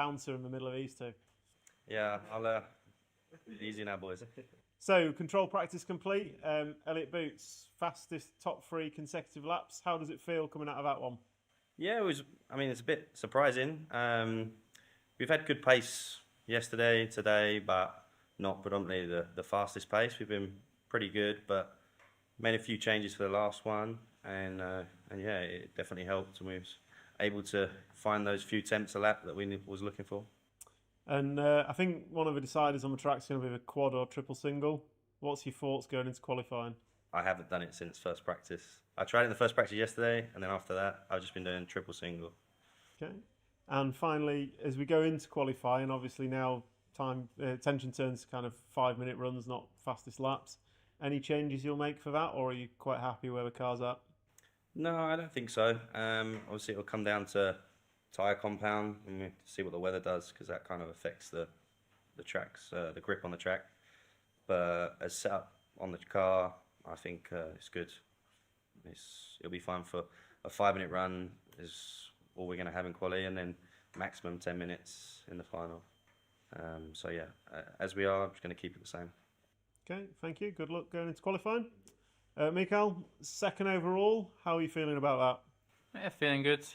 bouncer in the middle of these two. Yeah, I'll easy now, boys. So, control practice complete. Elliott Boots, fastest top 3 consecutive laps. How does it feel coming out of that one? Yeah, it was. I mean, it's a bit surprising. We've had good pace yesterday, today, but not predominantly the fastest pace. We've been pretty good, but made a few changes for the last one, and yeah, it definitely helped, and we was able to find those few tenths a lap that we was looking for. And I think one of the deciders on the track is going to be the quad or triple single. What's your thoughts going into qualifying? I haven't done it since first practice. I tried it in the first practice yesterday, and then after that, I've just been doing triple single. Okay. And finally, as we go into qualifying, obviously now attention turns to kind of 5-minute runs, not fastest laps. Any changes you'll make for that, or are you quite happy where the car's at? No, I don't think so. Obviously, it'll come down to tyre compound and we have to see what the weather does, because that kind of affects the tracks, the grip on the track. But as set up on the car, I think it's good. It'll be fine for a 5-minute run is all we're going to have in quali, and then maximum 10 minutes in the final. So yeah, as we are, I'm just going to keep it the same. Okay, thank you. Good luck going into qualifying. Mikael, second overall. How are you feeling about Yeah, feeling good.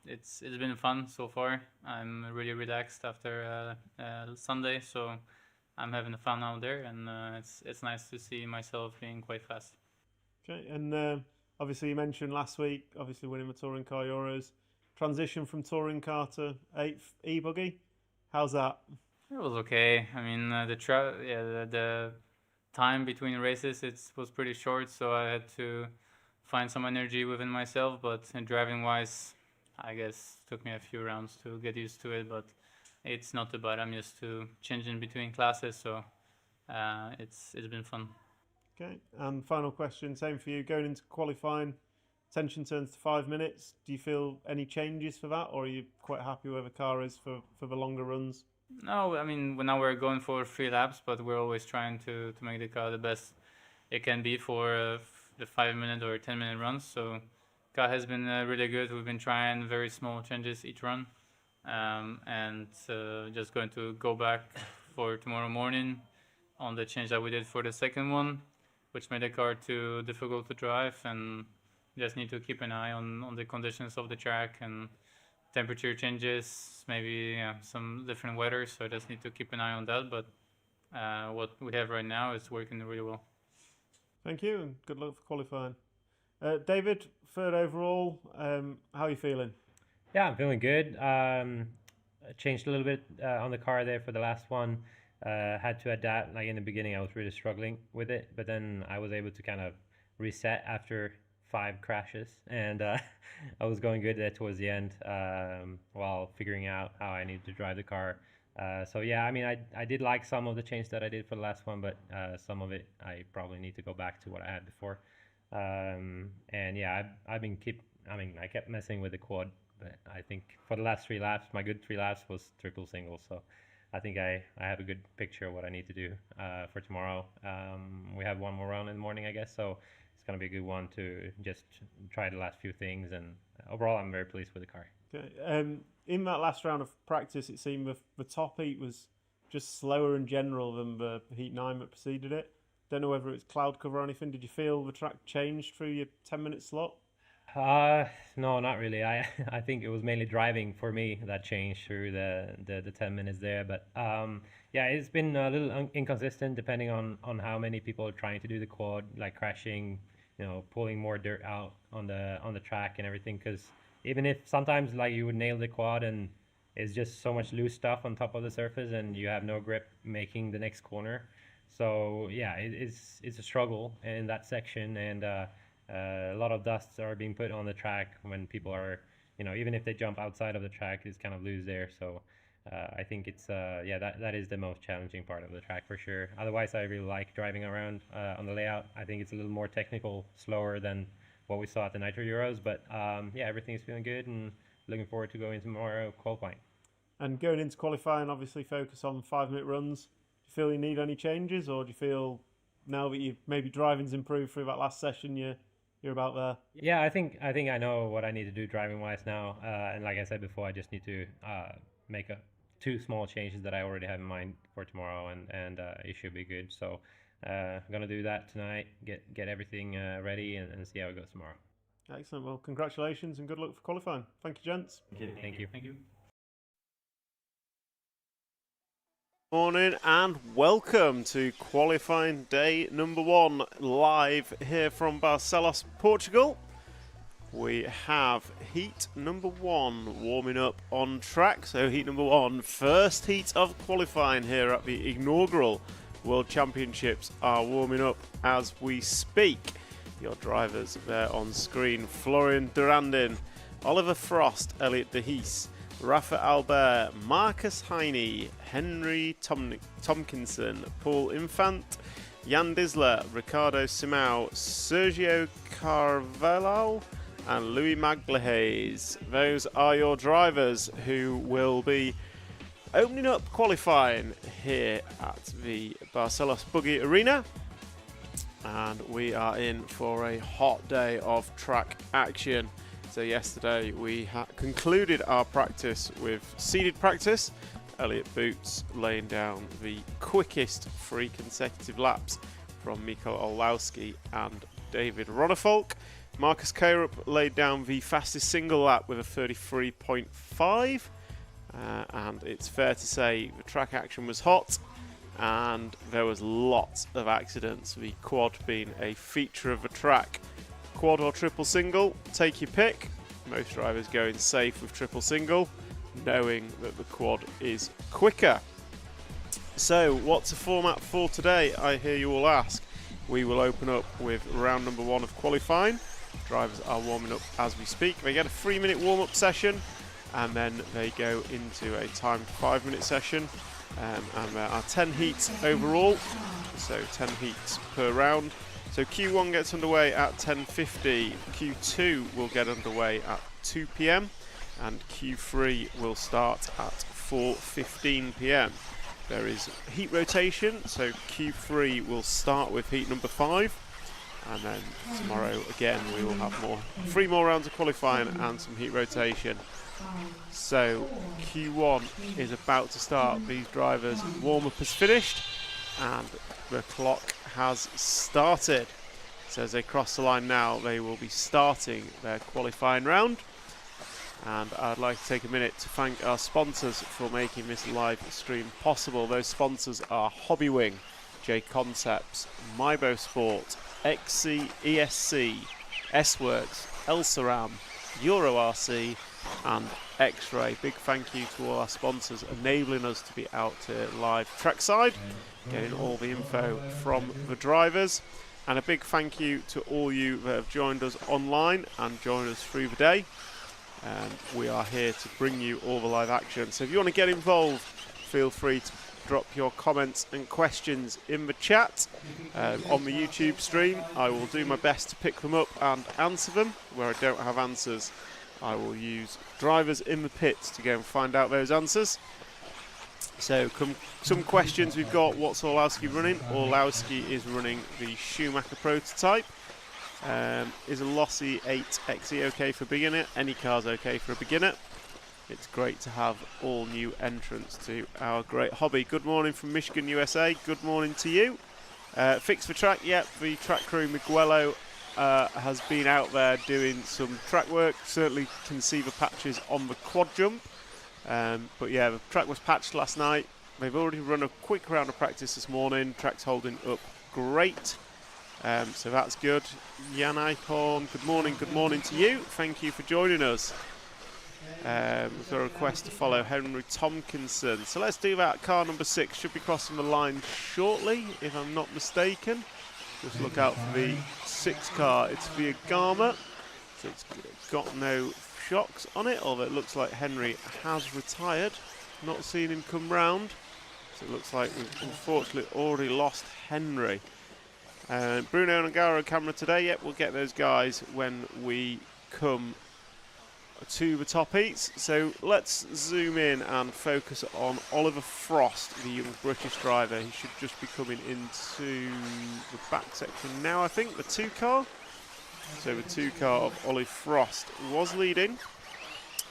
It's been fun so far. I'm really relaxed after Sunday, so I'm having fun out there, and it's nice to see myself being quite fast. Okay, and obviously you mentioned last week, obviously winning the Touring Car Euros, transition from Touring Car to 8th e-Buggy. How's that? It was okay. I mean, the time between races was pretty short, so I had to find some energy within myself. But driving wise, I guess took me a few rounds to get used to it. But it's not too bad. I'm used to changing between classes, so it's been fun. Okay, and final question, same for you. Going into qualifying, attention turns to 5 minutes. Do you feel any changes for that, or are you quite happy where the car is for the longer runs? No, I mean, now we're going for 3 laps, but we're always trying to make the car the best it can be for the 5-minute or 10-minute runs. So car has been really good. We've been trying very small changes each run, and just going to go back for tomorrow morning on the change that we did for the second one, which made the car too difficult to drive, and just need to keep an eye on the conditions of the track and temperature changes, maybe some different weather, so I just need to keep an eye on that. But what we have right now is working really well. Thank you, and good luck for qualifying. David, third overall, how are you feeling? Yeah, I'm feeling good. Changed a little bit on the car there for the last one. Had to adapt. Like in the beginning, I was really struggling with it, but then I was able to kind of reset after 5 crashes, and I was going good there towards the end while figuring out how I needed to drive the car. So yeah, I mean, I did like some of the change that I did for the last one, but some of it I probably need to go back to what I had before. And yeah, I kept messing with the quad, but I think for the last 3 laps, my good 3 laps was triple single. So I think I have a good picture of what I need to do for tomorrow. We have one more round in the morning, I guess, so it's going to be a good one to just try the last few things. And overall, I'm very pleased with the car. Okay. In that last round of practice, it seemed the top heat was just slower in general than the heat 9 that preceded it. Don't know whether it's cloud cover or anything. Did you feel the track changed through your 10-minute slot? No, not really. I think it was mainly driving for me that changed through the 10 minutes there. But yeah, it's been a little inconsistent depending on how many people are trying to do the quad, like crashing, pulling more dirt out on the track and everything. Because even if sometimes like you would nail the quad and it's just so much loose stuff on top of the surface and you have no grip making the next corner. So yeah, it's a struggle in that section, and a lot of dusts are being put on the track when people are, even if they jump outside of the track, it's kind of loose there. So I think it's that is the most challenging part of the track for sure. Otherwise, I really like driving around on the layout. I think it's a little more technical, slower than what we saw at the Nitro Euros, but yeah, everything is feeling good and looking forward to going tomorrow qualifying. And going into qualifying, obviously focus on 5-minute runs. Do you feel you need any changes, or do you feel now that you maybe driving's improved through that last session, you're about there? Yeah, I think I know what I need to do driving wise now, and like I said before, I just need to make two small changes that I already have in mind for tomorrow, and it should be good. So I'm gonna do that tonight, get everything ready, and see how it goes tomorrow. Excellent. Well, congratulations and good luck for qualifying. Thank you, gents. Thank you. Thank you. Morning and welcome to qualifying day number 1, live here from Barcelos, Portugal. We have heat number 1 warming up on track. So heat number 1, first heat of qualifying here at the inaugural World Championships are warming up as we speak. Your drivers there on screen: Florian Durandin, Oliver Frost, Elliot De Hees, Rafa Albert, Marcus Heine, Henry Tomkinson, Paul Infant, Jan Disler, Ricardo Simao, Sergio Carvalho and Louis Magalhaes. Those are your drivers who will be opening up qualifying here at the Barcelos Buggy Arena. And we are in for a hot day of track action. So yesterday we concluded our practice with seeded practice. Elliot Boots laying down the quickest 3 consecutive laps from Miko Olowski and David Ronifolk. Marcus Keirup laid down the fastest single lap with a 33.5. And it's fair to say the track action was hot and there was lots of accidents, the quad being a feature of the track. Quad or triple single, take your pick. Most drivers going safe with triple single, knowing that the quad is quicker. So what's the format for today, I hear you all ask? We will open up with round number 1 of qualifying. Drivers are warming up as we speak. They get a 3-minute warm-up session and then they go into a timed 5-minute session. And there are 10 heats overall, so 10 heats per round. So Q1 gets underway at 10:50, Q2 will get underway at 2 p.m. and Q3 will start at 4:15 p.m. There is heat rotation, so Q3 will start with heat number 5, and then tomorrow again we will have 3 more rounds of qualifying and some heat rotation. So Q1 is about to start. These drivers' warm-up is finished and the clock has started. So as they cross the line now, they will be starting their qualifying round. And I'd like to take a minute to thank our sponsors for making this live stream possible. Those sponsors are Hobbywing, J Concepts, Mybo Sport, XC, ESC, S-Works, Elsaram, Euro RC and X-Ray. Big thank you to all our sponsors enabling us to be out here live trackside, getting all the info from the drivers. And a big thank you to all you that have joined us online and joined us through the day. We are here to bring you all the live action. So if you want to get involved, feel free to drop your comments and questions in the chat on the YouTube stream. I will do my best to pick them up and answer them. Where I don't have answers, I will use drivers in the pits to go and find out those answers. So some questions we've got. What's Orlowski running? Orlowski is running the Schumacher prototype. Is a Lossy 8 XE okay for beginner? Any car's okay for a beginner. It's great to have all new entrants to our great hobby. Good morning from Michigan, USA. Good morning to you. Fix for track. Yep, the track crew Miguelo has been out there doing some track work. Certainly can see the patches on the quad jump. But yeah, the track was patched last night. They've already run a quick round of practice this morning. Track's holding up great. So that's good. Jan Eichhorn, good morning to you. Thank you for joining us. We've got a request to follow Henry Tomkinson. So let's do that. Car number 6 should be crossing the line shortly, if I'm not mistaken. Just look out for the 6 car. It's the Agama. So it's got no shocks on it, although it looks like Henry has retired. Not seen him come round. So it looks like we've unfortunately already lost Henry. Bruno and Angaro camera today. Yep, we'll get those guys when we come to the top heats. So let's zoom in and focus on Oliver Frost, the young British driver. He should just be coming into the back section now, I think, the 2 car. So the 2 car of Ollie Frost was leading.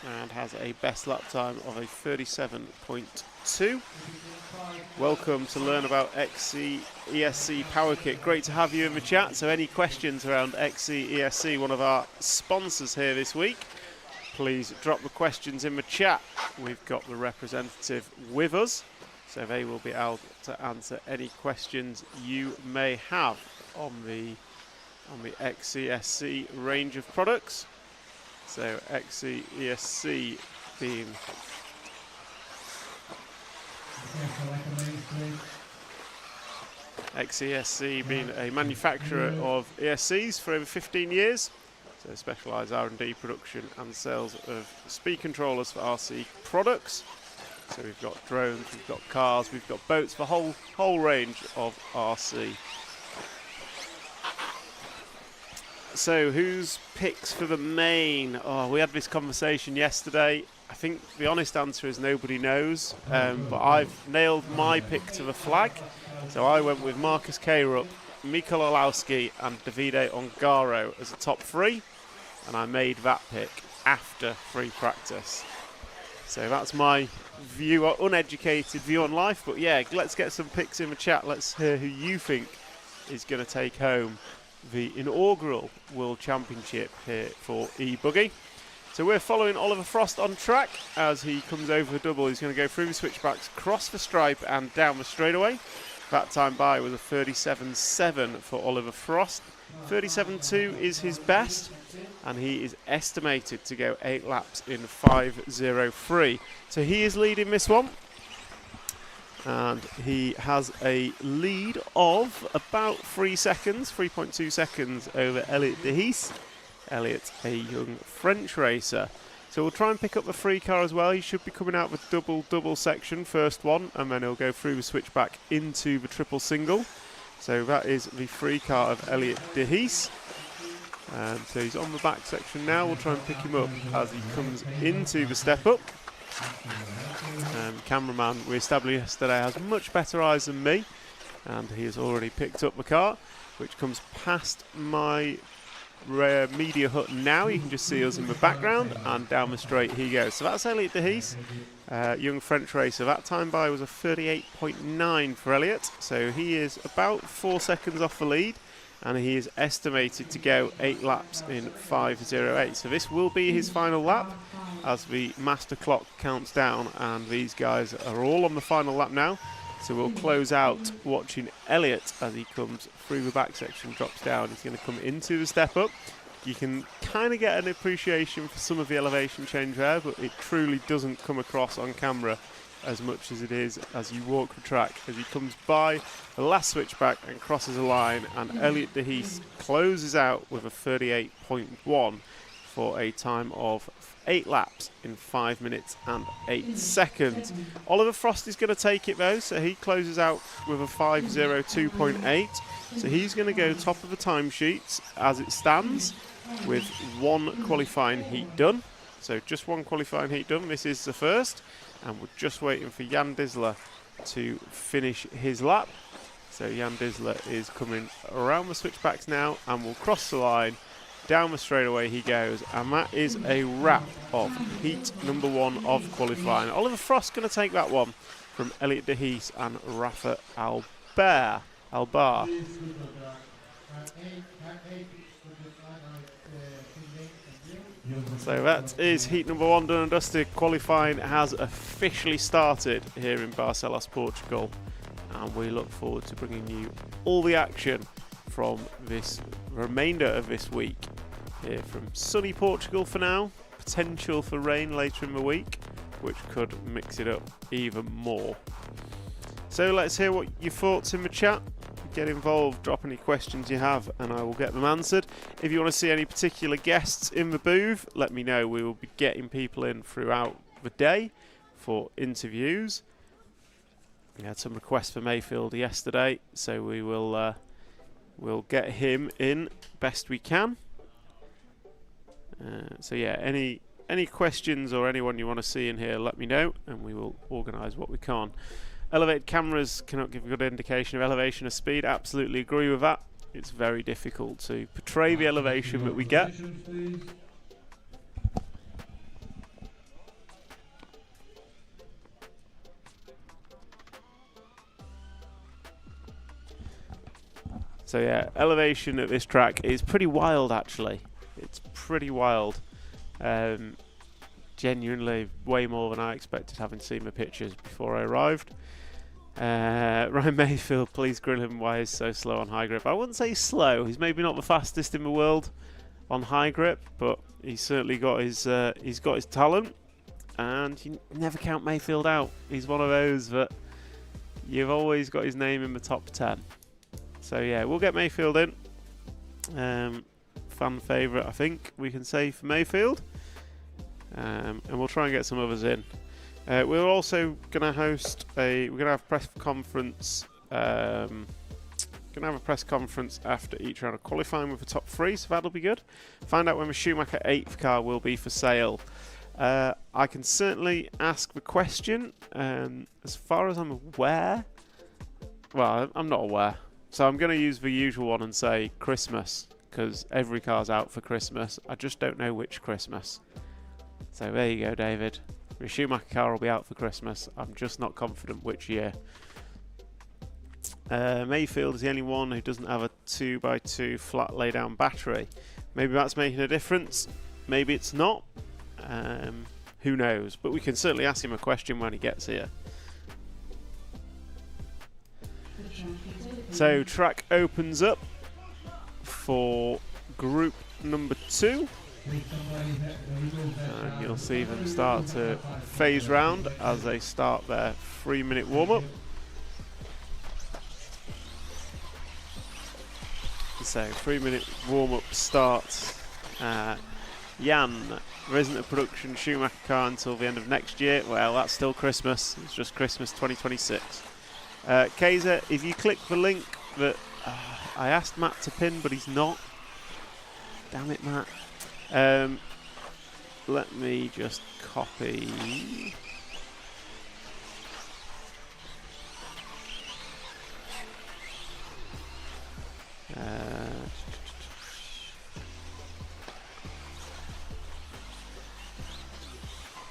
and has a best lap time of a 37.2. Welcome to learn about XC ESC Power Kit. Great to have you in the chat. So any questions around XC ESC, one of our sponsors here this week, please drop the questions in the chat. We've got the representative with us, so they will be able to answer any questions you may have on the XCSC range of products. So XCESC being a manufacturer of ESCs for over 15 years. So specialised R&D production and sales of speed controllers for RC products. So we've got drones, we've got cars, we've got boats, the whole range of RC. So whose picks for the main? Oh, we had this conversation yesterday. I think the honest answer is nobody knows, but I've nailed my pick to the flag. So I went with Marcus Kayrup, Miko Olowski and Davide Ongaro as the top three, and I made that pick after free practice. So that's my view, uneducated view on life, but yeah, let's get some picks in the chat. Let's hear who you think is going to take home the inaugural World Championship here for eBuggy. So we're following Oliver Frost on track as he comes over the double. He's going to go through the switchbacks, cross the stripe and down the straightaway. That time by was a 37.7 for Oliver Frost. 37.2 is his best, and he is estimated to go 8 laps in 5.03. So he is leading this one, and he has a lead of about 3 seconds, 3.2 seconds over Elliot De Hees. Elliot, a young French racer. So we'll try and pick up the free car as well. He should be coming out with double section, first one, and then he'll go through the switchback into the triple single. So that is the free car of Elliot De Hees. So he's on the back section now. We'll try and pick him up as he comes into the step up. Cameraman, we established yesterday, has much better eyes than me, and he has already picked up the car, which comes past my media hut now. You can just see us in the background, and down the straight he goes. So that's Elliot De Hees, young French racer. That time by was a 38.9 for Elliot, so he is about 4 seconds off the lead, and he is estimated to go 8 laps in 5.08. So this will be his final lap as the master clock counts down, and these guys are all on the final lap now. So we'll close out watching Elliot as he comes through the back section, drops down. He's going to come into the step up. You can kind of get an appreciation for some of the elevation change there, but it truly doesn't come across on camera as much as it is as you walk the track. As he comes by the last switchback and crosses a line, and Elliot De Hees closes out with a 38.1 for a time of 8 laps in 5 minutes and 8 seconds. Oliver Frost is going to take it though, so he closes out with a 5.02.8. So he's going to go top of the timesheets as it stands with 1 qualifying heat done. So just 1 qualifying heat done. This is the first, and we're just waiting for Jan Disler to finish his lap. So Jan Disler is coming around the switchbacks now and will cross the line. Down the straightaway he goes, and that is a wrap of heat number 1 of qualifying. Oliver Frost going to take that one from Elliot De Hees and Rafa Albar. So that is heat number 1 done and dusted. Qualifying has officially started here in Barcelos, Portugal, and we look forward to bringing you all the action from this remainder of this week here from sunny Portugal for now. Potential for rain later in the week, which could mix it up even more. So let's hear what your thoughts in the chat. Get involved, drop any questions you have, and I will get them answered. If you want to see any particular guests in the booth, let me know. We will be getting people in throughout the day for interviews. We had some requests for Mayfield yesterday, so we will we'll get him in best we can. So yeah, any questions or anyone you want to see in here, let me know, and we will organise what we can. Elevated cameras cannot give a good indication of elevation or speed. Absolutely agree with that. It's very difficult to portray the elevation that we get. So yeah, elevation at this track is pretty wild actually. It's pretty wild. Genuinely way more than I expected, having seen the pictures before I arrived. Ryan Mayfield, please grill him why he's so slow on high grip. I wouldn't say slow. He's maybe not the fastest in the world on high grip, but he's certainly got his talent. And you never count Mayfield out. He's one of those that you've always got his name in the top 10. So yeah, we'll get Mayfield in. Fan favourite, I think we can say, for Mayfield. And we'll try and get some others in. We're also going to host we're going to have a press conference. Going to have a press conference after each round of qualifying with the top 3, so that'll be good. Find out when the Schumacher 8th car will be for sale. I can certainly ask the question. As far as I'm aware, well, I'm not aware, so I'm going to use the usual one and say Christmas, because every car's out for Christmas. I just don't know which Christmas. So there you go, David. The Schumacher car will be out for Christmas. I'm just not confident which year. Mayfield is the only one who doesn't have a 2x2 flat laydown battery. Maybe that's making a difference. Maybe it's not. Who knows? But we can certainly ask him a question when he gets here. So track opens up for group number 2. And you'll see them start to phase round as they start their 3-minute warm-up. So 3-minute warm-up starts. Jan, there isn't a production Schumacher car until the end of next year. Well, that's still Christmas. It's just Christmas 2026. Kaiser, if you click the link that I asked Matt to pin, but he's not. Damn it, Matt. Let me just copy.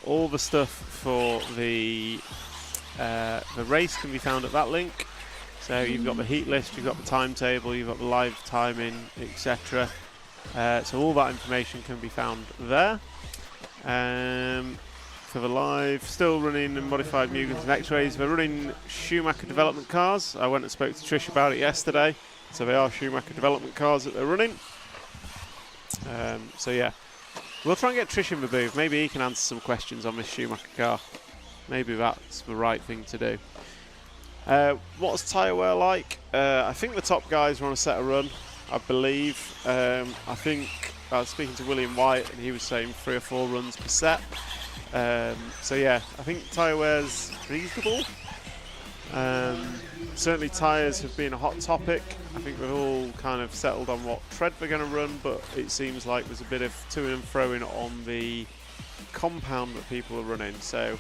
All the stuff for the race can be found at that link. So you've got the heat list, you've got the timetable, you've got the live timing, etc. So all that information can be found there. For the live, still running modified Mugens and X-Rays. They're running Schumacher development cars. I went and spoke to Trish about it yesterday. So they are Schumacher development cars that they're running. So yeah, we'll try and get Trish in the booth. Maybe he can answer some questions on this Schumacher car. Maybe that's the right thing to do. What's tyre wear like? I think the top guys were on a set of run, I believe. I think I was speaking to William White and he was saying 3 or 4 runs per set. So yeah, I think tyre wear's reasonable. Certainly tyres have been a hot topic. I think we've all kind of settled on what tread we're going to run, but it seems like there's a bit of to and fro-ing on the compound that people are running. So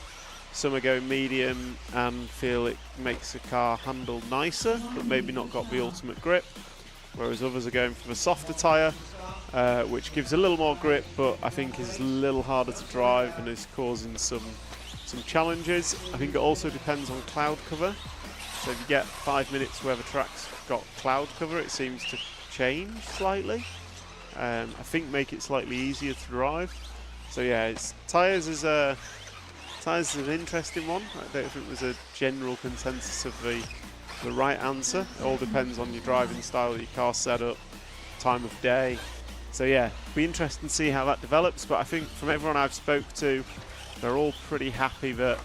some are going medium and feel it makes the car handle nicer, but maybe not got the ultimate grip. Whereas others are going for the softer tyre, which gives a little more grip, but I think is a little harder to drive and is causing some challenges. I think it also depends on cloud cover. So if you get 5 minutes where the track's got cloud cover, it seems to change slightly. I think make it slightly easier to drive. So yeah, tyres is an interesting one. I don't think there's a general consensus of the right answer. It all depends on your driving style, your car setup, time of day. So yeah, be interesting to see how that develops. But I think from everyone I've spoke to, they're all pretty happy that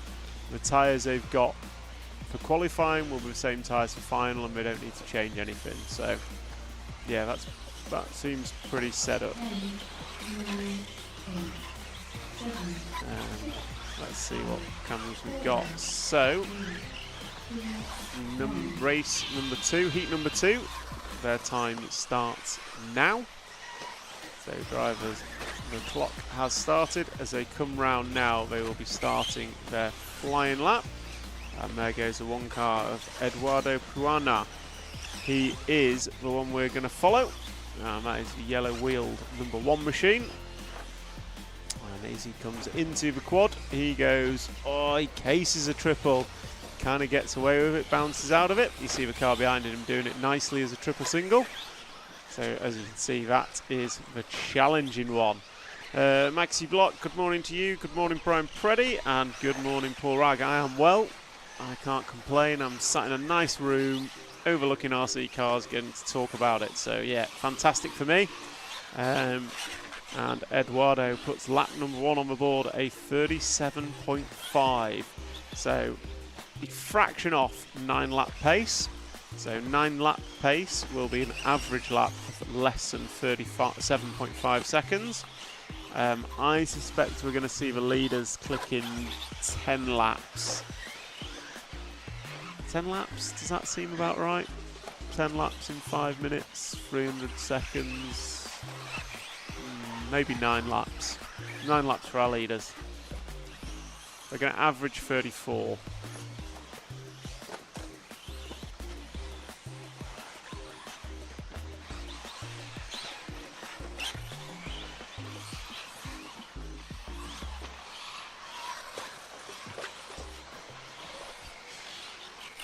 the tyres they've got for qualifying will be the same tyres for final, and they don't need to change anything. So yeah, that seems pretty set up. Let's see what cameras we've got. So race number 2, heat number 2, their time starts now. So drivers, the clock has started. As they come round now, they will be starting their flying lap. And there goes the one car of Eduardo Puana. He is the one we're going to follow. And that is the yellow wheeled number 1 machine. And as he comes into the quad, he goes, oh, he cases a triple. kind of gets away with it, bounces out of it. You see the car behind him doing it nicely as a triple single. So as you can see, that is the challenging one. Maxi Block, good morning to you. Good morning, Brian Preddy, and good morning, Paul Ragg. I am well. I can't complain. I'm sat in a nice room overlooking RC cars, getting to talk about it. So yeah, fantastic for me. And Eduardo puts lap number 1 on the board, a 37.5. So a fraction off 9 lap pace. So 9 lap pace will be an average lap of less than 37.5 seconds. I suspect we're going to see the leaders click in 10 laps. 10 laps, does that seem about right? 10 laps in 5 minutes, 300 seconds, maybe 9 laps. 9 laps for our leaders. They're going to average 34.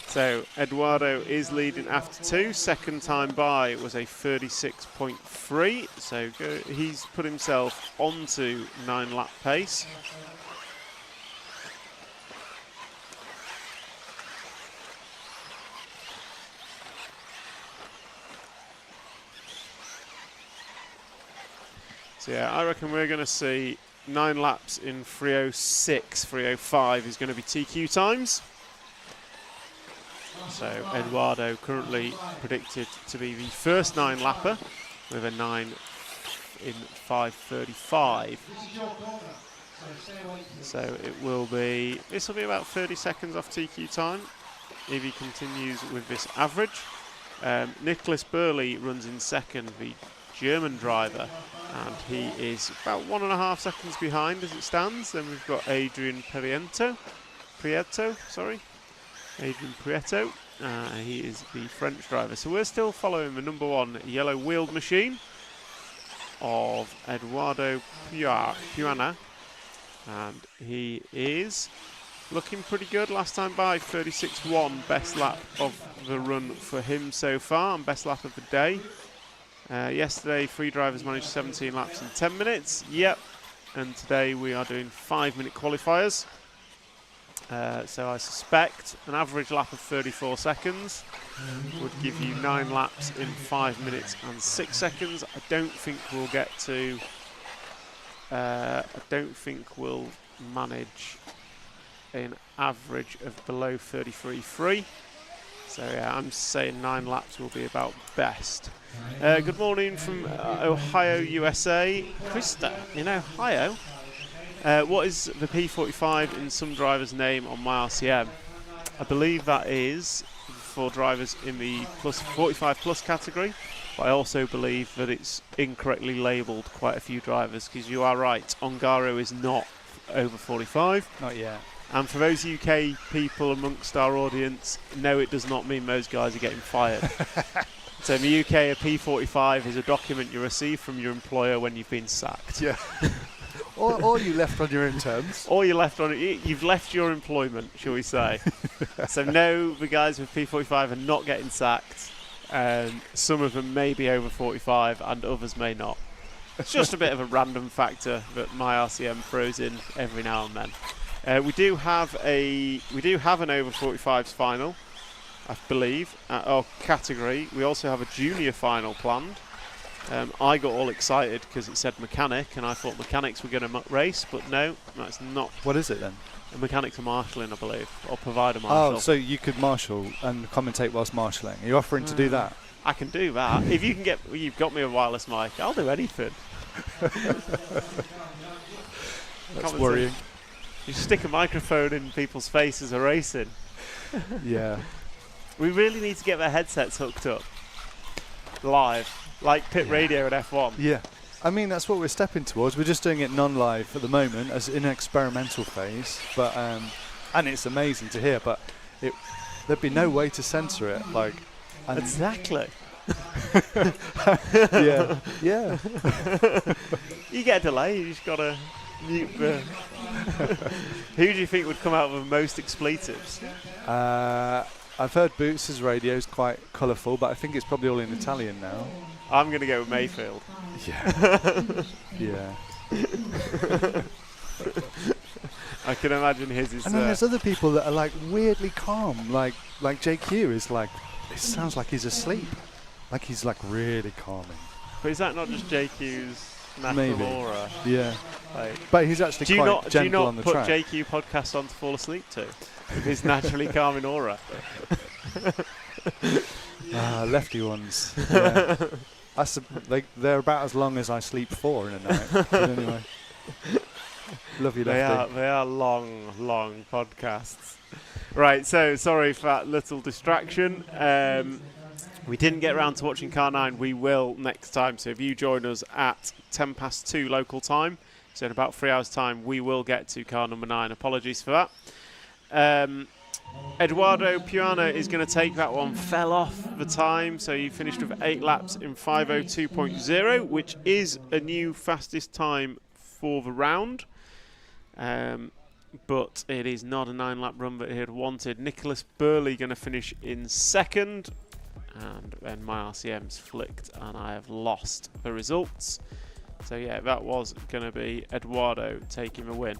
So Eduardo is leading after 2. Second time by was a 36.3. So he's put himself onto 9 lap pace. So yeah, I reckon we're going to see 9 laps in 3:06, 3:05 is going to be TQ times. So Eduardo currently predicted to be the first 9 lapper with a 9 in 5:35. So it will be, this will be about 30 seconds off TQ time if he continues with this average. Nicholas Burley runs in second, the German driver, and he is about 1.5 seconds behind as it stands. Then we've got Adrian Prieto. He is the French driver. So we're still following the number 1 yellow wheeled machine of Eduardo Puana. And he is looking pretty good. Last time by 36.1, best lap of the run for him so far, and best lap of the day. Yesterday, 3 drivers managed 17 laps in 10 minutes. Yep. And today we are doing 5-minute qualifiers. So I suspect an average lap of 34 seconds would give you 9 laps in 5 minutes and 6 seconds. I don't think we'll get to. I don't think we'll manage an average of below 33.3. So yeah, I'm saying 9 laps will be about best. Good morning from Ohio, USA. Krista in Ohio. What is the P45 in some driver's name on my RCM? I believe that is for drivers in the plus 45 plus category, but I also believe that it's incorrectly labelled quite a few drivers, because you are right, Ongaro is not over 45. Not yet. And for those UK people amongst our audience, no, it does not mean those guys are getting fired. So in the UK, a P45 is a document you receive from your employer when you've been sacked. Yeah. or you left on your own terms. Or you left on it. You've left your employment, shall we say. So no, the guys with P45 are not getting sacked. Some of them may be over 45 and others may not. It's just a bit of a random factor that my RCM throws in every now and then. We do have an over 45s final, I believe, at our category. We also have a junior final planned. I got all excited because it said mechanic, and I thought mechanics were going to race, but no, that's not. What is it then? Mechanics are marshalling, I believe, or provider marshal. Oh, so you could marshal and commentate whilst marshalling. Are you offering to do that? I can do that. If you can get, you've got me a wireless mic, I'll do anything. That's worrying. You stick a microphone in people's faces are racing. Yeah. We really need to get their headsets hooked up live, like pit radio at F1. Yeah. I mean, that's what we're stepping towards. We're just doing it non-live at the moment as in an experimental phase. But and it's amazing to hear, but there'd be no way to censor it. Like, exactly. Yeah. Yeah. You get a delay, you just got to mute the Who do you think would come out with most expletives? I've heard Boots' radio is quite colourful, but I think it's probably all in Italian now. I'm going to go with Mayfield. Yeah. Yeah. I can imagine his is. And then there's other people that are like weirdly calm, like JQ is like, it sounds like he's asleep, like he's like really calming. But is that not just JQ's natural Maybe. aura? Yeah. Like, But he's actually quite gentle on the track. Do you not put JQ podcasts on to fall asleep to? With his naturally calming aura. Lefty ones. Yeah. They're about as long as I sleep for in a night. But anyway. Love you, Lefty. They are long podcasts. Right, so sorry for that little distraction. We didn't get around to watching Car 9. We will next time. So if you join us at 2:10 local time, so in about 3 hours' time, we will get to car number 9. Apologies for that. Eduardo Piana is going to take that one. Fell off the time, so he finished with 8 laps in 5:02.0, which is a new fastest time for the round. But it is not a 9-lap run that he had wanted. Nicholas Burley going to finish in 2nd. And then my RCM's flicked and I have lost the results. So yeah, that was going to be Eduardo taking the win.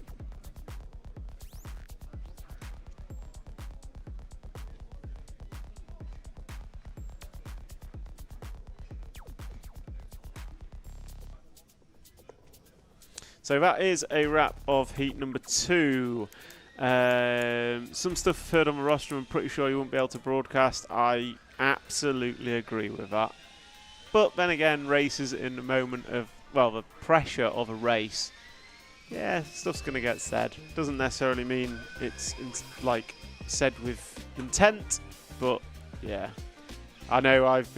So that is a wrap of heat number 2. Some stuff I've heard on the roster I'm pretty sure you won't be able to broadcast. I absolutely agree with that. But then again, races in the moment of, well, the pressure of a race, yeah, stuff's going to get said. Doesn't necessarily mean it's like said with intent, but yeah. I know I've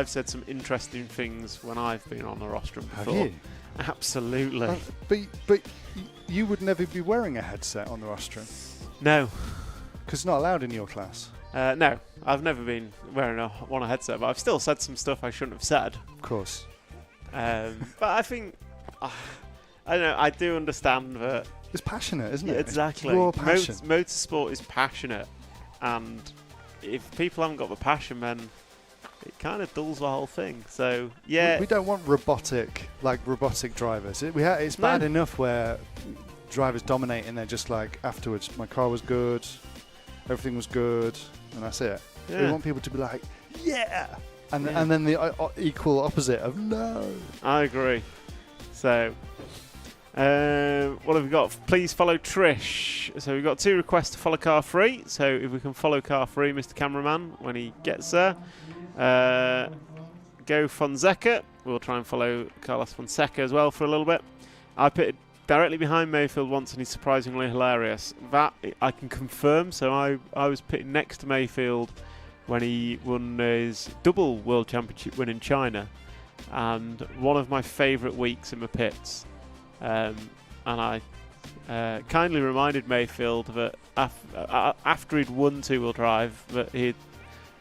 said some interesting things when I've been on the rostrum before. Have you? Absolutely. But you would never be wearing a headset on the rostrum. No. Because it's not allowed in your class. No, I've never been wearing a headset, but I've still said some stuff I shouldn't have said. Of course. But I think, I don't know, I do understand that. It's passionate, isn't it? Exactly. It's raw passion. Motorsport is passionate, and if people haven't got the passion, then it kind of dulls the whole thing. So, yeah. We don't want robotic drivers. It's bad enough where drivers dominate and they're just like, afterwards, my car was good, everything was good, and that's it. Yeah. We want people to be like, yeah! And then the equal opposite of no. I agree. So, what have we got? Please follow Trish. So we've got 2 requests to follow Car Free. So if we can follow Car Free, Mr. Cameraman, when he gets there. Go Fonseca. We'll try and follow Carlos Fonseca as well for a little bit. I pitted directly behind Mayfield once and he's surprisingly hilarious. That I can confirm. So I was pitting next to Mayfield when he won his double World Championship win in China. And one of my favourite weeks in the pits. And I kindly reminded Mayfield that after he'd won two-wheel drive, that he'd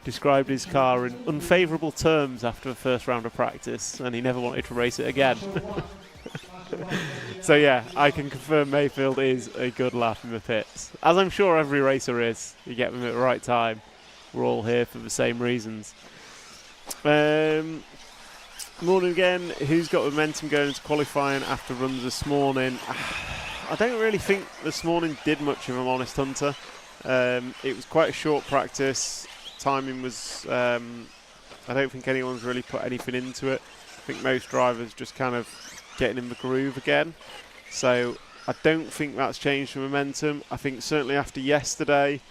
described his car in unfavourable terms after the first round of practice, and he never wanted to race it again. So yeah, I can confirm Mayfield is a good laugh in the pits, as I'm sure every racer is. You get them at the right time. We're all here for the same reasons. Morning again. Who's got momentum going into qualifying after runs this morning? I don't really think this morning did much, if I'm honest, Hunter. It was quite a short practice. Timing was, I don't think anyone's really put anything into it. I think most drivers just kind of getting in the groove again. So I don't think that's changed the momentum. I think certainly after yesterday,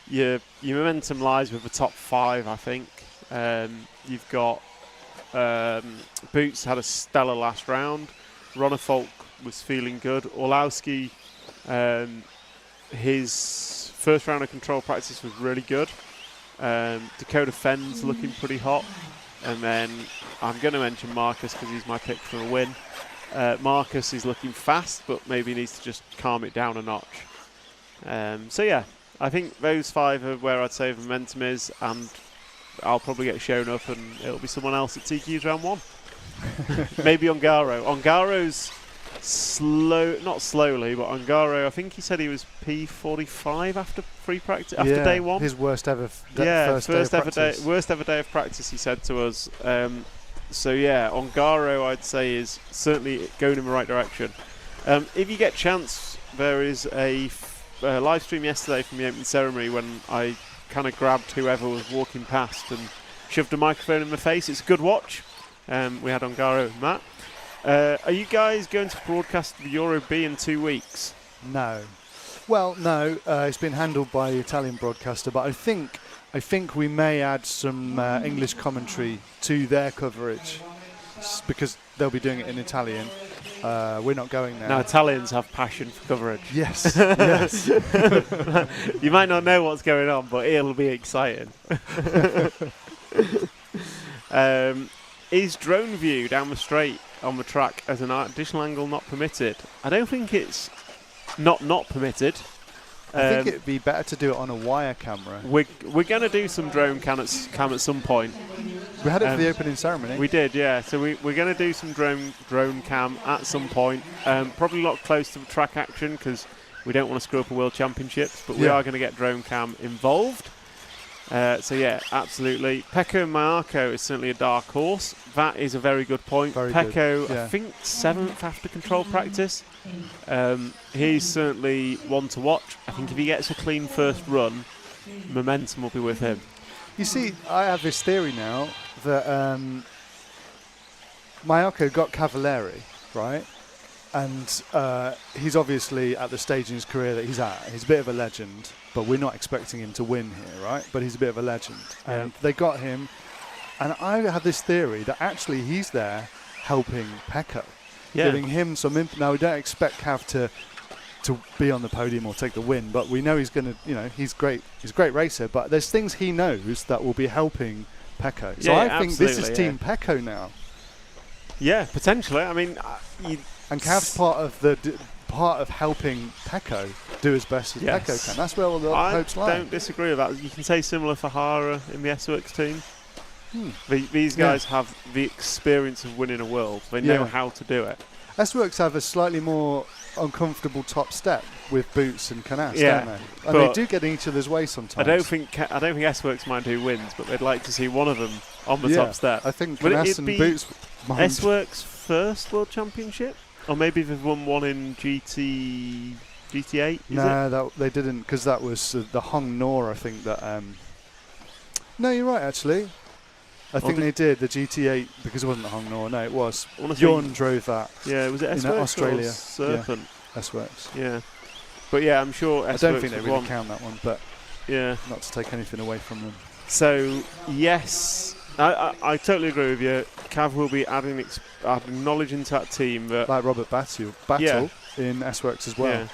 your momentum lies with the top 5, I think. You've got Boots had a stellar last round. Ronnefolk was feeling good. Orlowski, his first round of control practice was really good. Dakota Fenn's looking pretty hot. And then I'm going to mention Marcus because he's my pick for a win. Marcus is looking fast, but maybe needs to just calm it down a notch. So yeah, I think those 5 are where I'd say the momentum is, and I'll probably get shown up and it'll be someone else at TQ's round 1. Maybe Ongaro. Ongaro's not slowly, but Ongaro, I think he said he was P45 after free practice, after day one. His worst ever. Worst ever day of practice. He said to us. So yeah, Ongaro, I'd say, is certainly going in the right direction. If you get a chance, there is a live stream yesterday from the opening ceremony when I kind of grabbed whoever was walking past and shoved a microphone in my face. It's a good watch. We had Ongaro and Matt. Are you guys going to broadcast the Euro B in 2 weeks? No. Well, no. It's been handled by the Italian broadcaster, but I think we may add some English commentary to their coverage because they'll be doing it in Italian. We're not going there. Now, Italians have passion for coverage. Yes, yes. You might not know what's going on, but it'll be exciting. Is drone view down the straight on the track as an additional angle not permitted? I don't think it's not permitted. I think it'd be better to do it on a wire camera. We're going to do some drone cam at some point. We had it for the opening ceremony. We did, yeah. So we're going to do some drone cam at some point. Probably a lot close to the track action because we don't want to screw up a World Championships, but we are going to get drone cam involved. So yeah, absolutely. Pecco and Marco is certainly a dark horse. That is a very good point. Pecco, I think 7th after control practice. He's certainly one to watch. I think if he gets a clean first run, momentum will be with him. You see, I have this theory now that Marco got Cavalieri, right? And he's obviously at the stage in his career that he's at. He's a bit of a legend, but we're not expecting him to win here, right? But he's a bit of a legend. Yeah. And they got him. And I have this theory that actually he's there helping Pecco, giving him some imp. Now, we don't expect Cav to be on the podium or take the win, but we know he's going to, he's great. He's a great racer, but there's things he knows that will be helping Pecco. So I think this is Team Pecco now. Yeah, potentially. I mean, and Cav's part of helping Pecco do as best as Pecco can. That's where all the hopes lie. I don't disagree with that. You can say similar for Hara in the S-Works team. These guys have the experience of winning a world. They know how to do it. S-Works have a slightly more uncomfortable top step with Boots and Canas, don't they? And they do get in each other's way sometimes. I don't think S-Works mind who wins, but they'd like to see one of them on the top step. I think Canas and Boots mind. S-Works' first World Championship? Or maybe they've won one in GT8? No, they didn't, because that was the Hong Nor, I think. That. No, you're right, actually. I think they did the GT8 because it wasn't the Hong Nor. No, it was. Bjorn drove that. Yeah, was it S-Works Australia? Or Serpent? Yeah, S-Works. Yeah. But yeah, I'm sure S-Works I don't think they really count that one, but not to take anything away from them. So, yes, I totally agree with you. Cav will be adding knowledge into that team. Like Robert Battle in S-Works as well. Yeah,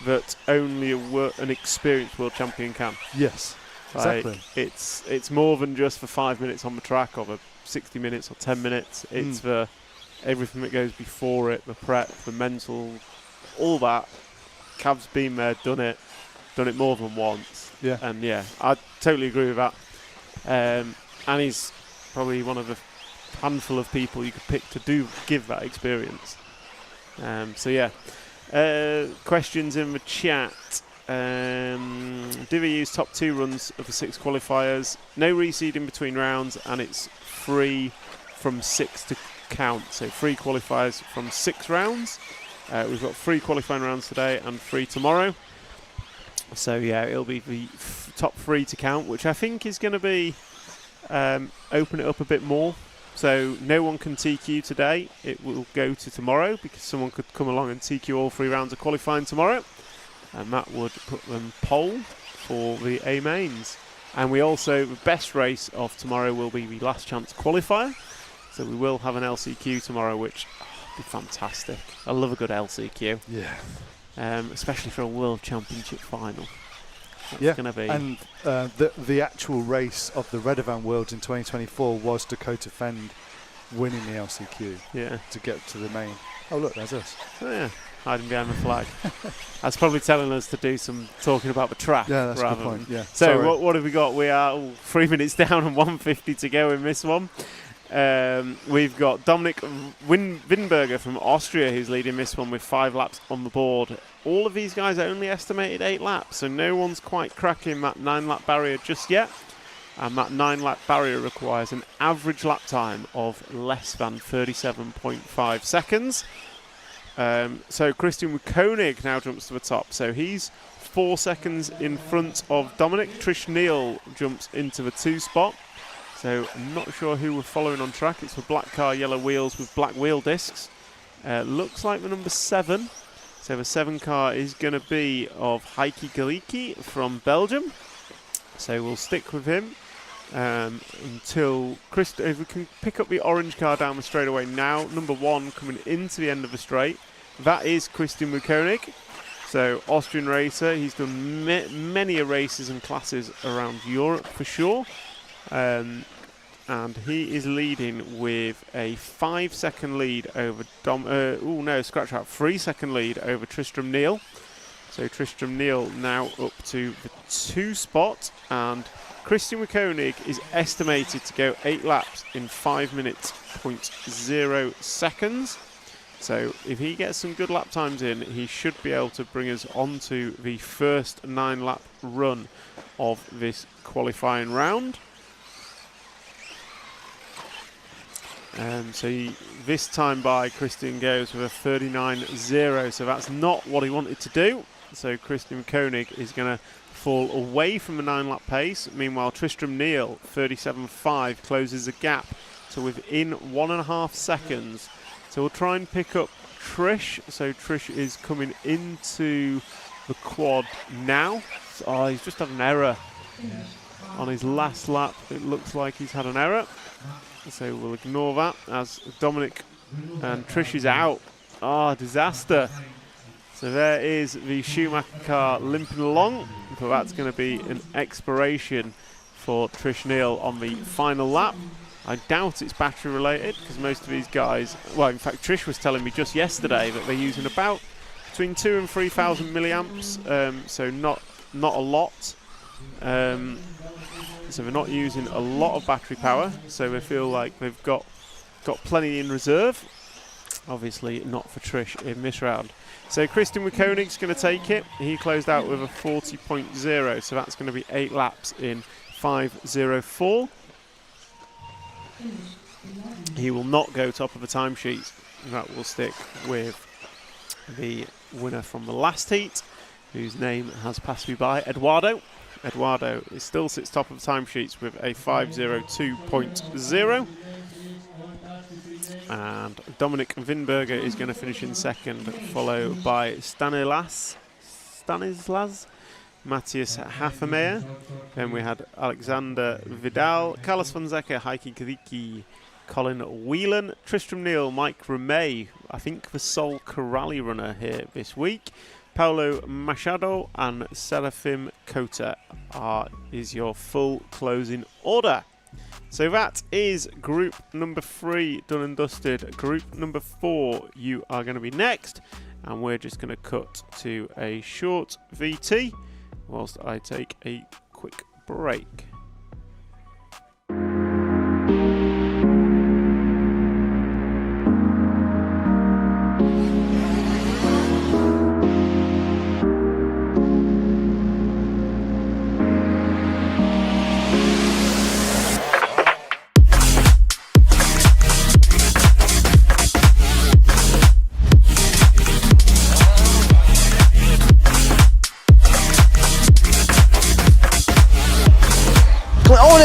that only an experienced world champion can. Yes, exactly. It's more than just for 5 minutes on the track or the 60 minutes or 10 minutes. It's for everything that goes before it, the prep, the mental, all that. Cav's been there, done it more than once. Yeah. And I totally agree with that. And he's probably one of the handful of people you could pick to give that experience. Questions in the chat. Do we use top 2 runs of the 6 qualifiers? No reseeding between rounds, and it's free from 6 to count. So 3 qualifiers from 6 rounds. We've got 3 qualifying rounds today and 3 tomorrow. So yeah, it'll be the top 3 to count, which I think is going to be open it up a bit more. So no one can TQ today. It will go to tomorrow because someone could come along and TQ all 3 rounds of qualifying tomorrow, and that would put them pole for the A mains. And we also, the best race of tomorrow will be the last chance qualifier. So we will have an LCQ tomorrow, which be fantastic. I love a good LCQ. Yeah. Especially for a World Championship final. That's going to be. And the actual race of the Redovan Worlds in 2024 was Dakota Fend winning the LCQ. Yeah. To get to the main. Oh look, there's us. Oh yeah, hiding behind the flag. That's probably telling us to do some talking about the track. Yeah, that's a good point. Yeah. So what have we got? We are 3 minutes down and 150 to go in this one. We've got Dominik Winberger from Austria who's leading this one with 5 laps on the board. All of these guys are only estimated 8 laps, so no one's quite cracking that 9-lap barrier just yet. And that 9-lap barrier requires an average lap time of less than 37.5 seconds. So Christian Koenig now jumps to the top. So he's 4 seconds in front of Dominic. Trish Neal jumps into the 2 spot. So I'm not sure who we're following on track. It's the black car, yellow wheels with black wheel discs. Looks like the number 7. So the 7 car is going to be of Heikki Galiki from Belgium. So we'll stick with him until if we can pick up the orange car down the straightaway now. Number 1 coming into the end of the straight. That is Christian Koenig. So Austrian racer. He's done many races and classes around Europe for sure. And he is leading with a 5-second lead over 3-second lead over Tristram Neal. So Tristram Neal now up to the 2 spot, and Christian Koenig is estimated to go 8 laps in 5 minutes 0.0 seconds. So if he gets some good lap times in, he should be able to bring us onto the first 9-lap run of this qualifying round. This time by Christian goes with a 39.0, so that's not what he wanted to do. So Christian Koenig is going to fall away from the 9-lap pace. Meanwhile, Tristram Neal, 37.5, closes the gap to within 1.5 seconds. So we'll try and pick up Trish. So Trish is coming into the quad now. Oh, he's just had an error on his last lap. It looks like he's had an error. So we'll ignore that as Dominic and Trish is out. Ah, disaster. So there is the Schumacher car limping along, but that's going to be an expiration for Trish Neal on the final lap. I doubt it's battery related because most of these guys, well, in fact, Trish was telling me just yesterday that they're using about between 2,000 and 3,000 milliamps, so not a lot. So they're not using a lot of battery power, so they feel like they've got plenty in reserve. Obviously not for Trish in this round. So Christian Koenig's going to take it. He closed out with a 40.0, so that's going to be 8 laps in 5.04. He will not go top of the timesheet. That will stick with the winner from the last heat, whose name has passed me by, Eduardo. Eduardo still sits top of the timesheets with a 5.02.0. And Dominik Winberger is going to finish in second, followed by Stanislas, Matthias Hafemeyer. Then we had Alexander Vidal, Carlos Fonseca, Heikki Galiki, Colin Whelan, Tristram Neal, Mike Remay, I think the sole Corrali runner here this week. Paulo Machado and Serafim Kota is your full closing order. So that is group number 3 done and dusted. Group number 4, you are going to be next, and we're just going to cut to a short VT whilst I take a quick break.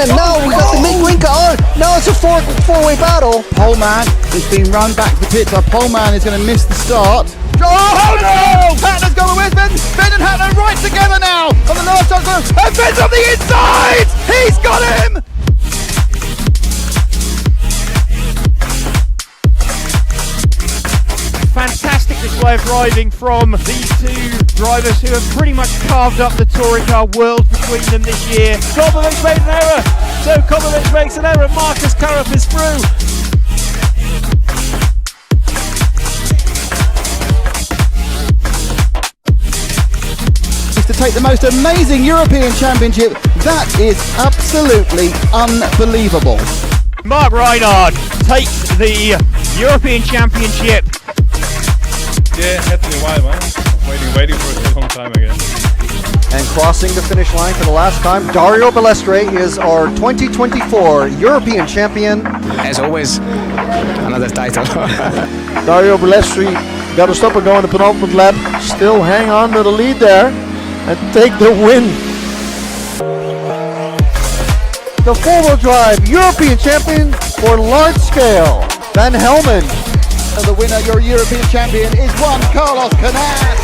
Now we've got the Mick Winker on. Now it's a four-way battle. Poleman has been run back to the pits. Our Poleman is going to miss the start. Oh no! Hatner's gone with Finn. Finn and Hatner right together now on the last time. And Finn's on the inside. He's got him. Fantastic display of driving from these 2 drivers who have pretty much carved up the touring car world between them this year. Kovacic made an error, so Kovacic makes an error. Marcus Karup is through. To take the most amazing European Championship, that is absolutely unbelievable. Mark Reinhard takes the European Championship. Yeah, it had to be a while, man. Waiting for it a long time again. And crossing the finish line for the last time, Dario Balestre is our 2024 European champion. As always, another title. Dario Balestre got to stop and go in the penultimate lap. Still hang on to the lead there and take the win. The four-wheel drive European champion for large scale, Van Helmen. And the winner, your European champion, is Juan Carlos Canas.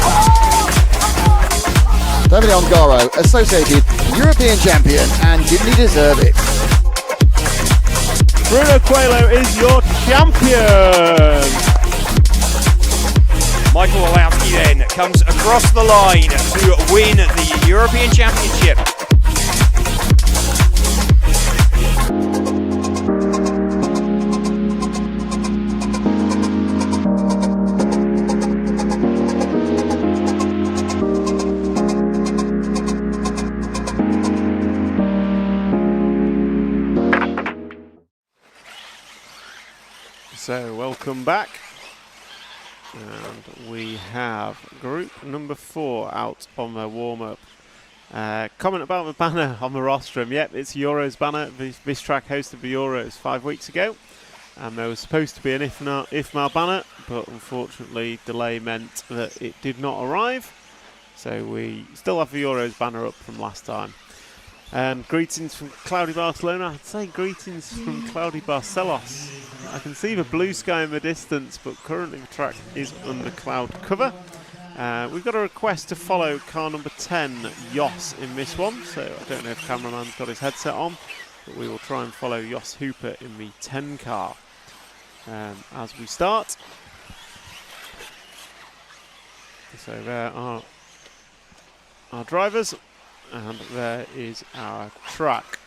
Davide Ongaro, associated European champion, and didn't he deserve it? Bruno Coelho is your champion. Michael Olowski then comes across the line to win the European Championship. So, welcome back. And we have group number 4 out on their warm-up. Comment about the banner on the rostrum. Yep, it's Euros banner. This track hosted the Euros 5 weeks ago. And there was supposed to be an IFMAR banner, but unfortunately delay meant that it did not arrive. So we still have the Euros banner up from last time. And greetings from cloudy Barcelona. I'd say greetings from cloudy Barcelos. I can see the blue sky in the distance, but currently the track is under cloud cover. We've got a request to follow car number 10, Jos, in this one. So I don't know if cameraman's got his headset on, but we will try and follow Jos Hooper in the 10 car as we start. So there are our drivers. And there is our track.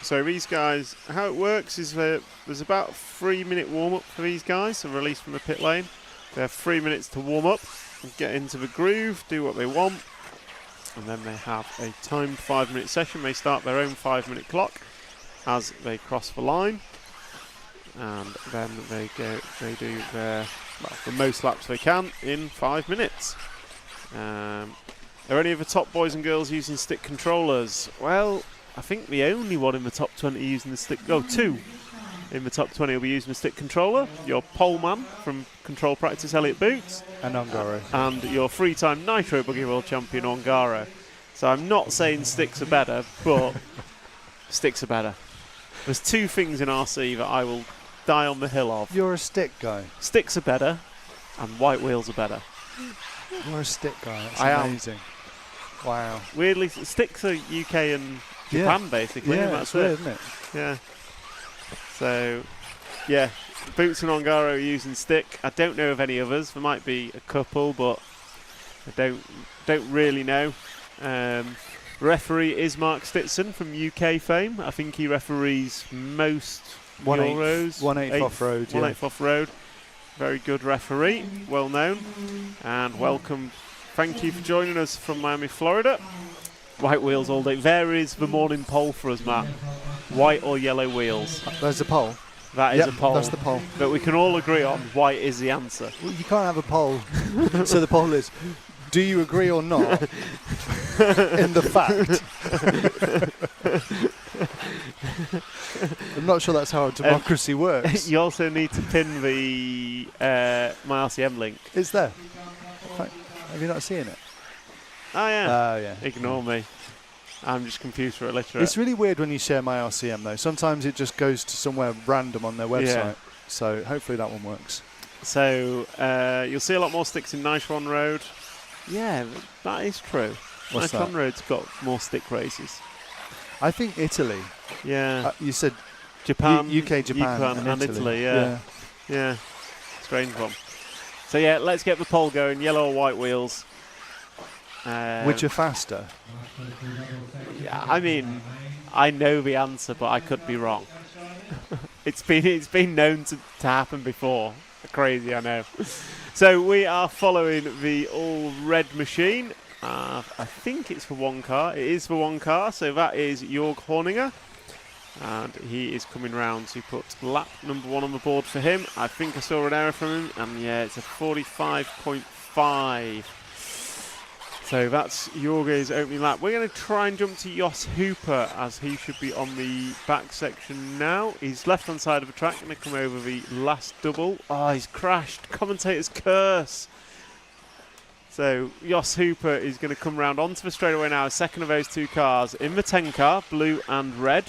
So these guys, how it works is there's about a 3-minute warm-up for these guys, so released from the pit lane. They have 3 minutes to warm up, and get into the groove, do what they want, and then they have a timed 5-minute session. They start their own 5-minute clock as they cross the line, and then they do the most laps they can in 5 minutes. Are any of the top boys and girls using stick controllers? Well, I think the only one in the top 20 using the stick... Oh, 2 in the top 20 will be using the stick controller. Your pole man from Control Practice, Elliot Boots. And Ongaro. And your 3-time Nitro Buggy World Champion, Ongaro. So I'm not saying sticks are better, but sticks are better. There's 2 things in RC that I will die on the hill of. You're a stick guy. Sticks are better, and white wheels are better. You're a stick guy. That's amazing. Wow. Weirdly, sticks are UK and Japan, basically. Yeah, and that's weird, isn't it? Yeah. So, yeah, Boots and Ongaro are using stick. I don't know of any others. There might be a couple, but I don't really know. Referee is Mark Stitson from UK fame. I think he referees most Euros. 1/8 off-road. 1/8 off-road. Very good referee, well known. And welcome. Thank you for joining us from Miami, Florida. White wheels all day. There is the morning poll for us, Matt. White or yellow wheels? There's a poll. That is a poll. That's the poll. But we can all agree on white is the answer. Well, you can't have a poll. So the poll is, do you agree or not in the fact? I'm not sure that's how democracy works. You also need to pin the my RCM link. It's there. Have you not seen it? Oh, yeah. Oh, yeah. Ignore me. I'm just computer illiterate. It's really weird when you share my RCM, though. Sometimes it just goes to somewhere random on their website. Yeah. So hopefully that one works. So you'll see a lot more sticks in Nitron Road. Yeah, that is true. What's Nitron that? Road's got more stick races. I think Italy. Yeah. You said Japan. UK, Japan, and Italy. Yeah. Strange one. So yeah, let's get the poll going. Yellow or white wheels? Which are faster? Yeah, I mean, I know the answer, but I could be wrong. It's been known to happen before. Crazy, I know. So we are following the all red machine. I think it's for one car. It is for one car. So that is Jörg Horninger. And he is coming round to put lap number 1 on the board for him. I think I saw an error from him, and yeah, it's a 45.5. So that's Jorge's opening lap. We're going to try and jump to Jos Hooper, as he should be on the back section now. He's left-hand side of the track, going to come over the last double. Oh, he's crashed. Commentator's curse. So Jos Hooper is going to come round onto the straightaway now, second of those 2 cars in the 10 car, blue and red.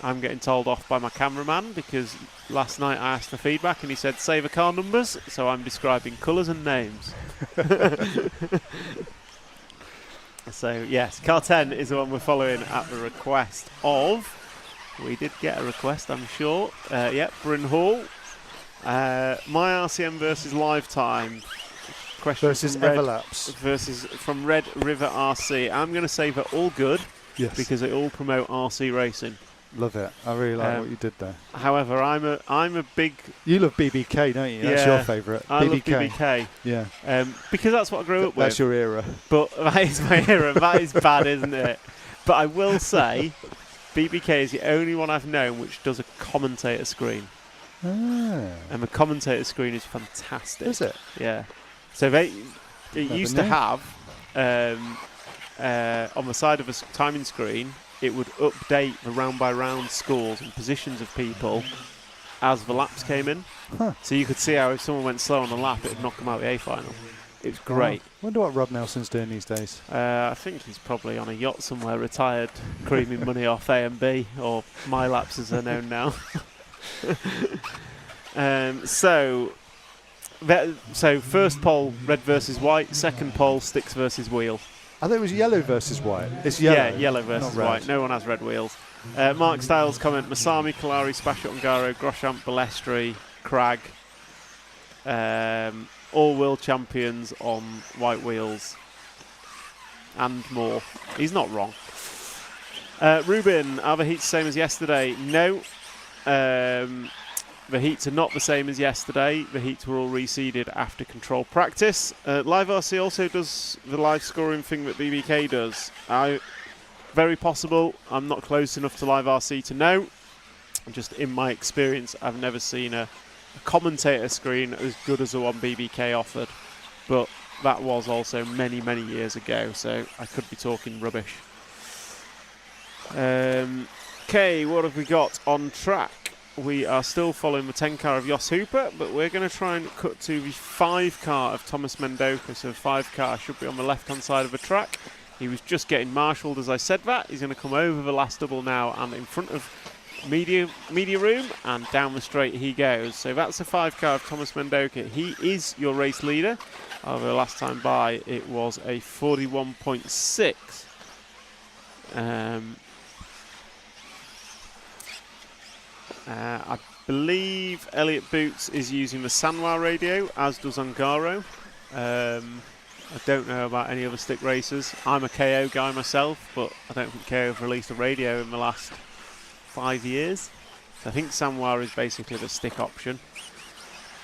I'm getting told off by my cameraman because last night I asked for feedback and he said save the car numbers, so I'm describing colours and names. So yes, car 10 is the one we're following at the request of, we did get a request I'm sure, Bryn Hall. My RCM versus Lifetime. Question versus from Red Everlaps. Versus from Red River RC. I'm going to say they're all good because they all promote RC racing. Love it. I really like what you did there. However, I'm a big. You love BBK, don't you? That's your favourite. I love BBK. Yeah. Because that's what I grew up with. That's your era. But that is my era. That is bad, isn't it? But I will say, BBK is the only one I've known which does a commentator screen. Ah. And the commentator screen is fantastic. Is it? Yeah. So it used to have on the side of a timing screen, it would update the round-by-round scores and positions of people as the laps came in. Huh. So you could see how if someone went slow on a lap, it would knock them out of the A final. It was great. Wonder what Rob Nelson's doing these days. I think he's probably on a yacht somewhere, retired, creaming money off A&B, or My Laps as they're known now. So first pole, red versus white. Second pole, sticks versus wheel. I thought it was yellow versus white. It's yellow. Yeah, yellow versus white. No one has red wheels. Mark Styles comment, Masami, Kalari, Spashat, Ungaro, Groshamp, Balestri, Cragg. All world champions on white wheels. And more. He's not wrong. Ruben, are the heats the same as yesterday? No. The heats are not the same as yesterday. The heats were all reseeded after control practice. Live RC also does the live scoring thing that BBK does. Very possible. I'm not close enough to Live RC to know. Just in my experience, I've never seen a commentator screen as good as the one BBK offered. But that was also many, many years ago, so I could be talking rubbish. Okay, what have we got on track? We are still following the 10 car of Jos Hooper, but we're going to try and cut to the 5 car of Thomas Mendoka. So 5 car should be on the left-hand side of the track. He was just getting marshalled as I said that. He's going to come over the last double now and in front of media room, and down the straight he goes. So that's the 5 car of Thomas Mendoka. He is your race leader. However, last time by it was a 41.6. I believe Elliot Boots is using the Sanwa radio, as does Ungaro. I don't know about any other stick racers. I'm a KO guy myself, but I don't think KO have released a radio in the last 5 years. So I think Sanwa is basically the stick option.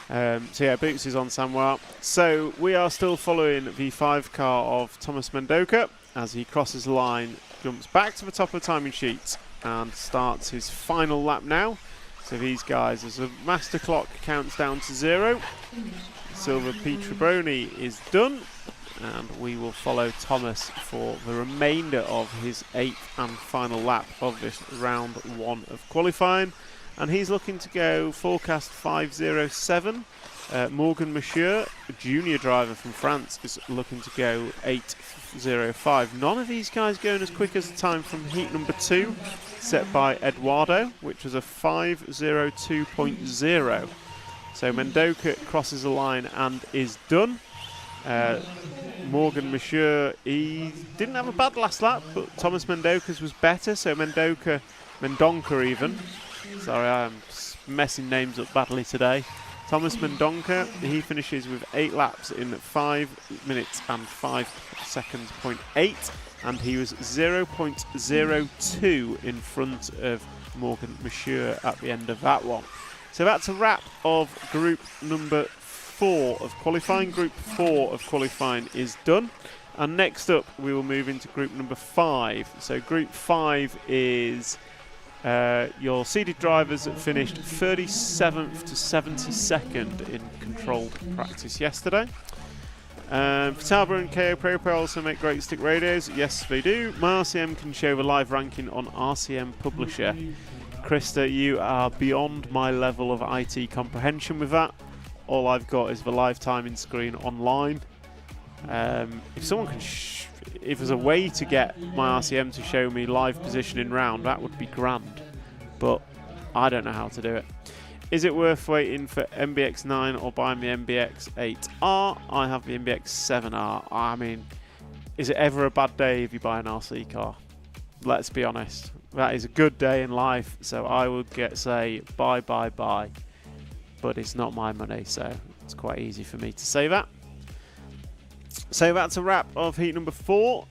So yeah, Boots is on Sanwa. So we are still following the 5 car of Thomas Mendoka as he crosses the line, jumps back to the top of the timing sheet and starts his final lap now. So these guys, as the master clock counts down to 0, Silver Pietraboni is done, and we will follow Thomas for the remainder of his 8th and final lap of this round 1 of qualifying. And he's looking to go forecast 5:07. Morgan Monsieur, a junior driver from France, is looking to go 8:05. None of these guys going as quick as the time from heat number 2, set by Eduardo, which was a 5:02.0. So Mendoka crosses the line and is done. Morgan Monsieur, he didn't have a bad last lap, but Thomas Mendoka's was better. So Mendonca even. Sorry, I'm messing names up badly today. Thomas Mendonca, he finishes with 8 laps in 5 minutes and 5 seconds, 0.8, and he was 0.02 in front of Morgan Monsieur at the end of that one. So that's a wrap of group number 4 of qualifying. Group 4 of qualifying is done. And next up, we will move into group number 5. So group 5 is Your seeded drivers finished 37th to 72nd in controlled practice yesterday. Vitaba and KO Pro also make great stick radios. Yes, they do. My RCM can show the live ranking on RCM Publisher. Krista, you are beyond my level of IT comprehension with that. All I've got is the live timing screen online. If someone can, if there's a way to get my RCM to show me live positioning round, that would be grand. But I don't know how to do it. Is it worth waiting for MBX9 or buying the MBX8R? I have the MBX7R. I mean, is it ever a bad day if you buy an RC car? Let's be honest. That is a good day in life, so I would say buy. But it's not my money, so it's quite easy for me to say that. So that's a wrap of heat number 4.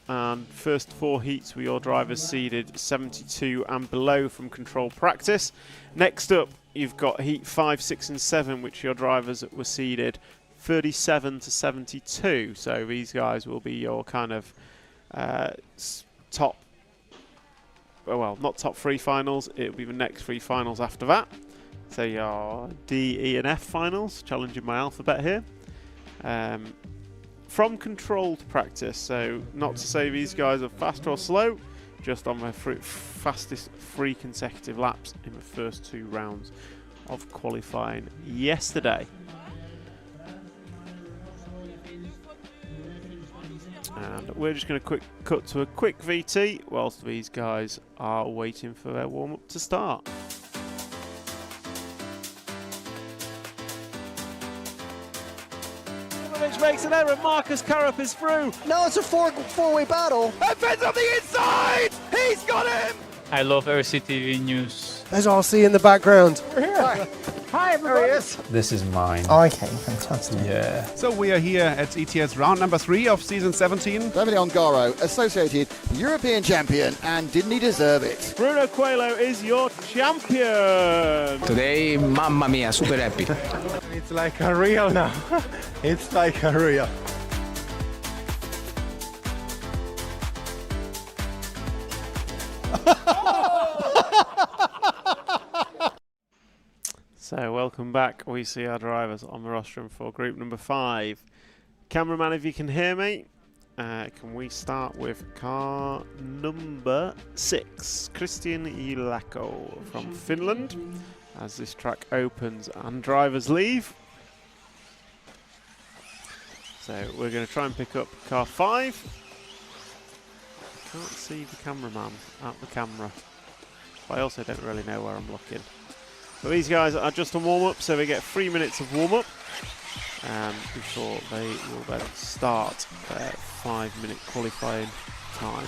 And first 4 heats were your drivers seeded 72 and below from control practice. Next up, you've got heat 5, 6 and 7, which your drivers were seeded 37 to 72. So these guys will be your kind of top, well, not top 3 finals. It'll be the next 3 finals after that. So your D, E and F finals, challenging my alphabet here. From controlled practice, so not to say these guys are fast or slow, just on their fastest 3 consecutive laps in the first 2 rounds of qualifying yesterday. And we're just going to cut to a quick VT whilst these guys are waiting for their warm-up to start. Makes an error. Marcus Carrup is through. No, it's a four-way battle. And Ben's on the inside. He's got him. I love RCTV news. There's RC in the background. We're here. Hi, everybody. This is mine. Okay, fantastic. Yeah. So we are here at ETS round number 3 of season 17. Davide Ongaro, associated European champion, and didn't he deserve it? Bruno Coelho is your champion. Today, mamma mia, super happy. It's like a real now. It's like a real. So welcome back. We see our drivers on the rostrum for group number 5. Cameraman, if you can hear me, can we start with car number 6, Christian Ilako from Finland, as this track opens and drivers leave. So we're going to try and pick up car 5. Can't see the cameraman at the camera, but I also don't really know where I'm looking. But these guys are just on warm-up, so they get 3 minutes of warm-up before they will then start their 5-minute qualifying time.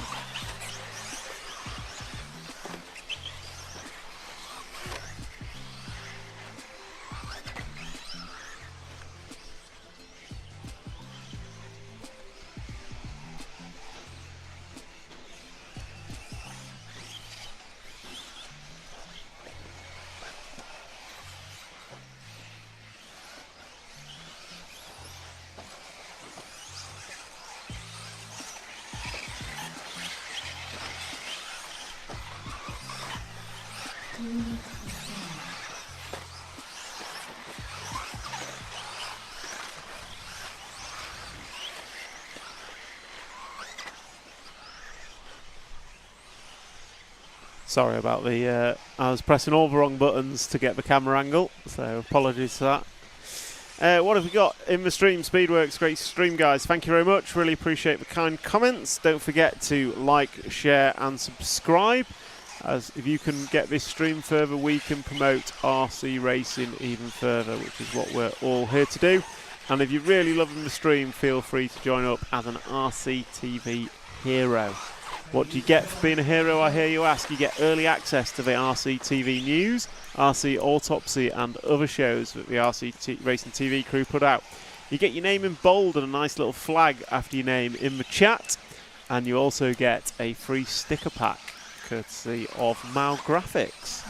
Sorry about the, I was pressing all the wrong buttons to get the camera angle, so apologies for that. What have we got in the stream? Speedworks, great stream, guys. Thank you very much. Really appreciate the kind comments. Don't forget to like, share and subscribe, as if you can get this stream further, we can promote RC racing even further, which is what we're all here to do. And if you're really loving the stream, feel free to join up as an RC TV hero. What do you get for being a hero, I hear you ask? You get early access to the RC TV news, RC Autopsy and other shows that the RC Racing TV crew put out. You get your name in bold and a nice little flag after your name in the chat, and you also get a free sticker pack courtesy of Mal Graphics,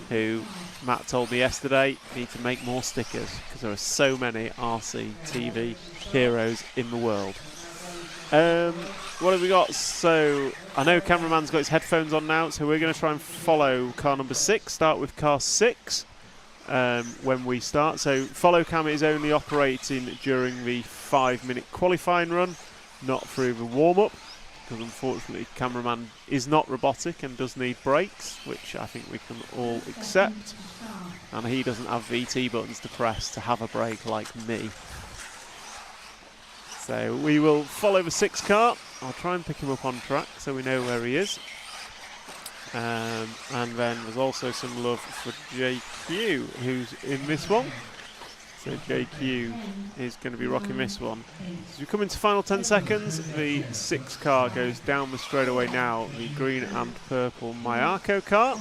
who Matt told me yesterday need to make more stickers because there are so many RC TV heroes in the world. What have we got? So I know cameraman's got his headphones on now, so we're going to try and follow car number 6. Start with car 6 when we start. So follow cam is only operating during the 5-minute qualifying run, not through the warm-up, because unfortunately cameraman is not robotic and does need brakes, which I think we can all accept. And he doesn't have VT buttons to press to have a brake like me. So we will follow the 6 car. I'll try and pick him up on track so we know where he is. And then there's also some love for JQ, who's in this one. So JQ is going to be rocking this one. As we come into final 10 seconds, the 6 car goes down the straightaway now, the green and purple Mayako car.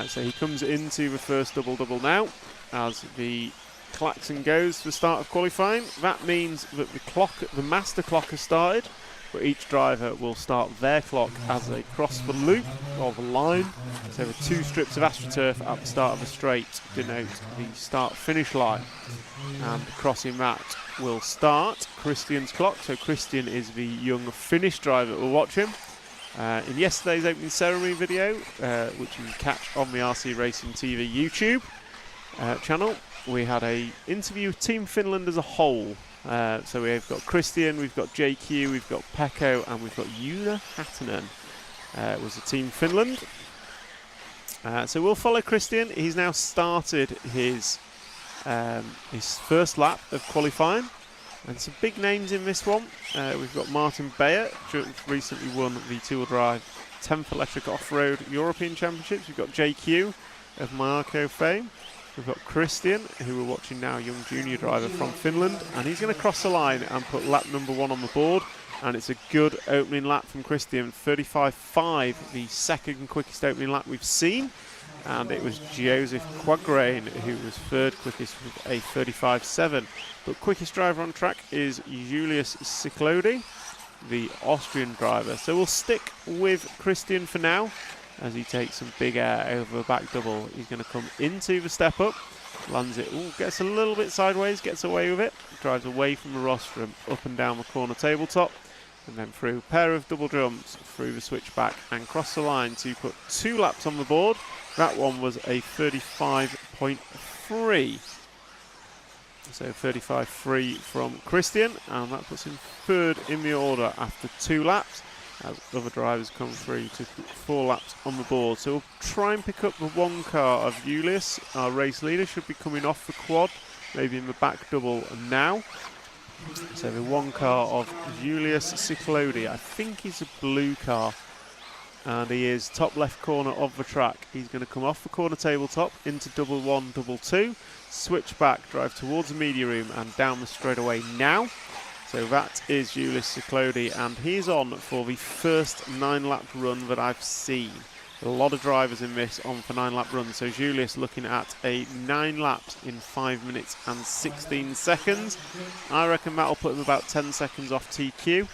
So he comes into the first double-double now as the klaxon goes for the start of qualifying. That means that the master clock has started, but each driver will start their clock as they cross the loop or the line. So the 2 strips of AstroTurf at the start of the straight denote the start-finish line. And crossing that will start Christian's clock. So Christian is the young Finnish driver that we're watching. In yesterday's opening ceremony video, which you can catch on the RC Racing TV YouTube channel, we had a interview with Team Finland as a whole. So we've got Christian, we've got JQ, we've got Pekko, and we've got Joona Häkkinen. Was the Team Finland. So we'll follow Christian. He's now started his first lap of qualifying. And some big names in this one. We've got Martin Beyer, recently won the two-wheel drive 10th Electric Off-Road European Championships. We've got JQ of Mayako fame. We've got Christian, who we're watching now, young junior driver from Finland, and he's going to cross the line and put lap number 1 on the board, and it's a good opening lap from Christian, 35.5, the second quickest opening lap we've seen, and it was Joseph Quagrain who was third quickest with a 35.7, but quickest driver on track is Julius Ciclodi, the Austrian driver. So we'll stick with Christian for now, as he takes some big air over the back double. He's going to come into the step up, lands it, gets a little bit sideways, gets away with it, drives away from the rostrum, up and down the corner tabletop, and then through a pair of double jumps, through the switchback, and cross the line to put 2 laps on the board. That one was a 35.3. So 35.3 from Christian, and that puts him third in the order after 2 laps. As other drivers come through to 4 laps on the board. So we'll try and pick up the 1 car of Julius. Our race leader should be coming off the quad, maybe in the back double now. So the 1 car of Julius Ciclodi, I think he's a blue car, and he is top left corner of the track. He's going to come off the corner tabletop into double 1, double 2, switch back, drive towards the media room and down the straightaway now. So that is Julius Ciclodi, and he's on for the first 9-lap run that I've seen. A lot of drivers in this on for 9-lap runs. So Julius looking at a 9 laps in 5 minutes and 16 seconds. I reckon that'll put him about 10 seconds off TQ.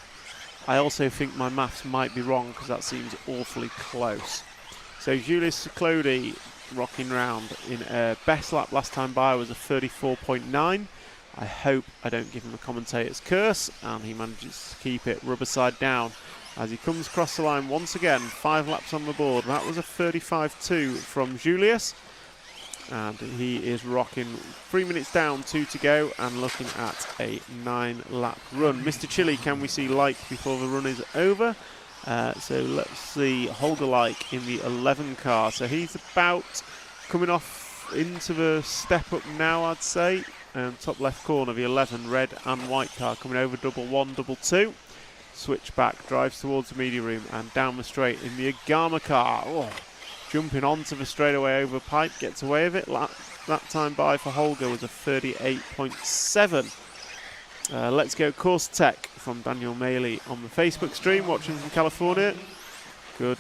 I also think my maths might be wrong because that seems awfully close. So Julius Ciclodi rocking round in a best lap last time by was a 34.9. I hope I don't give him a commentator's curse, and he manages to keep it rubber side down as he comes across the line once again. 5 laps on the board. That was a 35.2 from Julius, and he is rocking 3 minutes down, 2 to go, and looking at a 9-lap run. Mr. Chili, can we see Like before the run is over? So let's see Holger Like in the 11 car. So he's about coming off into the step up now, I'd say. Top left corner, the 11 red and white car coming over double 1, double 2. Switch back, drives towards the media room and down the straight in the Agama car. Jumping onto the straightaway over pipe, gets away with it. That time by for Holger was a 38.7. Let's go Course Tech from Daniel Maley on the Facebook stream, watching from California. Good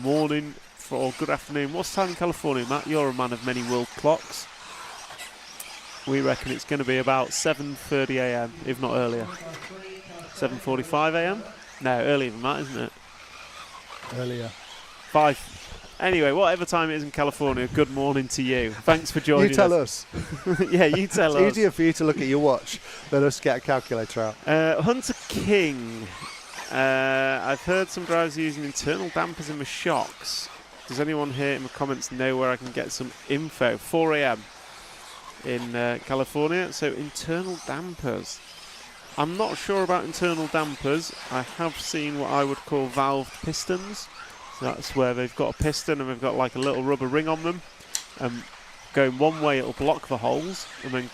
morning or good afternoon. What's time in California, Matt? You're a man of many world clocks. We reckon it's going to be about 7:30 a.m, if not earlier. 7:45 a.m? No, earlier than that, isn't it? Earlier. 5 Anyway, whatever time it is in California, good morning to you. Thanks for joining You tell us. us. Yeah, you tell us. It's easier for you to look at your watch than us get a calculator out. Hunter King. I've heard some drivers using internal dampers in the shocks. Does anyone here in the comments know where I can get some info? 4 a.m. in California. So internal dampers. I'm not sure about internal dampers. I have seen what I would call valved pistons. So that's where they've got a piston and they've got like a little rubber ring on them. Going one way, it'll block the holes, and then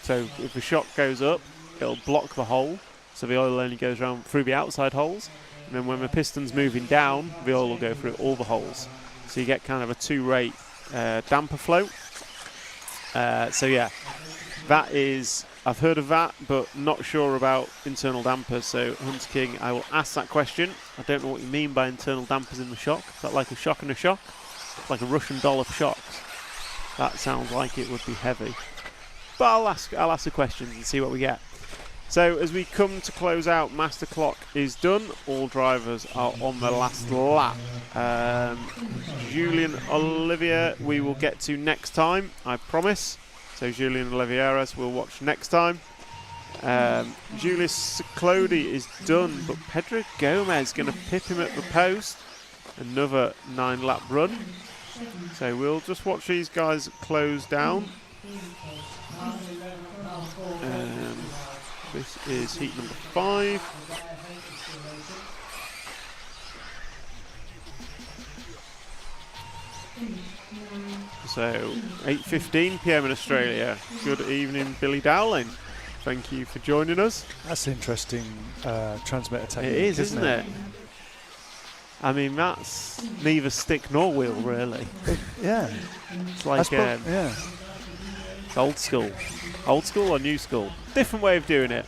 so if the shock goes up, it'll block the hole. So the oil only goes around through the outside holes, and then when the piston's moving down, the oil will go through all the holes. So you get kind of a two-rate damper flow. So yeah, that is, I've heard of that, but not sure about internal dampers. So Hunter King, I will ask that question. I don't know what you mean by internal dampers in the shock. Is that like a shock and a shock? It's like a Russian doll of shocks. That sounds like it would be heavy. But I'll ask the questions and see what we get. So as we come to close out, Master Clock is done. All drivers are on the last lap. Julian Olivier we will get to next time, I promise. So Julian Olivieras we'll watch next time. Julius Clody is done, but Pedro Gomez going to pip him at the post. Another 9-lap run. So we'll just watch these guys close down. This is heat number 5. So 8:15 p.m. in Australia. Good evening, Billy Dowling. Thank you for joining us. That's interesting transmitter technique. It is, isn't it? I mean, that's neither stick nor wheel, really. Yeah. It's like yeah. It's old school. Old school or new school? Different way of doing it.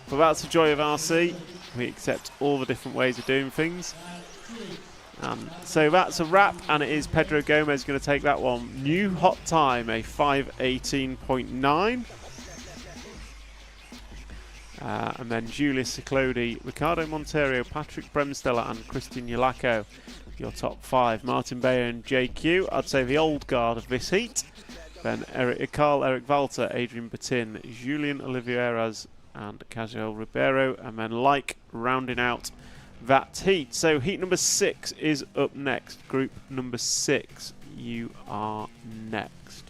But that's the joy of RC. We accept all the different ways of doing things. So that's a wrap, and it is Pedro Gomez going to take that one. New hot time, a 5:18.9. And then Julius Ciclodi, Ricardo Monteiro, Patrick Bremsteller and Christian Yulako, your top 5. Martin Bayer and JQ, I'd say the old guard of this heat. Then Carl-Eric Walter, Adrian Batin, Julian Olivieras and Casuel Ribeiro, and then like rounding out that heat. So heat number 6 is up next. Group number 6, you are next.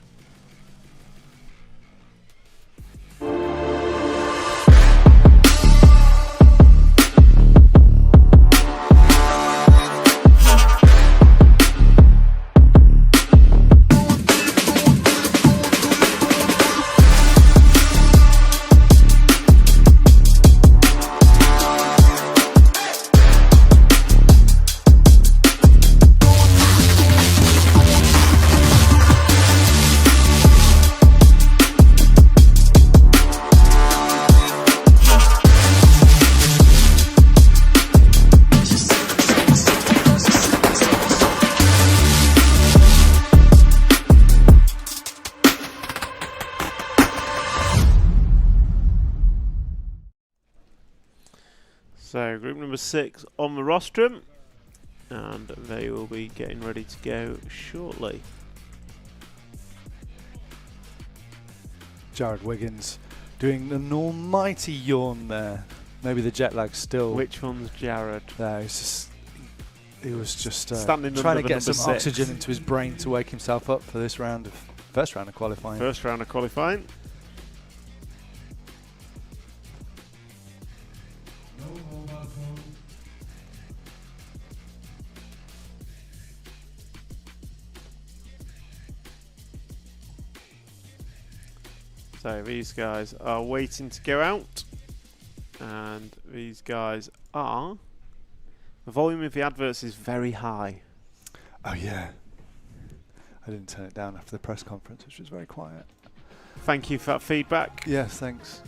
So group number 6 on the rostrum, and they will be getting ready to go shortly. Jared Wiggins doing an almighty yawn there. Maybe the jet lag's still. Which one's Jared? No, he was just standing trying to under get the some number 6. oxygen into his brain to wake himself up for this first round of qualifying. First round of qualifying. So these guys are waiting to go out, and these guys are. The volume of the adverts is very high. Oh yeah. I didn't turn it down after the press conference, which was very quiet. Thank you for that feedback. Yes, thanks.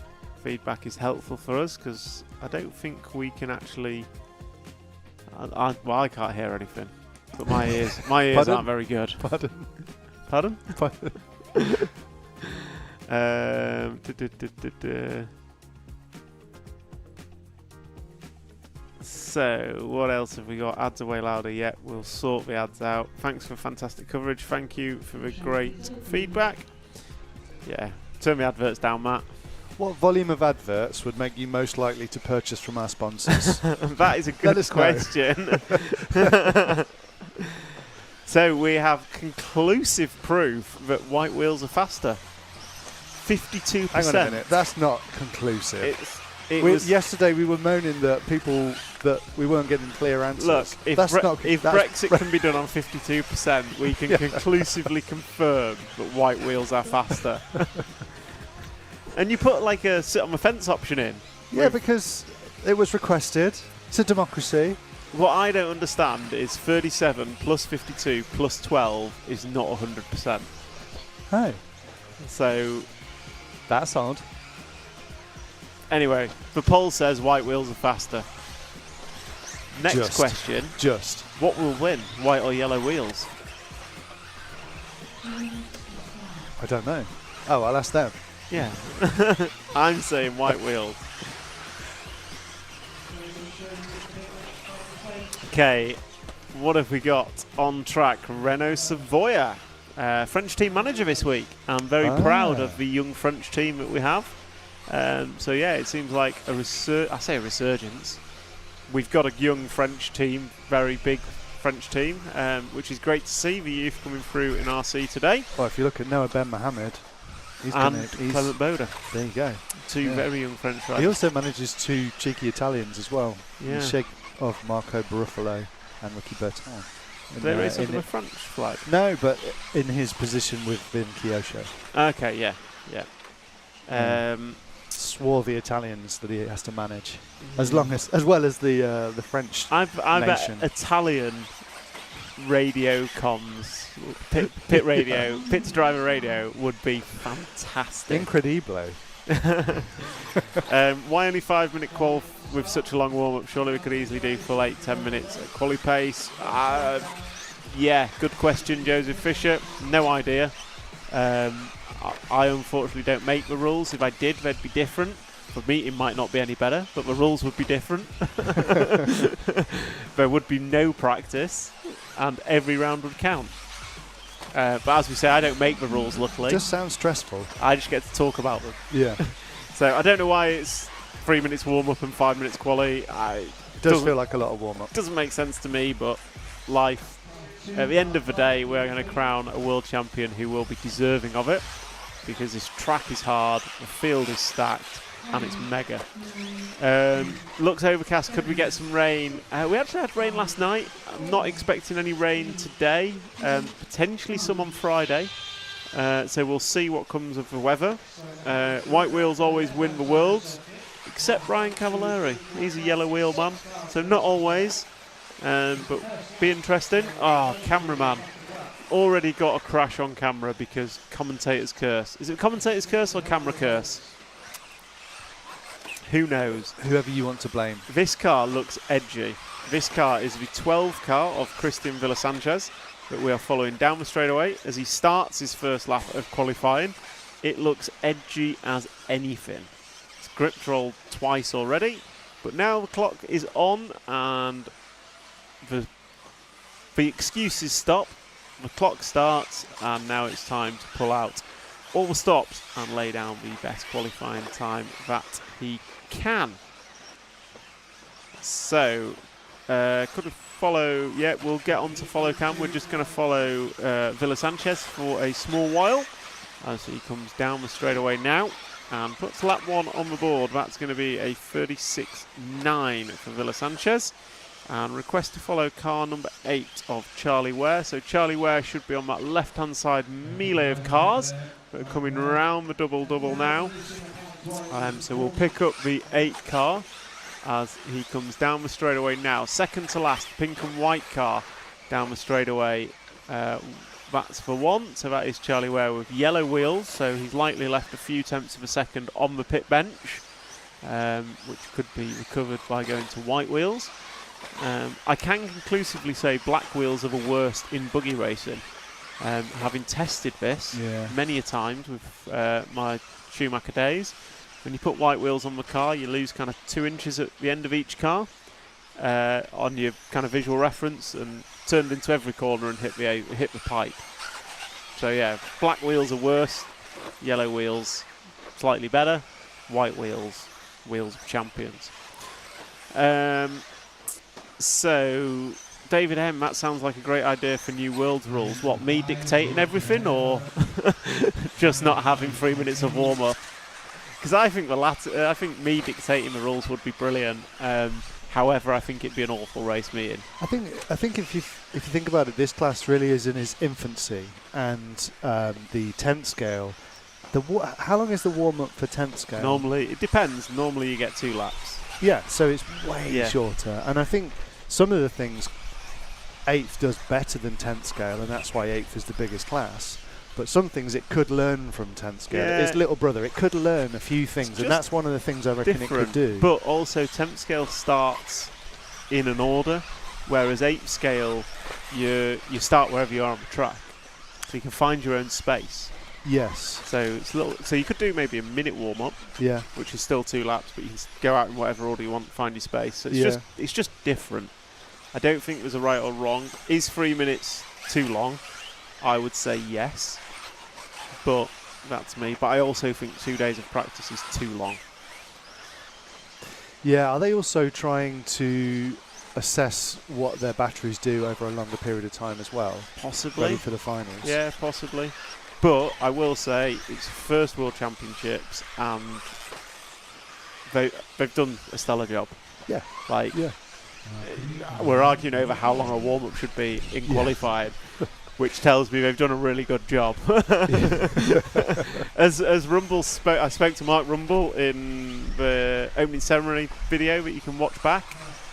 Feedback is helpful for us because I don't think we can actually. I can't hear anything, but my ears aren't very good. Pardon? Pardon? Pardon? So, what else have we got? Ads are way louder yet. We'll sort the ads out. Thanks for fantastic coverage. Thank you for the great feedback. Yeah, turn the adverts down, Matt. What volume of adverts would make you most likely to purchase from our sponsors? That is a good question. So we have conclusive proof that white wheels are faster. 52%. Hang on a minute, that's not conclusive. Yesterday we were moaning that we weren't getting clear answers. Look, if Brexit can be done on 52%, we can conclusively confirm that white wheels are faster. And you put like a sit on the fence option in. Yeah, because it was requested. It's a democracy. What I don't understand is 37 plus 52 plus 12 is not 100%. Hey. So that's odd. Anyway, the poll says white wheels are faster. Next question. What will win, white or yellow wheels? I don't know. Oh, I'll ask them. Yeah. I'm saying white wheels. Okay, what have we got on track? Renault Savoia, French team manager this week. I'm very proud of the young French team that we have. So yeah, it seems like a resurgence. We've got a young French team, very big French team, which is great to see the youth coming through in RC today. Well, if you look at Noah Ben Mohamed, he's Clement Boda. There you go. Two very young French riders. He also manages two cheeky Italians as well. Yeah. The shape of Marco Baruffalo and Ricky Berton. Do they race under the French flag? No, but in his position with Vin Kyosho. Okay, yeah. Swarthy Italians that he has to manage, as well as the French I nation. bet Italian radio comms, pit radio, pit to driver radio would be fantastic. Incredibile. Why only 5 minute qual with such a long warm up? Surely we could easily do full 8-10 minutes at quali pace. Yeah, good question, Joseph Fisher. No idea. I unfortunately don't make the rules. If I did, they'd be different. For me, it might not be any better, but the rules would be different. There would be no practice, and every round would count. But as we say, I don't make the rules, luckily. Just sounds stressful. I just get to talk about them. Yeah. So I don't know why it's 3 minutes warm-up and 5 minutes quali. It does feel like a lot of warm-up. Doesn't make sense to me, but life. At the end of the day, we're going to crown a world champion who will be deserving of it, because this track is hard, the field is stacked, and it's mega. Looks overcast. Could we get some rain? We actually had rain last night. I'm not expecting any rain today. Potentially some on Friday. So we'll see what comes of the weather. White wheels always win the worlds, except Ryan Cavallari. He's a yellow wheel man, so not always. But be interesting. Cameraman. Already got a crash on camera because commentator's curse. Is it commentator's curse or camera curse? Who knows? Whoever you want to blame. This car looks edgy. This car is the 12 car of Christian Villa Sanchez that we are following down the straightaway as he starts his first lap of qualifying. It looks edgy as anything. It's grip rolled twice already, but now the clock is on and the excuses stop. The clock starts, and now it's time to pull out all the stops and lay down the best qualifying time that he can. So, could we follow? Yeah, we'll get on to follow cam. We're just going to follow Villa Sanchez for a small while as he comes down the straightaway now and puts lap 1 on the board. That's going to be a 36.9 for Villa Sanchez. And request to follow car number 8 of Charlie Ware. So Charlie Ware should be on that left-hand side melee of cars that are coming round the double-double now. So we'll pick up the 8 car as he comes down the straightaway now. Second to last, pink and white car down the straightaway. That's for 1. So that is Charlie Ware with yellow wheels. So he's likely left a few tenths of a second on the pit bench, which could be recovered by going to white wheels. I can conclusively say black wheels are the worst in buggy racing. Having tested this many a times with my Schumacher days, when you put white wheels on the car, you lose kind of 2 inches at the end of each car. on your kind of visual reference and turned into every corner and hit the pipe. So yeah, black wheels are worse, yellow wheels slightly better, white wheels of champions. So David M, that sounds like a great idea for new world rules. What, me dictating everything, or just not having 3 minutes of warm up? Because I think I think me dictating the rules would be brilliant. However, I think it'd be an awful race meeting. I think if you think about it, this class really is in its infancy, and the 10th scale. How long is the warm up for 10th scale? Normally, it depends. Normally, you get 2 laps. Yeah, so it's way shorter, and I think some of the things 8th does better than 10th scale, and that's why 8th is the biggest class. But some things it could learn from 10th scale. Yeah. Its little brother, it could learn a few things, and that's one of the things I reckon it could do. But also 10th scale starts in an order, whereas 8th scale, you start wherever you are on the track. So you can find your own space. Yes. So it's so you could do maybe a minute warm up. Yeah. Which is still 2 laps, but you can go out in whatever order you want to find your space. So it's just different. I don't think there's a right or wrong. Is 3 minutes too long? I would say yes. But that's me. But I also think 2 days of practice is too long. Yeah, are they also trying to assess what their batteries do over a longer period of time as well? Possibly. Ready for the finals? Yeah, possibly. But I will say it's first World Championships, and they've done a stellar job. Yeah. We're arguing over how long a warm-up should be in qualifying, which tells me they've done a really good job. As Rumble I spoke to Mark Rumble in the opening ceremony video that you can watch back,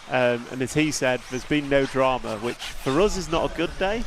and as he said, there's been no drama, which for us is not a good day.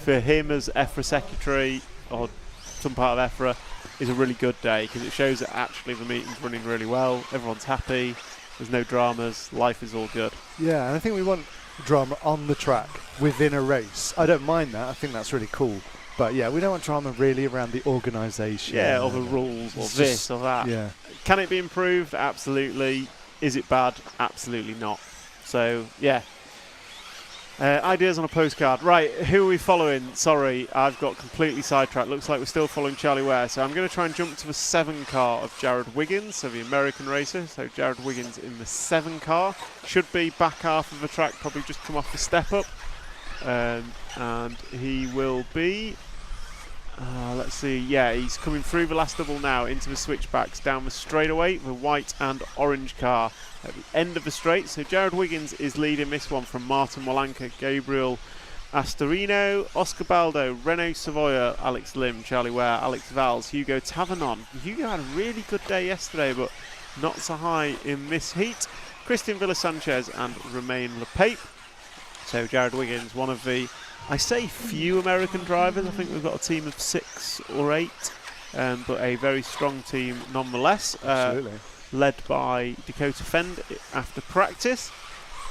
For him as EFRA secretary, or some part of EFRA, is a really good day, because it shows that actually the meeting's running really well, everyone's happy, there's no dramas, life is all good. Yeah, and I think we want drama on the track within a race. I don't mind that, I think that's really cool. But yeah, we don't want drama really around the organisation. Yeah, or the rules, or this or that. Yeah. Can it be improved? Absolutely. Is it bad? Absolutely not. So, yeah. Ideas on a postcard. Right, who are we following? Sorry, I've got completely sidetracked. Looks like we're still following Charlie Ware. So I'm going to try and jump to the 7 car of Jared Wiggins, so the American racer. So Jared Wiggins in the 7 car. Should be back half of the track, probably just come off the step up. And he will be... let's see. Yeah, he's coming through the last double now into the switchbacks down the straightaway, the white and orange car at the end of the straight. So Jared Wiggins is leading this one from Martin Walanka, Gabriel Astorino, Oscar Baldo, Renault Savoya, Alex Lim, Charlie Ware, Alex Valls, Hugo Tavernon. Hugo had a really good day yesterday, but not so high in this heat. Christian Villa Sanchez and Romain Lepape. So Jared Wiggins, one of the, I say few American drivers. I think we've got a team of 6 or 8, but a very strong team nonetheless. Absolutely. Led by Dakota Fend after practice.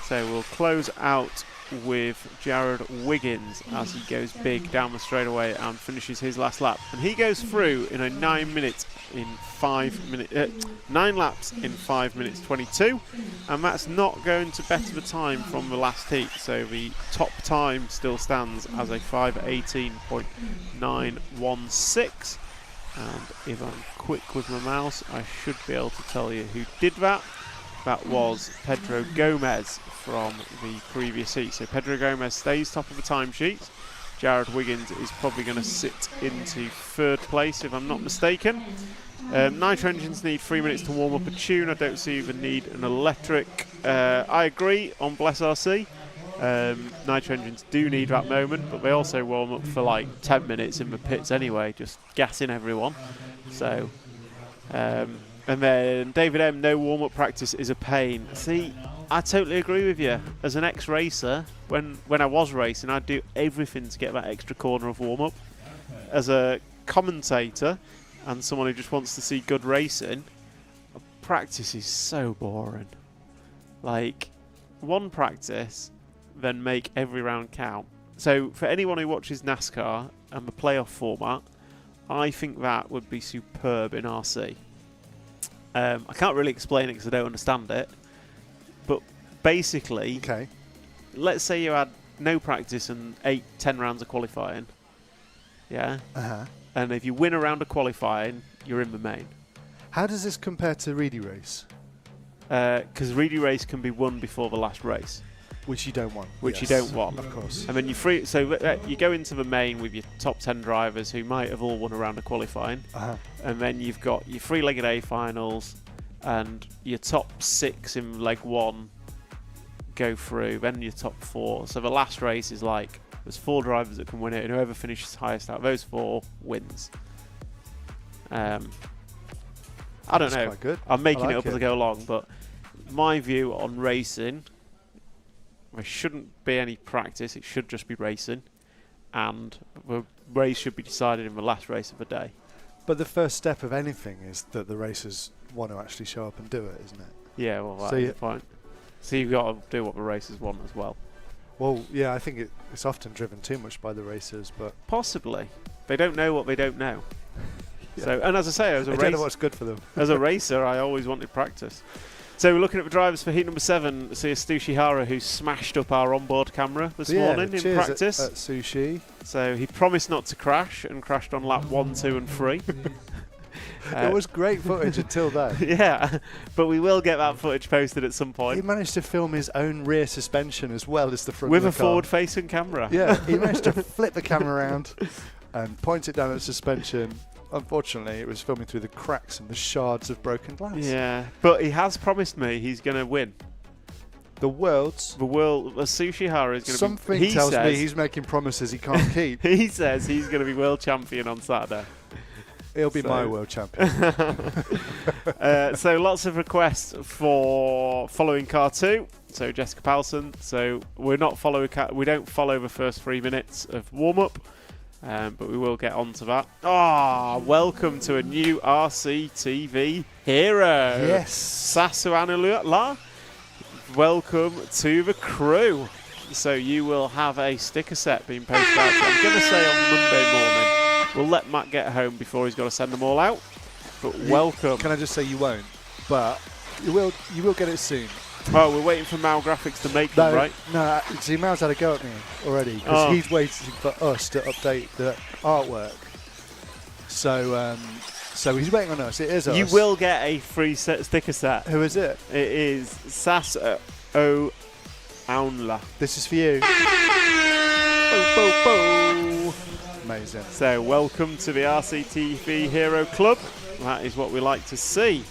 So we'll close out with Jared Wiggins as he goes big down the straightaway and finishes his last lap. And he goes through in a 9 laps in 5 minutes 22. And that's not going to better the time from the last heat. So the top time still stands as a 5:18.916. And if I'm quick with my mouse, I should be able to tell you who did that. That was Pedro Gomez from the previous heat. So Pedro Gomez stays top of the timesheet. Jared Wiggins is probably going to sit into 3rd place, if I'm not mistaken. Nitro engines need 3 minutes to warm up a tune. I don't see the need an electric. I agree on Bless RC. Nitro engines do need that moment, but they also warm up for like 10 minutes in the pits anyway, just gassing everyone. So, and then David M, no warm-up practice is a pain. See, I totally agree with you. As an ex-racer, when I was racing, I'd do everything to get that extra corner of warm-up. As a commentator and someone who just wants to see good racing, practice is so boring. Like, one practice, then make every round count. So for anyone who watches NASCAR and the playoff format, I think that would be superb in RC. I can't really explain it because I don't understand it, but basically, Okay. let's say you had no practice and 8-10 rounds of qualifying. Yeah. Uh-huh. And if you win a round of qualifying, you're in the main. How does this compare to Reedy Race? Because Reedy Race can be won before the last race. Which you don't want. Which you Yes, don't want. Of course. And then you free. So you go into the main with your top 10 drivers who might have all won a round of qualifying. Uh-huh. And then you've got your three-legged A finals and your top 6 in leg 1 go through, then your top 4. So the last race is like, there's 4 drivers that can win it, and whoever finishes highest out of those 4 wins. I don't That's know. quite good. I'm making I it like up as I go along, but my view on racing, there shouldn't be any practice. It should just be racing, and the race should be decided in the last race of the day. But the first step of anything is that the racers want to actually show up and do it, isn't it? Yeah, well, that's So the point. So you've got to do what the racers want as well. Well, yeah, I think it's often driven too much by the racers, but Possibly. They don't know what they don't know. Yeah. So, and as I say, as a I don't know what's good for them. as a racer, I always wanted practice. So we're looking at the drivers for heat number 7. See Stu Shihara, who smashed up our onboard camera this morning in cheers practice. at Sushi. So he promised not to crash and crashed on lap 1, 2 and 3. It was great footage until then. Yeah, but we will get that footage posted at some He point. managed to film his own rear suspension as well as the front With a of the car. forward-facing camera. Yeah, he managed to flip the camera around and point it down at suspension. Unfortunately, it was filming through the cracks and the shards of broken glass. Yeah, but he has promised me he's going to win. The world's... The Sushi Hara is going to be... Something he tells says, me he's making promises he can't keep. He says he's going to be world champion on Saturday. He'll be my world champion. So lots of requests for following car 2. So Jessica Palson. So we don't follow the first 3 minutes of warm up, but we will get on to that. Welcome to a new RCTV hero. Yes. Sasuanula. Welcome to the crew. So you will have a sticker set being posted out. I'm going to say on Monday morning. We'll let Matt get home before he's got to send them all out. But welcome. Can I just say you won't? But you will get it soon. Oh, we're waiting for Mal Graphics to make them, right? No, see, Mal's had a go at me already because he's waiting for us to update the artwork. So he's waiting on us. It is us. You will get a free sticker set. Who is it? It is Sas O Aunla. This is for you. Bo, bo, bo. Amazing. So welcome to the RCTV Hero Club. That is what we like to see.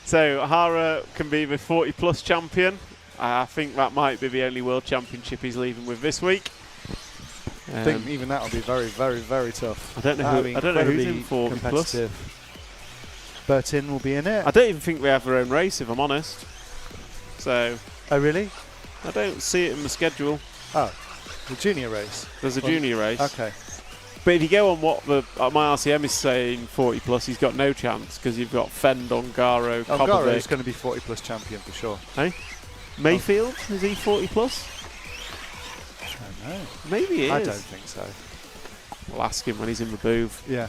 So Hara can be the 40 plus champion. I think that might be the only world championship he's leaving with this week. I think even that will be very, very, very tough. I don't know who's in 40 plus. Bertin will be in it. I don't even think we have our own race, if I'm honest. So. Oh really? I don't see it in the schedule. Oh, the junior race. There's a junior race. Okay. But if you go on what my RCM is saying, 40 plus, he's got no chance because you've got Fend, Ongaro, Ongaro is going to be 40 plus champion for sure. Hey, Mayfield, is he 40 plus? I don't know. Maybe he is. I don't think so. We'll ask him when he's in the booth. Yeah.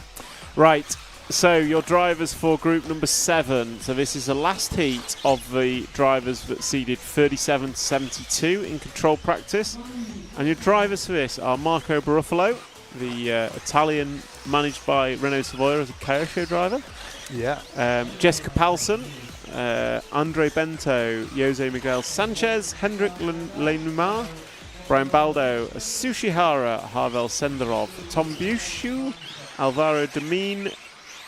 Right. So your drivers for group number 7. So this is the last heat of the drivers that seeded 37 to 72 in control practice. And your drivers for this are Marco Baruffalo, the Italian managed by Renault Savoia as a Kyosho driver. Yeah. Jessica Palson, Andre Bento, Jose Miguel Sanchez, Hendrik Lenumar, Brian Baldo, Sushihara, Harvel Senderov, Tom Bushu, Alvaro Demine,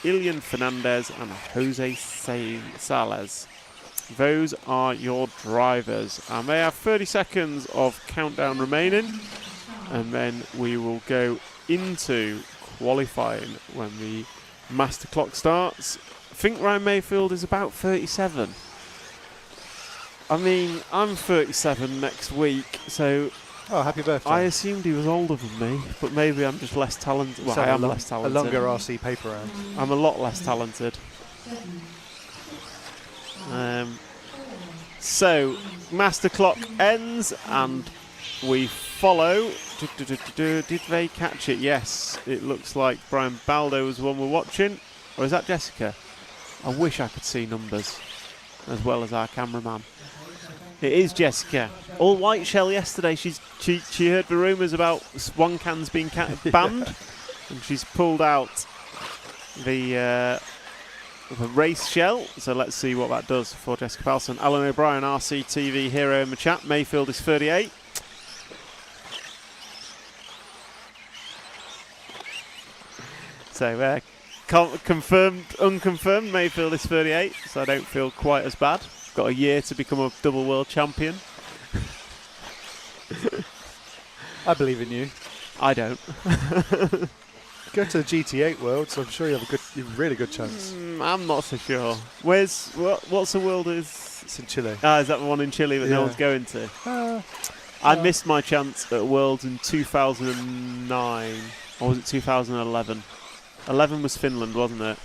Ilian Fernandez and Jose Sales. Those are your drivers. And they have 30 seconds of countdown remaining. And then we will go into qualifying when the master clock starts. I think Ryan Mayfield is about 37. I mean, I'm 37 next week, so Oh, happy birthday. I assumed he was older than me, but maybe I'm just less talented. Well, So I am a less talented. A longer RC paper round. I'm a lot less talented. So, Master Clock ends, and we follow. Did they catch it? Yes. It looks like Brian Baldo was the one we're watching. Or is that Jessica? I wish I could see numbers as well as our cameraman. It is Jessica. All white shell yesterday. She heard the rumours about one cans being banned, and she's pulled out the race shell. So let's see what that does for Jessica Palson. Alan O'Brien, RCTV hero in the chat. Mayfield is 38. So confirmed, unconfirmed, Mayfield is 38. So I don't feel quite as bad. Got a year to become a double world champion. I believe in you. I don't. Go to the GT8 World, so I'm sure you have a really good chance. I'm not so sure. What's the world is? It's in Chile. Is that the one in Chile that no one's going to? I missed my chance at Worlds in 2009, or was it 2011? 11 was Finland, wasn't it?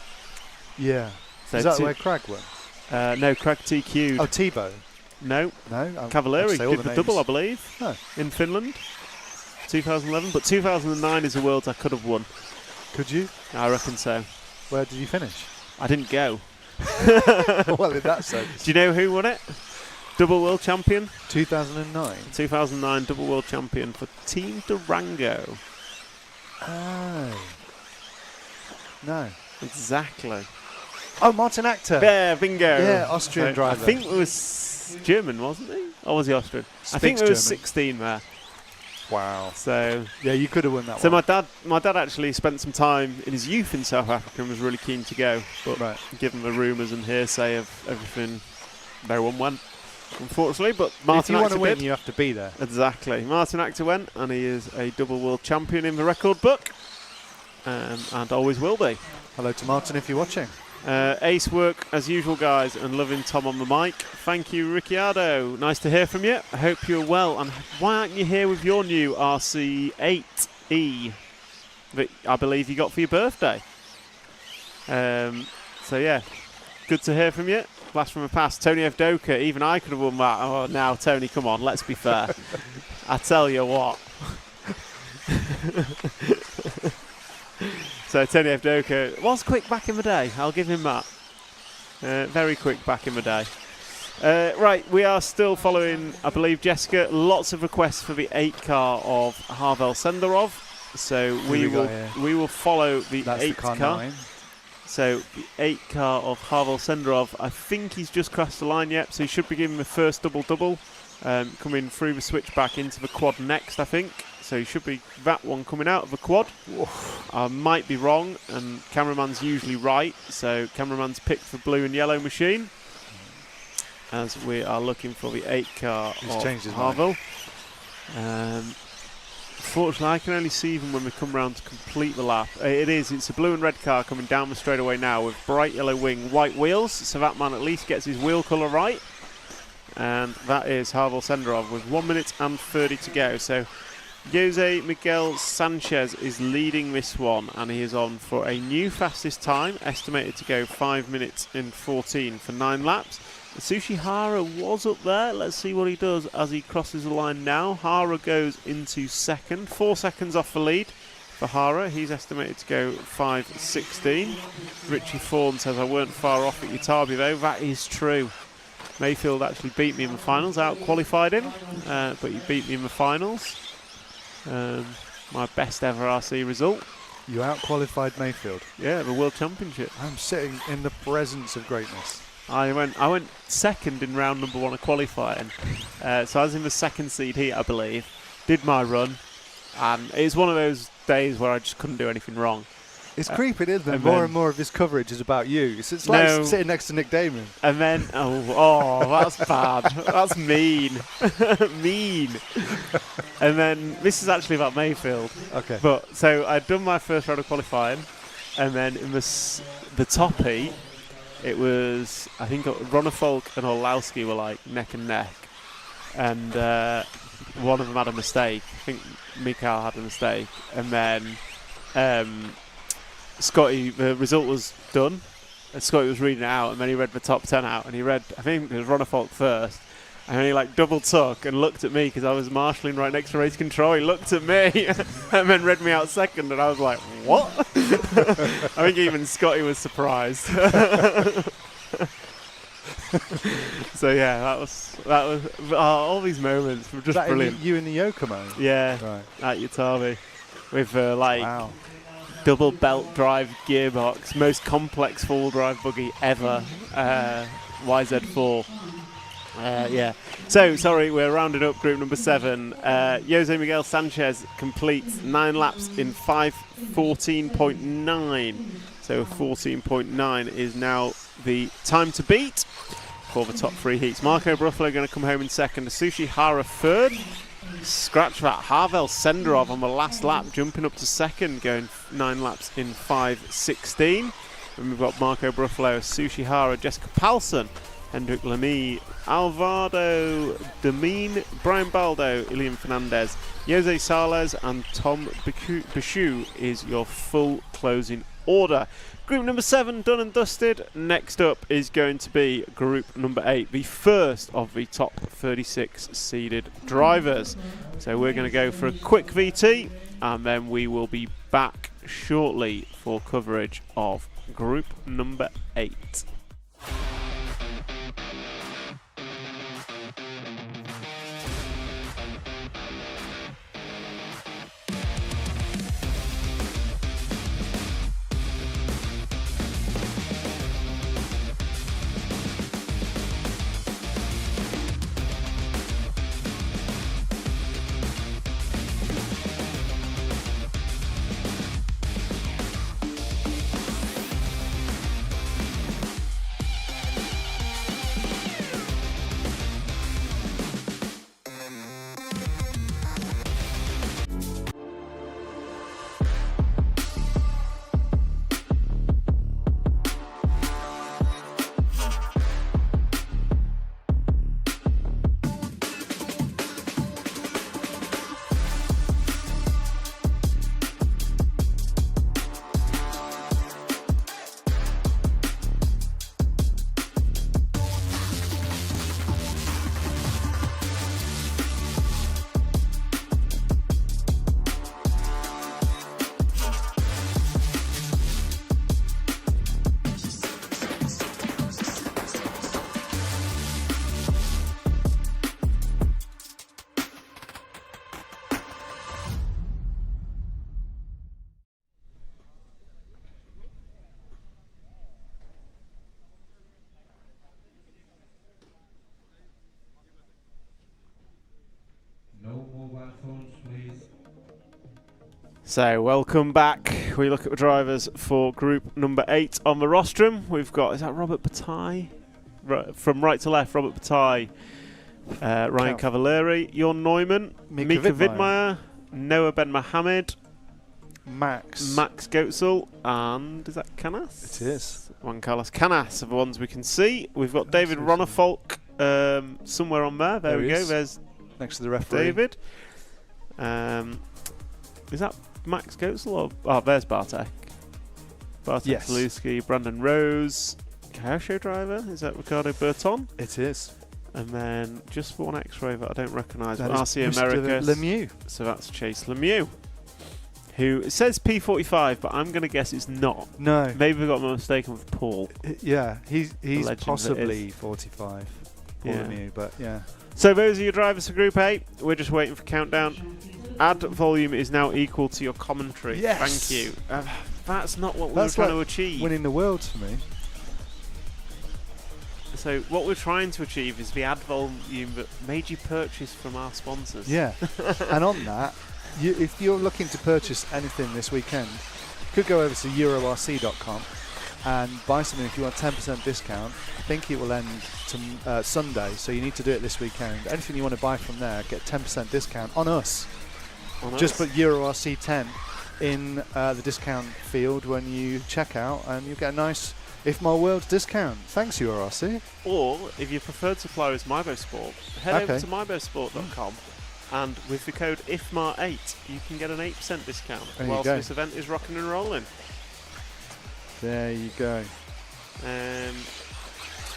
Yeah. So is that where Craig went? No, Craig TQ'd. Oh, Tebow. No. No. Cavalieri did the double, I believe, in Finland. 2011, but 2009 is the Worlds I could have won. Could you? I reckon so. Where did you finish? I didn't go. Well, in that sense. Do you know who won it? Double world champion? 2009. 2009 double world champion for Team Durango. Oh. No. Exactly. Oh, Martin Actor. Yeah, bingo. Yeah, Austrian driver. I think it was German, wasn't he? Or was he Austrian? I think Speaks there was German. 16 there. Wow. So yeah, you could have won that so one. my dad actually spent some time in his youth in South Africa and was really keen to go, but given the rumours and hearsay of everything, no one went, unfortunately. But Martin if you Actor want to win, did. you have to be there. Exactly. Martin Actor went, and he is a double world champion in the record book, and always will be. Hello to Martin if you're watching. Ace work as usual, guys, and loving Tom on the mic. Thank you, Ricciardo. Nice to hear from you. I hope you're well. And why aren't you here with your new RC8E that I believe you got for your birthday? So yeah, good to hear from you. Blast from the past. Tony Evdoka, even I could have won that. Oh, now Tony, come on, let's be fair. I tell you what. So Tony Evdoka was quick back in the day. I'll give him that. Very quick back in the day. Right, we are still following, I believe, Jessica. Lots of requests for the 8 car of Harvel Senderov. So we will follow the 8 car. 9. So the 8 car of Harvel Senderov. I think he's just crossed the line yet, so he should be giving the first double-double. Coming through the switchback into the quad next, I think. So he should be that one coming out of the quad. I might be wrong, and cameraman's usually right. So cameraman's picked the blue and yellow machine as we are looking for the 8 car of Harvel. Unfortunately, I can only see them when we come round to complete the lap. It's a blue and red car coming down the straightaway now with bright yellow wing, white wheels. So that man at least gets his wheel colour right. And that is Harvel Senderov with 1 minute and 30 to go. So Jose Miguel Sanchez is leading this one, and he is on for a new fastest time, estimated to go 5 minutes and 14 for 9 laps. Sushi Hara was up there. Let's see what he does as he crosses the line now. Hara goes into second, 4 seconds off the lead for Hara. He's estimated to go 5:16. Richie Fawn says, I weren't far off at Utabi though. That is true. Mayfield actually beat me in the finals, out-qualified him, but he beat me in the finals. My best ever RC result. You out-qualified Mayfield? Yeah, the World Championship. I'm sitting in the presence of greatness. I went second in round number 1 of qualifying. So I was in the second seed heat, I believe. Did my run, and it was one of those days where I just couldn't do anything wrong. It's creepy, isn't it? More and more of his coverage is about you. It's like sitting next to Nick Damon. And then, oh, that's bad. That's mean. Mean. And then, this is actually about Mayfield. Okay. But, so I'd done my first round of qualifying, and then in the top heat, it was, I think Ronnefolk and Orlowski were like neck and neck. And one of them had a mistake. I think Mikael had a mistake, and then Scotty, the result was done, and Scotty was reading it out, and then he read the top 10 out, and he read, I think it was Ronnefolk first, and then he like double took and looked at me because I was marshalling right next to race control. He looked at me and then read me out second, and I was like, what? I think even Scotty was surprised. So yeah, that was all these moments were just that brilliant. You in the Yokomo? Yeah, right. At Yatabe with double belt drive gearbox, most complex full drive buggy ever, YZ4. Yeah. So sorry, we're rounding up group number 7. Jose Miguel Sanchez completes 9 laps in 5:14.9. So 14.9 is now the time to beat for the top 3 heats. Marco Bruffalo going to come home in second. Asushi Hara third. Scratch that. Havel Senderov on the last lap, jumping up to second, going 9 laps in 5:16. And we've got Marco Bruffalo, Asushi Hara, Jessica Palsen, Hendrik Lamy, Alvaro Demine, Brian Baldo, Ilian Fernandez, Jose Sales, and Tom Bichou is your full closing order. Group number 7 done and dusted. Next up is going to be group number 8, the first of the top 36 seeded drivers. So we're going to go for a quick VT, and then we will be back shortly for coverage of group number 8. So welcome back. We look at the drivers for group number 8 on the rostrum. We've got, is that Robert Bataille? From right to left, Robert Bataille, Ryan Cavalieri, Jorn Neumann, Mika Widmeyer, Noah Ben Mohammed, Max Goetzel, and is that Canas? It is. Juan Carlos Canas are the ones we can see. We've got David Ronnefolk somewhere on there. There we go. There's next to the referee. David. Is that Max Goetzel or there's Bartek. Bartek Zaluski, Brandon Rose, Kyosho driver. Is that Ricardo Berton? It is. And then just one X-ray that I don't recognise. That RC is Americas. Mr. Lemieux. So that's Chase Lemieux, who says P45, but I'm going to guess it's not. No. Maybe we got my mistaken with Paul. Yeah, he's possibly 45. Paul Lemieux, but yeah. So those are your drivers for Group 8. We're just waiting for countdown. Ad volume is now equal to your commentary. Yes. Thank you. That's not what we were trying to achieve. Winning the world for me. So what we're trying to achieve is the ad volume that made you purchase from our sponsors. Yeah. And on that, if you're looking to purchase anything this weekend, you could go over to eurorc.com and buy something if you want 10% discount. I think it will end to Sunday, so you need to do it this weekend. Anything you want to buy from there, get 10% discount on us. Just put EuroRC10 in the discount field when you check out, and you'll get a nice IFMAR World discount. Thanks, EuroRC. Or, if your preferred supplier is MyBoSport, head over to mybosport.com And with the code IFMAR8, you can get an 8% discount There you whilst go. this event is rocking and rolling. There you go.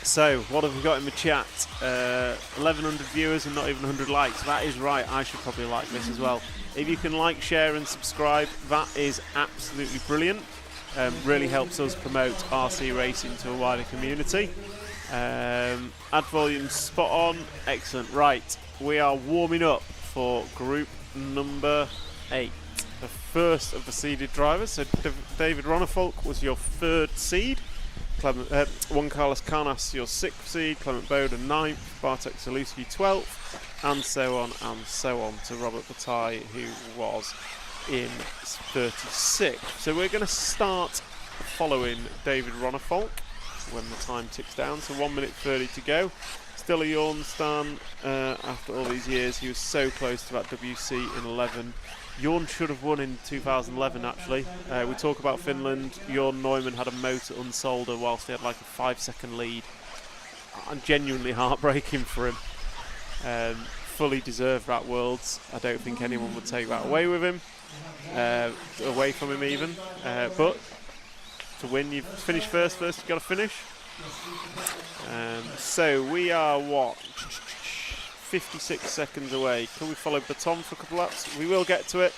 So, what have we got in the chat? 1,100 viewers and not even 100 likes. That is right, I should probably like this as well. If you can like, share and subscribe, that is absolutely brilliant. Really helps us promote RC racing to a wider community. Ad volume spot on. Excellent. Right, we are warming up for group number 8. The first of the seeded drivers. So David Ronnefolk was your 3rd seed. Juan Carlos Canas, your 6th seed, Clement Boda 9th, Bartek Zaluski 12th, and so on to Robert Bataille, who was in 36th. So we're going to start following David Ronnefolk when the time ticks down. So 1 minute 30 to go. Still a Jornstan after all these years. He was so close to that WC in 11. Jorn should have won in 2011 actually. We talk about Finland. Jorn Neumann had a motor unsolder whilst he had like a 5-second lead. And genuinely heartbreaking for him. Fully deserved that Worlds. I don't think anyone would take that away with him. Away from him even. But to win, you've finished first you've got to finish. So we are what? 56 seconds away. Can we follow Baton for a couple laps? We will get to it.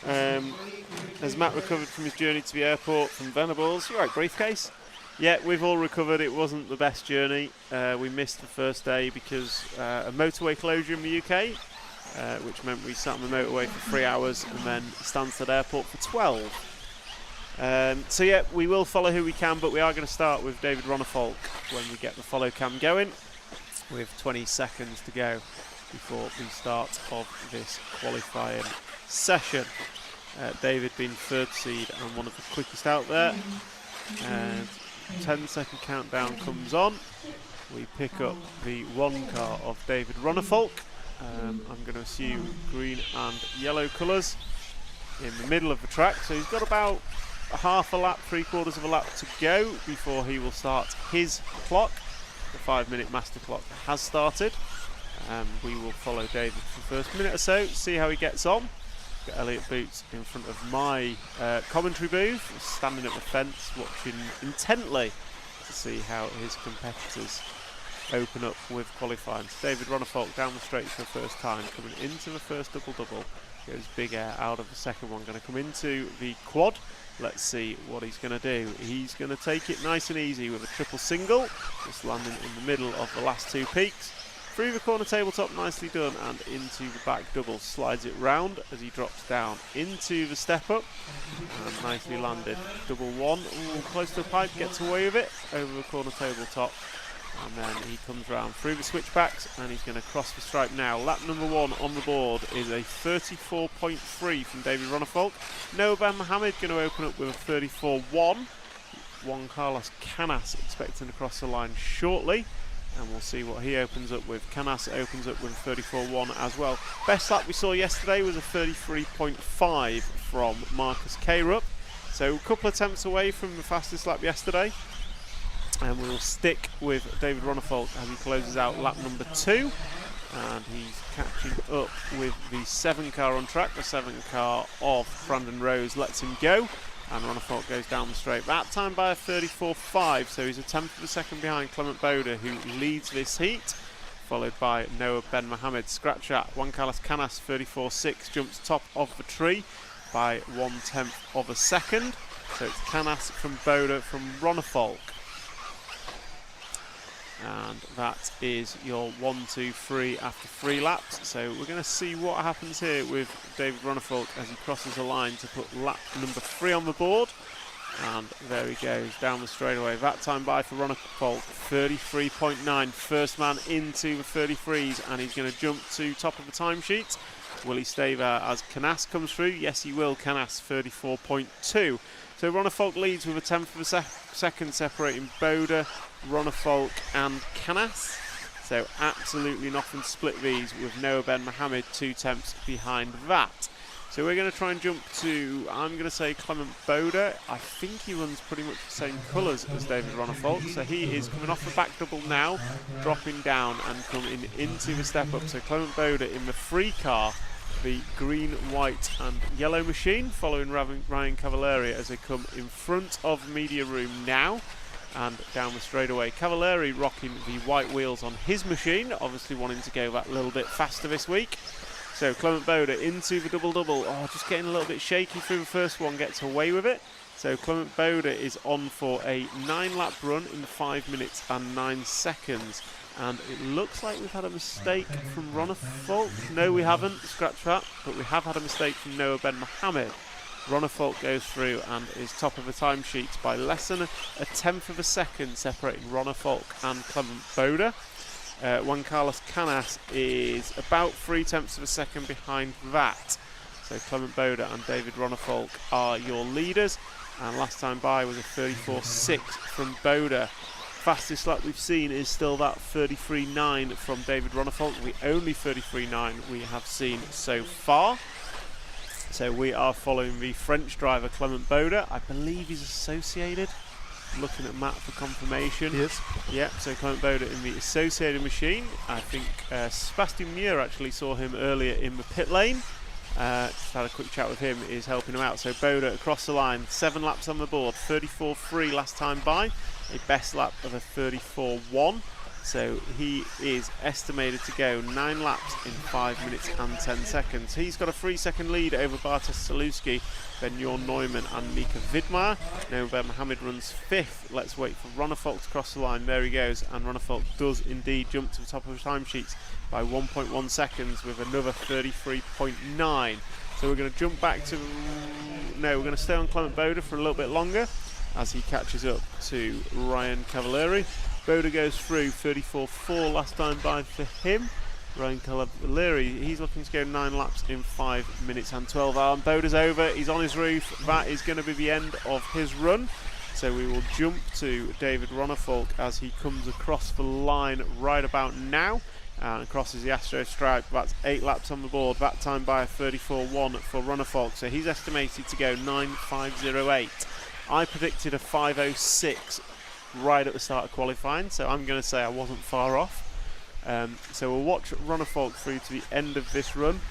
Has Matt recovered from his journey to the airport from Venables? You right, briefcase? Yeah, we've all recovered. It wasn't the best journey. We missed the first day because a motorway closure in the UK, which meant we sat on the motorway for 3 hours and then Stansted Airport for 12. So yeah, we will follow who we can, but we are going to start with David Ronnefolk when we get the follow cam going, with 20 seconds to go before the start of this qualifying session. David being 3rd seed and one of the quickest out there. 10-second countdown comes on. We pick up the 1 car of David Ronnefolk. I'm going to assume green and yellow colours in the middle of the track. So he's got about half a lap, 3/4 of a lap to go before he will start his clock. The 5-minute master clock has started. We will follow David for the first minute or so, see how he gets on. Got Elliot Boots in front of my commentary booth, standing at the fence, watching intently to see how his competitors open up with qualifying. So David Ronnefolk down the straight for the first time, coming into the first double-double. Goes big air out of the second one, going to come into the quad. Let's see what he's going to do. He's going to take it nice and easy with a triple single, just landing in the middle of the last 2 peaks. Through the corner tabletop, nicely done, and into the back double. Slides it round as he drops down into the step up, and nicely landed. Double one, ooh, close to the pipe, gets away with it, over the corner tabletop. And then he comes round through the switchbacks and he's going to cross the stripe now. Lap number 1 on the board is a 34.3 from David Ronnefolk. Noah Ben Mohammed going to open up with a 34.1. Juan Carlos Canas expecting to cross the line shortly. And we'll see what he opens up with. Canas opens up with a 34.1 as well. Best lap we saw yesterday was a 33.5 from Marcus Krupp. So a couple of attempts away from the fastest lap yesterday. And we'll stick with David Ronnefolk as he closes out lap number 2. And he's catching up with the 7 car on track. The 7 car of Brandon Rose lets him go. And Ronnefolk goes down the straight. That time by a 34.5. So he's a 10th of a second behind Clement Boda, who leads this heat. Followed by Noah Ben Mohammed. Scratch at Juan Carlos Canas, 34.6. Jumps top of the tree by 1/10 of a second. So it's Canas from Boda from Ronnefolk. And that is your 1, 2, 3 after 3 laps. So we're going to see what happens here with David Ronnefolk as he crosses the line to put lap number 3 on the board. And there he goes down the straightaway. That time by for Ronnefolk, 33.9. First man into the 33s, and he's going to jump to top of the timesheet. Will he stay there as Canas comes through? Yes, he will. Canas 34.2. So Ronnefolk leads with a 10th of a second separating Boda, Ronnefolk and Canas. So absolutely nothing split these with Noah Ben Mohammed 2 tenths behind that. So we're going to try and jump to, I'm going to say Clement Boda. I think he runs pretty much the same colours as David Ronnefolk. So he is coming off the back double now, dropping down and coming into the step up. So Clement Boda in the free car, the green, white and yellow machine, following Ryan Cavalieri as they come in front of media room now and down the straightaway. Cavalieri rocking the white wheels on his machine, obviously wanting to go that little bit faster this week. So Clement Boda into the double-double. Oh, just getting a little bit shaky through the first one, gets away with it. So Clement Boda is on for a 9-lap run in 5 minutes and 9 seconds. And it looks like we've had a mistake from Ronnefolk. No, we haven't. Scratch that. But we have had a mistake from Noah Ben Mohammed. Ronnefolk goes through and is top of the timesheets by less than a tenth of a second, separating Ronnefolk and Clement Boda. Juan Carlos Canas is about 0.3 of a second behind that. So Clement Boda and David Ronnefolk are your leaders. And last time by was a 34.6 from Boda. Fastest lap we've seen is still that 33.9 from David Ronnefolk. The only 33.9 we have seen so far. So we are following the French driver Clement Boda. I believe he's associated. Looking at Matt for confirmation. Yes. Yep, so Clement Boda in the associated machine. I think Sebastian Muir actually saw him earlier in the pit lane. Just had a quick chat with him, is helping him out. So Boda across the line, 7 laps on the board, 34.3 last time by, a best lap of a 34.1. So he is estimated to go 9 laps in 5 minutes and 10 seconds. He's got a 3-second lead over Bartosz Saluski, Ben-Jorn Neumann and Mika Vidmar. Now Ben Mohammed runs 5th. Let's wait for Ronnefolk to cross the line. There he goes, and Ronnefolk does indeed jump to the top of the timesheets by 1.1 seconds with another 33.9. So we're going to jump back to... No, we're going to stay on Clement Boda for a little bit longer as he catches up to Ryan Cavalieri. Boda goes through 34.4 last time by for him. Ryan Cavalieri, he's looking to go 9 laps in 5 minutes and 12 hours. Boda's over, he's on his roof. That is going to be the end of his run. So we will jump to David Ronnefolk as he comes across the line right about now and crosses the Astro stripe. That's 8 laps on the board, that time by a 34.1 for Ronnefolk. So he's estimated to go 9.508. I predicted a 5.06 right at the start of qualifying, so I'm going to say I wasn't far off. So we'll watch Ronnefolk through to the end of this run.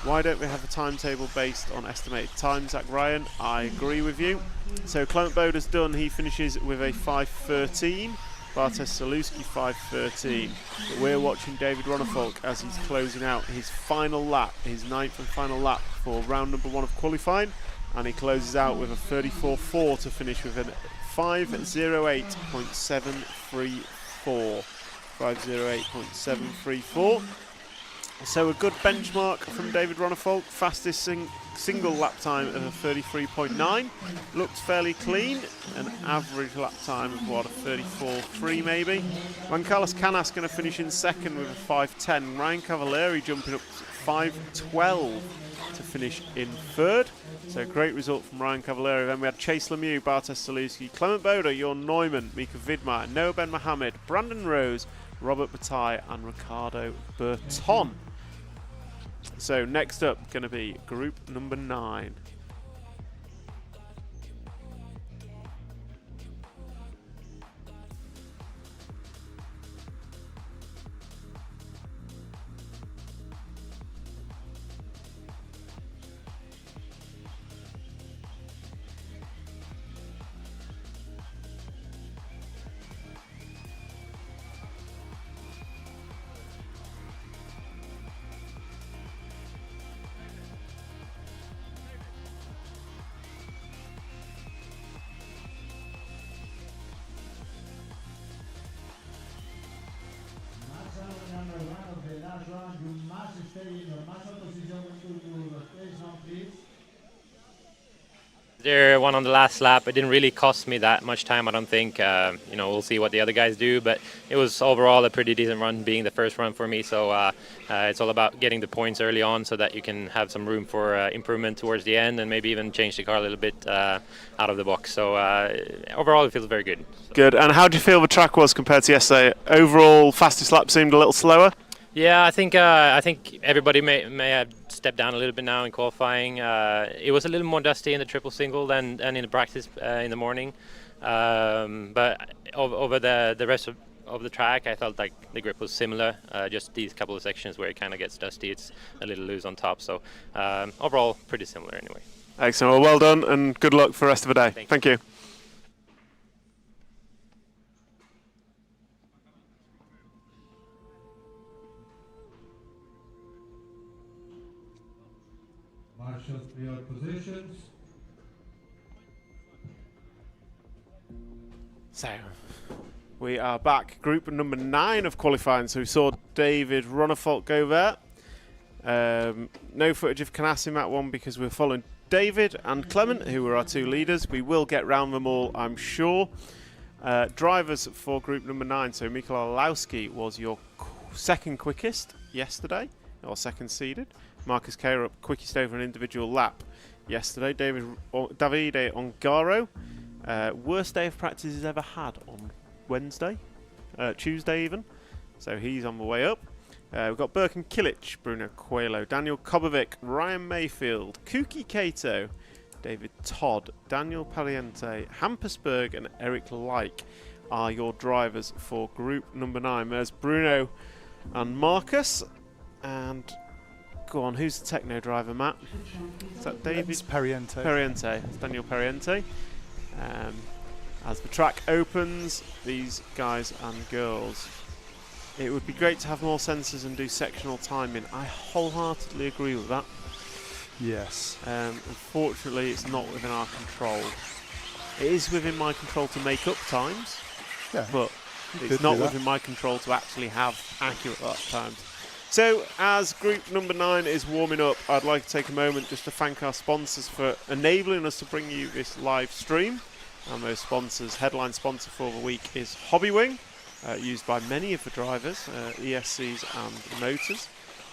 Why don't we have a timetable based on estimated time, Zach Ryan? I agree with you. So Clement Boda's done, he finishes with a 5.13. Bartosz Saluski 5.13. But we're watching David Ronnefolk as he's closing out his final lap, his 9th and final lap for round number 1 of qualifying, and he closes out with a 34.4 to finish with a 5.08.734. 5.08.734. So a good benchmark from David Ronnefolk. Fastest single lap time of a 33.9. Looks fairly clean. An average lap time of what, a 34.3 maybe. Juan Carlos Canas going to finish in second with a 5.10. Ryan Cavalieri jumping up to 5.12 to finish in third. So great result from Ryan Cavalieri. Then we had Chase Lemieux, Bartosz Saluski, Clement Boda, Jorn Neumann, Mika Vidmar, Noah Ben Mohammed, Brandon Rose, Robert Bataille and Ricardo Berton. So next up going to be group number 9. There, one on the last lap. It didn't really cost me that much time, I don't think. We'll see what the other guys do, but it was overall a pretty decent run, being the first run for me. So it's all about getting the points early on so that you can have some room for improvement towards the end and maybe even change the car a little bit out of the box. So overall, it feels very good. Good. And how do you feel the track was compared to yesterday? Overall, fastest lap seemed a little slower? Yeah, I think everybody may have stepped down a little bit now in qualifying. It was a little more dusty in the triple single than in the practice in the morning. But over the rest of the track, I felt like the grip was similar. Just these couple of sections where it kind of gets dusty, it's a little loose on top. So overall, pretty similar anyway. Excellent. Well done, and good luck for the rest of the day. Thank you. Marshals for your positions. So, we are back. Group number 9 of qualifying. So we saw David Ronnefolk go there. No footage of Canassi in that one because we're following David and Clement, who were our 2 leaders. We will get round them all, I'm sure. Drivers for group number 9. So Mikael Olowski was your second quickest yesterday, or second seeded. Marcus Carup quickest over an individual lap yesterday. Davide Ongaro, worst day of practice he's ever had on Tuesday even. So he's on the way up. We've got Birkin Kilic, Bruno Coelho, Daniel Kobovic, Ryan Mayfield, Kuki Kato, David Todd, Daniel Pariente, Hampersberg and Eric Leik are your drivers for group number 9. There's Bruno and Marcus. And go on, who's the techno driver, Matt? Is that David? It's Pariente. Pariente. It's Daniel Pariente. As the track opens, these guys and girls, it would be great to have more sensors and do sectional timing. I wholeheartedly agree with that. Yes. Unfortunately, it's not within our control. It is within my control to make up times, but it's not within my control to actually have accurate lap times. So, as group number 9 is warming up, I'd like to take a moment just to thank our sponsors for enabling us to bring you this live stream. And those sponsors, headline sponsor for the week is Hobbywing, used by many of the drivers, ESCs and motors.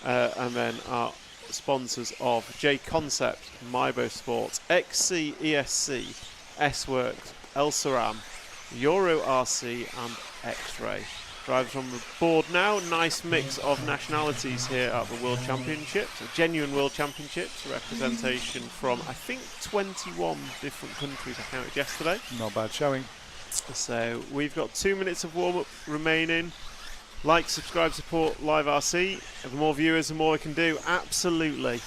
And then our sponsors of J Concept, Mybo Sports, XC, ESC, S-Works, El Saram, Euro RC and X-Ray. Drivers on the board now. Nice mix of nationalities here at the World Championships, a genuine World Championships, representation from I think 21 different countries I counted yesterday. Not bad showing. So we've got 2 minutes of warm-up remaining. Like, subscribe, support Live RC. The more viewers, the more we can do. Absolutely.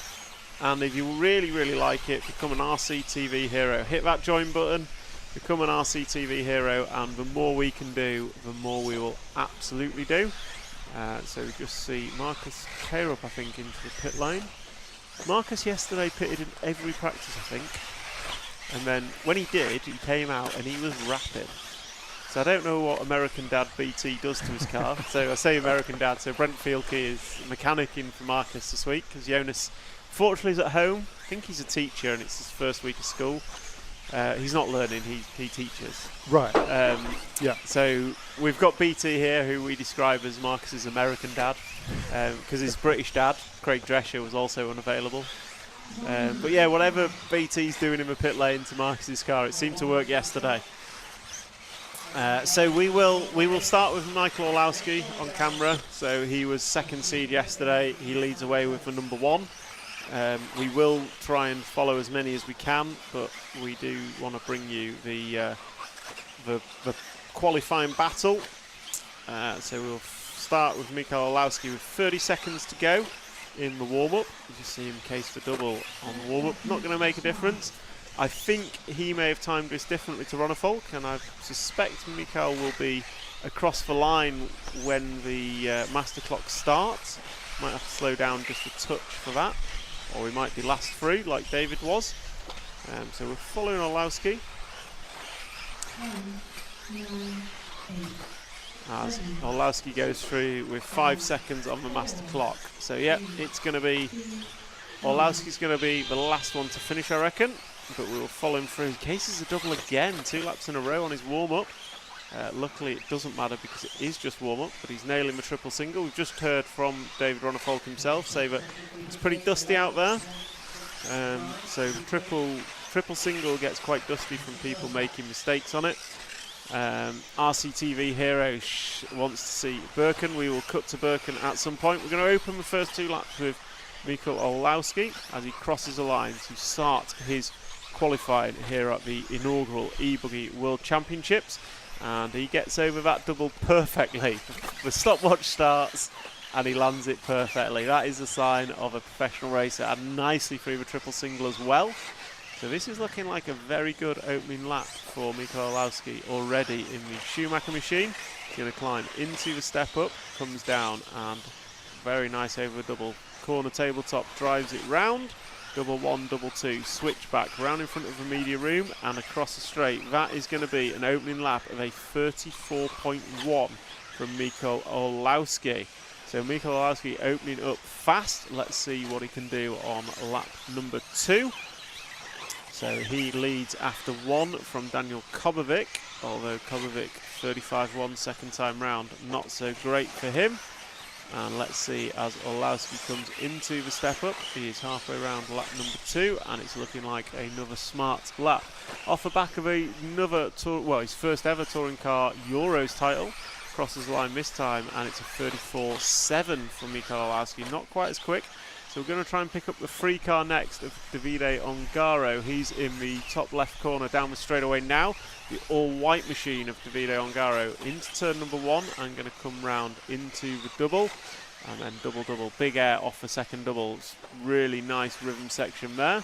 And if you really, really like it, become an RC TV hero. Hit that join button. Become an RC TV hero, and the more we can do, the more we will absolutely do. So we just see Marcus Carup, I think, into the pit lane. Marcus yesterday pitted in every practice, I think. And then when he did, he came out and he was rapid. So I don't know what American Dad BT does to his car. So I say American Dad, so Brent Fielke is mechanicking for Marcus this week, because Jonas, fortunately, is at home. I think he's a teacher and it's his first week of school. He's not learning, he teaches. Right. Yeah. So we've got BT here, who we describe as Marcus's American dad, because his British dad, Craig Drescher, was also unavailable. But yeah, whatever BT's doing in the pit lane to Marcus's car, it seemed to work yesterday. So we will start with Michael Olowski on camera. So he was second seed yesterday. He leads away with the number 1. We will try and follow as many as we can, but we do want to bring you the qualifying battle. So we'll start with Mikael Olowski with 30 seconds to go in the warm-up. You just see him case for double on the warm-up. Not going to make a difference. I think he may have timed this differently to Ronnefolk, and I suspect Mikael will be across the line when the master clock starts. Might have to slow down just a touch for that. Or we might be last through, like David was. So we're following Olowski. As Olowski goes through with 5 seconds on the master clock. So yeah, it's going to be Olowski's going to be the last one to finish, I reckon. But we will follow him through. He cases a double again, 2 laps in a row on his warm-up. Luckily, it doesn't matter because it is just warm-up, but he's nailing the triple single. We've just heard from David Ronnefolk himself say that it's pretty dusty out there. So the triple single gets quite dusty from people making mistakes on it. RCTV Hero wants to see Birkin. We will cut to Birkin at some point. We're going to open the first 2 laps with Mikhail Olowski as he crosses the line to start his qualifying here at the inaugural e-Buggy World Championships. And he gets over that double perfectly. The stopwatch starts and he lands it perfectly. That is a sign of a professional racer, and nicely through the triple single as well. So this is looking like a very good opening lap for Mikhail Olowski already in the Schumacher machine. He's going to climb into the step up, comes down, and very nice over the double. Corner tabletop, drives it round. Double one, double two, switch back, round in front of the media room and across the straight. That is going to be an opening lap of a 34.1 from Mikhail Olowski. So Mikhail Olowski opening up fast. Let's see what he can do on lap number 2. So he leads after 1 from Daniel Kobovic, although Kobovic 35.1 second time round, not so great for him. And let's see as Olowski comes into the step up. He is halfway around lap number 2, and it's looking like another smart lap. Off the back of another his first ever touring car Euros title. Crosses the line this time, and it's a 34.7 from Mikhail Olowski. Not quite as quick. So we're going to try and pick up the free car next of Davide Ongaro. He's in the top left corner down the straightaway now. The all-white machine of Davide Ongaro into turn number 1 and going to come round into the double. And then double-double, big air off the second double. It's really nice rhythm section there.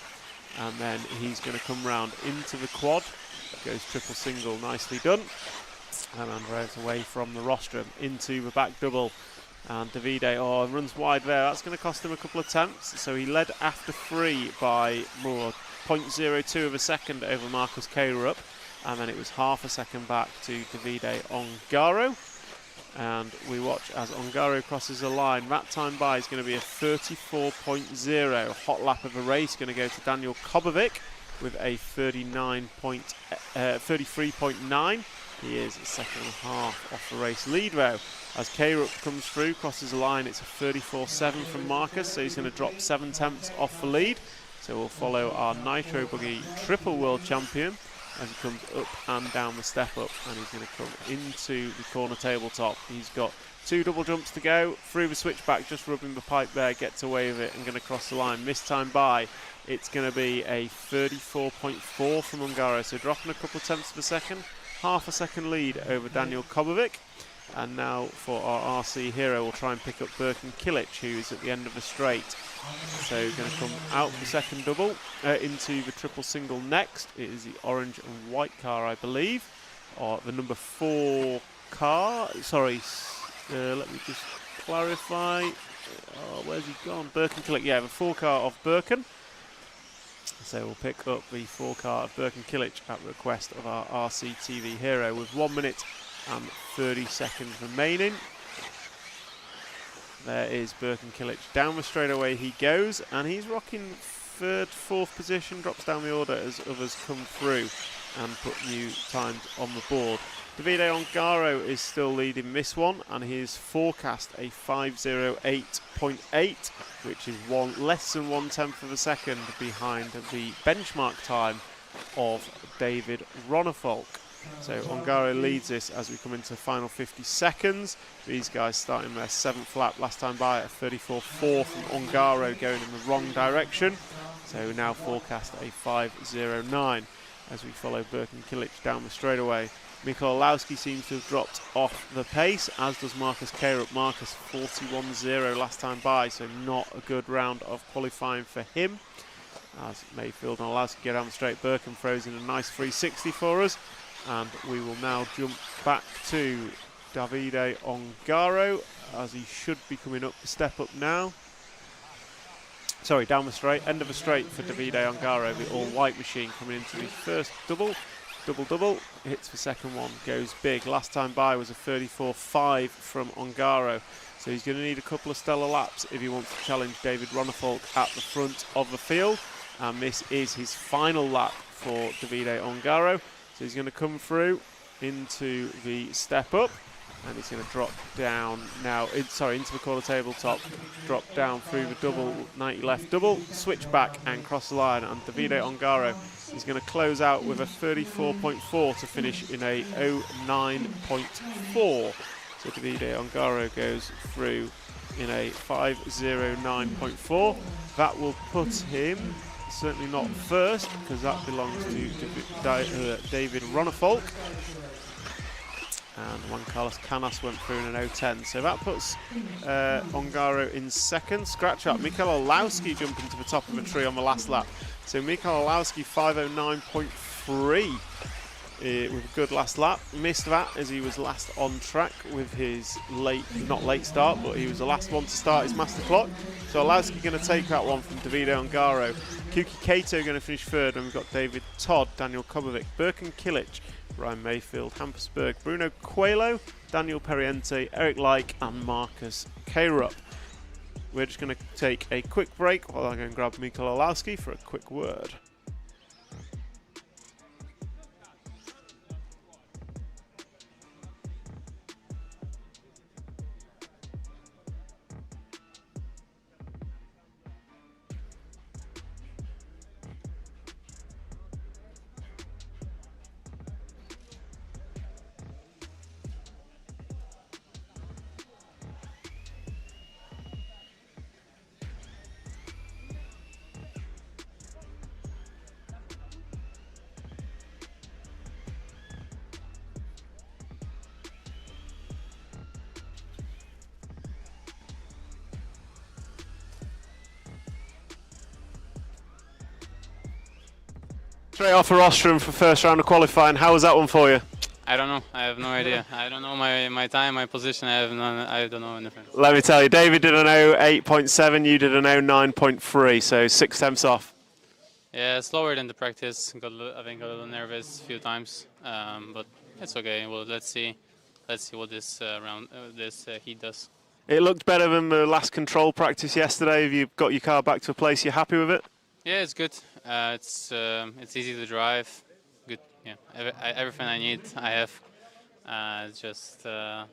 And then he's going to come round into the quad. Goes triple single, nicely done. And then drives away from the rostrum into the back double. And Davide runs wide there. That's going to cost him a couple of attempts. So he led after 3 by 0.02 of a second over Marcus Keirup. And then it was half a second back to Davide Ongaro. And we watch as Ongaro crosses the line. That time by is going to be a 34.0. Hot lap of the race going to go to Daniel Kobovic with a 33.9. He is a second and a half off the race lead though. As Keirup comes through, crosses the line, it's a 34.7 from Marcus, so he's going to drop 7 tenths off the lead. So we'll follow our Nitro Buggy triple world champion as he comes up and down the step up, and he's going to come into the corner tabletop. He's got 2 double jumps to go, through the switchback, just rubbing the pipe there, gets away with it and going to cross the line. This time by, it's going to be a 34.4 from Ongaro, so dropping a couple of tenths per second. Half a second lead over Daniel Kobovic. And now for our RC hero, we'll try and pick up Birkin Kilic, who's at the end of the straight. So going to come out the second double into the triple single next. It is the orange and white car, I believe, or the number 4 car. Sorry, let me just clarify. Where's he gone? Birkin Kilic, yeah, the 4 car of Birkin. So we'll pick up the 4 car of Birkin Kilic at request of our RC TV hero with 1 minute and 30 seconds remaining. There is Birkin Kilic. Down the straightaway he goes, and he's rocking 3rd, 4th position, drops down the order as others come through and put new times on the board. Davide Ongaro is still leading this one, and he is forecast a 5:08.8, which is less than 1/10 of a second behind the benchmark time of David Ronifolk. So Ongaro leads this as we come into the final 50 seconds. These guys starting their 7th lap last time by at 34.4 from Ongaro, going in the wrong direction. So now forecast a 5:09 as we follow Birkin Kilic down the straightaway. Mikhail Olowski seems to have dropped off the pace, as does Marcus Keirup. Marcus 41.0 last time by, so not a good round of qualifying for him. As Mayfield and Olowski get down the straight, Birkin throws in a nice 360 for us. And we will now jump back to Davide Ongaro, as he should be coming up the step up now. Sorry, down the straight, end of the straight for Davide Ongaro, the all-white machine coming into the first double, hits the second one, goes big. Last time by was a 34.5 from Ongaro, so he's going to need a couple of stellar laps if he wants to challenge David Ronifolk at the front of the field. And this is his final lap for Davide Ongaro. So he's going to come through into the step up, and he's going to drop down now, into the corner tabletop, drop down through the double, 90 left double, switch back and cross the line, and Davide Ongaro is going to close out with a 34.4 to finish in a 09.4. So Davide Ongaro goes through in a 5:09.4. That will put him certainly not first, because that belongs to David Ronnefolk. And Juan Carlos Canas went through in an 0:10. So that puts Ongaro in second. Scratch up. Mikael Olowski jumping to the top of a tree on the last lap. So Mikael Olowski 5:09.3 with a good last lap. Missed that as he was last on track with his not late start, but he was the last one to start his master clock. So Olowski going to take that one from Davide Ongaro. Kuki Kato going to finish third, and we've got David Todd, Daniel Kobovic, Birkin Kilic, Ryan Mayfield, Hampersburg, Bruno Coelho, Daniel Periente, Eric Like, and Marcus Krupp. We're just going to take a quick break while I go and grab Mikael Olowski for a quick word. Straight off a rostrum for first round of qualifying. How was that one for you? I don't know. I have no idea. I don't know my time, my position. I don't know anything. Let me tell you, David did an 08.7, you did an 09.3, so 6 tenths off. Yeah, slower than the practice. I think got a little nervous a few times, but it's okay. Well, let's see what this heat does. It looked better than the last control practice yesterday. Have you got your car back to a place you're happy with it? Yeah, it's good. It's easy to drive. Good. Yeah, everything I need I have. It's just a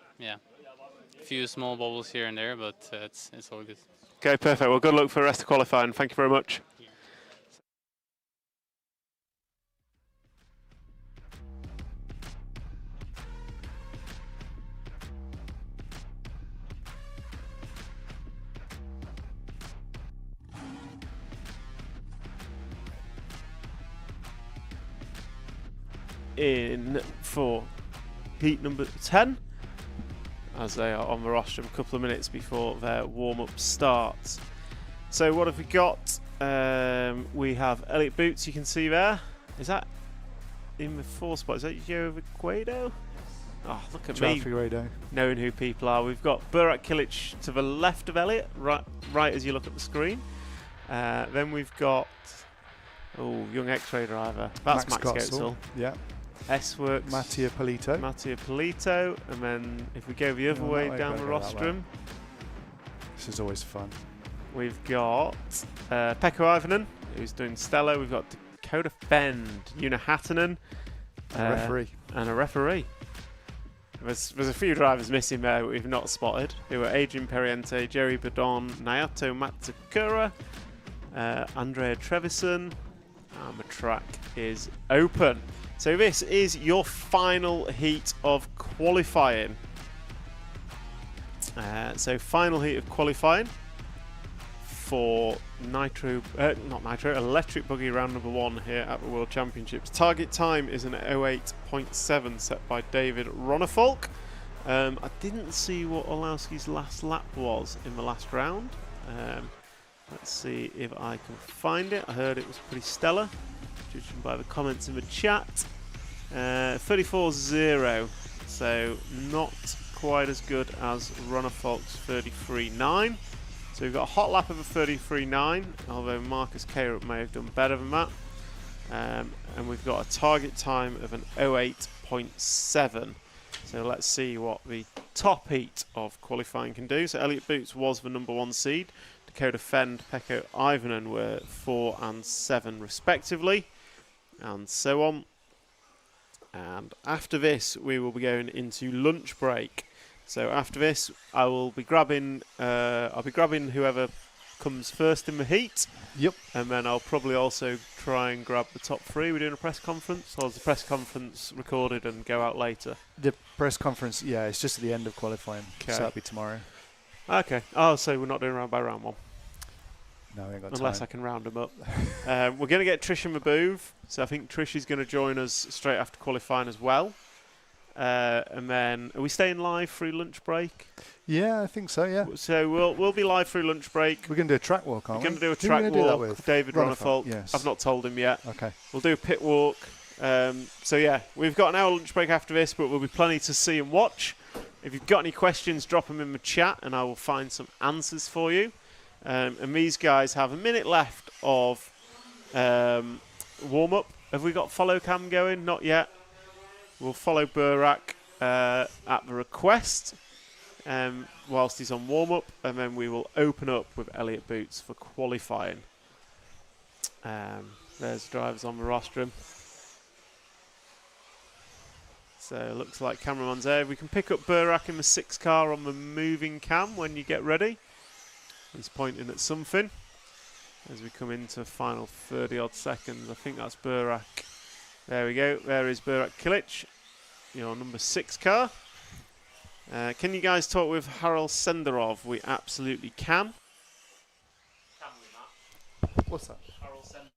few small bubbles here and there, but it's all good. Okay, perfect. Well, good luck for the rest of qualifying. Thank you very much. In for heat number 10, as they are on the rostrum a couple of minutes before their warm-up starts. So what have we got? We have Elliot Boots, you can see there. Is that in the 4th spot? Is that Joe Guido? Oh, look at me knowing who people are. We've got Burak Kilic to the left of Elliot, right as you look at the screen. Then we've got young X-Ray driver. That's Max Gotzel. Yeah. S-Works. Mattia Polito. And then if we go the other way down the rostrum. This is always fun. We've got Pekko Ivanen, who's doing Stella. We've got Dakota Fend, Una Hattinen. And a referee. There's a few drivers missing there that we've not spotted, who are Adrian Periente, Jerry Badon, Naoto Matsukura, Andrea Trevison, and the track is open. So this is your final heat of qualifying. So final heat of qualifying for electric buggy round number 1 here at the World Championships. Target time is an 08.7 set by David Ronnefolk. I didn't see what Olowski's last lap was in the last round. Let's see if I can find it. I heard it was pretty stellar, judging by the comments in the chat. 34.0, so not quite as good as Ronnefolk's 33.9. So we've got a hot lap of a 33.9, although Marcus Krupp may have done better than that. And we've got a target time of an 08.7. So let's see what the top heat of qualifying can do. So Elliot Boots was the number 1 seed. Dakota Fend, Pekko Ivanen were 4 and 7 respectively, and so on. And after this, we will be going into lunch break. So after this, I'll be grabbing whoever comes first in the heat. Yep. And then I'll probably also try and grab the top 3. We're doing a press conference, or is the press conference recorded and go out later? The press conference, yeah, it's just at the end of qualifying. Okay. So that'll be tomorrow. Okay. Oh, so we're not doing round by round one. No, we ain't got Unless time. I can round them up. We're going to get Trish and Mabouv. So I think Trish is going to join us straight after qualifying as well. And then, are we staying live through lunch break? Yeah, I think so, yeah. So we'll be live through lunch break. We're going to do a track walk, aren't we? We're going to do a Who are we track gonna do that walk with? with David Ronnefolk. Yes. I've not told him yet. Okay. We'll do a pit walk. So yeah, we've got an hour lunch break after this, but we'll be plenty to see and watch. If you've got any questions, drop them in the chat and I will find some answers for you. And these guys have a minute left of warm-up. Have we got follow cam going? Not yet. We'll follow Burak at the request whilst he's on warm-up, and then we will open up with Elliott Boots for qualifying. There's drivers on the rostrum. So it looks like cameraman's there. We can pick up Burak in the 6 car on the moving cam when you get ready. He's pointing at something as we come into the final 30 odd seconds. I think that's Burak. There we go. There is Burak Kilic, your number 6 car. Can you guys talk with Harald Senderov? We absolutely can. What's that? Harald Senderov.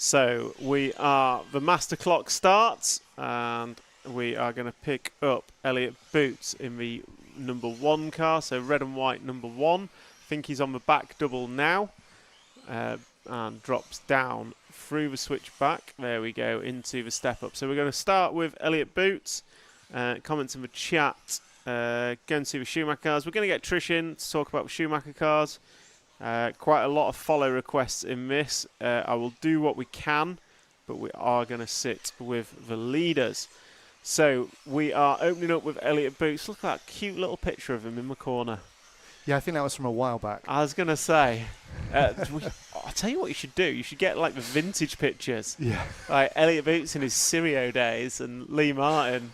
So the master clock starts and we are going to pick up Elliott Boots in the number 1 car, so red and white number 1. I think he's on the back double now and drops down through the switchback. There we go, into the step up. So we're going to start with Elliott Boots. Comments in the chat. Go and see the Schumacher cars. We're going to get Trish in to talk about the Schumacher cars. Quite a lot of follow requests in this. I will do what we can, but we are going to sit with the leaders. So we are opening up with Elliott Boots. Look at that cute little picture of him in the corner. Yeah, I think that was from a while back. I was going to say, I'll tell you what you should do. You should get like the vintage pictures. Yeah. Like Elliott Boots in his Sirio days and Lee Martin.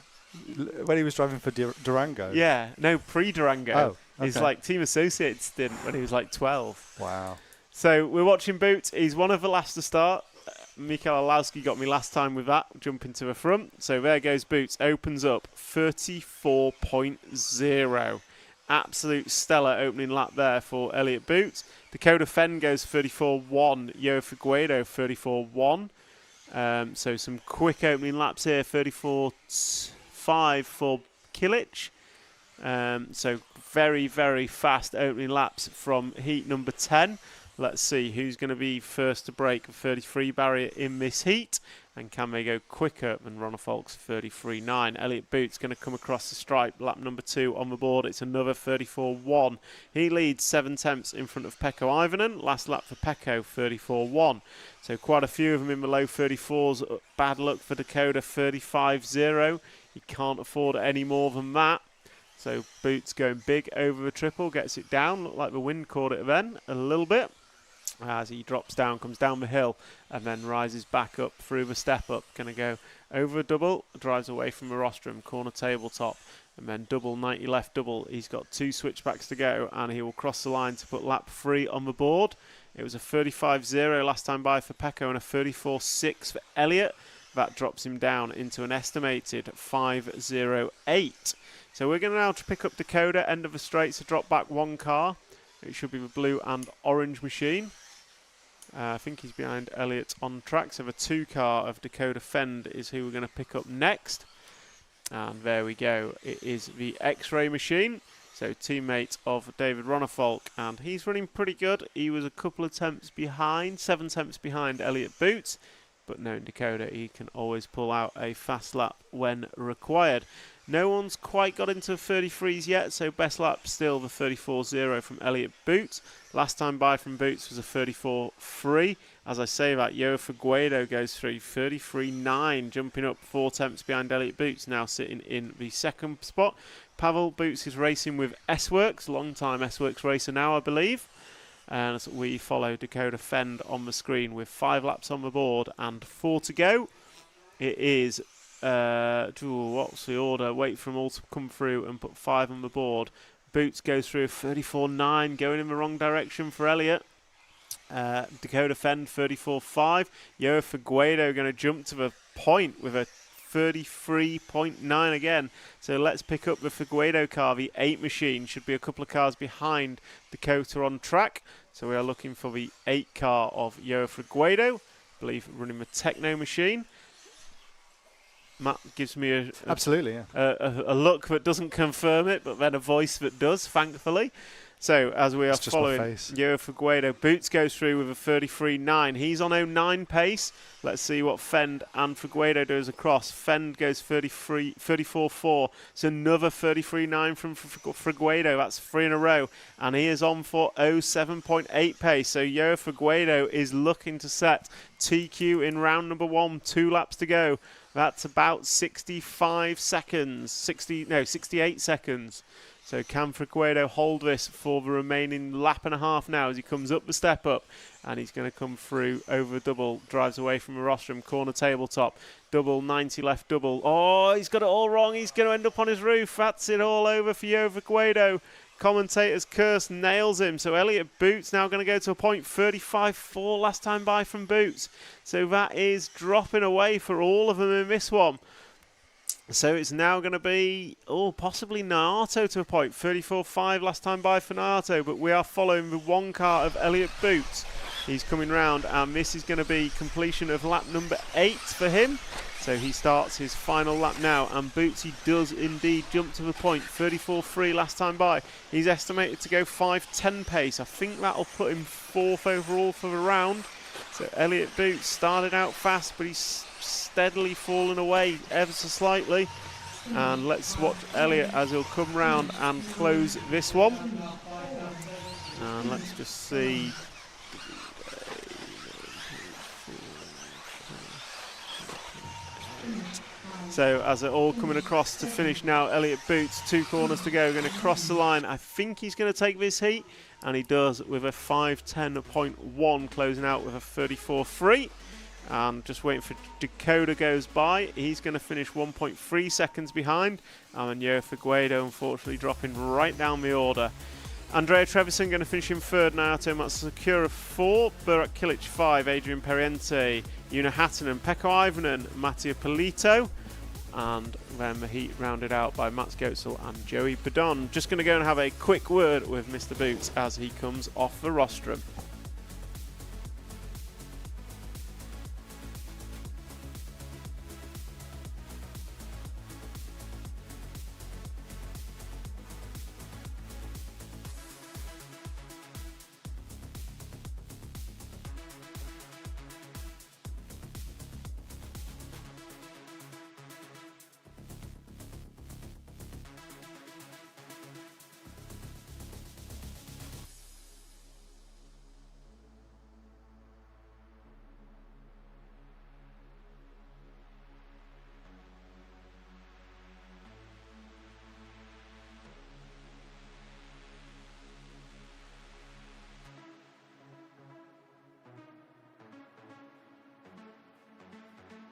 When he was driving for Durango? Yeah, no, pre-Durango. Oh, okay. His like Team Associated stint when he was like 12. Wow. So we're watching Boots. He's one of the last to start. Mikael Alowski got me last time with that, jumping to the front. So there goes Boots. Opens up 34.0. Absolute stellar opening lap there for Elliott Boots. Dakota Fenn goes 34.1. Yo Figueredo 34.1. So some quick opening laps here. 34.5 for Kilic. So very, very fast opening laps from heat number 10. Let's see who's going to be first to break the 33 barrier in this heat. And can they go quicker than Ronnefolk's 33.9? Elliott Boots going to come across the stripe. Lap number 2 on the board. It's another 34.1. He leads 7 tenths in front of Pekko Ivonen. Last lap for Pekko, 34.1. So quite a few of them in the low 34s. Bad luck for Dakota, 35.0. He can't afford any more than that. So Boots going big over the triple. Gets it down. Looked like the wind caught it then a little bit. As he drops down, comes down the hill, and then rises back up through the step up. Going to go over a double, drives away from the rostrum, corner tabletop, and then double, 90 left double. He's got 2 switchbacks to go, and he will cross the line to put lap 3 on the board. It was a 35.0 last time by for Pekko and a 34.6 for Elliott. That drops him down into an estimated 5.08. So we're going to now to pick up Dakota, end of the straight, to drop back 1 car. It should be the blue and orange machine. I think he's behind Elliott on track. So the 2 car of Dakota Fend is who we're going to pick up next. And there we go. It is the X-Ray machine. So teammate of David Ronnefolk. And he's running pretty good. He was a couple of tenths behind, 7 tenths behind Elliott Boots. But knowing Dakota, he can always pull out a fast lap when required. No one's quite got into 33s yet, so best lap still the 34.0 from Elliott Boots. Last time by from Boots was a 34.3. As I say that, Yo Figueredo goes through 33.9, jumping up 4 tenths behind Elliott Boots, now sitting in the 2nd spot. Pavel Boots is racing with S-Works, long-time S-Works racer now, I believe. And we follow Dakota Fend on the screen with 5 laps on the board and 4 to go. It is, what's the order? Wait for them all to come through and put 5 on the board. Boots goes through 34.9, going in the wrong direction for Elliot. Dakota Fend 34.5. Yoa Figueiredo going to jump to the point with a 33.9 again. So let's pick up the Figueiredo car. The 8 machine should be a couple of cars behind Dakota on track. So we are looking for the 8 car of Yoa Figueiredo, I believe running the Techno machine. Matt gives me a look that doesn't confirm it, but then a voice that does, thankfully. So as we are following Yoa Figueiredo, Boots goes through with a 33.9. He's on 09 pace. Let's see what Fend and Figueiredo does across. Fend goes 34.4. It's another 33.9 from Figueiredo. That's 3 in a row. And he is on for 07.8 pace. So Yoa Figueiredo is looking to set TQ in round number 1. 2 laps to go. That's about 65 seconds. 68 seconds. So can Figueiredo hold this for the remaining lap and a half now as he comes up the step up, and he's going to come through over double, drives away from the rostrum, corner tabletop, double, 90 left double. Oh, he's got it all wrong. He's going to end up on his roof. That's it all over for Yoa Figueiredo. Commentator's curse nails him. So Elliot Boots now going to go to a point 35.4 last time by from Boots. So that is dropping away for all of them in this one. So it's now going to be, possibly Naoto to a point. 34.5 last time by for Naoto, but we are following the 1 car of Elliot Boots. He's coming round, and this is going to be completion of lap number 8 for him. So he starts his final lap now, and Boots, he does indeed jump to the point. 34.3 last time by. He's estimated to go 5.10 pace. I think that'll put him 4th overall for the round. So Elliot Boots started out fast, but he's steadily fallen away ever so slightly. And let's watch Elliot as he'll come round and close this one. And let's just see. So as they're all coming across to finish now, Elliot Boots, 2 corners to go, going to cross the line. I think he's going to take this heat, and he does with a 5.10.1, closing out with a 34.3. And just waiting for Dakota goes by. He's going to finish 1.3 seconds behind. And then Yoa Figueiredo unfortunately dropping right down the order. Andrea Trevisan going to finish in 3rd, Naoto Matsukura 4, Burak Kilic 5, Adrian Periente, Una Hattinen, Pekko Ivanen, Mattia Polito, and then the heat rounded out by Mats Goetzel and Joey Badon. Just going to go and have a quick word with Mr. Boots as he comes off the rostrum.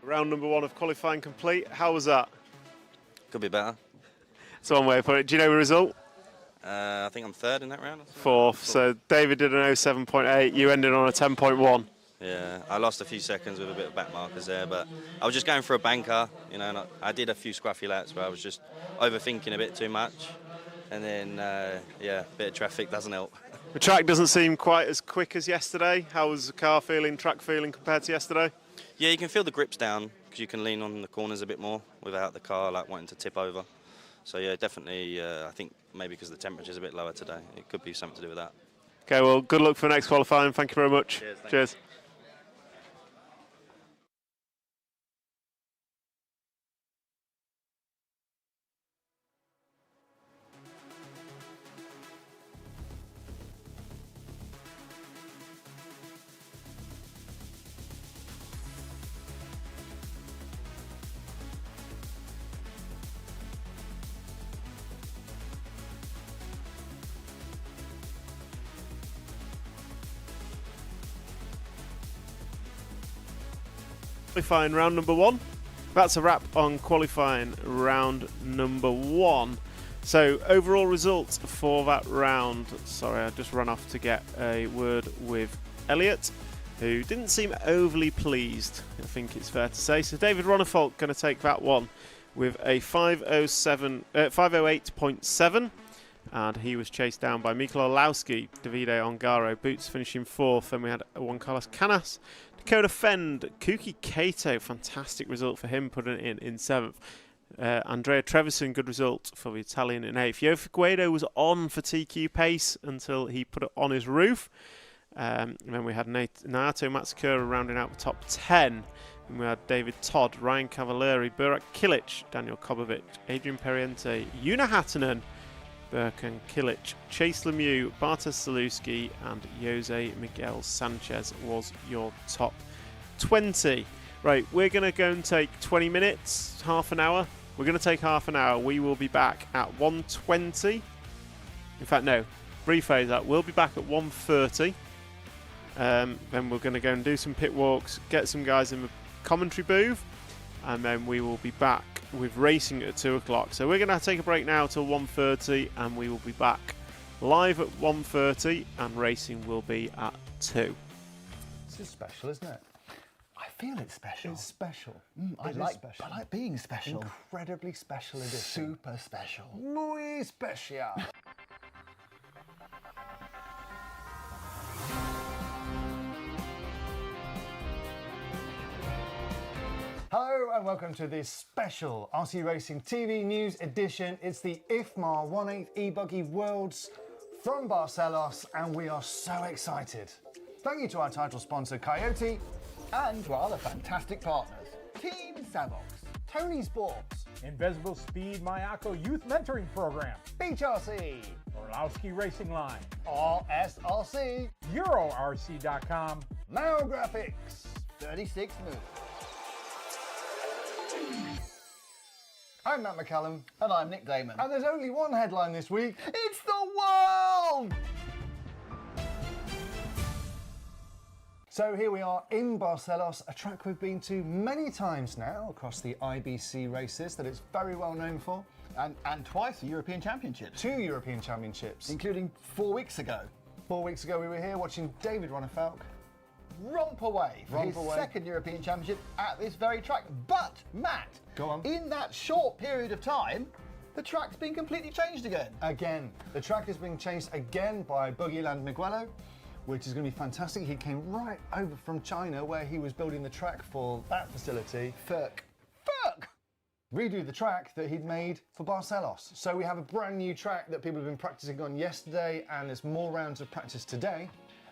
Round number 1 of qualifying complete. How was that? Could be better. That's one way to put it. Do you know the result? I think I'm 3rd in that round. 4th. So David did an 07.8. You ended on a 10.1. Yeah, I lost a few seconds with a bit of back markers there, but I was just going for a banker, and I did a few scruffy laps where I was just overthinking a bit too much. And then, a bit of traffic doesn't help. The track doesn't seem quite as quick as yesterday. How was the car feeling, track feeling compared to yesterday? Yeah, you can feel the grips down because you can lean on the corners a bit more without the car wanting to tip over. So yeah, definitely. I think maybe because the temperature's a bit lower today, it could be something to do with that. Okay, well, good luck for next qualifying. Thank you very much. Cheers. Qualifying round number 1. That's a wrap on qualifying round number 1. So, overall results for that round. Sorry, I just run off to get a word with Elliot, who didn't seem overly pleased, I think it's fair to say. So, David Ronnefalk going to take that one with a 508.7. And he was chased down by Mikel Orlowski, Davide Ongaro, Boots finishing 4th. Then we had Juan Carlos Canas, Dakota Fend, Kuki Kato, fantastic result for him, putting it in 7th. Andrea Trevisan, good result for the Italian in 8th. Yo Figueiredo was on for TQ pace until he put it on his roof. And then we had Naoto Matsukura rounding out the top 10. And we had David Todd, Ryan Cavalieri, Burak Kilic, Daniel Kobovic, Adrian Periente, Yuna Hatanen, Birkan Kilic, Chase Lemieux, Bartosz Zaluski, and Jose Miguel Sanchez was your top 20. Right, we're going to go and take 20 minutes, half an hour. We're going to take half an hour. We will be back at 1:20. In fact, no, rephrase that. We'll be back at 1:30. Then we're going to go and do some pit walks, get some guys in the commentary booth, and then we will be back with racing at 2 o'clock. So we're going to take a break now till 1:30, and we will be back live at 1:30, and racing will be at 2. This is special, isn't it? I feel it's special. It's special. I like being special. Incredibly special edition. Super special. Muy especial. Hello and welcome to this special RC Racing TV News edition. It's the IFMAR 1/8 e-Buggy Worlds from Barcelos, and we are so excited. Thank you to our title sponsor Coyote, And to our other fantastic partners, Team Savox, Tony Sports, Invisible Speed Mayako Youth Mentoring Program, BHRC, Orlowski Racing Line, RSRC, EuroRC.com, Mao Graphics, 36 Moves. I'm Matt McCallum. And I'm Nick Damon. And there's only one headline this week. It's the world! So here we are in Barcelos, a track we've been to many times now across the IBC races that it's very well known for. And twice the European Championships. 2 European Championships. Including 4 weeks ago. 4 weeks ago we were here watching David Ronnefalk romp away for his second European Championship at this very track. But, Matt, go on. In that short period of time, the track's been completely changed again. Again. The track is being changed again by Buggy Miguelo, which is going to be fantastic. He came right over from China where he was building the track for that facility. Ferk. Redo the track that he'd made for Barcelos. So we have a brand new track that people have been practicing on yesterday, and there's more rounds of practice today.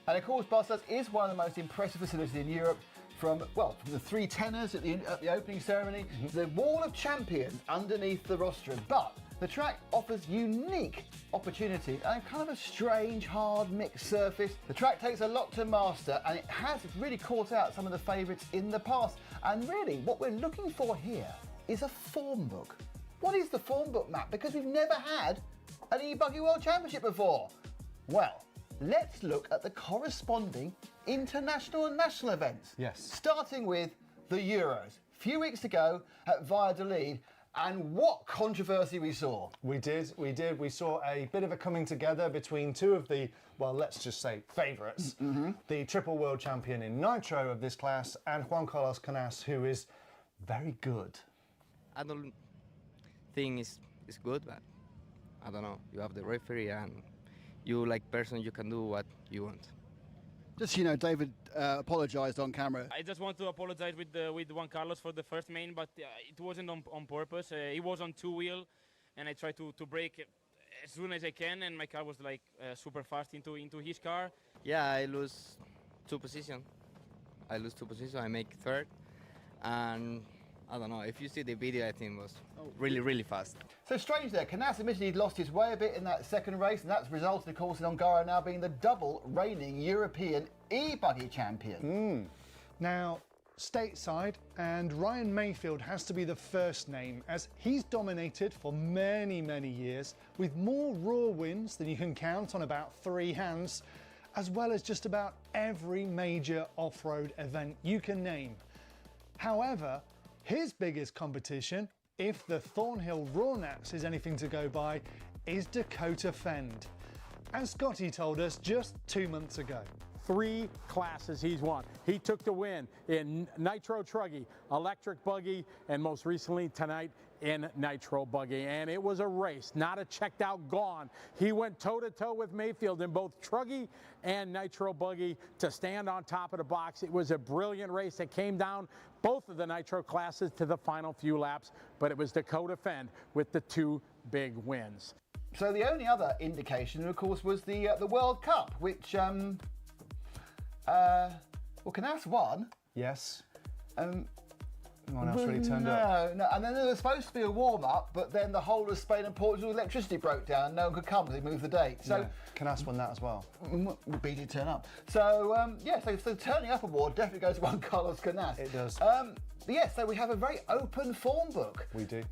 And of course, Barcelos is one of the most impressive facilities in Europe, from the 3 tenors at the opening ceremony to the Wall of Champions underneath the rostrum. But the track offers unique opportunities and kind of a strange, hard, mixed surface. The track takes a lot to master, and it has really caught out some of the favourites in the past. And really, what we're looking for here is a form book. What is the form book, Matt? Because we've never had an e-Buggy World Championship before. Well, let's look at the corresponding international and national events. Yes. Starting with the Euros. A few weeks to go at Valladolid, and what controversy we saw. We did. We saw a bit of a coming together between 2 of the, well, let's just say favourites. The triple world champion in Nitro of this class, and Juan Carlos Canas, who is very good. I don't think it's good, but I don't know. You have the referee, and you, like person, you can do what you want. Just, David apologised on camera. I just want to apologize with Juan Carlos for the first main, but it wasn't on purpose. He was on 2-wheel, and I tried to brake as soon as I can, and my car was like super fast into his car. Yeah, I lose 2 positions. I make 3rd, and I don't know. If you see the video, I think it was really fast. So strange there. Canas admitted he'd lost his way a bit in that second race, and that's resulted, of course, in Ongaro now being the double reigning European e-Buggy champion. Now, stateside, and Ryan Mayfield has to be the first name, as he's dominated for many, many years, with more raw wins than you can count on about 3 hands, as well as just about every major off-road event you can name. However, his biggest competition if the Thornhill Raw Nats is anything to go by, is Dakota Fend. As Scotty told us just 2 months ago. 3 classes he's won. He took the win in Nitro Truggy, Electric Buggy, and most recently tonight in Nitro Buggy. And it was a race, not a checked out gone. He went toe-to-toe with Mayfield in both Truggy and Nitro Buggy to stand on top of the box. It was a brilliant race that came down both of the Nitro classes to the final few laps, but it was Dakota Fend with the 2 big wins. So the only other indication, of course, was the World Cup, which well, Canas won. Yes. No one else really turned up. No, and then there was supposed to be a warm-up, but then the whole of Spain and Portugal electricity broke down and no one could come because they moved the date. So Canas won that as well. Beat it turn up. So so turning up award definitely goes to Juan Carlos Canas. It does. So we have a very open form book. We do.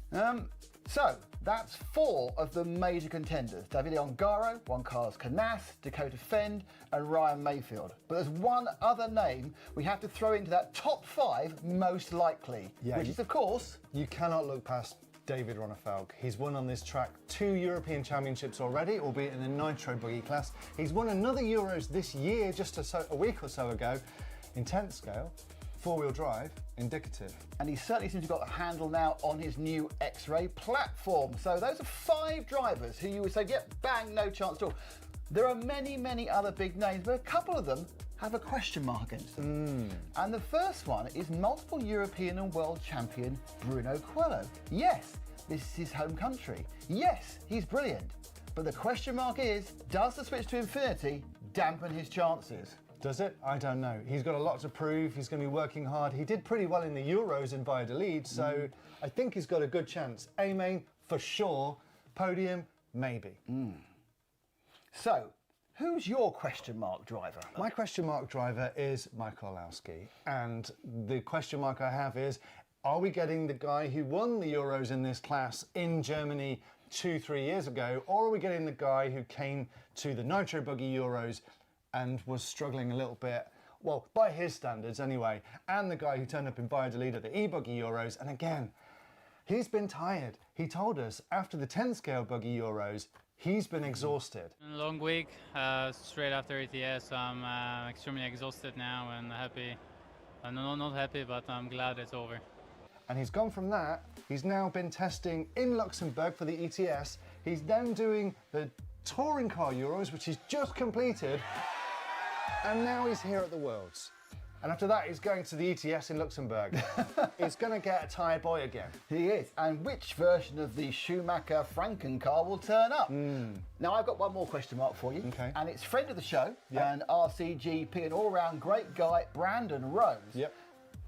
So that's 4 of the major contenders: Davide Ongaro, Juan Carlos Canas, Dakota Fend, and Ryan Mayfield. But there's one other name we have to throw into that top 5 most likely, which is, of course, you cannot look past David Ronnefalk. He's won on this track 2 European Championships already, albeit in the Nitro Buggy class. He's won another Euros this year, just a week or so ago, in 10th scale. 4-wheel drive, indicative. And he certainly seems to have got a handle now on his new X-Ray platform. So those are 5 drivers who you would say, yep, bang, no chance at all. There are many, many other big names, but a couple of them have a question mark against them. And the first one is multiple European and world champion Bruno Coelho. Yes, this is his home country. Yes, he's brilliant. But the question mark is, does the switch to Infinity dampen his chances? Does it? I don't know. He's got a lot to prove. He's going to be working hard. He did pretty well in the Euros in Valladolid, so I think he's got a good chance. A-main, for sure. Podium, maybe. So, who's your question mark driver? My question mark driver is Michael Olowski. And the question mark I have is, are we getting the guy who won the Euros in this class in Germany 2-3 years ago, or are we getting the guy who came to the Nitro Buggy Euros and was struggling a little bit, well, by his standards anyway, and the guy who turned up in Valladolid at the e-Buggy Euros, and again, he's been tired. He told us after the 10 scale Buggy Euros, he's been exhausted. A long week, straight after ETS, so I'm extremely exhausted now and happy. No, not happy, but I'm glad it's over. And he's gone from that, he's now been testing in Luxembourg for the ETS, he's then doing the Touring Car Euros, which he's just completed, and now he's here at the Worlds. And after that, he's going to the ETS in Luxembourg. He's going to get a tyre boy again. He is. And which version of the Schumacher Franken car will turn up? Now, I've got one more question mark for you. Okay. And it's friend of the show and RCGP and all-round great guy, Brandon Rose. Yep.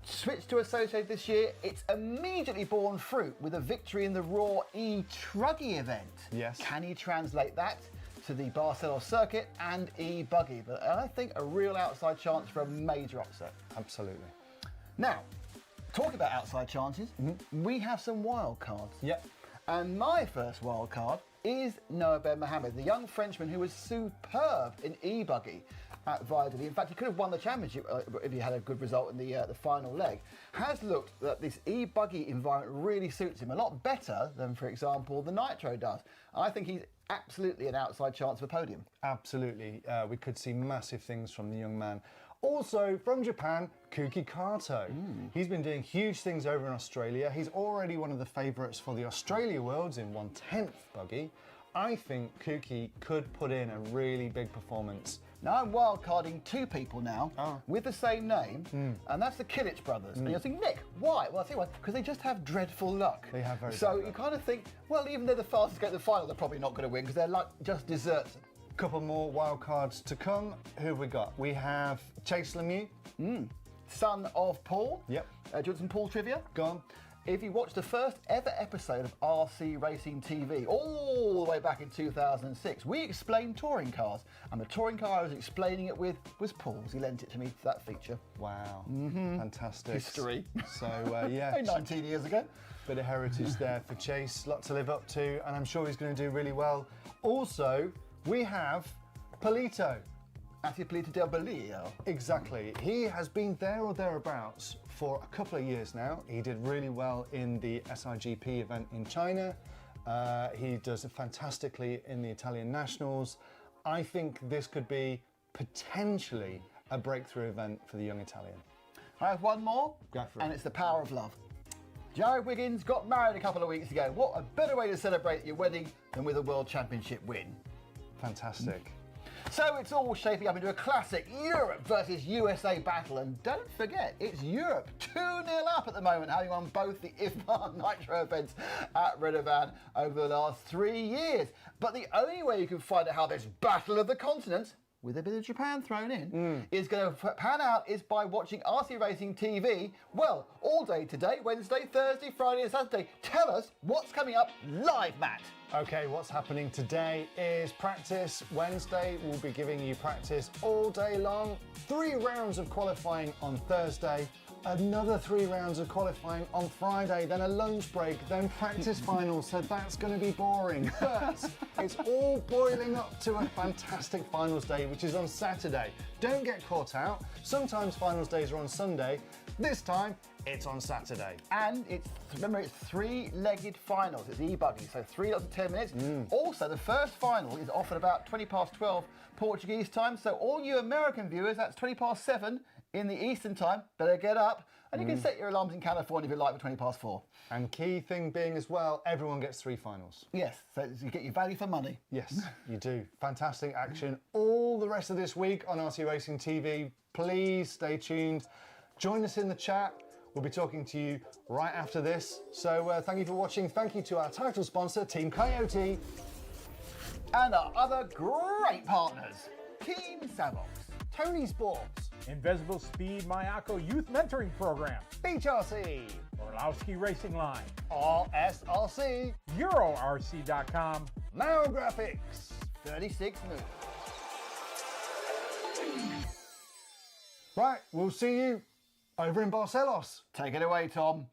Switched to Associated this year, it's immediately borne fruit with a victory in the Raw E-Truggy event. Yes. Can he translate that to the Barcelona circuit and e-Buggy? But I think a real outside chance for a major upset. Absolutely. Now, talking about outside chances, we have some wild cards. Yep. And my first wild card is Noah Ben Mohamed, the young Frenchman who was superb in e-Buggy at Valladolid. In fact, he could have won the championship if he had a good result in the final leg. Has looked that this e-Buggy environment really suits him a lot better than, for example, the Nitro does. I think he's absolutely an outside chance for podium. Absolutely. We could see massive things from the young man. Also, from Japan, Kuki Kato. He's been doing huge things over in Australia. He's already one of the favourites for the Australia Worlds in 1/10 Buggy. I think Kuki could put in a really big performance. Now I'm wildcarding 2 people now with the same name, and that's the Kilich brothers. And you're thinking, Nick, why? Well, I'll tell you why, because they just have dreadful luck. They have very So bad you luck. kind of think, well, even though they're the fastest to get to the final, they're probably not going to win because their luck just deserts them. Couple more wild cards to come. Who have we got? We have Chase Lemieux. Son of Paul. Yep. Do you want some Paul trivia? Go on. If you watched the first ever episode of RC Racing TV, all the way back in 2006, we explained touring cars. And the touring car I was explaining it with was Paul's. He lent it to me for that feature. Wow. Fantastic. History. So, yeah. 19 years ago. Bit of heritage there for Chase. Lot to live up to, and I'm sure he's going to do really well. Also, we have Polito. Athlete del Belio. Exactly. He has been there or thereabouts for a couple of years now. He did really well in the SIGP event in China. He does fantastically in the Italian Nationals. I think this could be potentially a breakthrough event for the young Italian. I have one more, Go for it. and it's the power of love. Jared Wiggins got married a couple of weeks ago. What a better way to celebrate your wedding than with a World Championship win. Fantastic. So it's all shaping up into a classic Europe versus USA battle, and don't forget, it's Europe 2-0 up at the moment, having won both the IFMAR Nitro events at Redovan over the last 3 years. But the only way you can find out how this battle of the continents, with a bit of Japan thrown in, is going to pan out is by watching RC Racing TV, well, all day today, Wednesday, Thursday, Friday and Saturday. Tell us what's coming up live, Matt. Okay, what's happening today is practice. Wednesday, we'll be giving you practice all day long. 3 rounds of qualifying on Thursday, another 3 rounds of qualifying on Friday, then a lunch break, then practice finals. So that's going to be boring. But it's all boiling up to a fantastic finals day, which is on Saturday. Don't get caught out. Sometimes finals days are on Sunday. This time, it's on Saturday. And remember, it's 3-legged finals. It's e-buggy, so 3 lots of 10 minutes. Also, the first final is off at about 12 Portuguese time. So all you American viewers, that's 7 in the Eastern time. Better get up. And you can set your alarms in California if you like for 4. And key thing being as well, everyone gets 3 finals. Yes, so you get your value for money. Yes, you do. Fantastic action all the rest of this week on RC Racing TV. Please stay tuned. Join us in the chat. We'll be talking to you right after this. So thank you for watching. Thank you to our title sponsor, Team Coyote. And our other great partners, Team Savox, Tony Sports, Invisible Speed Mayako Youth Mentoring Program, Beach RC, Orlowski Racing Line, RSRC, EuroRC.com, Mao Graphics, 36 Moves. Right, we'll see you over in Barcelos. Take it away, Tom.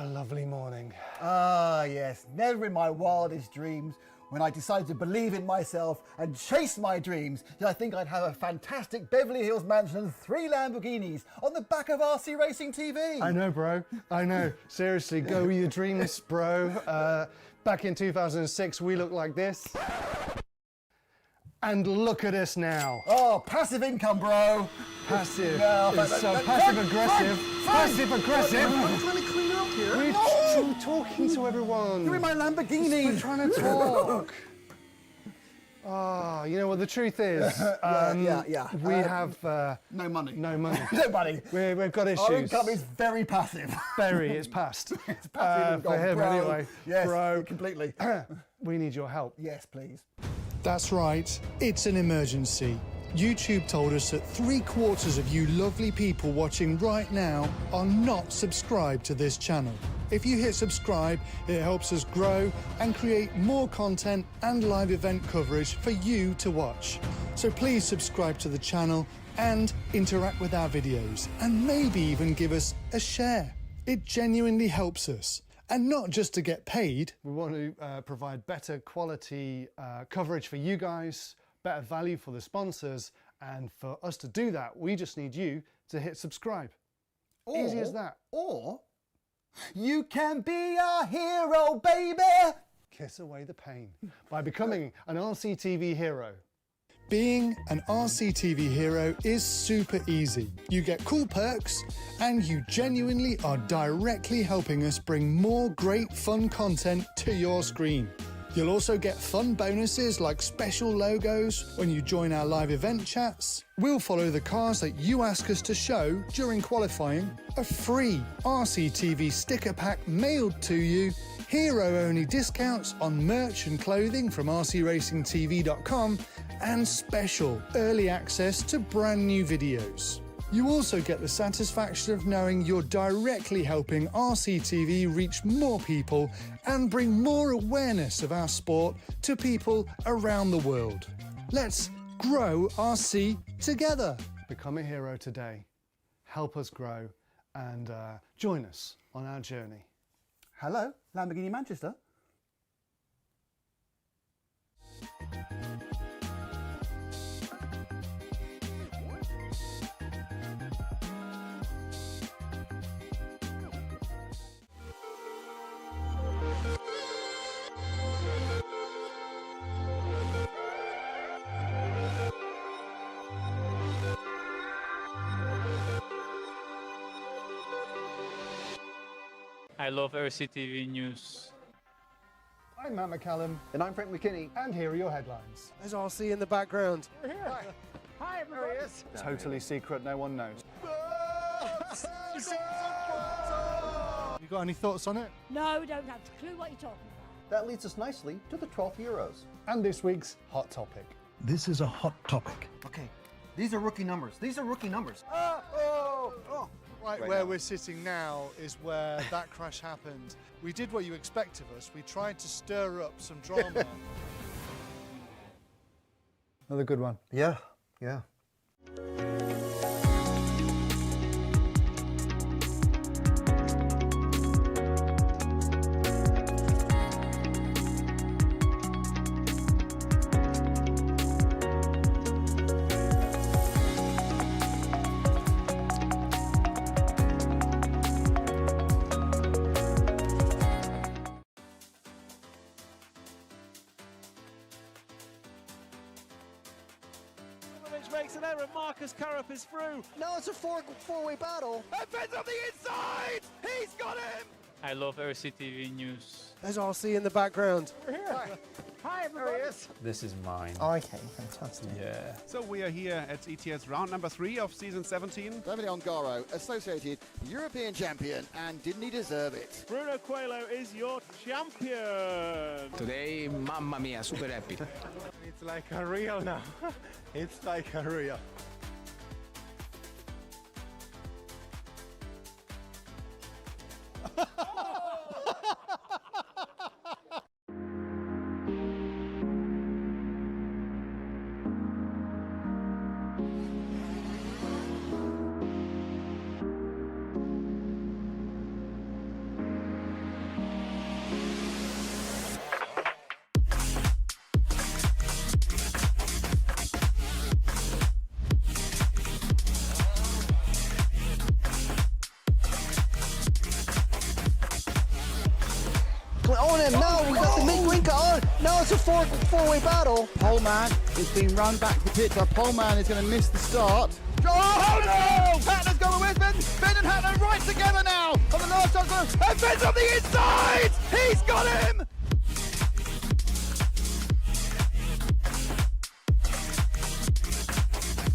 Lovely morning. Ah, yes. Never in my wildest dreams, when I decided to believe in myself and chase my dreams, did I think I'd have a fantastic Beverly Hills mansion and 3 Lamborghinis on the back of RC Racing TV. I know, bro. I know. Seriously, go with your dreams, bro. Back in 2006, we looked like this. And look at us now. Oh, passive income, bro. Passive. No, It's so passive aggressive. Passive aggressive. I'm trying to clean up here. We're talking to everyone. You're in my Lamborghini. We're trying to talk. You know what the truth is? We have no money. No money. No money. We've got issues. Our income is very passive. Very. It's past. It's passive for him bro. anyway. Yes, bro. completely. We need your help. Yes, please. That's right. It's an emergency. YouTube told us that 3/4 of you lovely people watching right now are not subscribed to this channel. If you hit subscribe, it helps us grow and create more content and live event coverage for you to watch. So please subscribe to the channel and interact with our videos, and maybe even give us a share. It genuinely helps us. And not just to get paid. We want to provide better quality coverage for you guys, better value for the sponsors, and for us to do that, we just need you to hit subscribe. Easy as that. Or you can be a hero, baby! Kiss away the pain by becoming an RCTV hero. Being an RCTV hero is super easy. You get cool perks and you genuinely are directly helping us bring more great fun content to your screen. You'll also get fun bonuses like special logos when you join our live event chats. We'll follow the cars that you ask us to show during qualifying, a free RCTV sticker pack mailed to you, hero-only discounts on merch and clothing from rcracingtv.com, and special early access to brand new videos. You also get the satisfaction of knowing you're directly helping RCTV reach more people and bring more awareness of our sport to people around the world. Let's grow RC together. Become a hero today. Help us grow and join us on our journey. Hello, Lamborghini Manchester. I love RCTV News. I'm Matt McCallum. And I'm Frank McKinney. And here are your headlines. There's RC in the background. We're here. Hi, everybody. Totally secret, no one knows. You got any thoughts on it? No, don't have a clue what you're talking about. That leads us nicely to the 12th Euros. And this week's hot topic. This is a hot topic. Okay, these are rookie numbers. These are rookie numbers. Right where we're sitting now is where that crash happened. We did what you expect of us. We tried to stir up some drama. Another good one. Yeah. Makes an error. Marcus Carrup is through. No, it's a four-way battle. And Ben's on the inside. He's got him. I love RCTV News. There's RC in the background. We're here. Hi, everybody. This is mine. Okay, fantastic. Yeah. So we are here at ETS round number 3 of season 17. Davide Ongaro, associated European champion, and didn't he deserve it? Bruno Coelho is your champion. Today, mamma mia, super happy. It's like a real now. It's like a real. On him now, we got the mid-green car on. Now it's a four-way battle. Pole man is being run back to the pit. The pole man is going to miss the start. Oh no! Hatner's going with Ben. Ben and Hatner right together now. On the last shot, and Ben's on the inside. He's got him.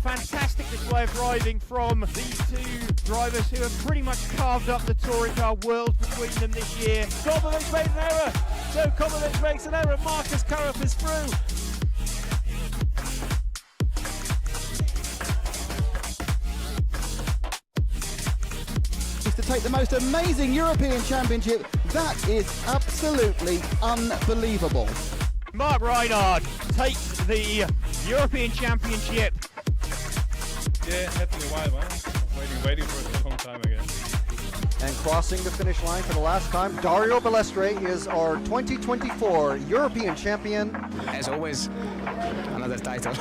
Fantastic display of riding from these two drivers who have pretty much carved up the touring car world between them this year. Komovic made an error. So Komovic makes an error. Marcus Carrup is through. Mr. take the most amazing European Championship. That is absolutely unbelievable. Mark Reinhard takes the European Championship. Yeah, definitely wild, man. Waiting for it a long time again. And crossing the finish line for the last time, Dario Balestre is our 2024 European champion. As always, another title.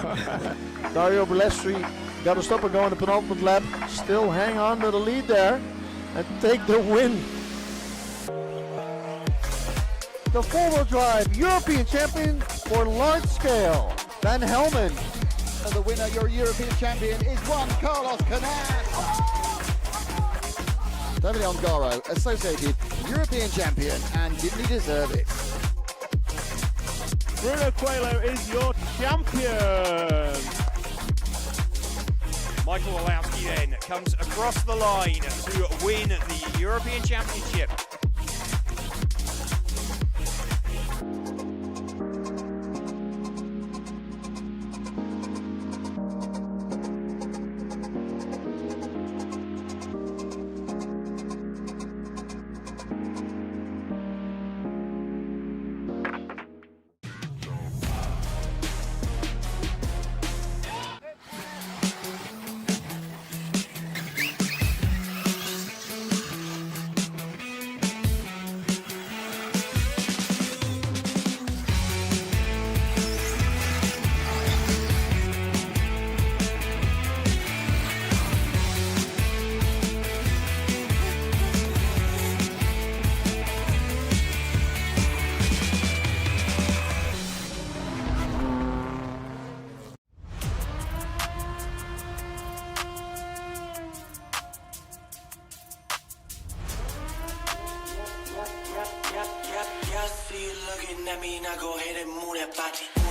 Dario Balestre got to stop and go in the penultimate lap. Still hang on to the lead there and take the win. The four-wheel drive European champion for large scale, Van Helmen. And the winner, your European champion, is Juan Carlos Canas. Davide Ongaro, associated European champion, and didn't he deserve it? Bruno Coelho is your champion. Michael Olowski then comes across the line to win the European Championship. See you looking at me, now go ahead and move that body.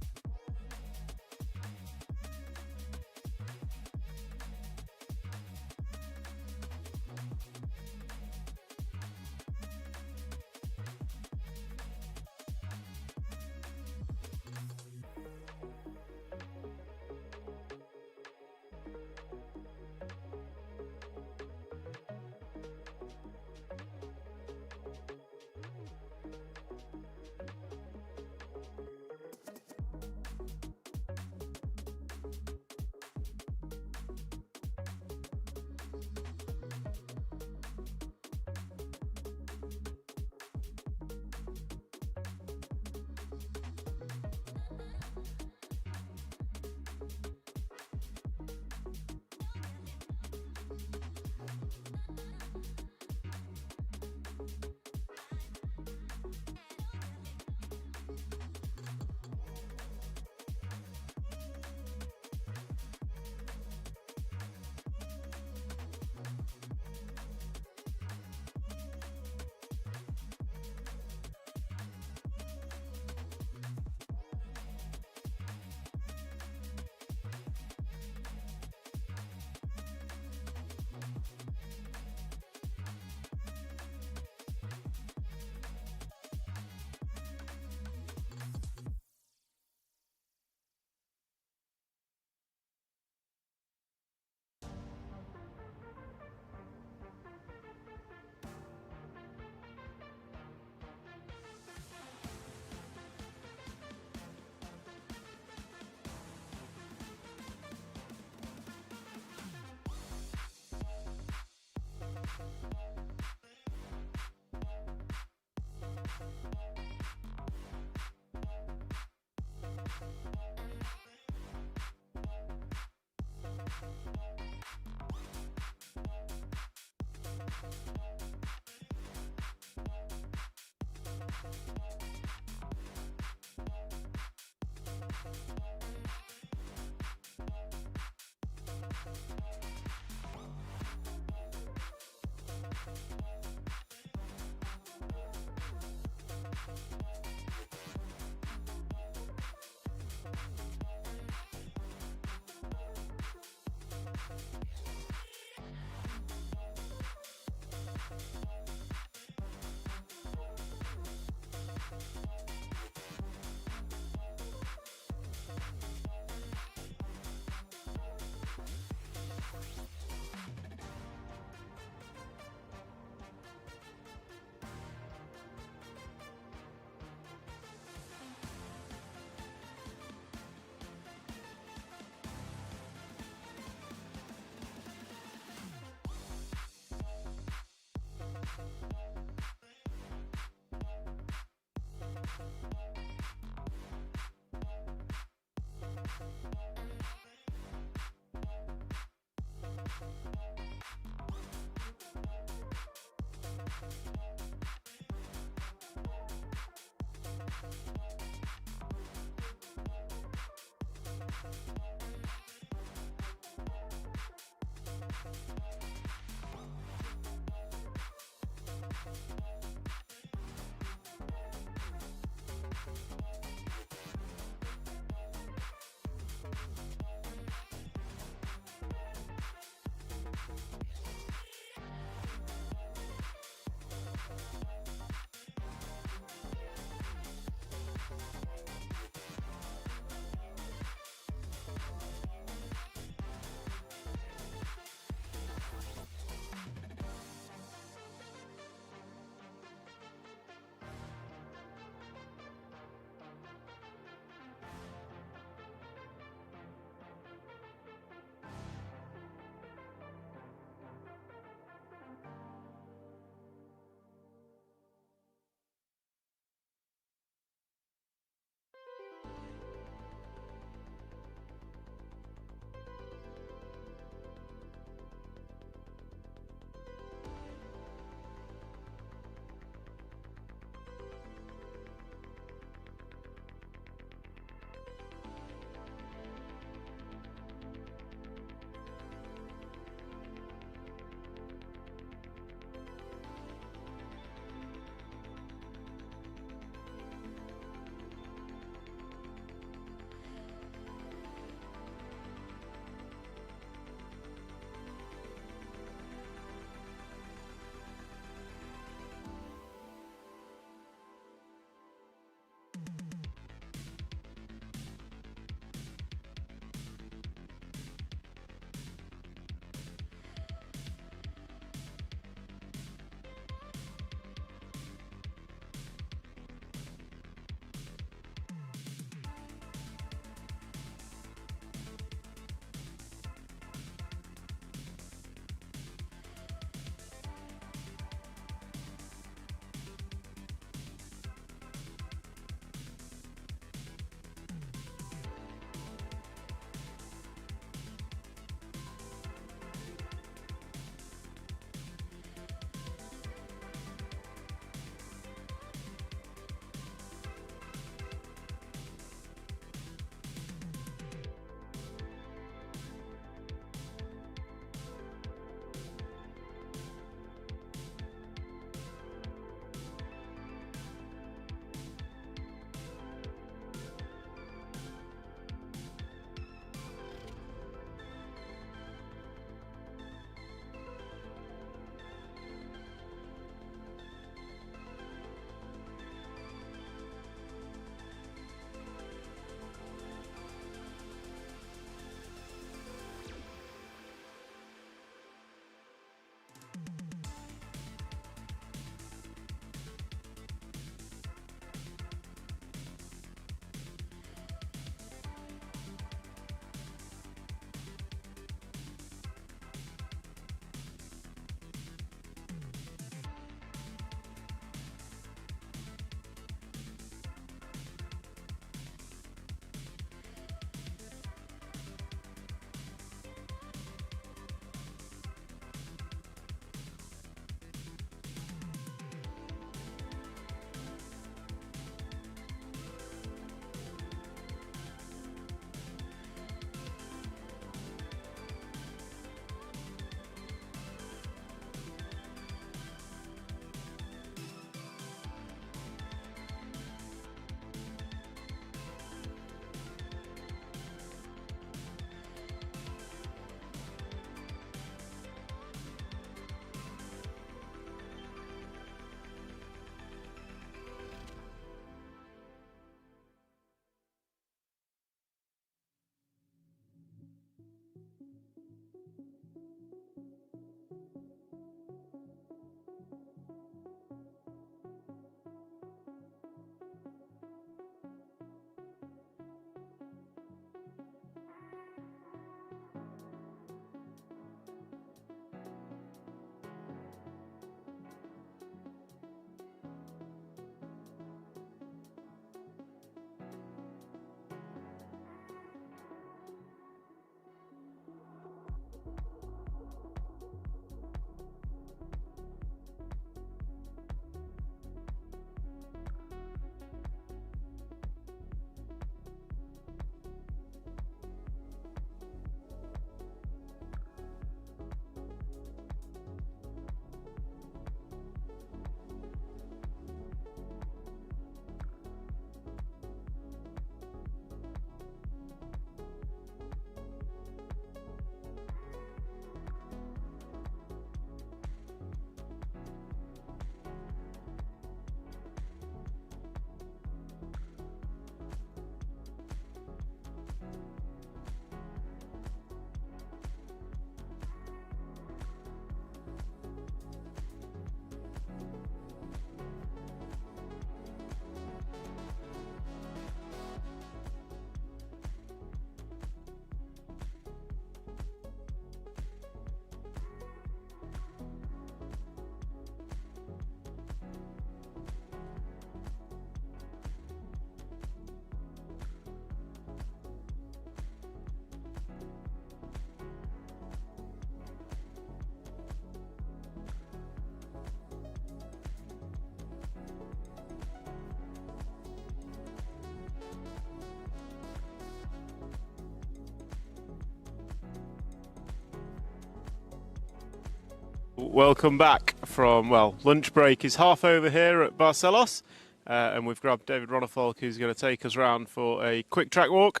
Welcome back from, lunch break is half over here at Barcelos, and we've grabbed David Ronnefolk, who's going to take us round for a quick track walk.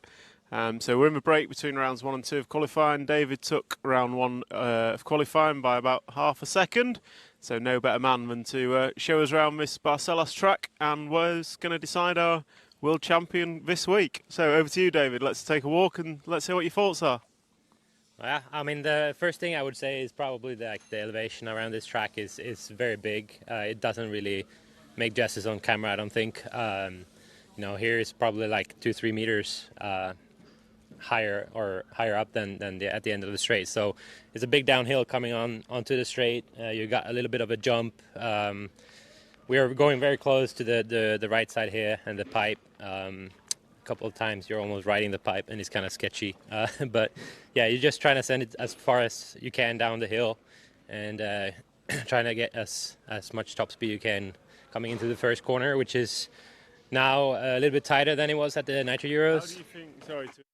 So we're in the break between rounds 1 and 2 of qualifying. David took round 1 of qualifying by about half a second, so no better man than to show us around this Barcelos track, and was going to decide our world champion this week. So over to you, David. Let's take a walk and let's hear what your thoughts are. Yeah, I mean, the first thing I would say is probably the elevation around this track is very big. It doesn't really make justice on camera, I don't think. Here is probably like 2-3 meters higher up than at the end of the straight. So it's a big downhill coming onto the straight. You got a little bit of a jump. We are going very close to the right side here and the pipe. Couple of times you're almost riding the pipe and it's kind of sketchy, but yeah, you're just trying to send it as far as you can down the hill and trying to get as much top speed you can coming into the first corner, which is now a little bit tighter than it was at the Nitro Euros. How do you think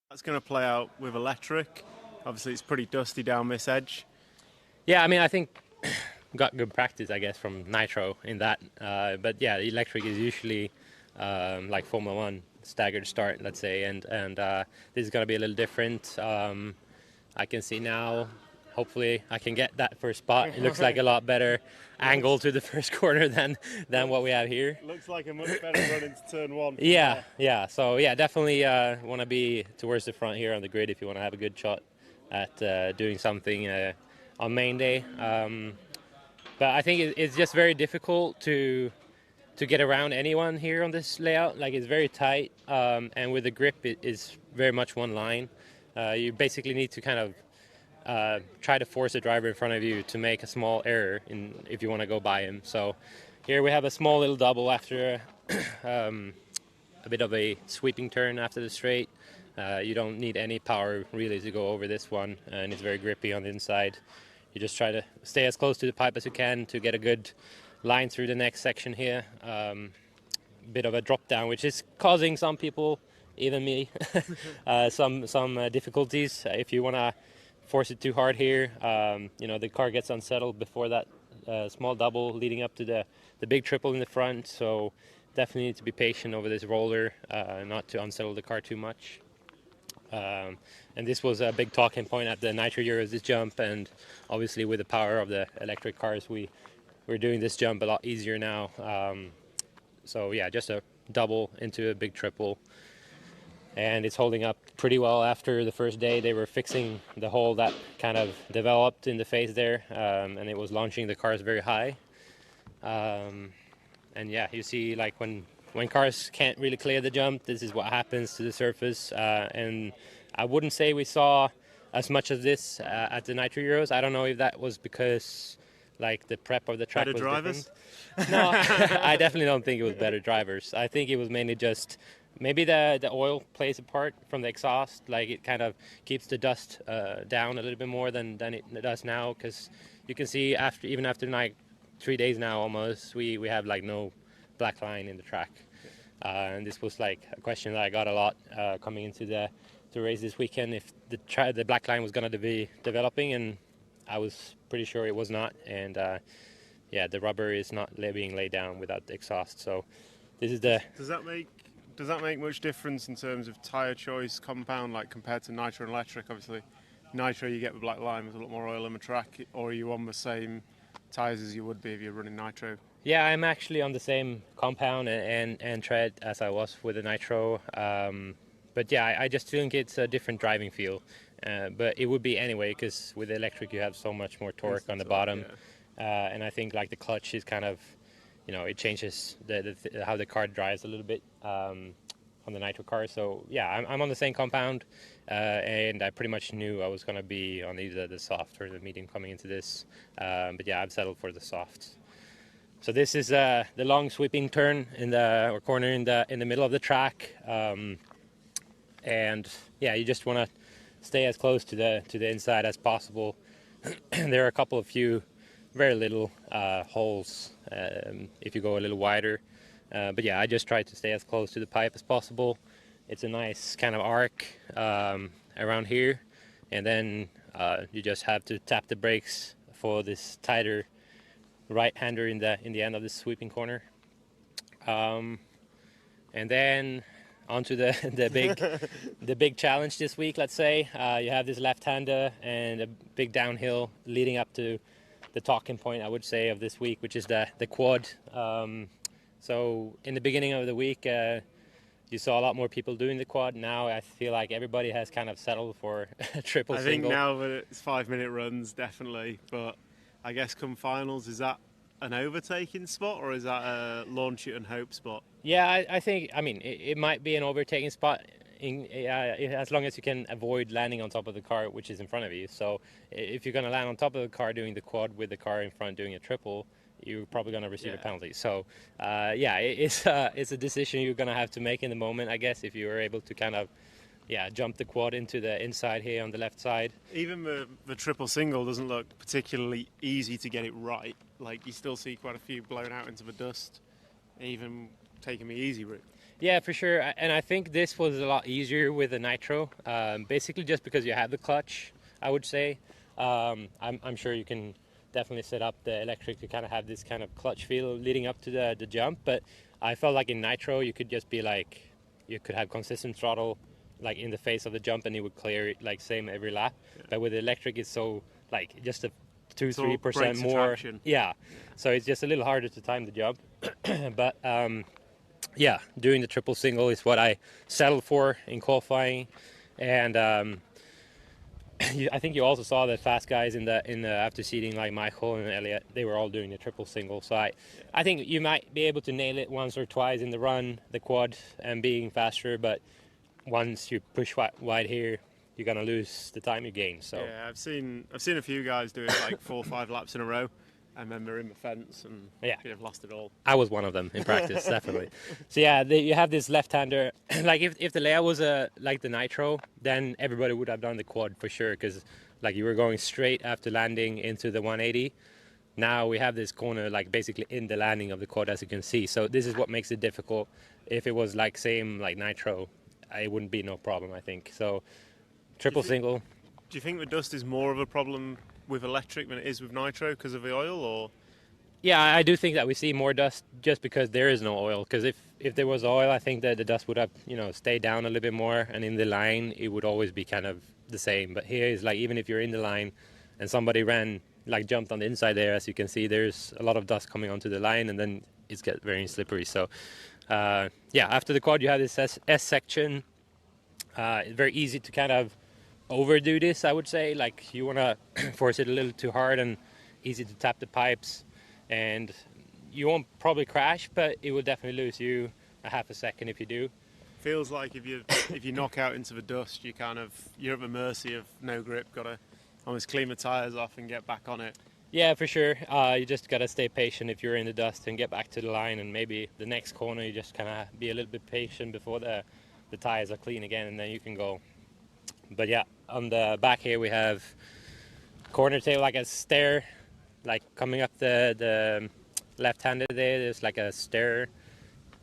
that's going to play out with electric? Obviously it's pretty dusty down this edge. Yeah, I mean, I think got good practice, I guess, from Nitro in that, but yeah, the electric is usually like Formula 1 staggered start, let's say, and this is going to be a little different. I can see now, hopefully I can get that first spot. It looks like a lot better angle to the first corner than what we have here. Looks like a much better run into turn 1. Yeah, so yeah, definitely want to be towards the front here on the grid if you want to have a good shot at doing something on main day. But I think it's just very difficult to get around anyone here on this layout. Like, it's very tight, and with the grip it is very much one line. You basically need to kind of try to force the driver in front of you to make a small error if you want to go by him. So here we have a small little double after a bit of a sweeping turn after the straight. You don't need any power really to go over this one, and it's very grippy on the inside. You just try to stay as close to the pipe as you can to get a good line through the next section here. Bit of a drop down, which is causing some people, even me, some difficulties. If you want to force it too hard here, the car gets unsettled before that small double leading up to the big triple in the front. So definitely need to be patient over this roller, not to unsettle the car too much. And this was a big talking point at the Nitro Euros, this jump, and obviously with the power of the electric cars, we're doing this jump a lot easier now. So yeah, just a double into a big triple, and it's holding up pretty well. After the first day, they were fixing the hole that kind of developed in the face there, and it was launching the cars very high. And yeah, you see, like, when cars can't really clear the jump, this is what happens to the surface. And I wouldn't say we saw as much of this at the Nitro Euros. I don't know if that was because, like, the prep of the track was drivers? different. No, I definitely don't think it was better drivers. I think it was mainly just maybe the oil plays a part from the exhaust. Like, it kind of keeps the dust down a little bit more than it does now, because you can see even after like 3 days now almost, we have like no black line in the track. And this was like a question that I got a lot coming into the race this weekend, if the black line was going to be developing, and I was pretty sure it was not. And yeah, the rubber is not being laid down without the exhaust. So this is the... Does that make much difference in terms of tyre choice, compound, like compared to Nitro and electric? Obviously, Nitro you get the black line with a lot more oil in the track, or are you on the same tyres as you would be if you're running Nitro? Yeah, I'm actually on the same compound and tread as I was with the Nitro. But yeah, I just think it's a different driving feel. But it would be anyway, because with the electric you have so much more torque on the bottom. Yeah. And I think like the clutch is kind of, it changes how the car drives a little bit on the Nitro car. So yeah, I'm on the same compound, and I pretty much knew I was going to be on either the soft or the medium coming into this. But yeah, I've settled for the soft. So this is the long sweeping turn or corner in the middle of the track, and yeah, you just want to stay as close to the inside as possible. There are a couple of very little holes if you go a little wider, but yeah, I just try to stay as close to the pipe as possible. It's a nice kind of arc around here, and then You just have to tap the brakes for this tighter right-hander in the end of the sweeping corner. And then onto the big challenge this week. Let's say you have this left-hander and a big downhill leading up to the talking point, I would say, of this week, which is the quad. So in the beginning of the week, you saw a lot more people doing the quad. Now I feel like everybody has kind of settled for a triple single. I think now that it's 5-minute runs, definitely. But I guess come finals, is that an overtaking spot or is that a launch it and hope spot? Yeah, I think, I mean, it might be an overtaking spot as long as you can avoid landing on top of the car which is in front of you. So if you're going to land on top of the car doing the quad with the car in front doing a triple, you're probably going to receive a penalty. So it's a decision you're going to have to make in the moment, I guess, if you are able to kind of jump the quad into the inside here on the left side. Even the triple single doesn't look particularly easy to get it right. Like, you still see quite a few blown out into the dust, even taking the easy route. Yeah, for sure. And I think this was a lot easier with the nitro, basically just because you have the clutch, I would say. I'm sure you can definitely set up the electric to kind of have this kind of clutch feel leading up to the jump. But I felt like in nitro, you could just be like, you could have consistent throttle like in the face of the jump and it would clear it like same every lap. Yeah. But with the electric, it's so like just a 2-3% more. Attraction. Yeah. So it's just a little harder to time the jump. But yeah, doing the triple single is what I settled for in qualifying. And I think you also saw the fast guys in the after seating, like Michael and Elliot, they were all doing the triple single. So I think you might be able to nail it once or twice in the run, the quad, and being faster. But once you push wide here, you're gonna lose the time you gain. So yeah, I've seen a few guys do it like 4 or 5 laps in a row, and then they're in the fence and they've lost it all. I was one of them in practice, definitely. So yeah, you have this left-hander. Like if the layout was like the nitro, then everybody would have done the quad for sure, because like you were going straight after landing into the 180. Now we have this corner like basically in the landing of the quad, as you can see. So this is what makes it difficult. If it was like same like nitro, it wouldn't be no problem, I think. So triple single. Do you think the dust is more of a problem with electric than it is with nitro because of the oil, or? Yeah, I do think that we see more dust just because there is no oil. Because if there was oil, I think that the dust would have stayed down a little bit more, and in the line it would always be kind of the same. But here is like, even if you're in the line and somebody jumped on the inside there, as you can see, there's a lot of dust coming onto the line, and then it's get very slippery. So after the quad you have this S section. It's very easy to kind of overdo this, I would say. Like, you want to force it a little too hard, and easy to tap the pipes, and you won't probably crash, but it will definitely lose you a half a second if you do. Feels like if you knock out into the dust, you're at the mercy of no grip. Got to almost clean the tires off and get back on it. Yeah, for sure. You just got to stay patient if you're in the dust and get back to the line, and maybe the next corner you just kind of be a little bit patient before the tires are clean again, and then you can go. But yeah, on the back here we have corner tail, like a stair, like coming up the left-handed there. There's like a stair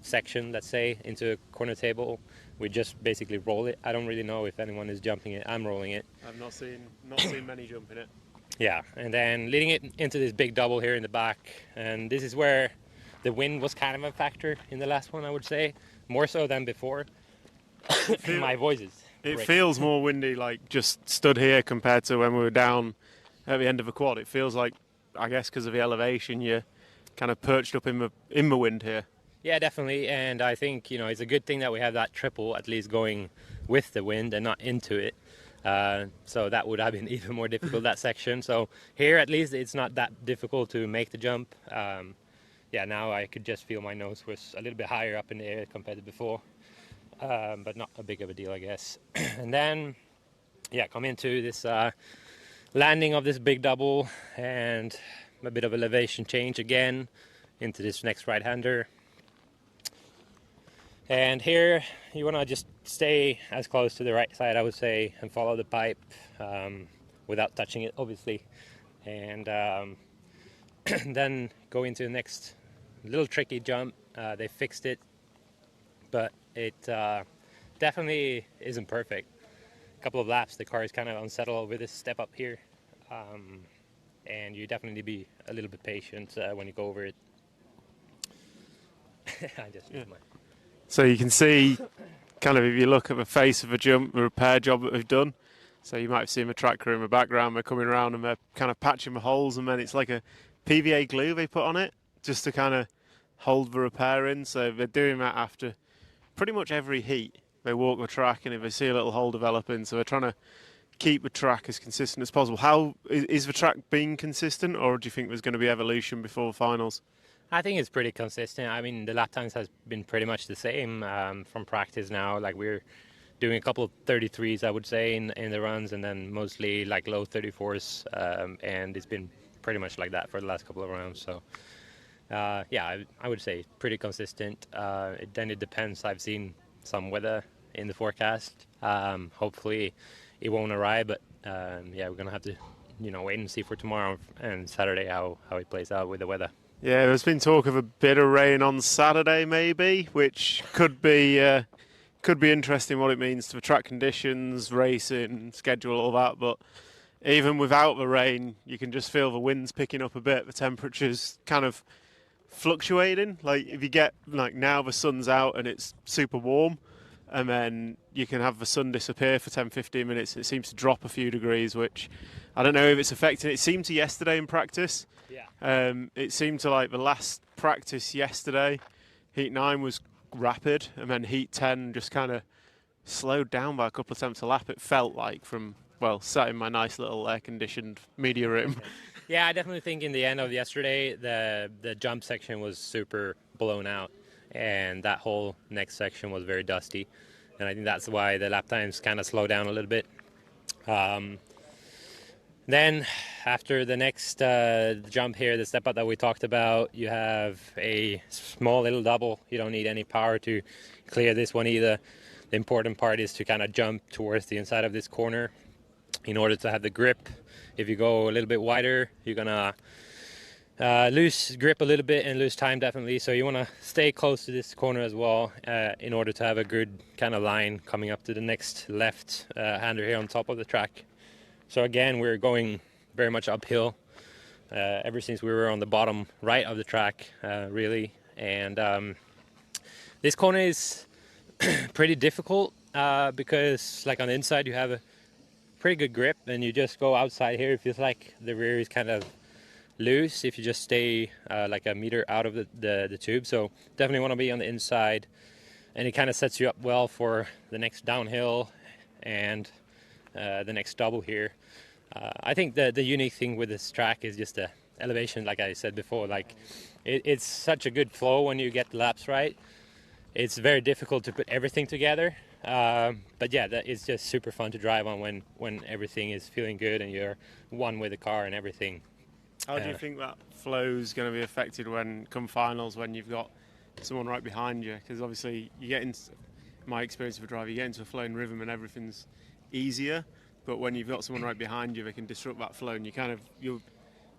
section, let's say, into a corner table. We just basically roll it. I don't really know if anyone is jumping it. I'm rolling it. I've not seen many jumping it. Yeah, and then leading it into this big double here in the back, and this is where the wind was kind of a factor in the last one, I would say, more so than before. My voice is It breaking. feels more windy, like just stood here compared to when we were down at the end of the quad. It feels like, I guess, because of the elevation, you're kind of perched up in the wind here. Yeah, definitely, and I think it's a good thing that we have that triple at least going with the wind and not into it. So that would have been even more difficult, that section. So here at least it's not that difficult to make the jump. Now I could just feel my nose was a little bit higher up in the air compared to before. But not a big of a deal, I guess. And then, come into this landing of this big double and a bit of elevation change again into this next right-hander. And here you want to just stay as close to the right side, I would say, and follow the pipe without touching it, obviously. And then go into the next little tricky jump. They fixed it, but it definitely isn't perfect. couple of laps, the car is kind of unsettled with this step up here. And you definitely need to be a little bit patient when you go over it. I just So you can see, kind of, if you look at the face of a jump, the repair job that they've done. So you might have seen the track crew in the background. They're coming around and they're kind of patching the holes, and then it's like a PVA glue they put on it just to kind of hold the repair in. So they're doing that after pretty much every heat. They walk the track, and if they see a little hole developing, so they're trying to keep the track as consistent as possible. How is the track being consistent, or do you think there's going to be evolution before the finals? I think it's pretty consistent. I mean, the lap times has been pretty much the same from practice now. Like, we're doing a couple of 33s, I would say, in the runs, and then mostly like low 34s, and it's been pretty much like that for the last couple of rounds. So yeah, I would say pretty consistent. Then it depends. I've seen some weather in the forecast. Hopefully it won't arrive, but yeah, we're gonna have to wait and see for tomorrow and Saturday how it plays out with the weather. Yeah, there's been talk of a bit of rain on Saturday maybe, which could be interesting, what it means to the track conditions, racing, schedule, all that. But even without the rain, you can just feel the winds picking up a bit, the temperatures kind of fluctuating. Like, if you get, like, now the sun's out and it's super warm, and then you can have the sun disappear for 10-15 minutes, it seems to drop a few degrees, which I don't know if it's affecting it. It seemed to yesterday in practice. Yeah. It seemed to, like, the last practice yesterday, Heat 9 was rapid, and then Heat 10 just kind of slowed down by a couple of attempts a lap, it felt like, from, well, sat in my nice little air-conditioned media room. Yeah, I definitely think in the end of yesterday, the jump section was super blown out, and that whole next section was very dusty, and I think that's why the lap times kind of slowed down a little bit. Then after the next jump here, the step up that we talked about, you have a small little double. You don't need any power to clear this one either. The important part is to kind of jump towards the inside of this corner in order to have the grip. If you go a little bit wider, you're gonna lose grip a little bit and lose time definitely. So you want to stay close to this corner as well in order to have a good kind of line coming up to the next left hander here on top of the track. So again, we're going very much uphill ever since we were on the bottom right of the track, really. And this corner is pretty difficult because, like, on the inside you have a pretty good grip, and you just go outside here, it feels like the rear is kind of loose if you just stay like a meter out of the tube. So definitely want to be on the inside, and it kind of sets you up well for the next downhill and the next double here. I think the unique thing with this track is just the elevation, like I said before. Like, it's such a good flow when you get the laps right. It's very difficult to put everything together, but yeah, it's just super fun to drive on when everything is feeling good and you're one with the car and everything. How do you think that flow is going to be affected when come finals, when you've got someone right behind you? Because obviously you get into, my experience of a driver, you get into a flowing rhythm and everything's easier, but when you've got someone right behind you, they can disrupt that flow, and you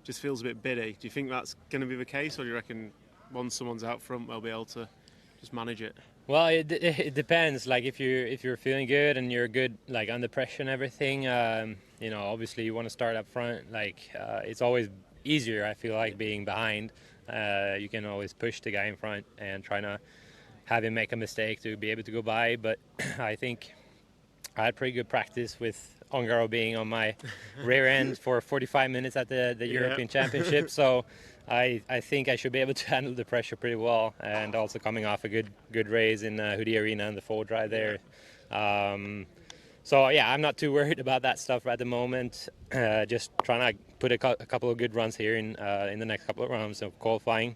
just feels a bit biddy. Do you think that's going to be the case, or do you reckon once someone's out front, they'll be able to just manage it? Well, it depends. Like, if you're feeling good and you're good, like, under pressure and everything, obviously you want to start up front. Like, it's always easier, I feel like, being behind. You can always push the guy in front and try to have him make a mistake to be able to go by. But I think I had pretty good practice with Ongaro being on my rear end for 45 minutes at the European Championship. So I think I should be able to handle the pressure pretty well, and also coming off a good race in Hoodie Arena and the full drive there. So yeah, I'm not too worried about that stuff at the moment. Just trying to put a couple of good runs here in the next couple of rounds of qualifying.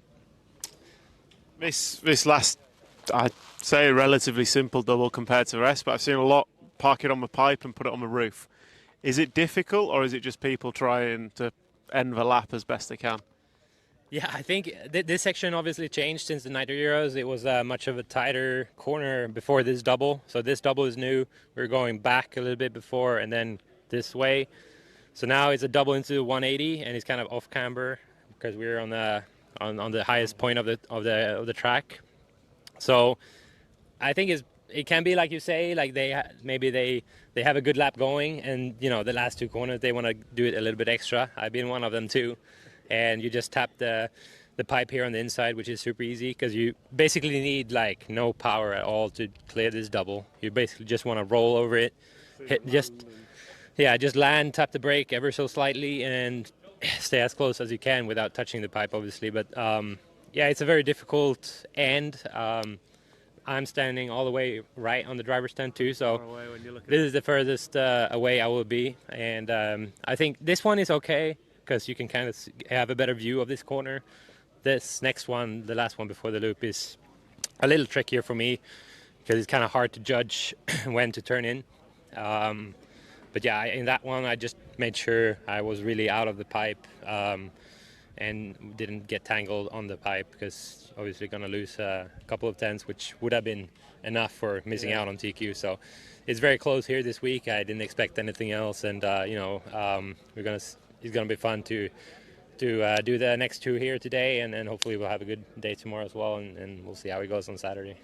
This last, I'd say, a relatively simple double compared to the rest, but I've seen a lot park it on the pipe and put it on the roof. Is it difficult, or is it just people trying to end the lap as best they can? Yeah, I think this section obviously changed since the Nitro Euros. It was much of a tighter corner before this double. So this double is new. We were going back a little bit before and then this way. So now it's a double into 180, and it's kind of off camber because we're on the highest point of the track. So I think it's it can be like you say, like maybe they have a good lap going, and the last 2 corners they want to do it a little bit extra. I've been one of them too, and you just tap the pipe here on the inside, which is super easy because you basically need like no power at all to clear this double. You basically just want to roll over it, just land, tap the brake ever so slightly, and stay as close as you can without touching the pipe, obviously. But it's a very difficult end. I'm standing all the way right on the driver's stand too, so this is the furthest away I will be. And I think this one is okay because you can kind of have a better view of this corner. This next one, the last one before the loop, is a little trickier for me because it's kind of hard to judge when to turn in. But yeah, in that one, I just made sure I was really out of the pipe and didn't get tangled on the pipe because obviously going to lose a couple of tenths, which would have been enough for missing out on TQ. So it's very close here this week. I didn't expect anything else, and it's going to be fun to do the next 2 here today, and then hopefully we'll have a good day tomorrow as well, and we'll see how it goes on Saturday.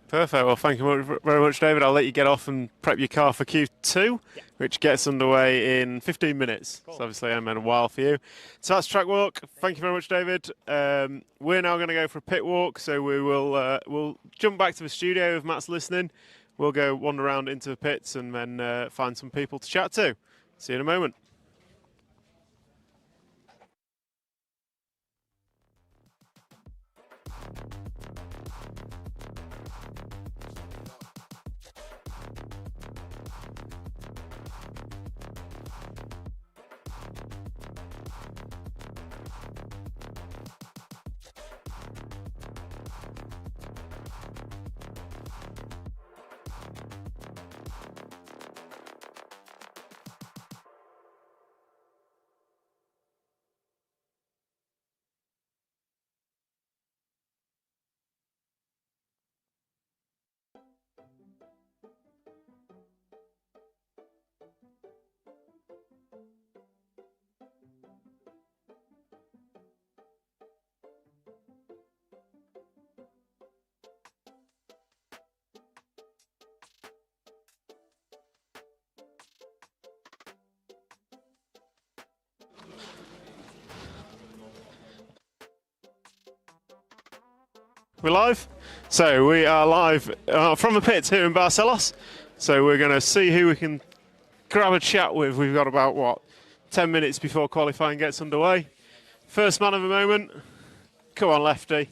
Perfect. Well, thank you very much, David. I'll let you get off and prep your car for Q2, which gets underway in 15 minutes. Cool. So obviously, I'm in a while for you. So that's track walk. Thank you very much, David. We're now going to go for a pit walk. So we will we'll jump back to the studio if Matt's listening. We'll go wander around into the pits and then find some people to chat to. See you in a moment. We're live. So we are live from the pits here in Barcelos. So we're going to see who we can grab a chat with. We've got about, 10 minutes before qualifying gets underway. First man of the moment. Come on, Lefty.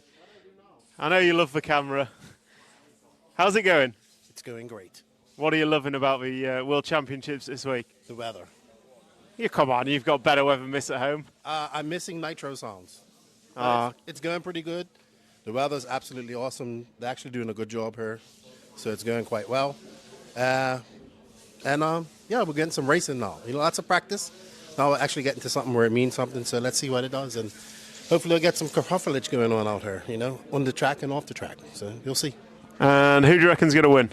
I know you love the camera. How's it going? It's going great. What are you loving about the World Championships this week? The weather. Yeah, come on, you've got better weather than this at home. I'm missing nitro sounds. It's going pretty good. The weather's absolutely awesome. They're actually doing a good job here, so it's going quite well. We're getting some racing now. Lots of practice. Now we're actually getting to something where it means something, so let's see what it does. And hopefully we'll get some kerfuffleage going on out here, on the track and off the track. So you'll see. And who do you reckon's going to win?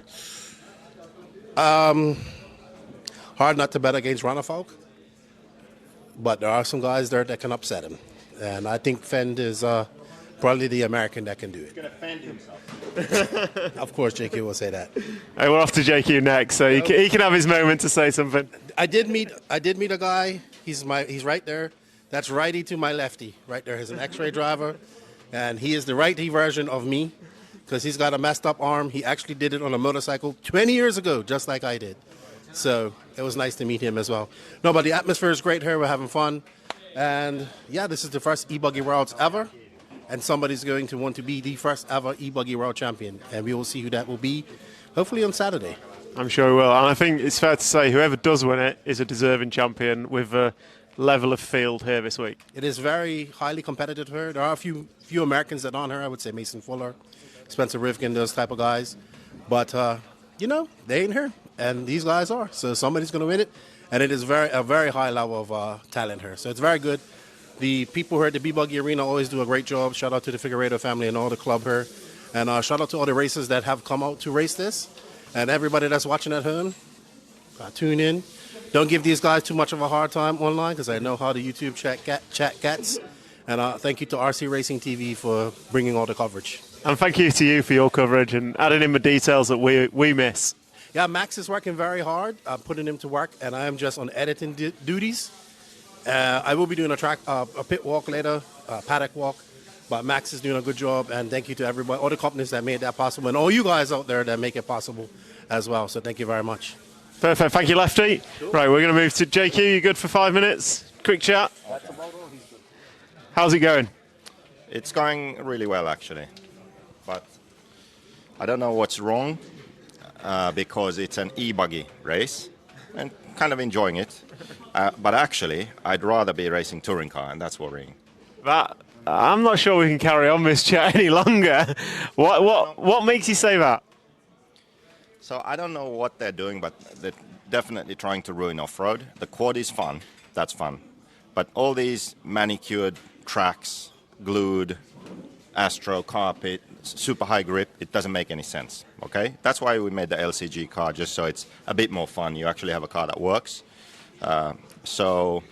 Hard not to bet against Ronnefalk, but there are some guys there that can upset him. And I think Fend is probably the American that can do it. He's going to fend himself. Of course, JQ will say that. Hey, we're off to JQ next, so he can have his moment to say something. I did meet a guy. He's right there. That's righty to my lefty. Right there. He's an X-ray driver, and he is the righty version of me because he's got a messed up arm. He actually did it on a motorcycle 20 years ago, just like I did. So it was nice to meet him as well. No, but the atmosphere is great here. We're having fun. And yeah, this is the first e-buggy worlds ever. And somebody's going to want to be the first ever e-buggy world champion. And we will see who that will be, hopefully on Saturday. I'm sure we will. And I think it's fair to say whoever does win it is a deserving champion with a level of field here this week. It is very highly competitive here. There are a few Americans that are on here. I would say Mason Fuller, Spencer Rivkin, those type of guys. But, they ain't here. And these guys are. So somebody's going to win it. And it is a very high level of talent here. So it's very good. The people here at the B-Buggy Arena always do a great job. Shout out to the Figueiredo family and all the club here. And shout out to all the racers that have come out to race this. And everybody that's watching at home, tune in. Don't give these guys too much of a hard time online because I know how the YouTube chat gets. And thank you to RC Racing TV for bringing all the coverage. And thank you to you for your coverage and adding in the details that we miss. Yeah, Max is working very hard. I'm putting him to work, and I am just on editing duties. I will be doing a pit walk later, a paddock walk. But Max is doing a good job, and thank you to everybody, all the companies that made that possible, and all you guys out there that make it possible as well. So thank you very much. Perfect. Thank you, Lefty. Cool. Right, we're going to move to JQ. You good for 5 minutes? Quick chat. How's it going? It's going really well, actually. But I don't know what's wrong because it's an e-buggy race and kind of enjoying it. But actually, I'd rather be racing touring car, and that's worrying. I'm not sure we can carry on this chat any longer. What makes you say that? So I don't know what they're doing, but they're definitely trying to ruin off-road. The quad is fun. That's fun. But all these manicured tracks, glued, Astro carpet, super high grip, it doesn't make any sense, okay? That's why we made the LCG car, just so it's a bit more fun. You actually have a car that works. So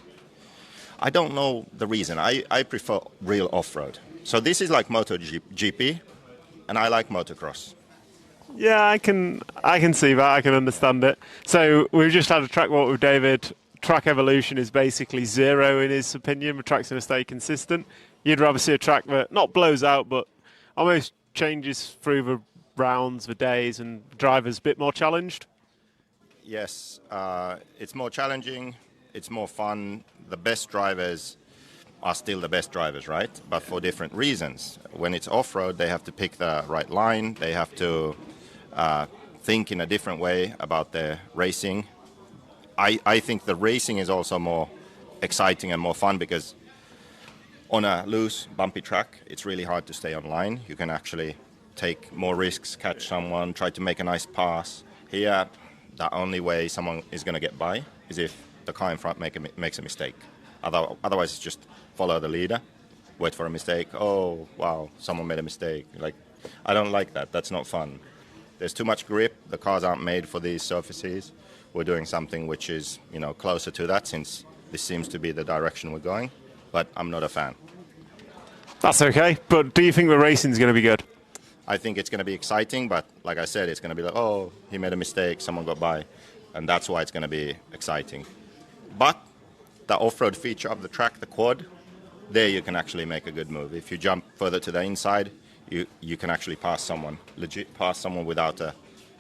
I don't know the reason. I prefer real off-road. So this is like MotoGP, and I like motocross. Yeah, I can see that. I can understand it. So we've just had a track walk with David. Track evolution is basically zero in his opinion. The track's going to stay consistent. You'd rather see a track that not blows out, but almost changes through the rounds, the days, and drivers a bit more challenged? Yes, it's more challenging. It's more fun. The best drivers are still the best drivers, right? But for different reasons. When it's off-road, they have to pick the right line. They have to think in a different way about their racing. I think the racing is also more exciting and more fun because on a loose, bumpy track, it's really hard to stay on line. You can actually take more risks, catch someone, try to make a nice pass. Here, the only way someone is going to get by is if the car in front makes a mistake. Otherwise, it's just follow the leader, wait for a mistake. Oh, wow, someone made a mistake. Like, I don't like that. That's not fun. There's too much grip. The cars aren't made for these surfaces. We're doing something which is, closer to that, since this seems to be the direction we're going. But I'm not a fan. That's okay. But do you think the racing's going to be good? I think it's going to be exciting, but like I said, it's going to be like, oh, he made a mistake, someone got by. And that's why it's going to be exciting. But the off-road feature of the track, the quad, there you can actually make a good move. If you jump further to the inside, you can actually pass someone, legit pass someone without a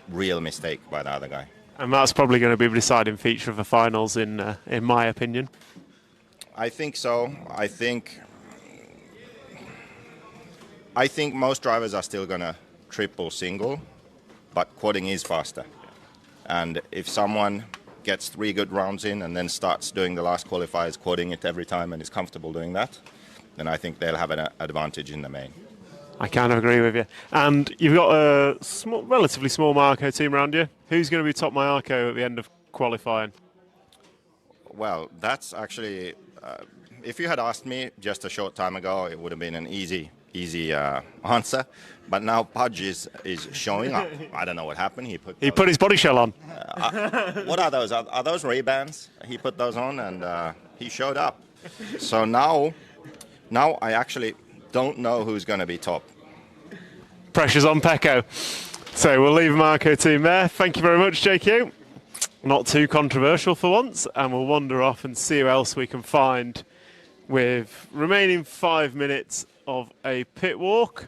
real mistake by the other guy. And that's probably going to be the deciding feature of the finals, in my opinion. I think so. I think most drivers are still going to triple single, but quadding is faster. And if someone gets 3 good rounds in and then starts doing the last qualifiers, quadding it every time and is comfortable doing that, then I think they'll have an advantage in the main. I kind of agree with you. And you've got a relatively small Marco team around you. Who's going to be top Marco at the end of qualifying? Well, that's actually, if you had asked me just a short time ago, it would have been an easy answer. But now Pudge is showing up. I don't know what happened. He put his body shell on. What are those? Are those Ray-Bans? He put those on and he showed up. So now I actually don't know who's going to be top. Pressure's on Pecco. So we'll leave Marco team there. Thank you very much, JQ. Not too controversial for once, and we'll wander off and see who else we can find with remaining 5 minutes of a pit walk.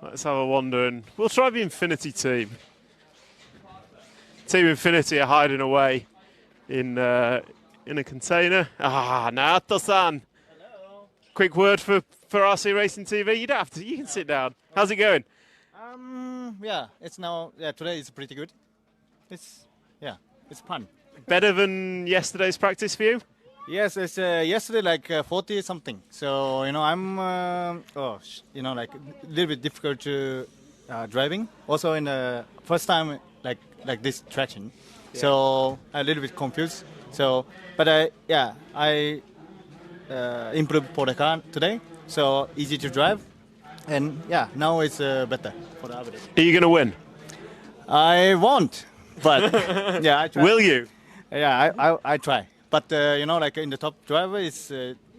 Let's have a wander, and we'll try the Infinity team. Team Infinity are hiding away in a container. Nato-san. Quick word for RC Racing TV. You don't have to. You can sit down. How's it going? Today is pretty good. It's fun. Better than yesterday's practice for you? Yes, it's yesterday like 40 something. So I'm a little bit difficult to driving. Also in the first time like this traction, so a little bit confused. So, but I improved for the car today. So easy to drive, and now it's better for the average. Are you going to win? I won't, but I try. Will you? Yeah, I try. But like in the top driver is 0.4,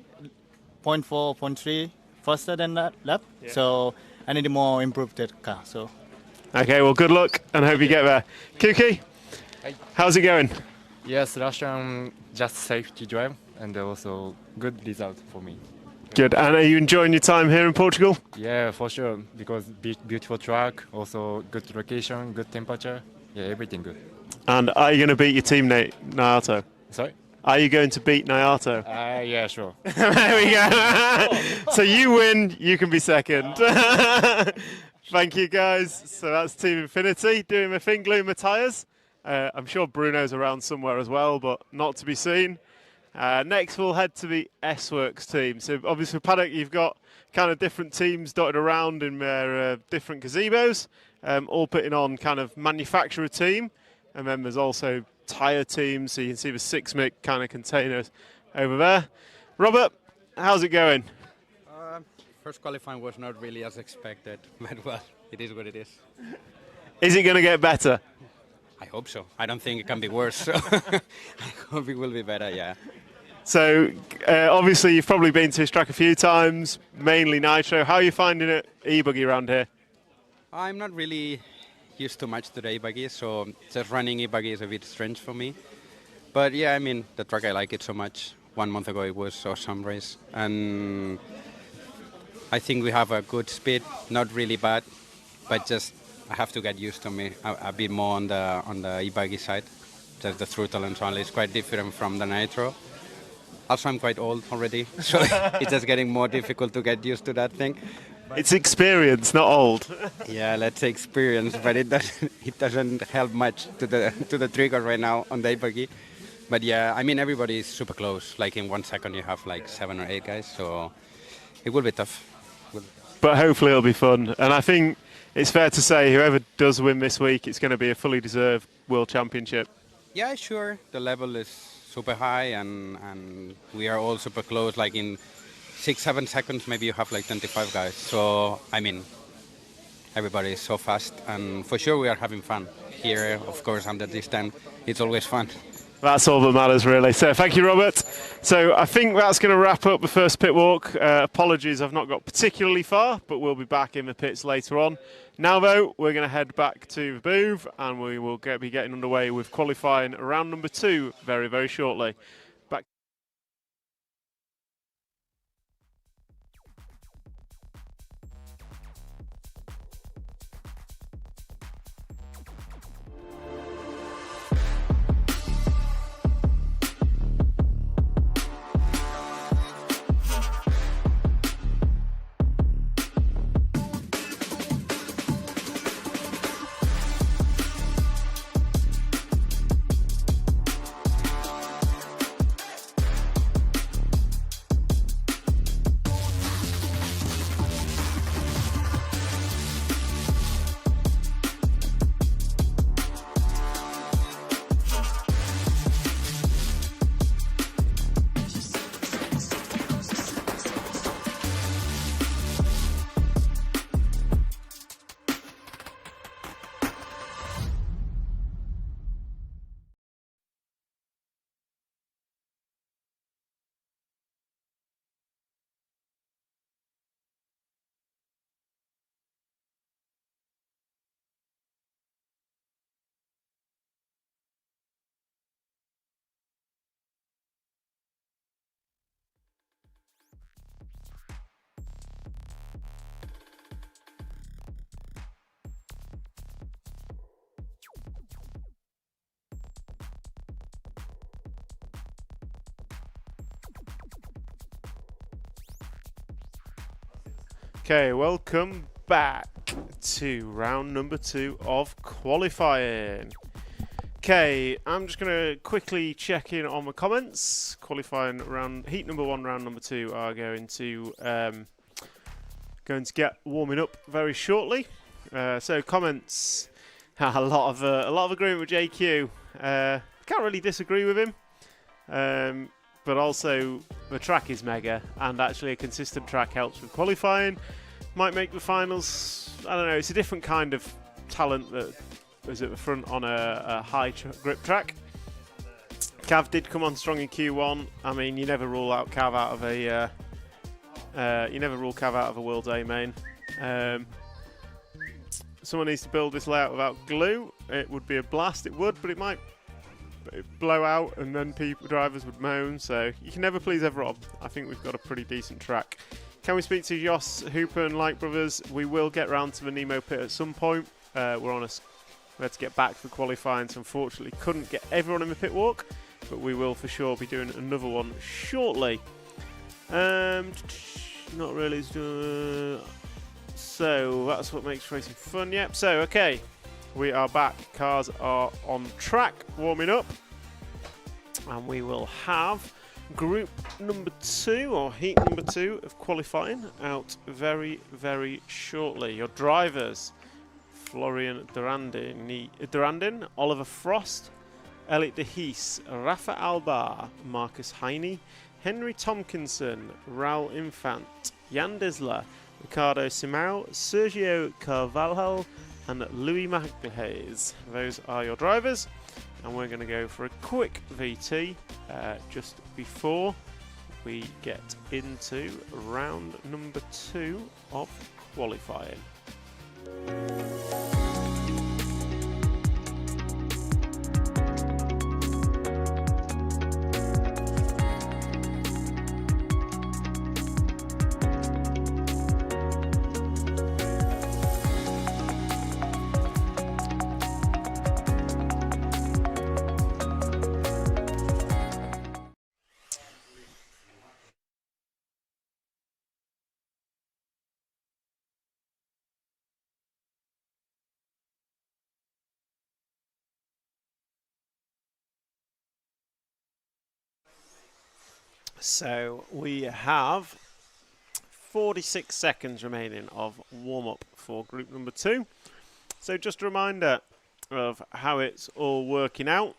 0.3 faster than that lap. Yeah. So I need to more improve that car. So. Okay, well, good luck and hope you get there. Kuki, how's it going? Yes, last time just safe to drive and also good result for me. Good. And are you enjoying your time here in Portugal? Yeah, for sure, because beautiful track, also good location, good temperature. Yeah, everything good. And are you going to beat your teammate, Naoto? Sorry? Are you going to beat Naoto? Yeah, sure. There we go. So you win, you can be second. Thank you, guys. So that's Team Infinity doing my thing, gluing my tyres. I'm sure Bruno's around somewhere as well, but not to be seen. Next, we'll head to the S-Works team. So obviously, Paddock, you've got kind of different teams dotted around in their different gazebos, all putting on kind of manufacturer team. And then there's also tyre teams, so you can see the 6-mic kind of containers over there. Robert, how's it going? First qualifying was not really as expected, but well, it is what it is. Is it going to get better? I hope so. I don't think it can be worse, so I hope it will be better, yeah. So, obviously, you've probably been to his track a few times, mainly Nitro. How are you finding it, e-buggy around here? I'm not really used to much to the e-buggy, so just running e-buggy is a bit strange for me. But yeah, I mean, the track, I like it so much. 1 month ago, it was awesome race. And I think we have a good speed, not really bad, but just I have to get used to me a bit more on the e-buggy side. Just the throttle and so on is quite different from the Nitro. Also, I'm quite old already, so it's just getting more difficult to get used to that thing. It's experience, not old. Yeah, let's say experience, but it doesn't help much to the trigger right now on the e-buggy. But yeah, I mean, everybody is super close. Like in 1 second, you have like 7 or 8 guys, so it will be tough. But hopefully it'll be fun. And I think it's fair to say whoever does win this week, it's going to be a fully deserved World Championship. Yeah, sure. The level is super high, and we are all super close. Like in 6-7 seconds, maybe you have like 25 guys. So, I mean, everybody is so fast, and for sure we are having fun. Here, of course, under this time, it's always fun. That's all that matters, really. So thank you, Robert. So I think that's going to wrap up the first pit walk. Apologies, I've not got particularly far, but we'll be back in the pits later on. Now, though, we're going to head back to the booth, and we will be getting underway with qualifying round number 2 very, very shortly. Back. Okay, welcome back to round number 2 of qualifying. Okay, I'm just going to quickly check in on my comments. Qualifying round, heat number 1, round number 2 are going to get warming up very shortly. So comments, a lot of agreement with JQ. Can't really disagree with him. But also the track is mega, and actually a consistent track helps with qualifying. Might make the finals. I don't know. It's a different kind of talent that is at the front on a high grip track. Cav did come on strong in Q1. I mean, you never rule out Cav out of You never rule Cav out of a World's A main. Someone needs to build this layout without glue. It would be a blast, it would, but it might blow out and then drivers would moan, so you can never please everyone. I think we've got a pretty decent track. Can we speak to Jos, Hooper and Light Brothers? We will get round to the Nemo pit at some point. We had to get back for qualifying, so unfortunately couldn't get everyone in the pit walk, but we will for sure be doing another one shortly. Not really. So that's what makes racing fun. Yep. So okay, we are back. Cars are on track, warming up, and we will have group number 2 or heat number 2 of qualifying out very, very shortly. Your drivers: Florian Durandin, Oliver Frost, Elliot De Hees, Rafa Albar, Marcus Heine, Henry Tomkinson, Raul Infant, Jan Disler, Ricardo Simao, Sergio Carvalho, and Louis Magalhaes. Those are your drivers, and we're going to go for a quick VT just before we get into round number 2 of qualifying. So we have 46 seconds remaining of warm-up for group number 2. So just a reminder of how it's all working out.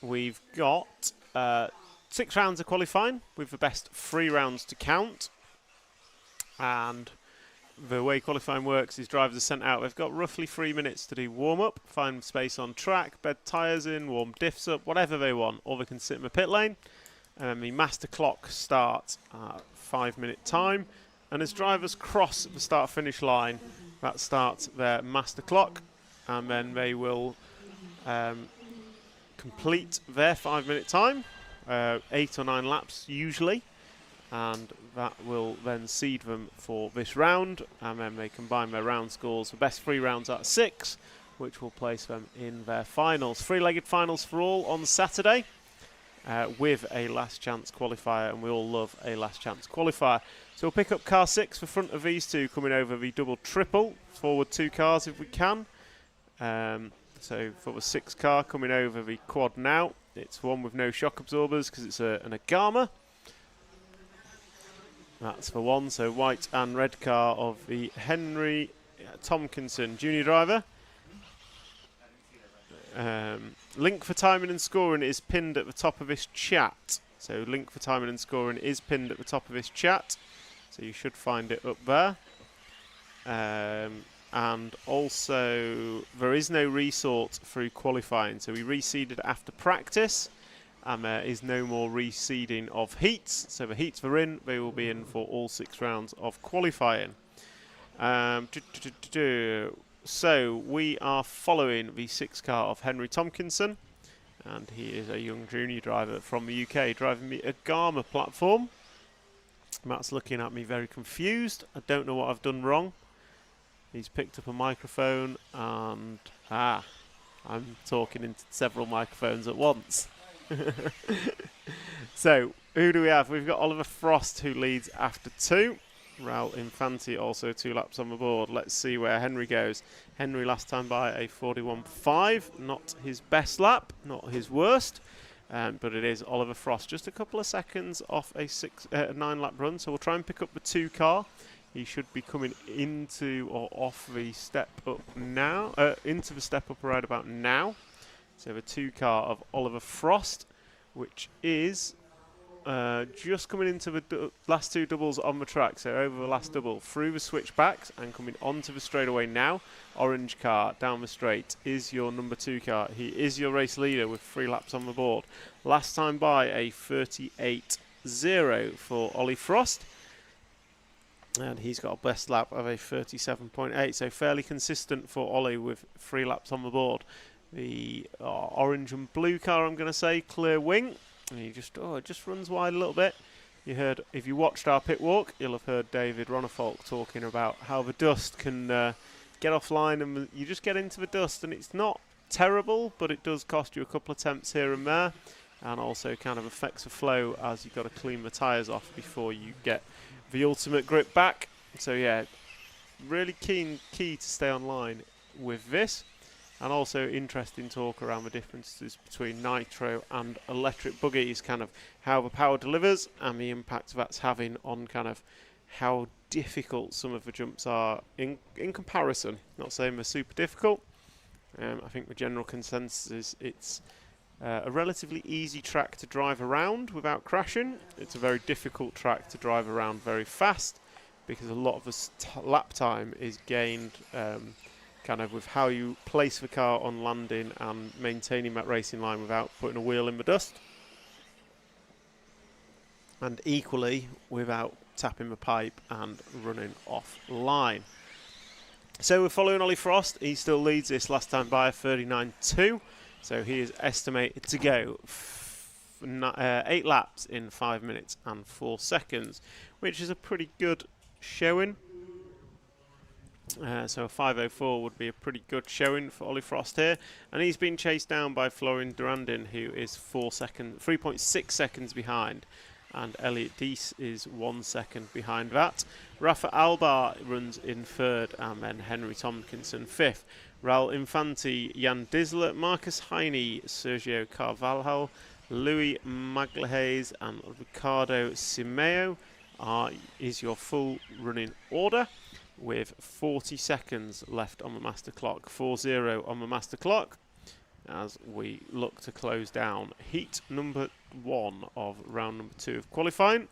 We've got 6 rounds of qualifying with the best 3 rounds to count. And the way qualifying works is drivers are sent out. They've got roughly 3 minutes to do warm-up, find space on track, bed tyres in, warm diffs up, whatever they want, or they can sit in the pit lane. And then the master clock starts at 5-minute time. And as drivers cross the start-finish line, that starts their master clock, and then they will complete their 5-minute time, 8 or 9 laps usually. And that will then seed them for this round, and then they combine their round scores. The best 3 rounds out of 6, which will place them in their finals. 3-legged finals for all on Saturday, with a last chance qualifier, and we all love a last chance qualifier. So we'll pick up car 6 for front of these 2, coming over the double triple, forward 2 cars if we can. So for the 6 car coming over the quad now, it's one with no shock absorbers because it's an Agama. That's for one, so white and red car of the Henry Tomkinson junior driver. Link for timing and scoring is pinned at the top of this chat. So link for timing and scoring is pinned at the top of this chat. So you should find it up there. And also, there is no resort through qualifying. So we reseeded after practice. And there is no more reseeding of heats. So the heats are in. They will be in for all 6 rounds of qualifying. So we are following the 6 car of Henry Tomkinson. And he is a young junior driver from the UK, driving the Agama platform. Matt's looking at me very confused. I don't know what I've done wrong. He's picked up a microphone and... I'm talking into several microphones at once. So, who do we have? We've got Oliver Frost, who leads after 2. Raul Infante also 2 laps on the board. Let's see where Henry goes. Henry last time by a 41.5. Not his best lap, not his worst. But it is Oliver Frost. Just a couple of seconds off a 9-lap run. So we'll try and pick up the 2 car. He should be coming into or off the step up now. Into the step up right about now. So the 2 car of Oliver Frost, which is just coming into the last two doubles on the track, so over the last double, through the switchbacks and coming onto the straightaway now. Orange car down the straight is your number 2 car. He is your race leader with 3 laps on the board. Last time by a 38.0 for Ollie Frost. And he's got a best lap of a 37.8, so fairly consistent for Ollie with 3 laps on the board. The orange and blue car, I'm going to say, clear wing. And he just, it just runs wide a little bit. You heard, if you watched our pit walk, you'll have heard David Ronnefolk talking about how the dust can get offline, and you just get into the dust, and it's not terrible, but it does cost you a couple of attempts here and there, and also kind of affects the flow as you've got to clean the tyres off before you get the ultimate grip back. So yeah, really key to stay online with this. And also interesting talk around the differences between nitro and electric buggies, kind of how the power delivers and the impact that's having on kind of how difficult some of the jumps are in comparison. Not saying they're super difficult. I think the general consensus is it's a relatively easy track to drive around without crashing. It's a very difficult track to drive around very fast, because a lot of the lap time is gained kind of with how you place the car on landing and maintaining that racing line without putting a wheel in the dust, and equally without tapping the pipe and running off line. So we're following Ollie Frost. He still leads this last time by a 39.2, so he is estimated to go 8 laps in 5 minutes and 4 seconds, which is a pretty good showing. So a 5:04 would be a pretty good showing for Ollie Frost here, and he's been chased down by Florian Durandin, who is 3.6 seconds behind, and Elliot Dees is 1 second behind that. Rafa Albar runs in 3rd, and then Henry Tompkinson 5th. Raul Infante, Jan Disler, Marcus Heine, Sergio Carvalho, Louis Magalhaes and Ricardo Simeo is your full running order, with 40 seconds left on the master clock. 4-0 on the master clock as we look to close down heat number 1 of round number 2 of qualifying.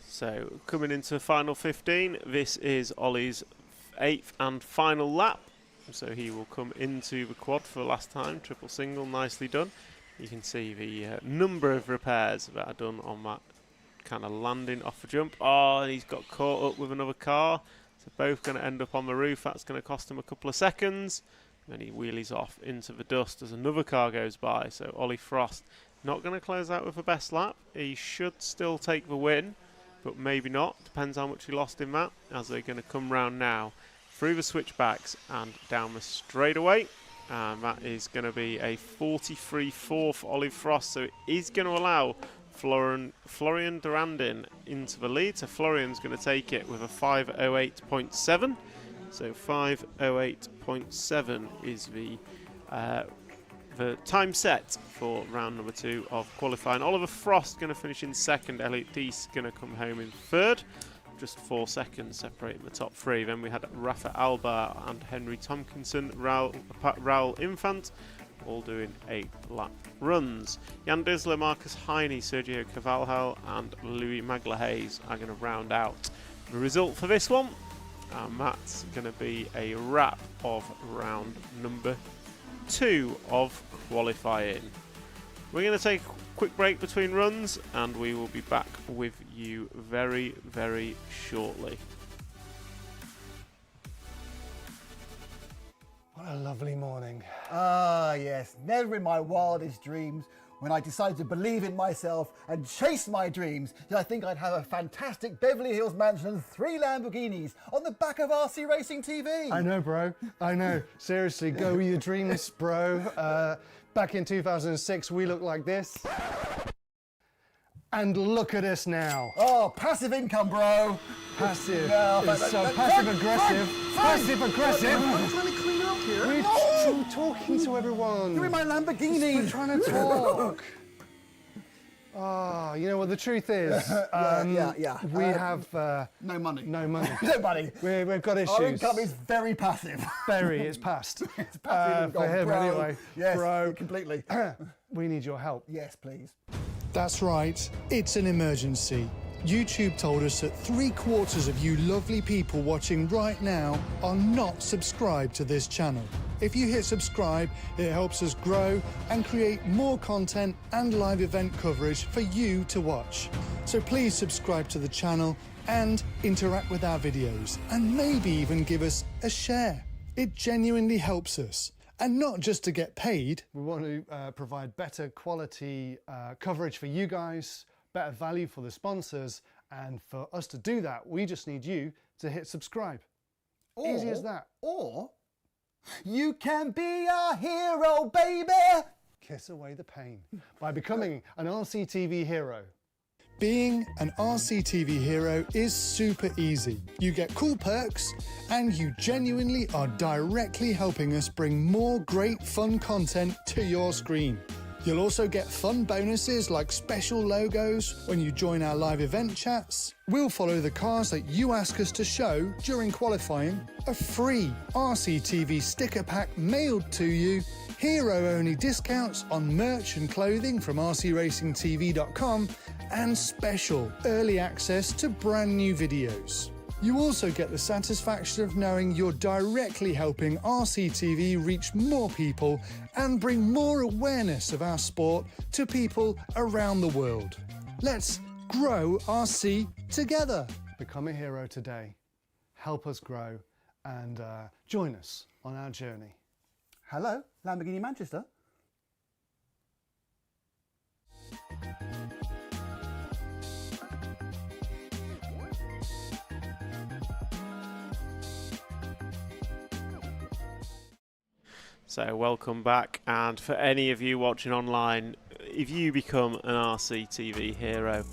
So coming into the final 15, this is Ollie's 8th and final lap, so he will come into the quad for the last time. Triple single, nicely done. You can see the number of repairs that are done on that kind of landing off the jump. And he's got caught up with another car, so both going to end up on the roof. That's going to cost him a couple of seconds. Then he wheelies off into the dust as another car goes by. So Ollie Frost not going to close out with the best lap. He should still take the win, but maybe not. Depends how much he lost in that, as they're going to come round now through the switchbacks and down the straightaway. And that is going to be a 43.4 for Ollie Frost, so it is going to allow Florian Durandin into the lead. So Florian's going to take it with a 5:08.7. So 5:08.7 is the time set for round number 2 of qualifying. Oliver Frost going to finish in 2nd. Elliot Dees going to come home in 3rd. Just 4 seconds separating the top 3. Then we had Rafa Alba and Henry Tompkinson, Raul Infant, all doing 8-lap runs. Jan Disler, Marcus Heine, Sergio Carvalho and Louis Magalhaes are going to round out the result for this one. And that's going to be a wrap of round number 2 of qualifying. We're going to take a quick break between runs, and we will be back with you very, very shortly. What a lovely morning. Ah, yes. Never in my wildest dreams, when I decided to believe in myself and chase my dreams, did I think I'd have a fantastic Beverly Hills mansion and 3 Lamborghinis on the back of RC Racing TV. I know, bro. I know. Seriously, go with your dreams, bro. Back in 2006, we looked like this. And look at us now. Oh, passive income, bro. Passive. No, Passive aggressive. Passive aggressive. I'm trying to clean up here. We're talking to everyone. You're in my Lamborghini. We're trying to talk. Oh, you know what the truth is? We have no money. No money. No money. We've got issues. Our income is very passive. Very, it's past. It's passive for him bro. anyway. Yes, Bro. completely. We need your help. Yes, please. That's right, it's an emergency. YouTube told us that 3/4 of you lovely people watching right now are not subscribed to this channel. If you hit subscribe, it helps us grow and create more content and live event coverage for you to watch. So please subscribe to the channel and interact with our videos, and maybe even give us a share. It genuinely helps us. And not just to get paid. We want to provide better quality coverage for you guys, better value for the sponsors, and for us to do that, we just need you to hit subscribe. Easy as that. Or you can be our hero, baby! Kiss away the pain by becoming an RCTV hero. Being an RCTV hero is super easy. You get cool perks, and you genuinely are directly helping us bring more great fun content to your screen. You'll also get fun bonuses like special logos when you join our live event chats. We'll follow the cars that you ask us to show during qualifying, a free RCTV sticker pack mailed to you, hero-only discounts on merch and clothing from rcracingtv.com, and special early access to brand new videos. You also get the satisfaction of knowing you're directly helping RCTV reach more people and bring more awareness of our sport to people around the world. Let's grow RC together. Become a hero today. Help us grow and join us on our journey. Hello, Lamborghini Manchester. So welcome back, and for any of you watching online, if you become an RCTV hero,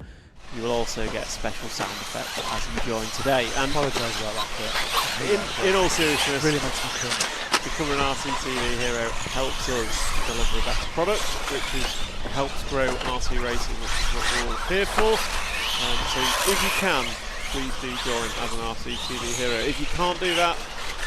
you will also get a special sound effect as you join today. And apologise about that, but in all seriousness, really makes me cringe. Becoming an RCTV hero helps us deliver a better product, which helps grow RC racing, which is what we're all here for. So if you can, please do join as an RCTV hero. If you can't do that,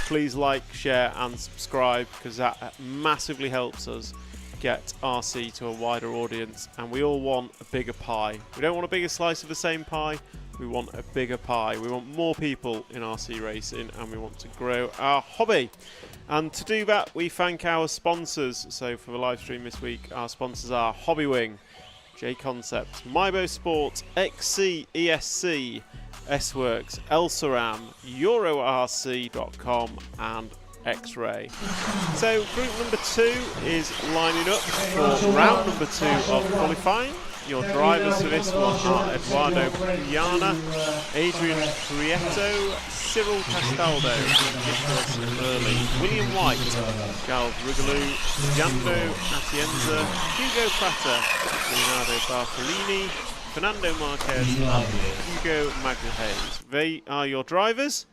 please like, share and subscribe, because that massively helps us get RC to a wider audience, and we all want a bigger pie. We don't want a bigger slice of the same pie, we want a bigger pie. We want more people in RC racing, and we want to grow our hobby. And to do that, we thank our sponsors. So for the live stream this week, our sponsors are Hobbywing, J Concepts, Mybo Sports, XC, ESC, S-Works, Elsaram, EuroRC.com and X-Ray. So group number 2 is lining up for round number 2 of qualifying. Your drivers for this one are Eduardo Piana, Adrian Prieto, Cyril Castaldo, Nicholas Early, William White, Giles Rigalou, Jando Atienza, Hugo Prata, Leonardo Bartolini, Fernando Marquez and Hugo Magalhaes. They are your drivers.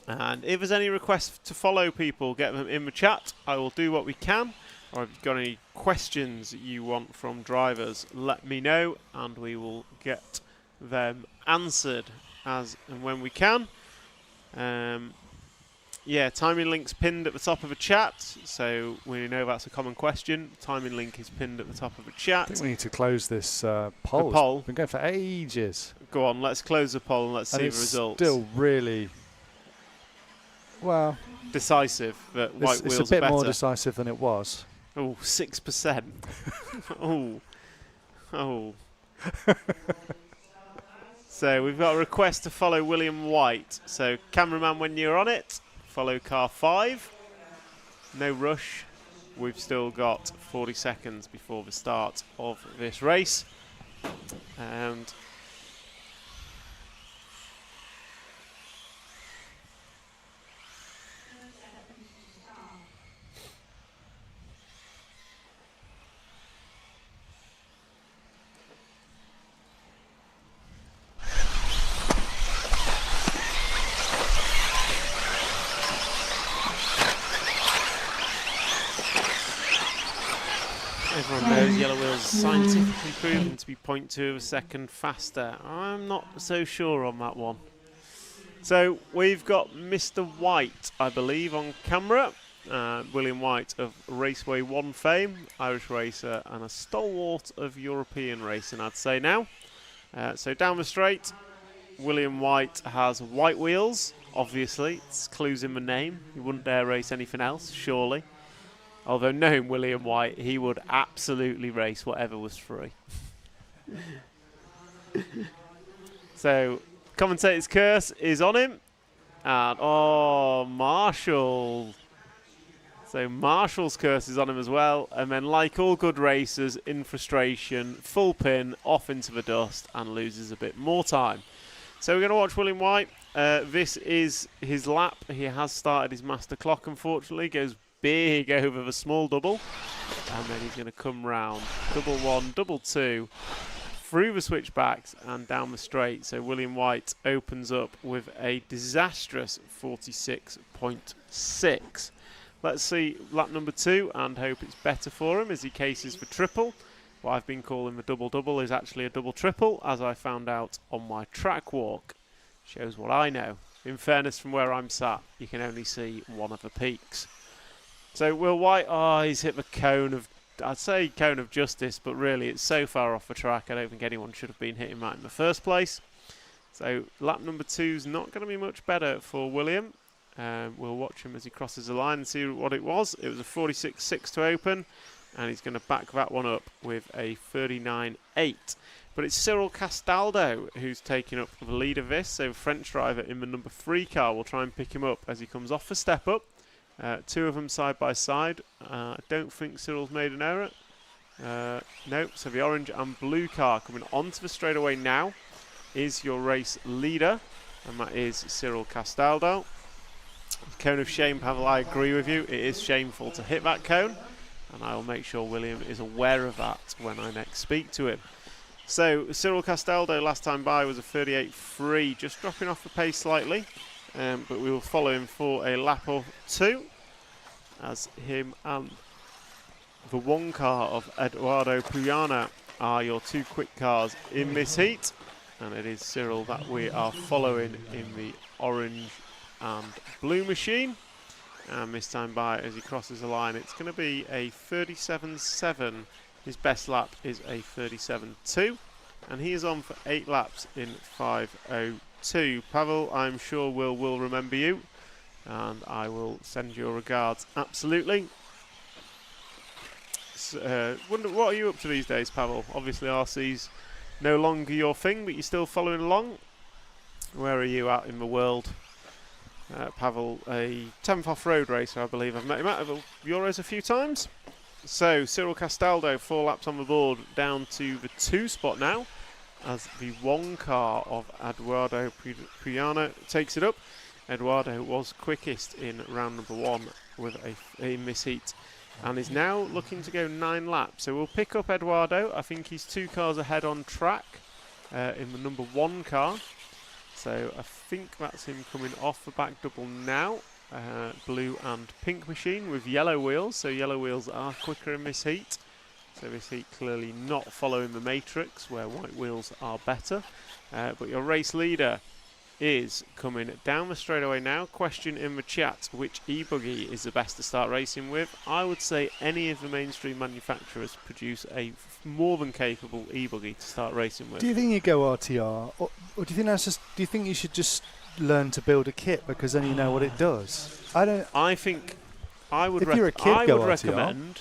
And if there's any requests to follow people, get them in the chat. I will do what we can. Or if you've got any questions you want from drivers, let me know and we will get them answered as and when we can. Yeah, timing link's pinned at the top of the chat, so we know that's a common question. Timing link is pinned at the top of the chat. I think we need to close this poll. The poll. It's been going for ages. Go on, let's close the poll and let's see the results. Still really, well, decisive that white wheels are better. It's a bit more decisive than it was. Oh, 6%. Oh. So we've got a request to follow William White. So cameraman, when you're on it, follow car 5. No rush. We've still got 40 seconds before the start of this race. And from those yellow wheels scientifically proven to be 0.2 of a second faster. I'm not so sure on that one. So we've got Mr. White, I believe, on camera. William White of Raceway 1 fame, Irish racer, and a stalwart of European racing, I'd say now. So down the straight, William White has white wheels, obviously. It's clues in the name. He wouldn't dare race anything else, surely. Although knowing William White, he would absolutely race whatever was free. So, commentator's curse is on him. And, oh, Marshall. So Marshall's curse is on him as well. And then, like all good racers, in frustration, full pin, off into the dust, and loses a bit more time. So we're going to watch William White. This is his lap. He has started his master clock, unfortunately. Goes big over the small double. And then he's going to come round. Double one, double two, through the switchbacks and down the straight. So William White opens up with a disastrous 46.6. Let's see lap number 2 and hope it's better for him as he cases for triple. What I've been calling the double-double is actually a double-triple, as I found out on my track walk. Shows what I know. In fairness, from where I'm sat, you can only see one of the peaks. So Will White, he's hit the cone of, I'd say cone of justice, but really it's so far off the track, I don't think anyone should have been hitting that in the first place. So lap number 2's not going to be much better for William. We'll watch him as he crosses the line and see what it was. It was a 46.6 to open, and he's going to back that one up with a 39.8. But it's Cyril Castaldo who's taking up the lead of this, so French driver in the number 3 car will try and pick him up as he comes off the step up. 2 of them side by side. I don't think Cyril's made an error. Nope, so the orange and blue car coming onto the straightaway now is your race leader, and that is Cyril Castaldo. Cone of shame, Pavel, I agree with you. It is shameful to hit that cone, and I will make sure William is aware of that when I next speak to him. So Cyril Castaldo last time by was a 38.3, just dropping off the pace slightly. But we will follow him for a lap or 2 as him and the 1 car of Eduardo Puyana are your 2 quick cars in this heat, and it is Cyril that we are following in the orange and blue machine. And this time by, as he crosses the line, it's going to be a 37.7. His best lap is a 37.2, and he is on for 8 laps in 5.02. Pavel, I'm sure will remember you, and I will send your regards, absolutely. So, what are you up to these days, Pavel? Obviously RC's no longer your thing, but you're still following along. Where are you at in the world? Pavel, a 10th off-road racer, I believe. I've met him at the Euros a few times. So Cyril Castaldo, 4 laps on the board, down to the 2 spot now, as the 1 car of Eduardo Puyana takes it up. Eduardo was quickest in round number 1 with a miss heat, and is now looking to go 9 laps. So we'll pick up Eduardo. I think he's 2 cars ahead on track in the number 1 car. So I think that's him coming off the back double now. Blue and pink machine with yellow wheels. So yellow wheels are quicker in this heat. So this heat clearly not following the matrix where white wheels are better. But your race leader is coming down the straightaway now. Question in the chat, which e-buggy is the best to start racing with? I would say any of the mainstream manufacturers produce a more than capable e-buggy to start racing with. Do you think you go RTR, or do you think that's just? Do you think you should just learn to build a kit because then you know what it does? I think I would. If you're a kid, go RTR. Recommend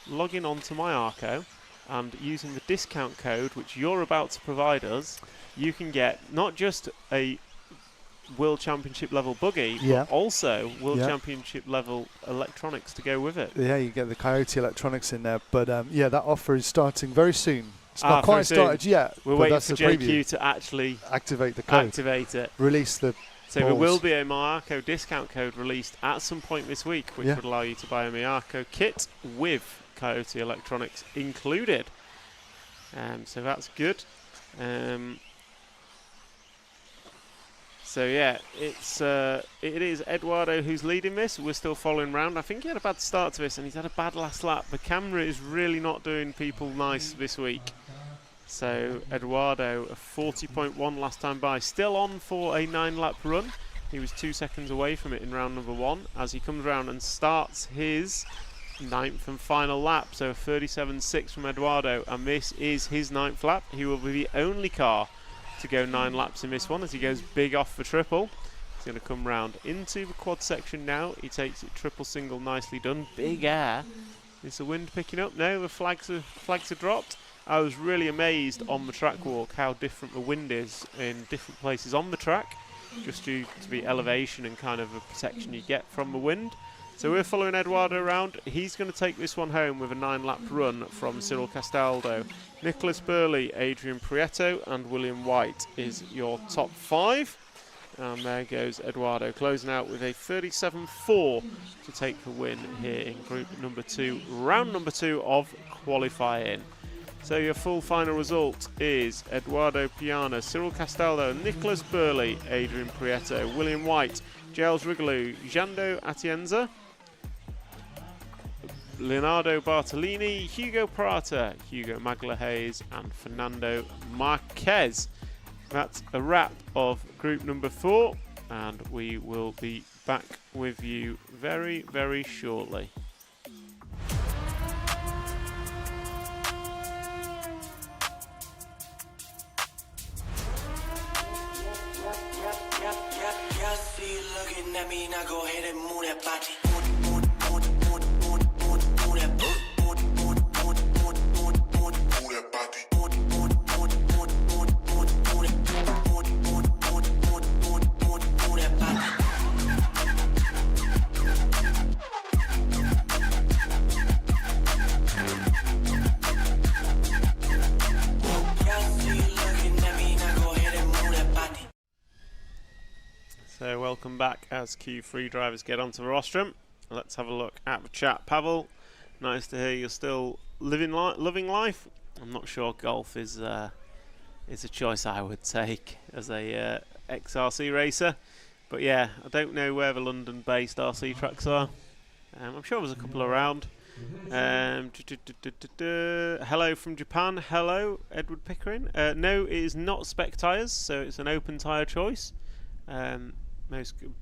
logging on to my Arco and using the discount code which you're about to provide us. You can get not just a World Championship level buggy, but also World Championship level electronics to go with it. Yeah, you get the Coyote electronics in there, but yeah, that offer is starting very soon. It's not quite started yet. We're waiting for JQ to actually activate the code, activate it, release the. So there will be a Miyako discount code released at some point this week, which would allow you to buy a Miyako kit with Coyote electronics included. So that's good. So yeah, it is Eduardo who's leading this. We're still following round. I think he had a bad start to this and he's had a bad last lap. The camera is really not doing people nice this week. So Eduardo, a 40.1 last time by, still on for a 9-lap run. He was 2 seconds away from it in round number 1 as he comes round and starts his 9th and final lap. So 37.6 from Eduardo, and this is his 9th lap. He will be the only car to go 9 laps in this one as he goes big off for triple. He's going to come round into the quad section now. He takes it triple single, nicely done. Big air. Is the wind picking up? No, the flags are dropped. I was really amazed on the track walk how different the wind is in different places on the track, just due to the elevation and kind of the protection you get from the wind. So we're following Eduardo around. He's going to take this one home with a 9-lap run from Cyril Castaldo. Nicholas Burley, Adrian Prieto and William White is your top 5. And there goes Eduardo, closing out with a 37.4 to take the win here in group number 2, round number 2 of qualifying. So your full final result is Eduardo Piana, Cyril Castaldo, Nicholas Burley, Adrian Prieto, William White, Giles Rigolou, Jando Atienza, Leonardo Bartolini, Hugo Prata, Hugo Magla-Hayes and Fernando Marquez. That's a wrap of group number 4 and we will be back with you very, very shortly. At me, now go ahead and move that body. So welcome back as Q3 drivers get onto the rostrum. Let's have a look at the chat. Pavel, nice to hear you're still loving life. I'm not sure golf is a choice I would take as a ex-RC racer. But yeah, I don't know where the London-based RC tracks are. I'm sure there's a couple around. Hello from Japan. Hello, Edward Pickering. No, it is not spec tyres, so it's an open tyre choice.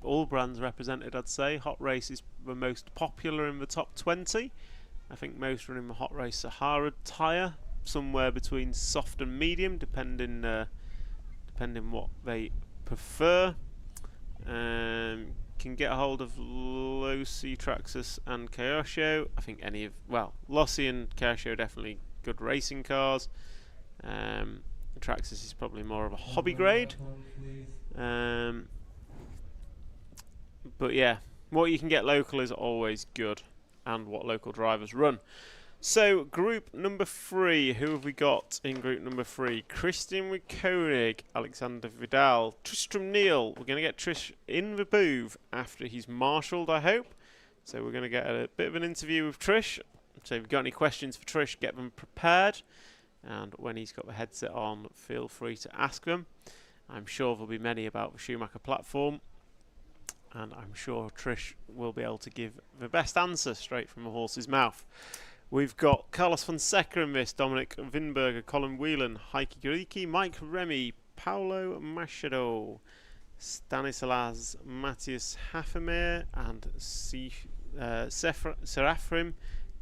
All brands represented, I'd say. Hot Race is the most popular in the top 20. I think most run in the Hot Race Sahara tyre, somewhere between soft and medium, depending what they prefer. Can get a hold of Lossi, Traxxas and Kyosho. I think Lossi and Kyosho are definitely good racing cars. Traxxas is probably more of a hobby grade. But yeah, what you can get local is always good, and what local drivers run. So group number 3, who have we got in group number 3? Christian Koenig, Alexander Vidal, Tristram Neal. We're going to get Trish in the booth after he's marshalled, I hope. So we're going to get a bit of an interview with Trish. So if you've got any questions for Trish, get them prepared. And when he's got the headset on, feel free to ask them. I'm sure there'll be many about the Schumacher platform. And I'm sure Trish will be able to give the best answer straight from the horse's mouth. We've got Carlos Fonseca in this, Dominic Vinberger, Colin Whelan, Heike Griki, Mike Remy, Paolo Machado, Stanislas Matthias Hafemir, and Serafim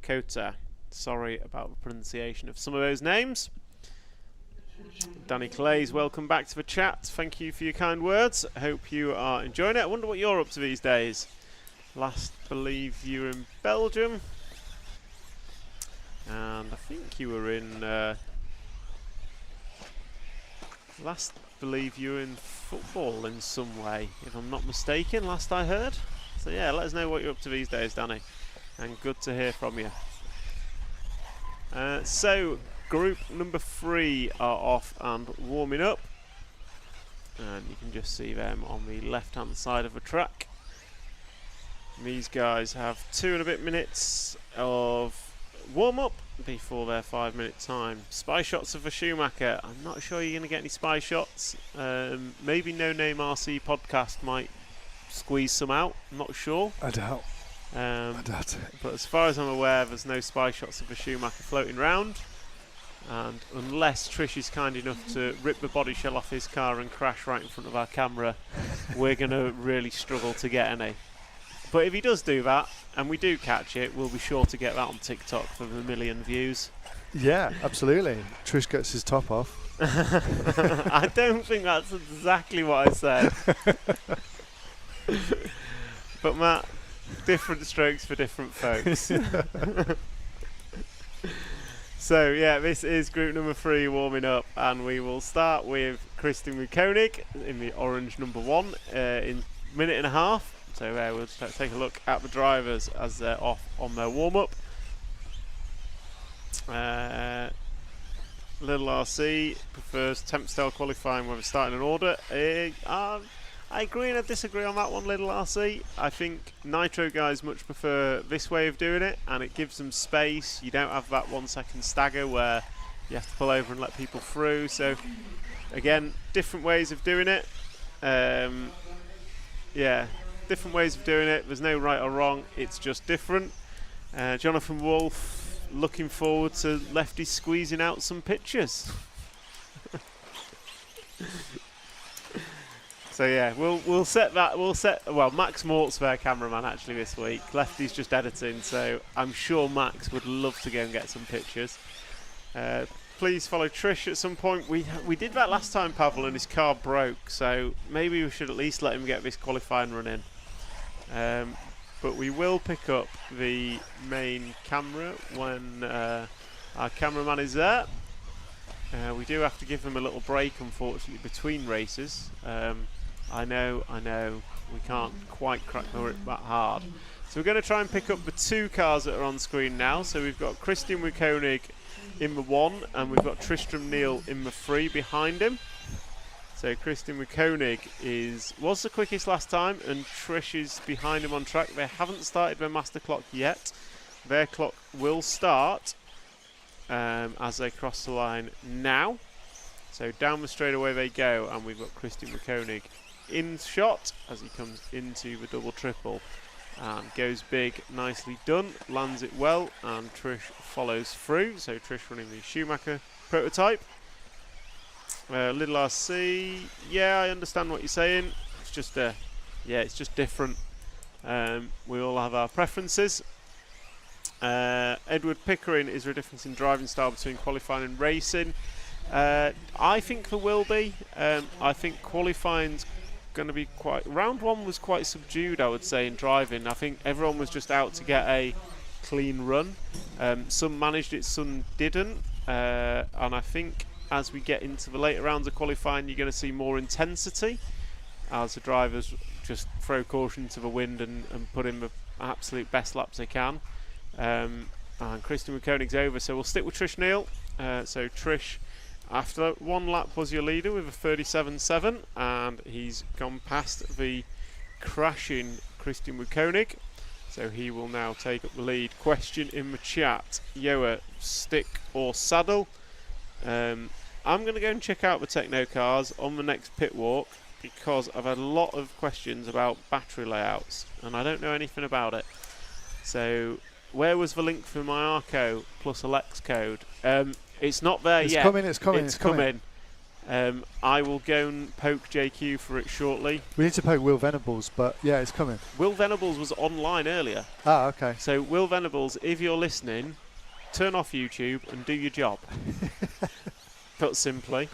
Kota. Sorry about the pronunciation of some of those names. Danny Clays, welcome back to the chat. Thank you for your kind words. I hope you are enjoying it. I wonder what you're up to these days. Last believe you were in Belgium. And I think you were in... last believe you were in football in some way, if I'm not mistaken, last I heard. So yeah, let us know what you're up to these days, Danny. And good to hear from you. So... Group number 3 are off and warming up, and you can just see them on the left hand side of the track. These guys have 2 and a bit minutes of warm up before their 5-minute time. Spy shots of a Schumacher. I'm not sure you're going to get any spy shots. Maybe No Name RC podcast might squeeze some out. I'm not sure. I doubt. I doubt it. But as far as I'm aware, there's no spy shots of a Schumacher floating round. And unless Trish is kind enough to rip the body shell off his car and crash right in front of our camera, we're going to really struggle to get any. But if he does do that, and we do catch it, we'll be sure to get that on TikTok for the 1 million views. Yeah, absolutely. Trish gets his top off. I don't think that's exactly what I said. But Matt, different strokes for different folks. So yeah, this is group number 3 warming up, and we will start with Christian Koenig in the orange number 1 in a minute and a half. So we'll just take a look at the drivers as they're off on their warm-up. Little RC prefers temp style qualifying whether starting an order. I agree and I disagree on that one, Little RC. I think Nitro guys much prefer this way of doing it, and it gives them space. You don't have that 1 second stagger where you have to pull over and let people through. So again, different ways of doing it. Yeah. Different ways of doing it. There's no right or wrong. It's just different. Jonathan Wolf looking forward to Lefty squeezing out some pictures. So yeah, we'll set that. Well, Max Mort's their cameraman actually this week. Lefty's just editing, so I'm sure Max would love to go and get some pictures. Please follow Trish at some point. We did that last time, Pavel, and his car broke. So maybe we should at least let him get this qualifying run in. But we will pick up the main camera when our cameraman is there. We do have to give him a little break, unfortunately, between races. I know, we can't quite crack the whip that hard. So we're going to try and pick up the 2 cars that are on screen now. So we've got Christian Koenig in the 1, and we've got Tristram Neal in the 3 behind him. So Christian Koenig was the quickest last time, and Trish is behind him on track. They haven't started their master clock yet. Their clock will start as they cross the line now. So down the straightaway they go, and we've got Christian Koenig in shot as he comes into the double triple and goes big, nicely done, lands it well, and Trish follows through. So Trish running the Schumacher prototype. Little RC, yeah, I understand what you're saying. It's just it's just different. We all have our preferences. Edward Pickering, is there a difference in driving style between qualifying and racing? I think there will be. I think qualifying's going to be round 1 was quite subdued, I would say, in driving. I think everyone was just out to get a clean run. Some managed it, some didn't, and I think as we get into the later rounds of qualifying, you're going to see more intensity as the drivers just throw caution to the wind and put in the absolute best laps they can. And Christian Koenig's over, so we'll stick with Trish Neal. So Trish, after 1 lap, was your leader with a 37.7, and he's gone past the crashing Christian Koenig. So he will now take up the lead. Question in the chat: Yoa, stick or saddle? I'm going to go and check out the Techno cars on the next pit walk, because I've had a lot of questions about battery layouts and I don't know anything about it. So where was the link for my Arco plus Alex code? It's not there yet. It's coming. I will go and poke JQ for it shortly. We need to poke Will Venables, but yeah, it's coming. Will Venables was online earlier. Ah, okay. So Will Venables, if you're listening, turn off YouTube and do your job. Put simply.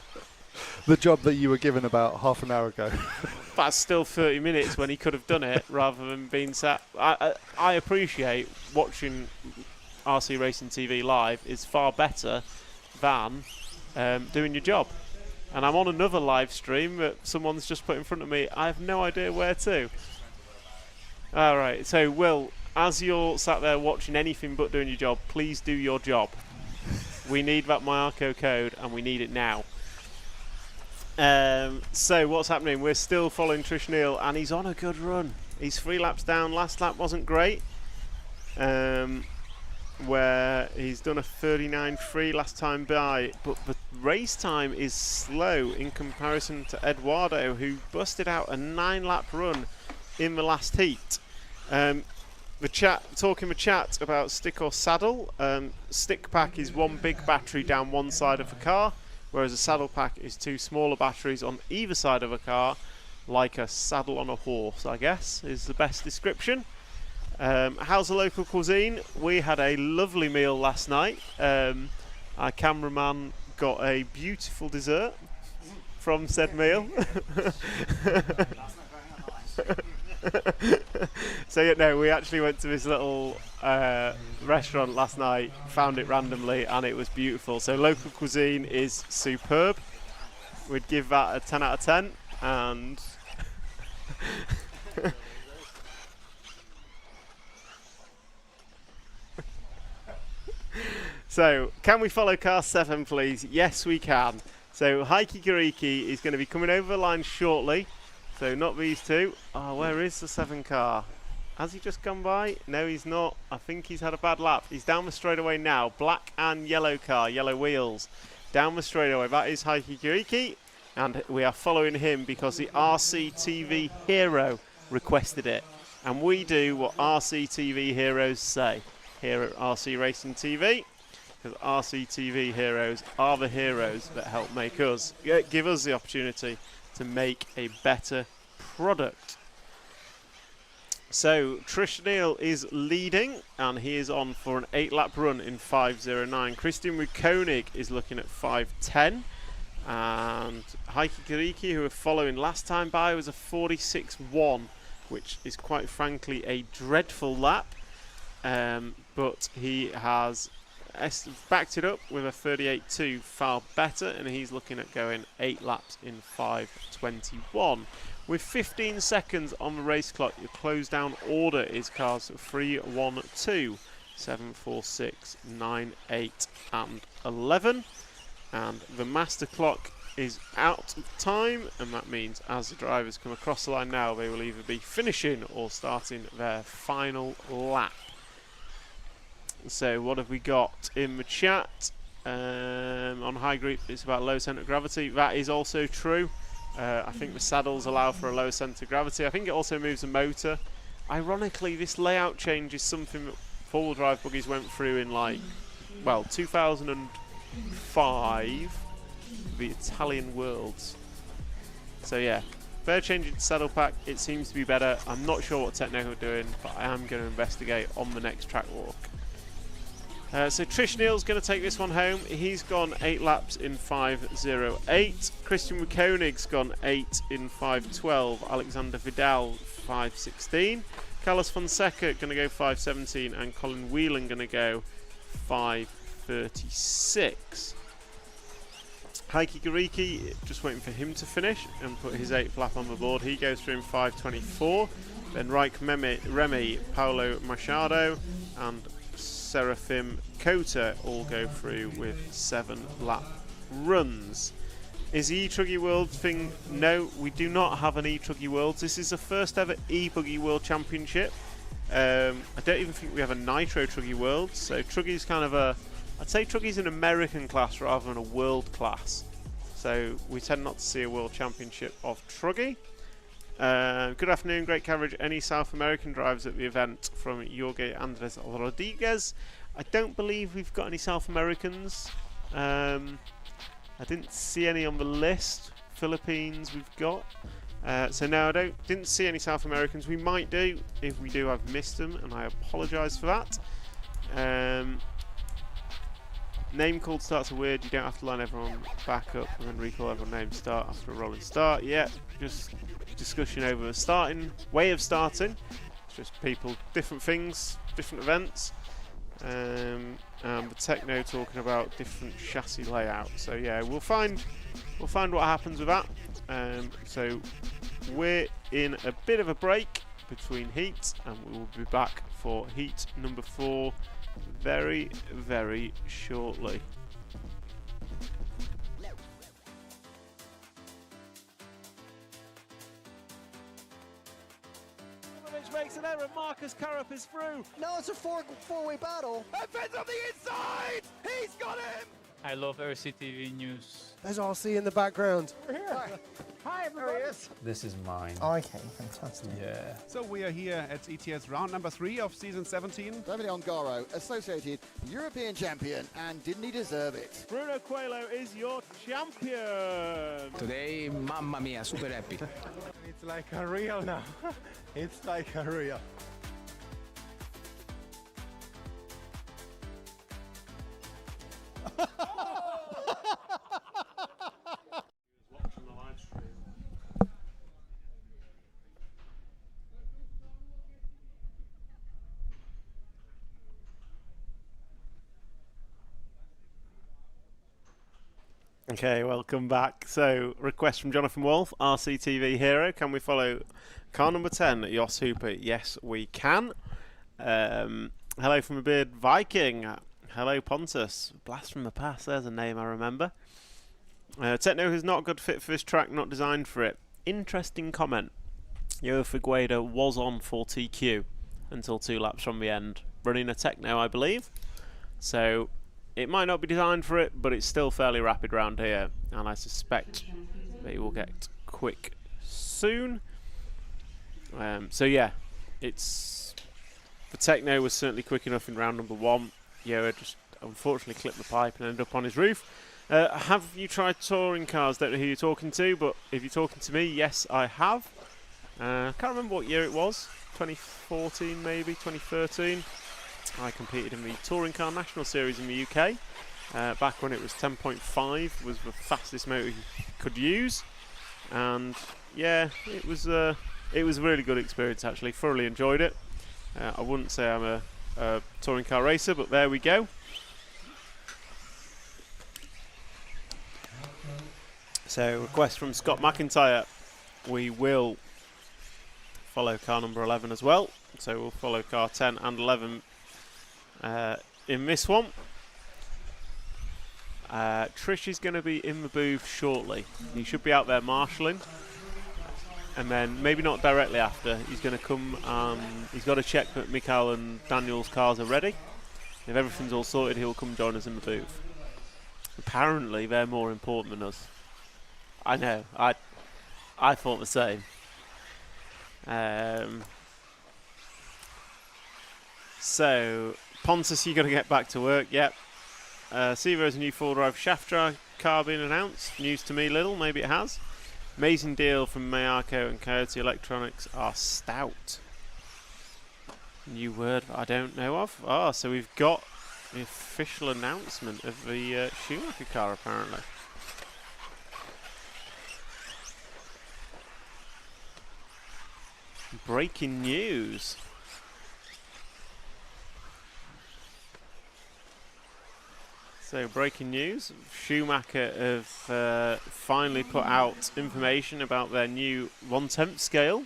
The job that you were given about half an hour ago. That's still 30 minutes when he could have done it rather than being sat. I appreciate watching RC Racing TV live is far better than doing your job. And I'm on another live stream that someone's just put in front of me. I have no idea where to. Alright, so Will, as you're sat there watching anything but doing your job, please do your job. We need that MyArco code, and we need it now. So what's happening? We're still following Trish Neal, and he's on a good run. He's 3 laps down. Last lap wasn't great. where he's done a 39.3 last time by, but the race time is slow in comparison to Eduardo, who busted out a 9-lap run in the last heat. Talking the chat about stick or saddle. Stick pack is one big battery down one side of the car, whereas a saddle pack is 2 smaller batteries on either side of a car, like a saddle on a horse, I guess, is the best description. How's the local cuisine? We had a lovely meal last night. Our cameraman got a beautiful dessert from said meal. So yeah, no, we actually went to this little restaurant last night, found it randomly, and it was beautiful. So local cuisine is superb. We'd give that a 10 out of 10, and so, can we follow car 7, please? Yes, we can. So, Heikki Gariki is going to be coming over the line shortly. So, not these two. Oh, where is the 7 car? Has he just gone by? No, he's not. I think he's had a bad lap. He's down the straightaway now. Black and yellow car, yellow wheels. Down the straightaway. That is Heikki Gariki. And we are following him because the RCTV hero requested it. And we do what RCTV heroes say here at RC Racing TV. Because RCTV heroes are the heroes that help make us, give us the opportunity to make a better product. So Trish Neal is leading, and he is on for an 8-lap run in 5:09. Christian Koenig is looking at 5:10, and Heikki Gariki, who are following last time by, was a 46.1, which is quite frankly a dreadful lap. But he has backed it up with a 38.2, far better, and he's looking at going 8 laps in 5:21. With 15 seconds on the race clock, your close down order is cars 3, 1, 2, 7, 4, 6, 9, 8 and 11. And the master clock is out of time, and that means as the drivers come across the line now, they will either be finishing or starting their final lap. So what have we got in the chat? On high group, it's about low centre of gravity. That is also true. I think the saddles allow for a low centre of gravity. I think it also moves the motor. Ironically, this layout change is something that four-wheel drive buggies went through in 2005, the Italian Worlds. So yeah, fair change in saddle pack. It seems to be better. I'm not sure what Techno are doing, but I am going to investigate on the next track walk. So Trish Neal's going to take this one home. He's gone 8 laps in 5:08. Christian Koenig's gone 8 in 5:12. Alexander Vidal 5:16. Carlos Fonseca going to go 5:17, and Colin Whelan going to go 5:36. Heikki Gariki, just waiting for him to finish and put his 8th lap on the board. He goes through in 5:24. Then Raik Remy, Paulo Machado, and Serafim Kota all go through with 7-lap runs. Is the E-Truggy World thing? No, we do not have an E-Truggy Worlds. This is the first ever E-Buggy World Championship. I don't even think we have a Nitro Truggy Worlds. So Truggy's kind of I'd say Truggy's an American class rather than a world class. So we tend not to see a World Championship of Truggy. Good afternoon, great coverage. Any South American drivers at the event? From Jorge Andres Rodriguez. I don't believe we've got any South Americans. I didn't see any on the list. Philippines we've got. So no, I didn't see any South Americans. We might do. If we do, I've missed them, and I apologise for that. Name called starts are weird. You don't have to line everyone back up and then recall everyone name start after a rolling start. Yeah, just discussion over the starting way of starting. It's just people, different things, different events. The Techno talking about different chassis layout. So yeah, we'll find what happens with that. So we're in a bit of a break between heats, and we will be back for heat number 4 very, very shortly. Domovic makes an error. Marcus Carrup is through. Now it's a four-way battle. And Finn's on the inside. He's got him. I love RCTV News. There's RC in the background. We're here. Hi, everybody. This is mine. Okay, fantastic. Yeah. So we are here at ETS round number 3 of season 17. Davide Ongaro, associated European champion, and didn't he deserve it? Bruno Coelho is your champion. Today, mamma mia, super happy. It's like a real now. It's like a real. Okay, welcome back. So, request from Jonathan Wolf, RCTV Hero. Can we follow car number 10, Jos Hooper? Yes, we can. Hello from a beard, Viking. Hello, Pontus. Blast from the past, there's a name I remember. Techno is not a good fit for this track, not designed for it. Interesting comment. Yo Figueredo was on for TQ until 2 laps from the end, running a Techno, I believe. So, it might not be designed for it, but it's still fairly rapid round here, and I suspect they will get quick soon. So yeah, it's the Techno was certainly quick enough in round number 1. Yoa just unfortunately clipped the pipe and ended up on his roof. Have you tried touring cars? Don't know who you're talking to, but if you're talking to me, yes, I have. Can't remember what year it was. 2014, maybe 2013. I competed in the Touring Car National Series in the UK back when it was 10.5 was the fastest motor you could use, and yeah, it was a really good experience actually. Thoroughly enjoyed it. I wouldn't say I'm a touring car racer, but there we go. So, request from Scott McIntyre. We will follow car number 11 as well. So we'll follow car 10 and 11 in this one. Trish is going to be in the booth shortly. He should be out there marshalling. And then, maybe not directly after, he's going to come, he's got to check that Mikael and Daniel's cars are ready. If everything's all sorted, he'll come join us in the booth. Apparently, they're more important than us. I know, I thought the same. So, Pontus, you got to get back to work, yep. Sevo's new 4-drive shaft drive car being announced. News to me little, maybe it has. Amazing deal from Mayako and Coyote Electronics are stout. New word I don't know of. Oh, so we've got the official announcement of the Schumacher car apparently. Breaking news. So, breaking news, Schumacher have finally put out information about their new 1/10 scale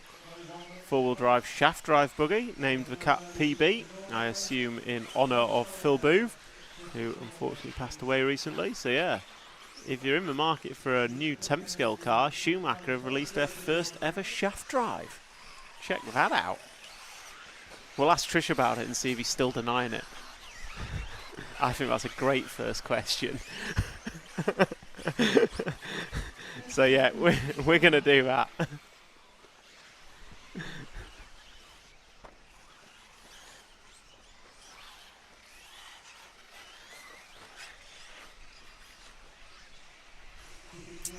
four-wheel drive shaft drive buggy named the Cat PB, I assume in honour of Phil Booth, who unfortunately passed away recently. So yeah, if you're in the market for a new 10th scale car, Schumacher have released their first ever shaft drive. Check that out. We'll ask Trish about it and see if he's still denying it. I think that's a great first question. So yeah, we're going to do that.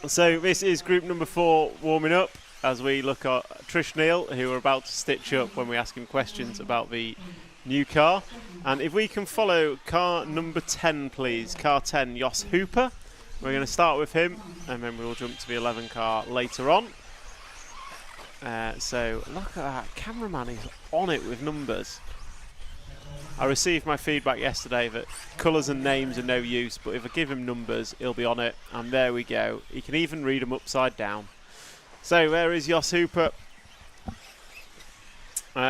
So this is group number 4 warming up as we look at Trish Neal, who are about to stitch up when we ask him questions about the new car. And if we can follow car number 10 please, car 10 Jos Hooper. We're going to start with him and then we'll jump to the 11 car later on. So look at that, cameraman is on it with numbers. I received my feedback yesterday that colours and names are no use, but if I give him numbers he'll be on it, and there we go. He can even read them upside down. So there is Jos Hooper.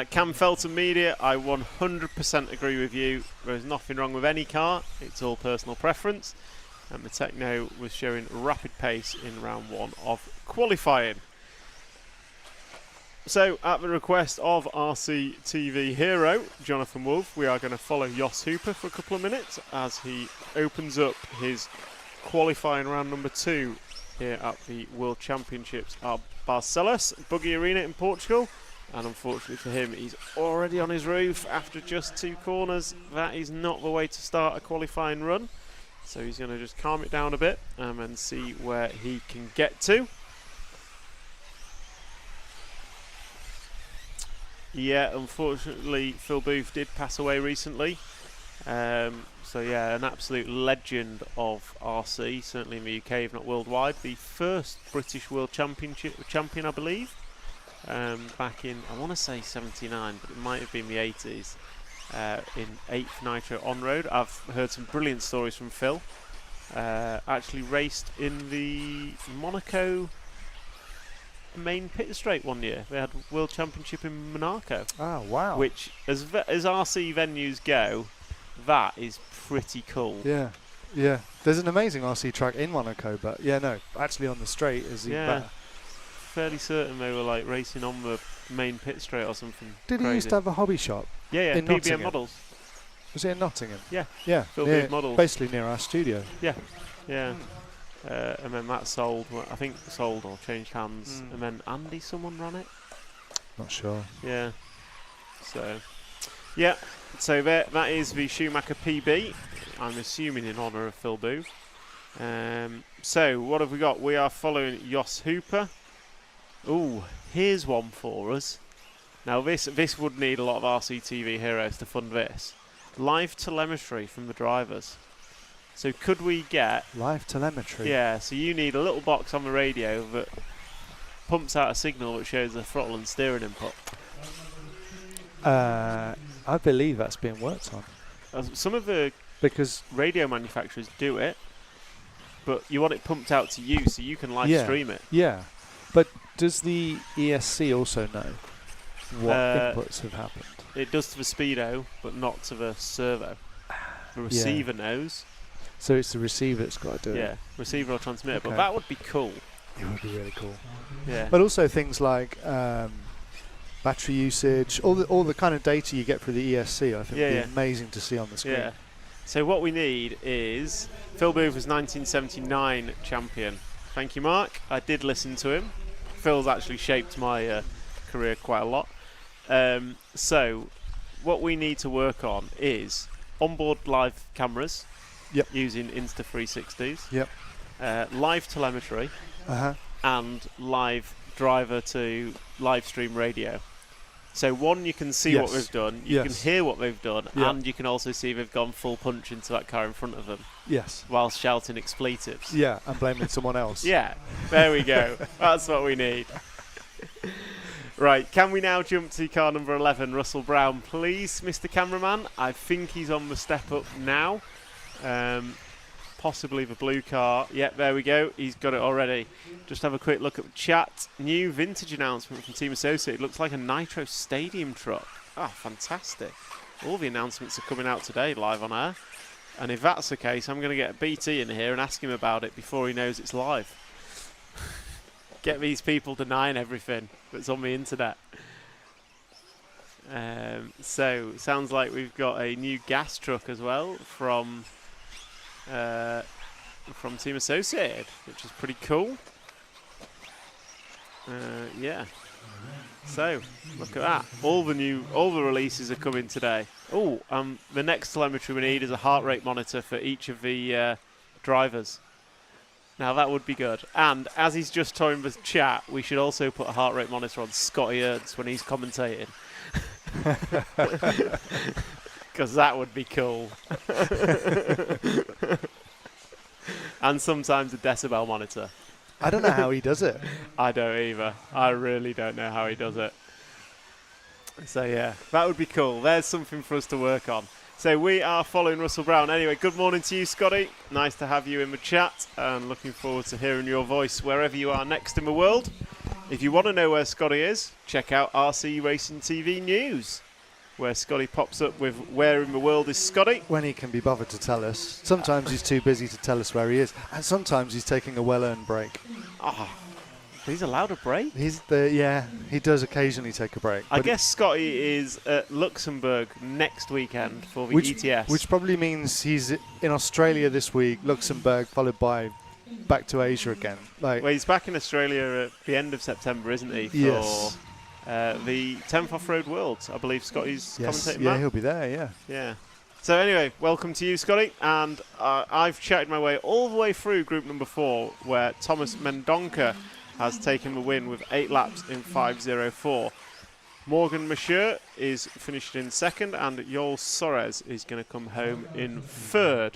Cam Felton Media, I 100% agree with you. There's nothing wrong with any car, it's all personal preference. And the Techno was showing rapid pace in round 1 of qualifying. So, at the request of RC TV hero, Jonathan Wolf, we are going to follow Jos Hooper for a couple of minutes as he opens up his qualifying round number 2 here at the World Championships at Barcelos, Buggy Arena in Portugal. And unfortunately for him, he's already on his roof after just 2 corners. That is not the way to start a qualifying run. So he's going to just calm it down a bit and see where he can get to. Yeah, unfortunately, Phil Booth did pass away recently. So yeah, an absolute legend of RC, certainly in the UK, if not worldwide. The first British World champion, I believe, back in, I want to say 79, but it might have been the 80s, in 8th Nitro on-road. I've heard some brilliant stories from Phil. Actually raced in the Monaco main pit straight one year. They had World Championship in Monaco. Oh, wow. Which, as RC venues go, that is pretty cool. Yeah, yeah. There's an amazing RC track in Monaco, but yeah, no, actually on the straight is even better. Fairly certain they were like racing on the main pit straight or something. Did he used to have a hobby shop? Yeah, in PBM Nottingham? Models. Was it in Nottingham? Yeah. Yeah. Phil near, Booth Models. Basically near our studio. Yeah, yeah. And then that sold, I think sold or changed hands. And then Andy, someone ran it? Not sure. Yeah. So, yeah. So that is the Schumacher PB. I'm assuming in honour of Phil Booth. So what have we got? We are following Jos Hooper. Ooh, here's one for us. Now this would need a lot of RCTV heroes to fund this. Live telemetry from the drivers. So could we get live telemetry? Yeah, so you need a little box on the radio that pumps out a signal which shows the throttle and steering input. I believe that's being worked on. Some of the radio manufacturers do it, but you want it pumped out to you so you can live stream it. Yeah, but does the ESC also know what inputs have happened? It does to the speedo, but not to the servo. The receiver knows. So it's the receiver that's got to do it. Yeah, receiver or transmitter. Okay. But that would be cool. It would be really cool. Yeah. But also things like battery usage, all the kind of data you get through the ESC, I think would be amazing to see on the screen. Yeah. So what we need is Phil Booth was 1979 champion. Thank you, Mark. I did listen to him. Phil's actually shaped my career quite a lot. So what we need to work on is onboard live cameras. Yep. Using Insta360s. Yep. Live telemetry. And live driver to live stream radio. So one, you can see what we've done, you can hear what they've done, and you can also see they've gone full punch into that car in front of them. Yes. Whilst shouting expletives. Yeah, and blaming someone else. Yeah, there we go. That's what we need. Right, can we now jump to car number 11, Russell Brown, please, Mr. Cameraman? I think he's on the step up now. Possibly the blue car. Yep, there we go. He's got it already. Just have a quick look at the chat. New vintage announcement from Team Associated. Looks like a Nitro Stadium truck. Ah, fantastic. All the announcements are coming out today live on air. And if that's the case, I'm going to get BT in here and ask him about it before he knows it's live. Get these people denying everything that's on the internet. So, sounds like we've got a new gas truck as well from Team Associated, which is pretty cool. Yeah. So, look at that. All the releases are coming today. Oh, the next telemetry we need is a heart rate monitor for each of the drivers. Now that would be good. And as he's just toying with chat, we should also put a heart rate monitor on Scotty Ernst when he's commentating. Because that would be cool. And sometimes a decibel monitor. I don't know how he does it. I don't either. I really don't know how he does it. So yeah, that would be cool. There's something for us to work on. So we are following Russell Brown. Anyway, good morning to you, Scotty. Nice to have you in the chat, and looking forward to hearing your voice wherever you are next in the world. If you want to know where Scotty is, check out RC Racing TV News, where Scotty pops up with where in the world is Scotty. When he can be bothered to tell us. Sometimes he's too busy to tell us where he is, and sometimes he's taking a well-earned break. He's allowed a break? He does occasionally take a break. I guess Scotty is at Luxembourg next weekend for the ETS. Which probably means he's in Australia this week, Luxembourg, followed by back to Asia again. Well, he's back in Australia at the end of September, isn't he? For Yes. the 10th Off-Road Worlds. I believe Scotty's commentating that. He'll be there, yeah. Yeah. So anyway, welcome to you, Scotty. And I've chatted my way all the way through group number 4, where Thomas Mendonca has taken the win with 8 laps in 5:04. Morgan Monsieur is finished in 2nd, and Joel Soares is going to come home in 3rd.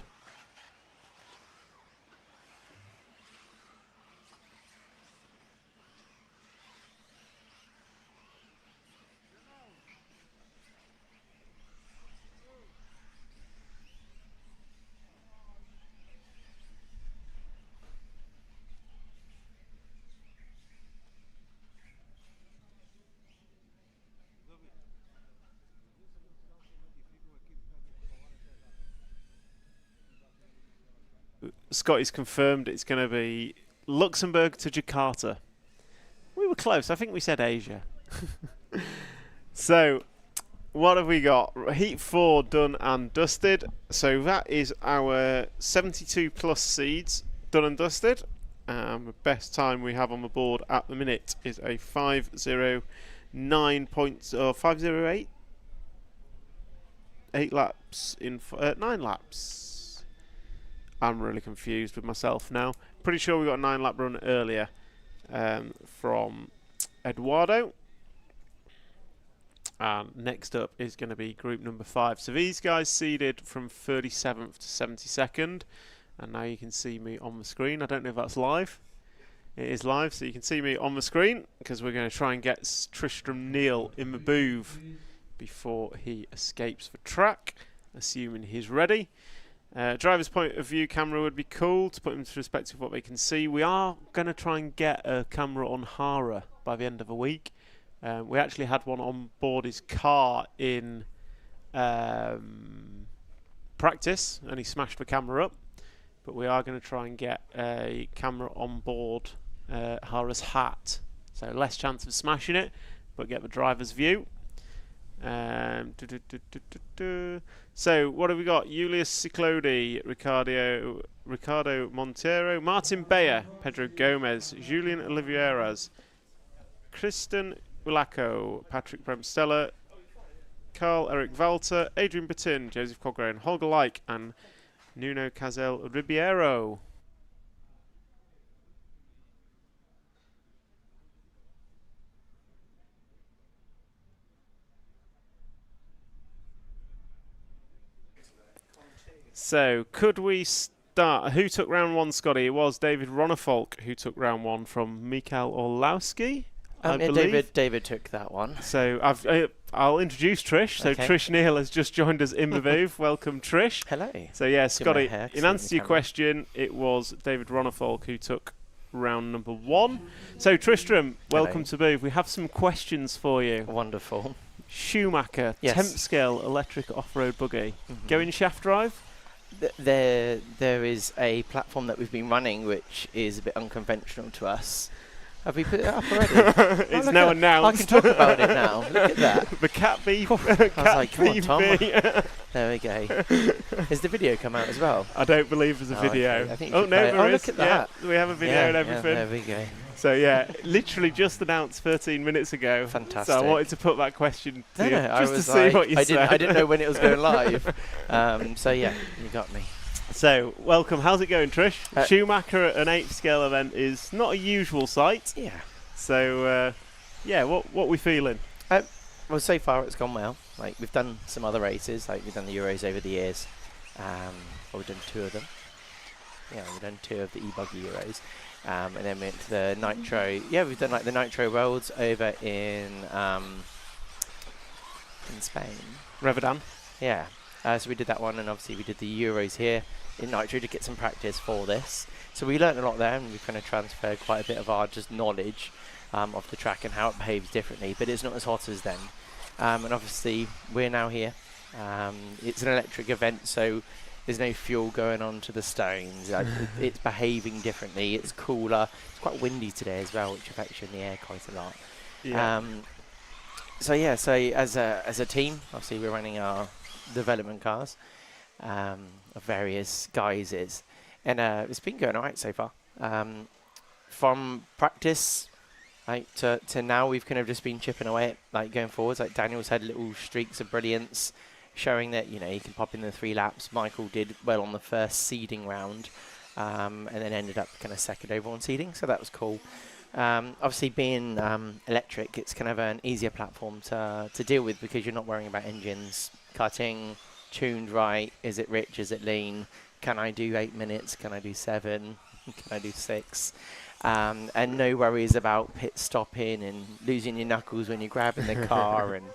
Scotty's confirmed it's going to be Luxembourg to Jakarta. We were close. I think we said Asia. So, what have we got? Heat 4 done and dusted. So that is our 72 plus seeds done and dusted. The best time we have on the board at the minute is a 5:09.508. 8 laps in 9 laps. I'm really confused with myself now. Pretty sure we got a 9 lap run earlier from Eduardo. And next up is going to be group number 5. So these guys seeded from 37th to 72nd. And now you can see me on the screen. I don't know if that's live. It is live, so you can see me on the screen because we're going to try and get Tristram Neal in the booth before he escapes the track, assuming he's ready. Driver's point of view camera would be cool to put into perspective what they can see. We are going to try and get a camera on Hara by the end of the week. We actually had one on board his car in practice, and he smashed the camera up. But we are going to try and get a camera on board Hara's hat. So less chance of smashing it, but get the driver's view. So what have we got? Julius Ciclodi, Ricardo Montero, Martin Bayer, Pedro Gomez, Julian Oliveiras, Kristen Ulaco, Patrick Bremstella, Carl Eric Valter, Adrian Batin, Joseph Cograne, Holger Like, and Nuno Cazel Ribeiro. So, could we start? Who took round 1, Scotty? It was David Ronefolk who took round 1 from Mikael Orlowski, I believe. David took that one. So, I'll introduce Trish. So, Okay. Trish Neal has just joined us in the booth. Welcome, Trish. Hello. So, yeah, Give my Scotty, hair, 'cause in I'm answer in to your camera. question, it was David Ronefolk who took round number 1. So, Tristram, welcome to booth. We have some questions for you. Wonderful. Schumacher, Yes. 10th scale electric off-road buggy. Going shaft drive? There is a platform that we've been running which is a bit unconventional to us. Have we put it up already? It's look now at- announced. I can talk about it now. Look at that. The cat beef. I was like, come on, Tom. BB. There we go. Has the video come out as well? I don't believe there's a video. Okay. I think you Oh should no, play it. there Oh, is. look at that. Yeah, we have a video Yeah, and yeah, everything. there we go. So yeah, literally just announced 13 minutes ago. Fantastic. So I wanted to put that question to you I just to was see like, what you said. I didn't know when it was going live. So yeah, you got me. So welcome. How's it going, Trish? Schumacher at an 8th scale event is not a usual sight. Yeah. So yeah, what we feeling? Well, so far it's gone well. Like we've done some other races, like we've done the Euros over the years. We've done 2 of them. Yeah, we've done 2 of the e-buggy Euros. And then we went to the Nitro. Yeah, we've done like the Nitro Worlds over in Spain. Revedan. Yeah. So we did that one, and obviously we did the Euros here in Nitro to get some practice for this. So we learned a lot there, and we kind of transferred quite a bit of our just knowledge of the track and how it behaves differently. But it's not as hot as then. And obviously we're now here. It's an electric event, so There's no fuel going onto the stones. It's behaving differently. It's cooler. It's quite windy today as well, which affects you in the air quite a lot. Yeah. So as a team, obviously we're running our development cars of various guises, and it's been going alright so far. From practice to now, we've kind of just been chipping away at going forwards. Like Daniel's had little streaks of brilliance, showing that he can pop in the 3 laps. Michael did well on the first seeding round, and then ended up kind of second overall on seeding, so that was cool. Obviously, being electric, it's kind of an easier platform to deal with because you're not worrying about engines cutting, tuned right. Is it rich? Is it lean? Can I do 8 minutes? Can I do 7? Can I do 6? And no worries about pit stopping and losing your knuckles when you're grabbing the car and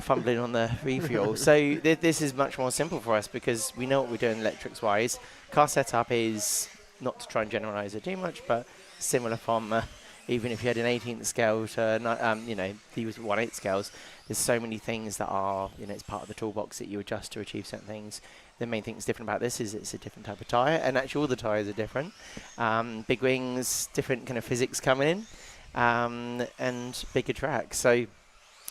fumbling on the refuel. So this is much more simple for us because we know what we're doing electrics-wise. Car setup is, not to try and generalise it too much, but similar from even if you had an 18th scale to, he was 1/8 scales. There's so many things that are, it's part of the toolbox that you adjust to achieve certain things. The main thing that's different about this is it's a different type of tyre, and actually all the tyres are different. Big wings, different kind of physics coming in, and bigger tracks. So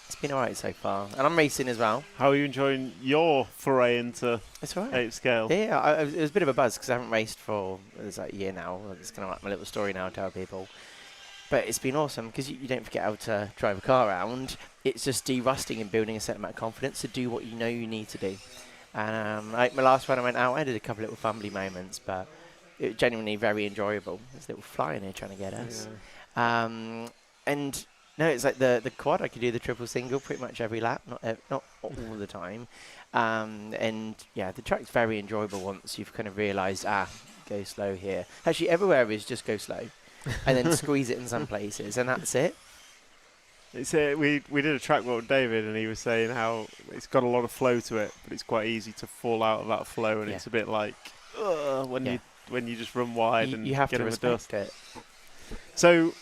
it's been alright so far, and I'm racing as well. How are you enjoying your foray into 8 scale? Yeah, it was a bit of a buzz because I haven't raced for a year now. It's kind of like my little story now to tell people. But it's been awesome because you don't forget how to drive a car around. It's just de-rusting and building a certain amount of confidence to do what you know you need to do. And like my last one I went out, I did a couple of little fumbly moments, but it was genuinely very enjoyable. There's a little fly in here trying to get us. Yeah. And no, it's like the quad, I could do the triple single pretty much every lap, not all the time. And yeah, the track's very enjoyable once you've kind of realised, go slow here. Actually, everywhere is just go slow. And then squeeze it in some places, and that's it. We did a track walk with David, and he was saying how it's got a lot of flow to it, but it's quite easy to fall out of that flow, and it's a bit like when you just run wide and you have get to in the respect dust. it. So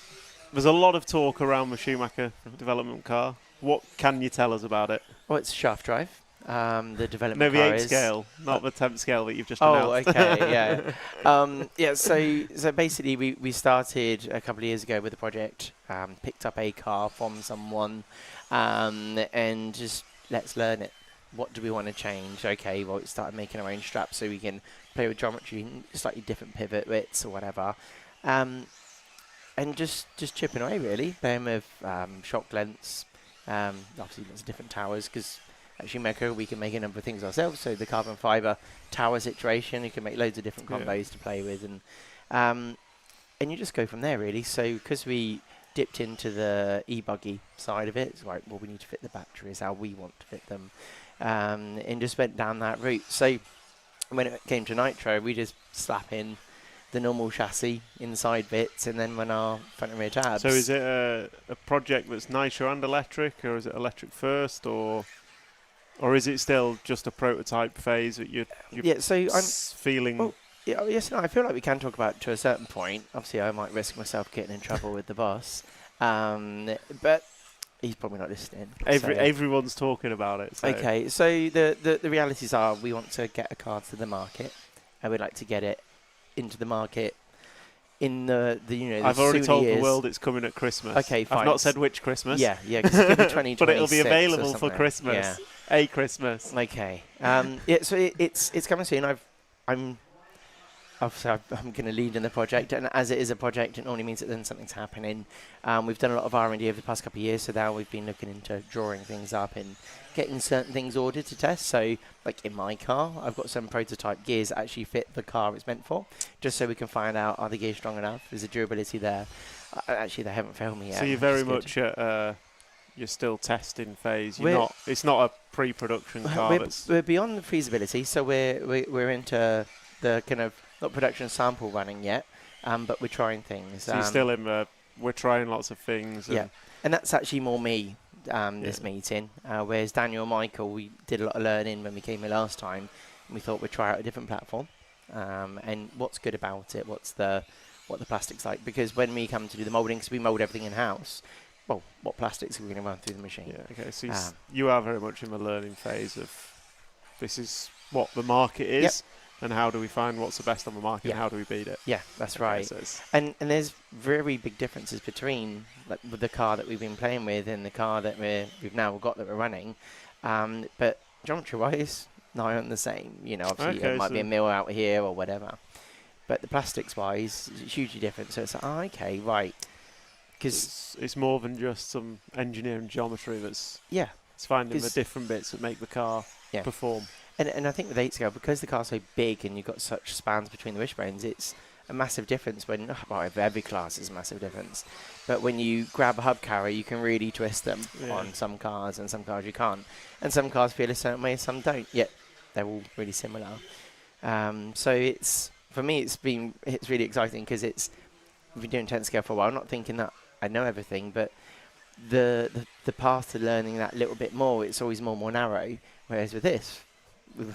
there's a lot of talk around the Schumacher development car. What can you tell us about it? Well, it's shaft drive. The development no, the car 8 is scale, not the 10th scale that you've just announced. Oh, okay, yeah. Yeah, so basically we started a couple of years ago with a project, picked up a car from someone, and just let's learn it. What do we want to change? Okay, well, we started making our own straps so we can play with geometry, slightly different pivot widths or whatever. And just chipping away, really, playing with shock lengths, obviously lots of different towers, because at Schumacher we can make a number of things ourselves, so the carbon fibre tower situation, you can make loads of different combos to play with, and you just go from there, really. So because we dipped into the e-buggy side of it, it's like, well, we need to fit the batteries how we want to fit them, and just went down that route. So when it came to Nitro, we just slap in the normal chassis inside bits and then run our front and rear tabs. So is it a project that's Nitro and electric, or is it electric first, or is it still just a prototype phase that you're so I'm feeling? Well, yes, no, I feel like we can talk about it to a certain point. Obviously, I might risk myself getting in trouble with the boss, but he's probably not listening. Everyone's talking about it. So. Okay, so the realities are we want to get a car to the market, and we'd like to get it into the market in the I've already told years. The world it's coming at Christmas. Okay, fine. I've not said which Christmas. Yeah, because it could be 2026. But it'll be available for Christmas. Yeah. A Christmas. Okay. So it's coming soon. I'm going to lead in the project, and as it is a project, it only means that then something's happening. We've done a lot of R&D over the past couple of years, so now we've been looking into drawing things up and getting certain things ordered to test. So, like in my car, I've got some prototype gears that actually fit the car it's meant for, just so we can find out, are the gears strong enough? Is the durability there? Actually, they haven't failed me yet. So you're very much at you're still testing phase. It's not a pre-production car. We're beyond the feasibility, so we're into the kind of not production sample running yet, but we're trying things. So you're still in we're trying lots of things. Yeah, and that's actually more me this meeting. Whereas Daniel and Michael, we did a lot of learning when we came here last time, and we thought we'd try out a different platform. And what's good about it? What the plastic's like? Because when we come to do the moulding, because we mould everything in house. Well, what plastics are we going to run through the machine? Yeah, okay. So you are very much in the learning phase of this is what the market is. and how do we find what's the best on the market, and how do we beat it? Yeah, that's right. So it's and there's very big differences between with the car that we've been playing with and the car that we've now got that we're running. But geometry-wise, nigh on the same. You know, obviously it might be a mill out here or whatever. But the plastics-wise, it's hugely different. So it's like, okay, right. Because it's more than just some engineering geometry that's... Yeah. It's finding the different bits that make the car perform. And I think with 8 scale, because the car's so big and you've got such spans between the wishbones, it's a massive difference when, well, every class is a massive difference. But when you grab a hub carrier, you can really twist them on some cars, and some cars you can't. And some cars feel a certain way, some don't, yet they're all really similar. So it's, for me, it's really exciting because we've been doing 10 scale for a while, not thinking that I know everything, but the path to learning that little bit more, it's always more and more narrow, whereas with this,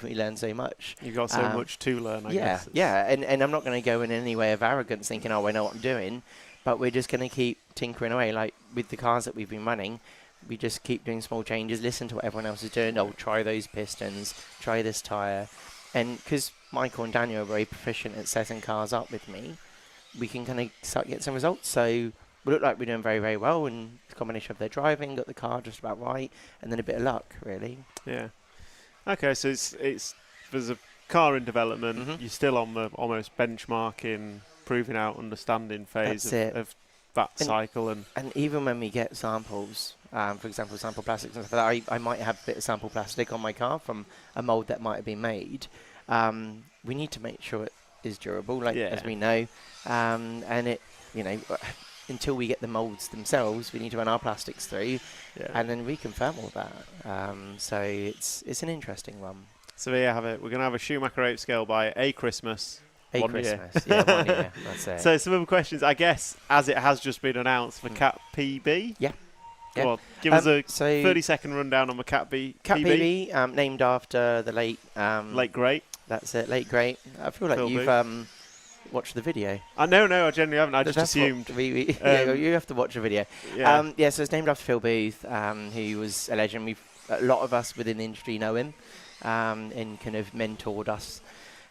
we learn so much. You've got so much to learn, I guess. Yeah, and I'm not going to go in any way of arrogance thinking, oh, I know what I'm doing, but we're just going to keep tinkering away. Like with the cars that we've been running, we just keep doing small changes, listen to what everyone else is doing. Oh, try those pistons, try this tyre. And because Michael and Daniel are very proficient at setting cars up with me, we can kind of start getting some results. So we look like we're doing very, very well, and the combination of their driving, got the car just about right, and then a bit of luck, really. Yeah. Okay, so it's there's a car in development. You're still on the almost benchmarking, proving out, understanding phase of that cycle. And even when we get samples, for example, sample plastics and stuff like that, I might have a bit of sample plastic on my car from a mould that might have been made. We need to make sure it is durable, as we know, and it, until we get the moulds themselves, we need to run our plastics through, and then reconfirm all that. So it's an interesting one. So there you have it. We're going to have a Schumacher 8 scale by a Christmas. One year. Yeah, 1 year. That's it. So some other questions, I guess, as it has just been announced for Cat PB. Yeah. Go on, give us a 30-second rundown on the Cat PB. Cat PB, named after the late... late great. That's it, late great. I feel like you've... watch the video. No, I genuinely haven't. I just assumed. You have to watch the video. Yeah. So it's named after Phil Booth, who was a legend. A lot of us within the industry know him, and kind of mentored us.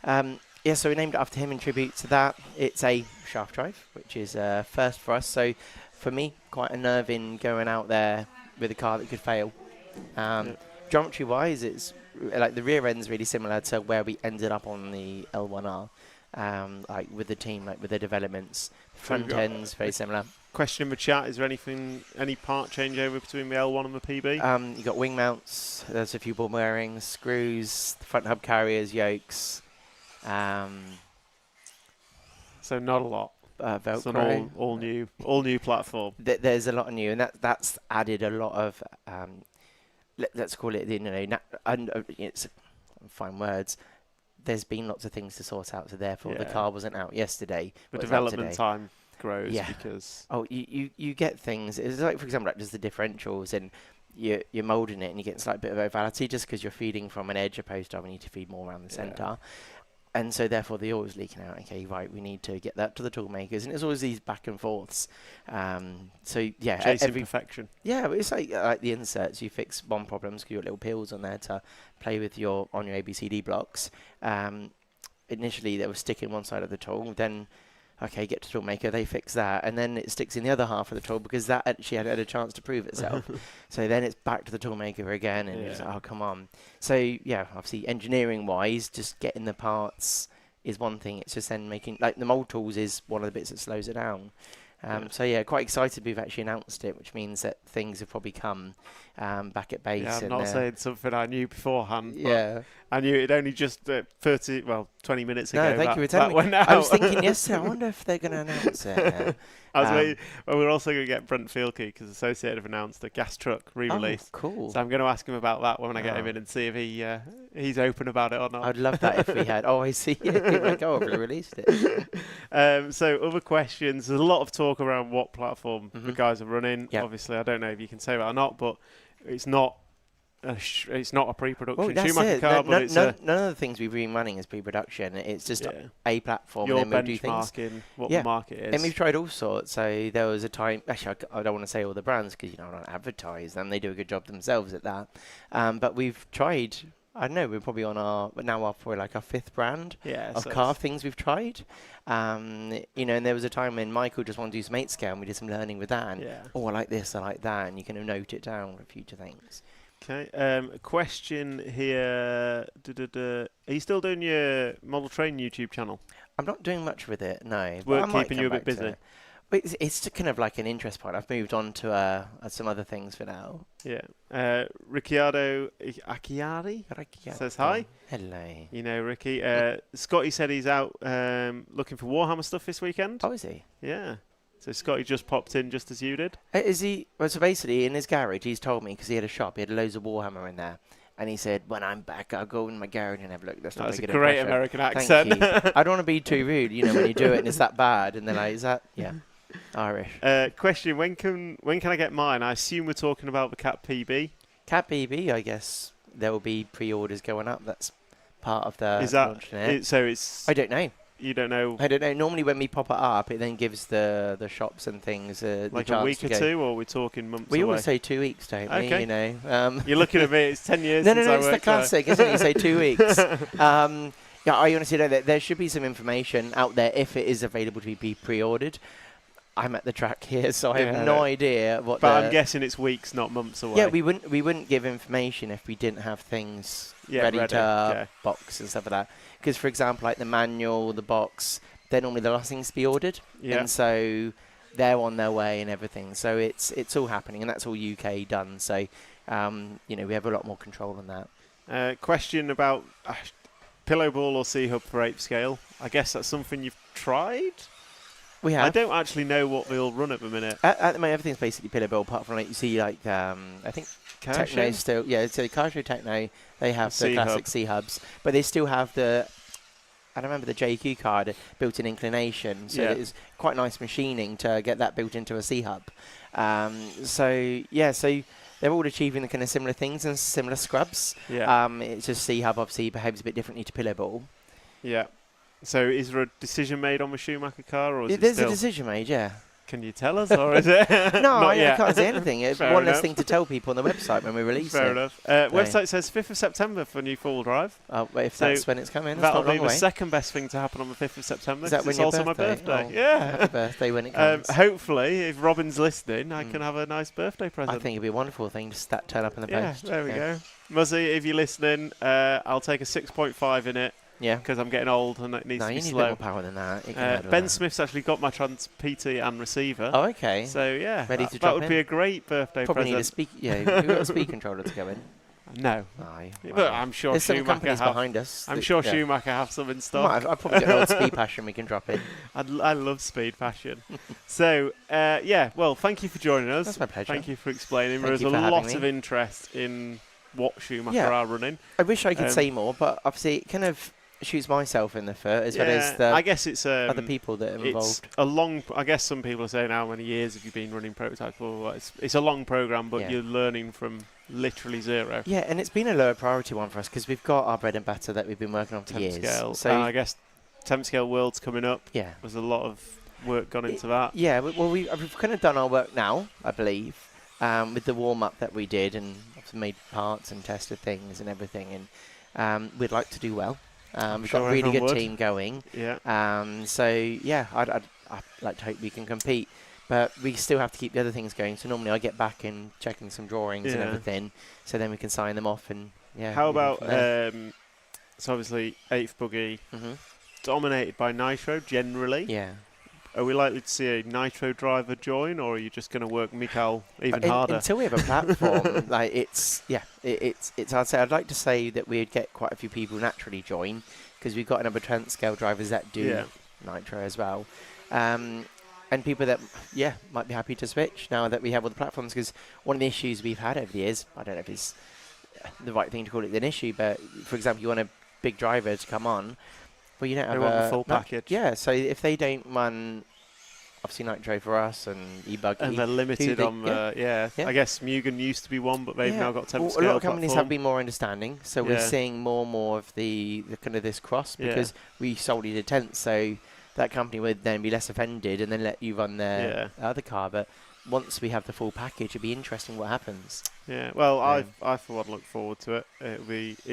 So we named it after him in tribute to that. It's a shaft drive, which is first for us. So for me, quite unnerving going out there with a car that could fail. Geometry-wise, it's like the rear end's really similar to where we ended up on the L1R. Like with the team, like with the developments, front ends very similar. Question in the chat: is there any part changeover between the L1 and the PB? You got wing mounts. There's a few ball bearings, screws, front hub carriers, yokes. So not a lot. Velcro. It's an all new platform. There's a lot of new, and that's added a lot of. Let's call it it's fine words. There's been lots of things to sort out, so therefore the car wasn't out yesterday. The development time grows because... Oh, you get things. It's like, for example, like just the differentials, and you're moulding it and you get a slight bit of ovality just because you're feeding from an edge opposed to we need to feed more around the centre. And so therefore the oil's leaking out. Okay, right, we need to get that to the tool makers. And it's always these back and forths. Chasing perfection. Yeah, but it's like the inserts. You fix one problem, so you got little pills on there to play with on your ABCD blocks. Initially, they were sticking one side of the tool. Then, okay, get to the tool maker, they fix that. And then it sticks in the other half of the tool because that actually had a chance to prove itself. So then it's back to the tool maker again. And it's like, oh, come on. So, yeah, obviously, engineering-wise, just getting the parts is one thing. It's just then making... Like, the mould tools is one of the bits that slows it down. So, quite excited we've actually announced it, which means that things have probably come back at base. Yeah, I'm not saying something I knew beforehand. Yeah. I knew it only just 20 minutes ago. No, thank you for telling me. I was thinking yesterday, I wonder if they're going to announce it. We're also going to get Brent Fielke because Associated have announced a gas truck re-release. Oh, cool. So I'm going to ask him about that when I get him in and see if he's open about it or not. I'd love that if we had. Oh, I see. Like, oh, we released it. So other questions. There's a lot of talk around what platform the guys are running. Yep. Obviously, I don't know if you can say that or not, but it's not a pre-production Schumacher car, but it's none of the things we've been running is pre-production. It's just a platform. You're and then we'll do benchmarking what the market is. And we've tried all sorts. So there was a time. Actually, I don't want to say all the brands because I don't advertise them. They do a good job themselves at that. But we've tried I know we're probably on our for like our 5th brand of so car things we've tried. You know, and there was a time when Michael just wanted to do some 8 scale, and we did some learning with that. And oh, I like this, I like that, and you can note it down for future things. Okay. A question here. Are you still doing your Model Train YouTube channel? I'm not doing much with it, no. Work keeping you a bit busy. It's just kind of like an interest point. I've moved on to some other things for now. Yeah. Ricciardo Acchiari says hi. Hello. You know Ricky. Scotty said he's out looking for Warhammer stuff this weekend. Oh, is he? Yeah. So Scotty just popped in just as you did. Is he? Well, so basically in his garage, he's told me, because he had a shop, he had loads of Warhammer in there. And he said, when I'm back, I'll go in my garage and have a look. That's a great American accent. Thank you. I don't want to be too rude, you know, when you do it and it's that bad. And then is that, Irish. Question, when can I get mine? I assume we're talking about the Cat PB. Cat PB, I guess there will be pre-orders going up. That's part of the launch it's... I don't know. You don't know? I don't know. Normally when we pop it up, it then gives the shops and things like a week or 2, or we're talking months We away? always say 2 weeks, don't we? You know. You're looking at me. It's 10 years no, since it's the classic, isn't it? You say 2 weeks. Yeah, I honestly know that there should be some information out there if it is available to be pre-ordered. I'm at the track here, so I have no idea what. But I'm guessing it's weeks, not months away. Yeah, we wouldn't give information if we didn't have things ready to box and stuff like that. Because, for example, like the manual, the box, they're normally the last things to be ordered, and so they're on their way and everything. So it's all happening, and that's all UK done. So you know, we have a lot more control on that. Question about pillow ball or C-hub for 8 scale. I guess that's something you've tried. We have. I don't actually know what they'll run at the minute. At the moment, everything's basically pillow ball, apart from like you see like I think Techno still. Yeah, so Car Show Techno, they have the classic C-hubs, but they still have the. I remember the JQ card built-in inclination, so it's quite nice machining to get that built into a C-hub. So they're all achieving the kind of similar things and similar scrubs. Yeah. It's just C-hub obviously behaves a bit differently to pillow ball. Yeah. So is there a decision made on the Schumacher car, or is There's a decision made, yeah. Can you tell us, or is it? No, I can't say anything. It's one less thing to tell people on the website when we release it. Fair enough. Website says 5th of September for new full drive. Well, if that's when it's coming, that'll be the second best thing to happen on the 5th of September. Is that when it's your also birthday? my birthday. Oh, yeah. Happy birthday when it comes. Hopefully, if Robin's listening, I can have a nice birthday present. I think it'd be a wonderful thing to turn up in the post. Yeah, there we go. Muzzy, if you're listening, I'll take a 6.5 in it. Yeah. Because I'm getting old and it needs to be slow. No, you need more power than that. Ben Smith's actually got my trans PT and receiver. Oh, okay. So, yeah. Ready to that would be a great birthday Probably present. need we've got a speed controller to go in. No. Aye. But I'm sure There's some Schumacher companies behind us. I'm sure Schumacher have some in stock. I've probably got an old Speed Passion we can drop in. I love Speed Passion. So, well, thank you for joining us. That's my pleasure. Thank you for explaining. Thank There's you a for lot having of me. interest in what Schumacher are running. I wish I could say more, but obviously it kind of shoots myself in the foot as well as the I guess it's other people that are involved. It's a long. I guess some people are saying, how many years have you been running prototypes? Well, it's a long program, but you're learning from literally zero. Yeah, and it's been a lower priority one for us because we've got our bread and butter that we've been working on for years. Scale. So I guess 10 scale World's coming up. Yeah, there's a lot of work gone into that. Yeah, well, we've kind of done our work now, I believe, with the warm up that we did, and made parts and tested things and everything, and we'd like to do well. We've got a really good team going. Yeah. So yeah, I'd like to hope we can compete, but we still have to keep the other things going. So normally I get back and checking some drawings and everything, so then we can sign them off and How about so obviously 8th Buggy dominated by Nitro generally. Yeah. Are we likely to see a Nitro driver join, or are you just going to work Mikael even harder? Until we have a platform, like it's I'd say that we'd get quite a few people naturally join because we've got a number of 10 scale drivers that do Nitro as well, and people that might be happy to switch now that we have all the platforms. Because one of the issues we've had over the years, I don't know if it's the right thing to call it an issue, but for example, you want a big driver to come on. Well, you don't have the full package. Yeah, so if they don't run, obviously Nitro for us and eBuggy, and they're limited on I guess Mugen used to be one, but they've now got 10 scale. A lot of companies have been more understanding, so we're seeing more and more of the kind of this cross because we solely did 10th, so that company would then be less offended and then let you run their other car. But once we have the full package, it'd be interesting what happens. Yeah, well, I for one look forward to it.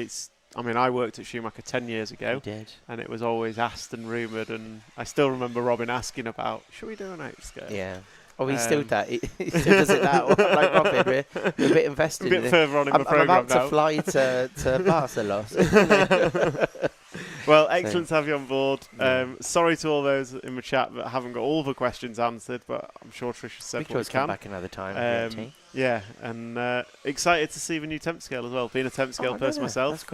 I mean, I worked at Schumacher 10 years ago. You did. And it was always asked and rumoured, and I still remember Robin asking about, should we do an 8 scale? Yeah. Oh, he still does. He still does it now. Like Robin, we're a bit invested. A bit in further on in the I'm programme about now. to fly to Barcelona. Well, excellent to have you on board. Sorry to all those in the chat that haven't got all the questions answered, but I'm sure Trish has said We can what we always can. come back another time. Yeah, and excited to see the new temp scale as well. Being a temp scale person myself,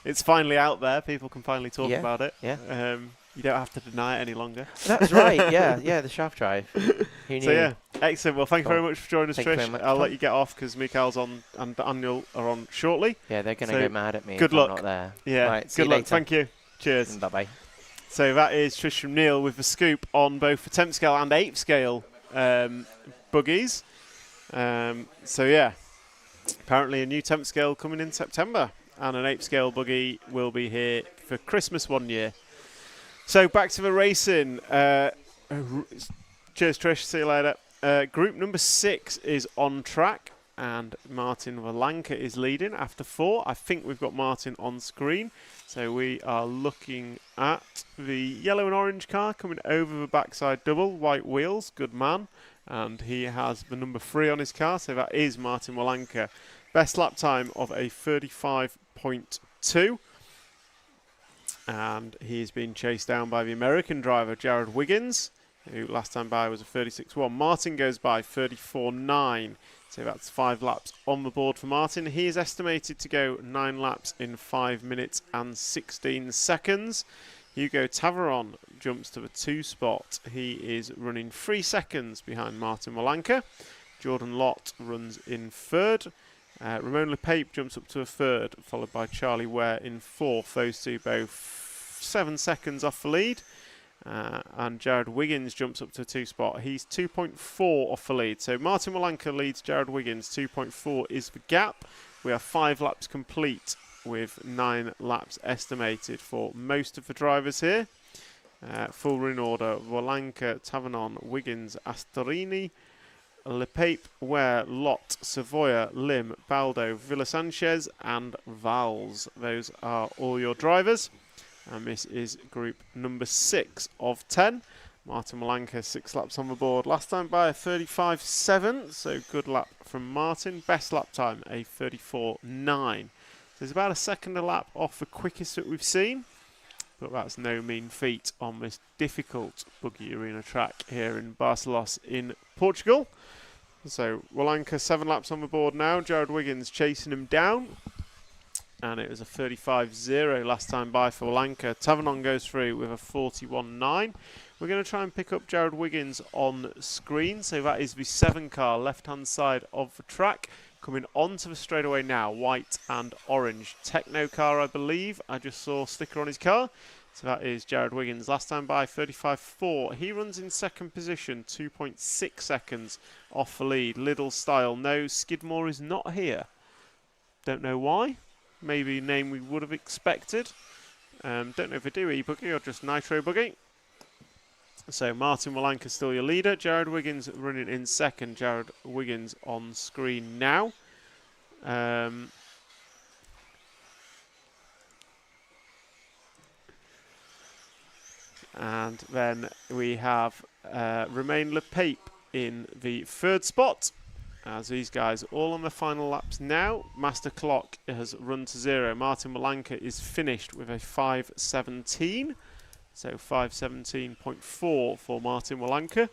it's finally out there. People can finally talk about it. Yeah. You don't have to deny it any longer. That's right. Yeah, the shaft drive. Who knew? So yeah, excellent. Well, thank you very much for joining us, Thank you very Trish. much, I'll Tom. let you get off because Mikael's on and Daniel are on shortly. Yeah, they're going to get mad at me Good if luck. I'm not there. Yeah, Right, see good you luck. later. Thank you. Cheers. Bye-bye. So that is Trish from Neil with the scoop on both the 10th scale and 8th scale buggies. So yeah, apparently a new 10th scale coming in September, and an 8th scale buggy will be here for Christmas one year. So back to the racing. Cheers, Trish. See you later. Group number 6 is on track, and Martin Valanka is leading after 4. I think we've got Martin on screen. So we are looking at the yellow and orange car coming over the backside double, white wheels, good man. And he has the number 3 on his car, so that is Martin Valanka. Best lap time of a 35.2. And he's been chased down by the American driver, Jared Wiggins, who last time by was a 36.1. Martin goes by 34.9. So that's 5 laps on the board for Martin. He is estimated to go 9 laps in 5 minutes and 16 seconds. Hugo Taveron jumps to the 2 spot. He is running 3 seconds behind Martin Valanka. Jordan Lott runs in 3rd. Ramon Lepape jumps up to a 3rd, followed by Charlie Ware in 4th. Those two both 7 seconds off the lead. And Jared Wiggins jumps up to a 2 spot. He's 2.4 off the lead. So Martin Valanka leads Jared Wiggins. 2.4 is the gap. We are 5 laps complete with 9 laps estimated for most of the drivers here. Full run order: Valanka, Tavernon, Wiggins, Astorini, Lepape, Ware, Lott, Savoya, Lim, Baldo, Villa Sanchez and Valls. Those are all your drivers. And this is group number 6 of 10. Martin Valanka, 6 laps on the board. Last time by a 35.7, so good lap from Martin. Best lap time, a 34.9. So it's about a second a lap off the quickest that we've seen. But that's no mean feat on this difficult buggy arena track here in Barcelos in Portugal. So Valanka 7 laps on the board now. Jared Wiggins chasing him down. And it was a 35.0 last time by for Valanka. Tavernon goes through with a 41.9. We're going to try and pick up Jared Wiggins on screen. So that is the 7 car, left-hand side of the track. Coming onto the straightaway now, white and orange. Techno car, I believe. I just saw a sticker on his car. So that is Jared Wiggins. Last time by 35.4. He runs in 2nd position, 2.6 seconds off the lead. Lidl style. No, Skidmore is not here. Don't know why. Maybe a name we would have expected. Don't know if they do e-buggy or just nitro buggy. So Martin Valanka still your leader. Jared Wiggins running in 2nd. Jared Wiggins on screen now. And then we have Romain Lepape in the 3rd spot. As these guys all on the final laps now. Master clock has run to 0. Martin Valanka is finished with a 5.17. So 5.17.4 for Martin Valanka.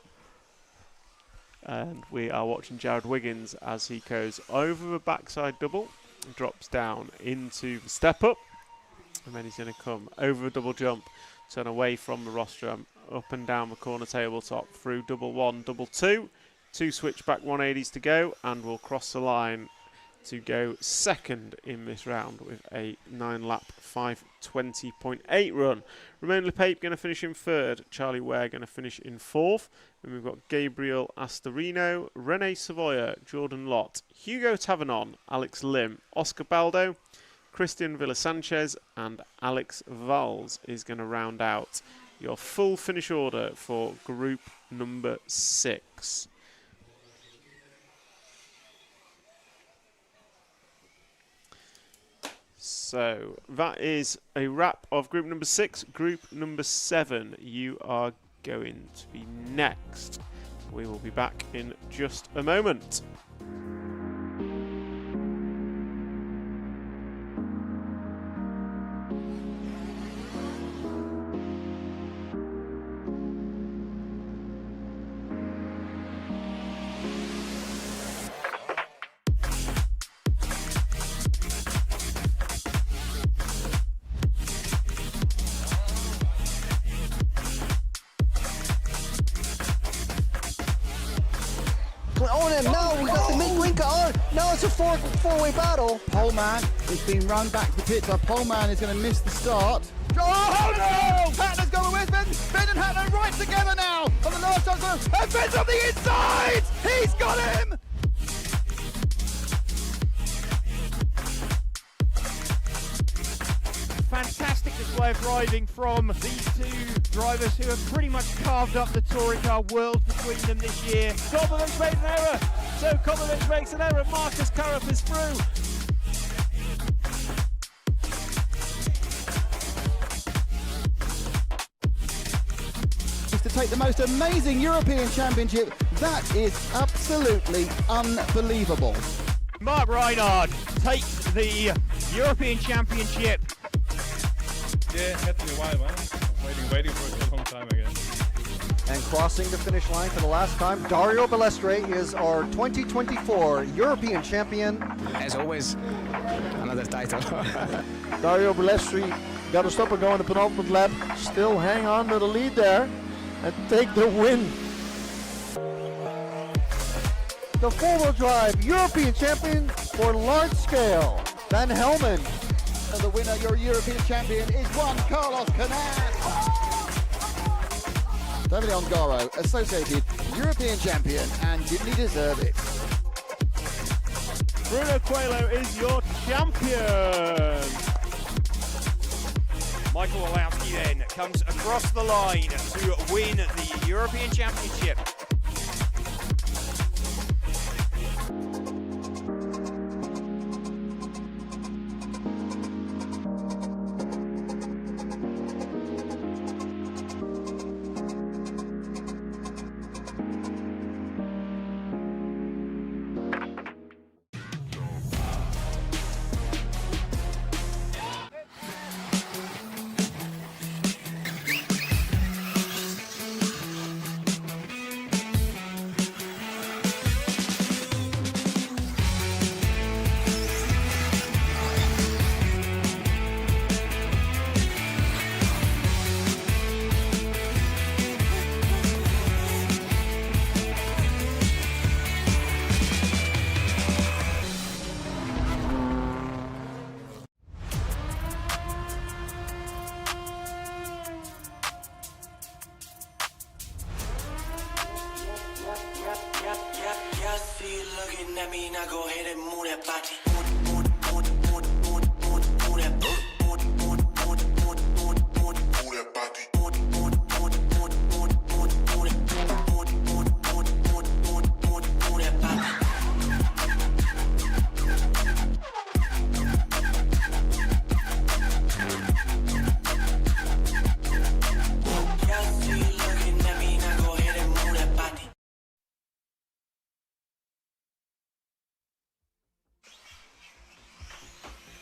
And we are watching Jared Wiggins as he goes over the backside double, drops down into the step up, and then he's going to come over the double jump, turn away from the rostrum, up and down the corner tabletop, through double 1, double 2, 2 switchback 180s to go, and we'll cross the line to go 2nd in this round with a 9-lap 5:20.8 run. Romain Lepape going to finish in 3rd. Charlie Ware going to finish in 4th. Then we've got Gabriel Astorino, Rene Savoya, Jordan Lott, Hugo Tavernon, Alex Lim, Oscar Baldo, Christian Villa Sanchez and Alex Valls is going to round out your full finish order for group number 6. So that is a wrap of group number 6. Group number 7, you are going to be next. We will be back in just a moment. On him now, we got the mid-winker on. Now it's a four-way battle. Pole man is being run back to the pits. Our pole man is going to miss the start. Oh no! Hatler's going with Ben. Ben and Hatler right together now. On the last time, and Ben's on the inside. He's got him. Fantastic display of driving from these two drivers who have pretty much carved up the touring car world between them this year. Kovalovich made an error, so Kovalovich makes an error. Marcus Karup is through. To take the most amazing European Championship. That is absolutely unbelievable. Mark Reinhard takes the European Championship. Yeah, it had to be a while, man. Waiting for it a long time again. And crossing the finish line for the last time, Dario Balestre is our 2024 European champion. As always, another title. Dario Balestre got to stop and go in the penultimate lap. Still hang on to the lead there and take the win. The four-wheel drive European champion for large scale, Van Helmen. And the winner, your European champion, is Juan Carlos Canas. Davide Ongaro, associated European champion, and didn't he deserve it? Bruno Coelho is your champion. Michael Olowski then comes across the line to win the European Championship.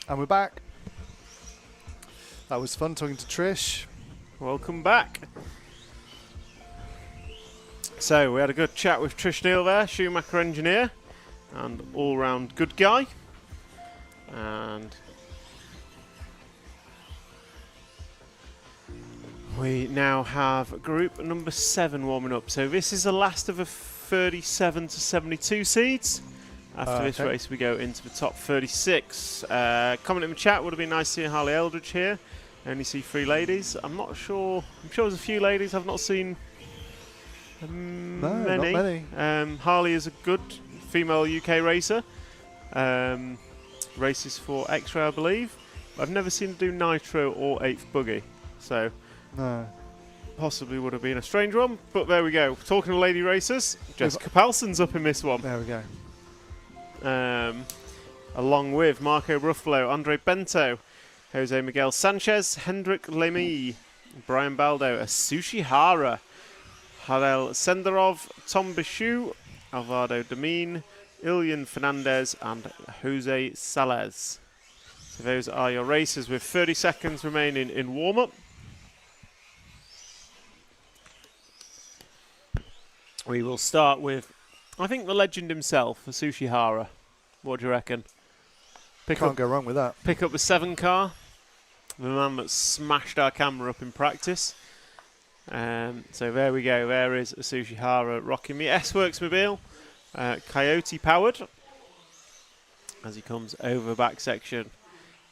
And we're back. That was fun talking to Trish. Welcome back. So we had a good chat with Trish Neal there, Schumacher engineer and all-round good guy. And we now have group number 7 warming up. So this is the last of a 37 to 72 seeds. After this race, we go into the top 36. Comment in the chat, would have been nice to see Harley Eldridge here. I only see 3 ladies. I'm not sure. I'm sure there's a few ladies. I've not seen many. Not many. Harley is a good female UK racer. Races for X-Ray, I believe. But I've never seen her do Nitro or 8th Buggy. So possibly would have been a strange one. But there we go. Talking of lady racers, Jessica Palson's up in this one. There we go. along with Marco Ruffalo, Andre Bento, Jose Miguel Sanchez, Hendrik Lemy, Brian Baldo, Asushi Hara, Harel Senderov, Tom Bichou, Alvaro Domine, Ilian Fernandez, and Jose Salez. So those are your races with 30 seconds remaining in warm-up. We will start with, I think, the legend himself, Asushi Hara. What do you reckon? Can't go wrong with that. Pick up the 7 car, the man that smashed our camera up in practice. So there we go. There is Asushi Hara rocking the S-Works mobile, Coyote powered. As he comes over the back section,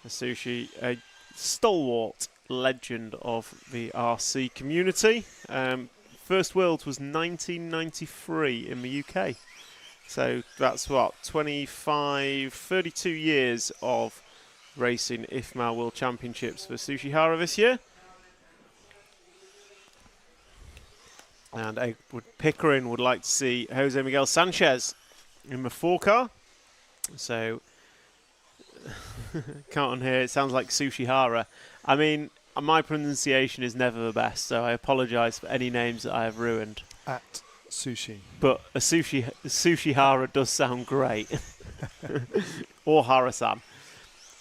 Asushi, a stalwart legend of the RC community. First Worlds was 1993 in the UK. So that's what, 32 years of racing IFMAR World Championships for Asushi Hara this year. And Edward Pickering would like to see Jose Miguel Sanchez in the 4 car. So, count on here, it sounds like Asushi Hara. I mean, my pronunciation is never the best, so I apologise for any names that I have ruined. At Sushi. But Asushi Hara does sound great. Or Hara-san.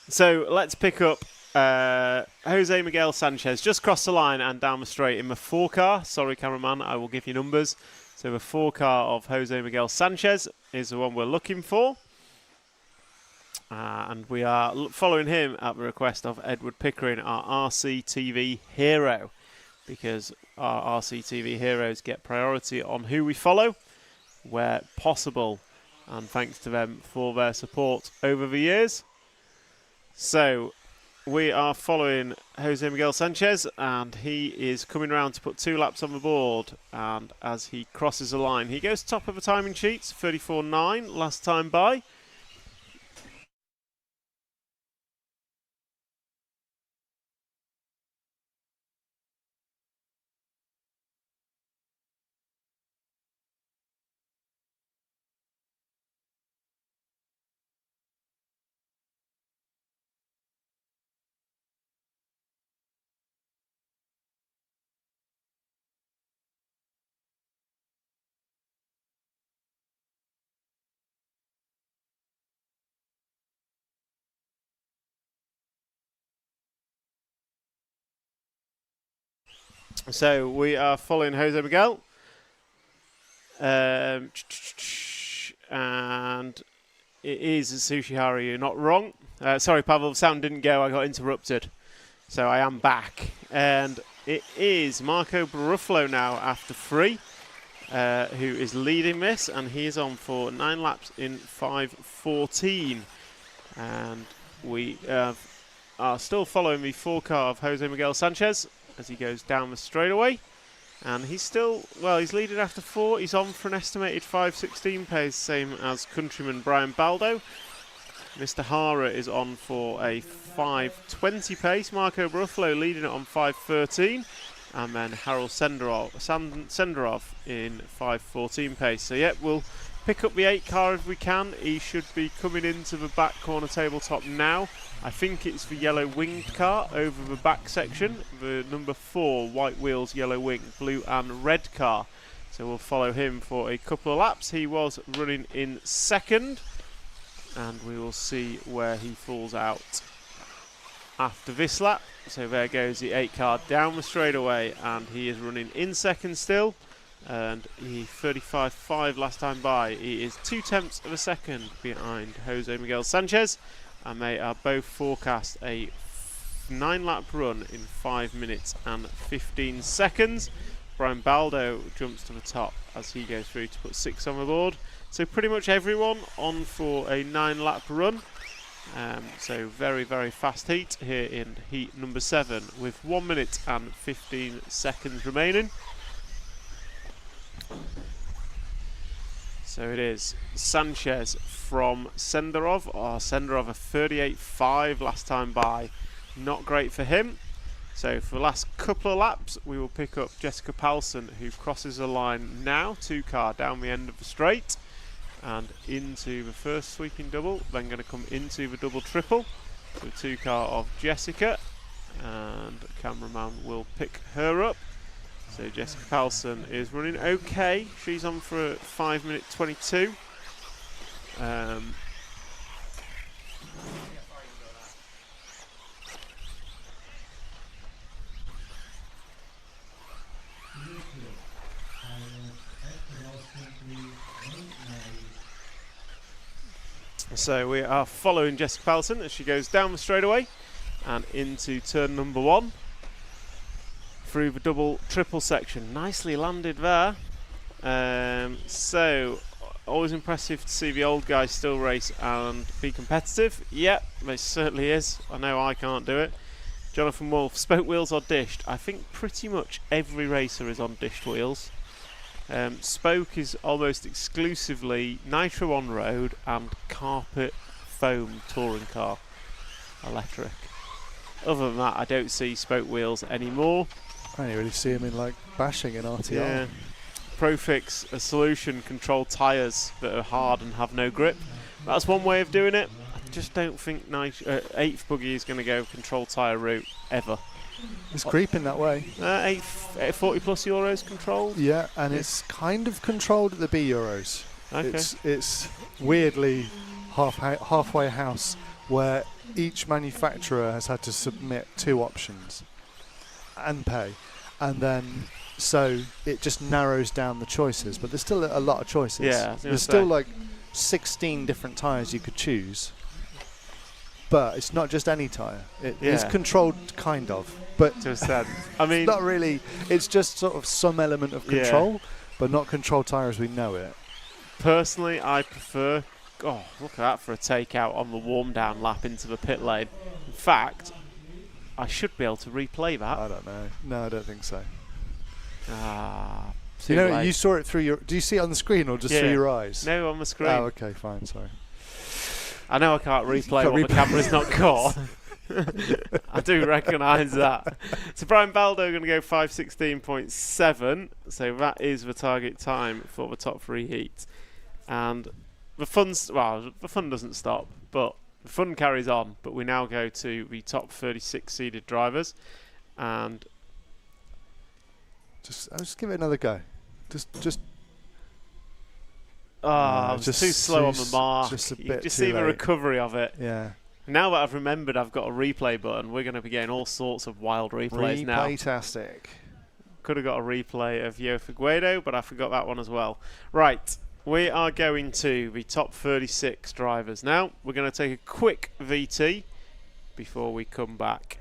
So let's pick up Jose Miguel Sanchez. Just crossed the line and down the straight in the 4 car. Sorry, cameraman, I will give you numbers. So the 4 car of Jose Miguel Sanchez is the one we're looking for. And we are following him at the request of Edward Pickering, our RCTV hero, because our RCTV heroes get priority on who we follow where possible, and thanks to them for their support over the years. So we are following Jose Miguel Sanchez, and he is coming round to put 2 laps on the board, and as he crosses the line, he goes top of the timing sheets, 34.9 last time by. So we are following Jose Miguel. And it is Asushi Hara, you're not wrong. Sorry, Pavel, the sound didn't go, I got interrupted. So I am back. And it is Marco Ruffalo now after 3, who is leading this, and he is on for 9 laps in 5:14. And we are still following the 4 car of Jose Miguel Sanchez as he goes down the straightaway. And he's still, well, he's leading after 4. He's on for an estimated 5:16 pace, same as countryman Brian Baldo. Mr. Hara is on for a 5:20 pace. Marco Ruffalo leading it on 5:13. And then Harold Senderov in 5:14 pace. So, yeah, we'll pick up the 8 car if we can. He should be coming into the back corner tabletop now. I think it's the yellow winged car over the back section. The number 4 white wheels, yellow wing, blue and red car. So we'll follow him for a couple of laps. He was running in 2nd, and we will see where he falls out after this lap. So there goes the 8 car down the straightaway, and he is running in 2nd still. And he 35.5 last time by. He is 0.2 of a second behind Jose Miguel Sanchez, and they are both forecast a 9-lap run in 5 minutes and 15 seconds. Brian Baldo jumps to the top as he goes through to put 6 on the board. So pretty much everyone on for a 9-lap run. So very, very fast heat here in heat number 7 with 1 minute and 15 seconds remaining. So it is Sanchez from Senderov. Senderov a 38.5 last time by. Not great for him. So for the last couple of laps, we will pick up Jessica Paulson, who crosses the line now. 2 car down the end of the straight. and into the first sweeping double, then going to come into the double triple, the 2 car of Jessica, and the cameraman will pick her up. So Jessica Palsson is running okay. She's on for 5 minute 22. So we are following Jessica Palsson as she goes down the straightaway and into turn number 1 through the double triple section. Nicely landed there. So always impressive to see the old guys still race and be competitive. Yep, it certainly is. I know I can't do it. Jonathan Wolf, spoke wheels are dished. I think pretty much every racer is on dished wheels. Spoke is almost exclusively nitro on road and carpet foam touring car electric. Other than that, I don't see spoke wheels anymore. I only really see them in like bashing in RTR. Yeah. Profix, a solution, control tyres that are hard and have no grip. That's one way of doing it. I just don't think 8th Buggy is going to go control tyre route ever. It's creeping that way. 40 plus euros controlled? Yeah, and it's kind of controlled at the B Euros. Okay. It's weirdly halfway house where each manufacturer has had to submit 2 options and pay. And then, so it just narrows down the choices. But there's still a lot of choices. Yeah, there's still like 16 different tyres you could choose. But it's not just any tyre. It is controlled, kind of. But to a sense. I mean, it's not really. It's just sort of some element of control, but not control tyre as we know it. Personally, I prefer. Oh, look at that for a takeout on the warm down lap into the pit lane. In fact, I should be able to replay that. I don't know. No, I don't think so. Too late. You saw it through your. Do you see it on the screen or just through your eyes? No, on the screen. Oh, okay, fine. Sorry. I know I can't replay what the camera's not caught. I do recognise that. So Brian Baldo going to go 5:16.7. So that is the target time for the top 3 heats. And the fun doesn't stop, but the fun carries on. But we now go to the top 36 seeded drivers, and I'll just give it another go. Just. I was too slow on the mark. Just a bit you just too see the late. recovery of it. Yeah. Now that I've remembered I've got a replay button, we're going to be getting all sorts of wild replays now. Replay-tastic. Could have got a replay of Yo Figueredo, but I forgot that one as well. Right, we are going to the top 36 drivers now. We're going to take a quick VT before we come back.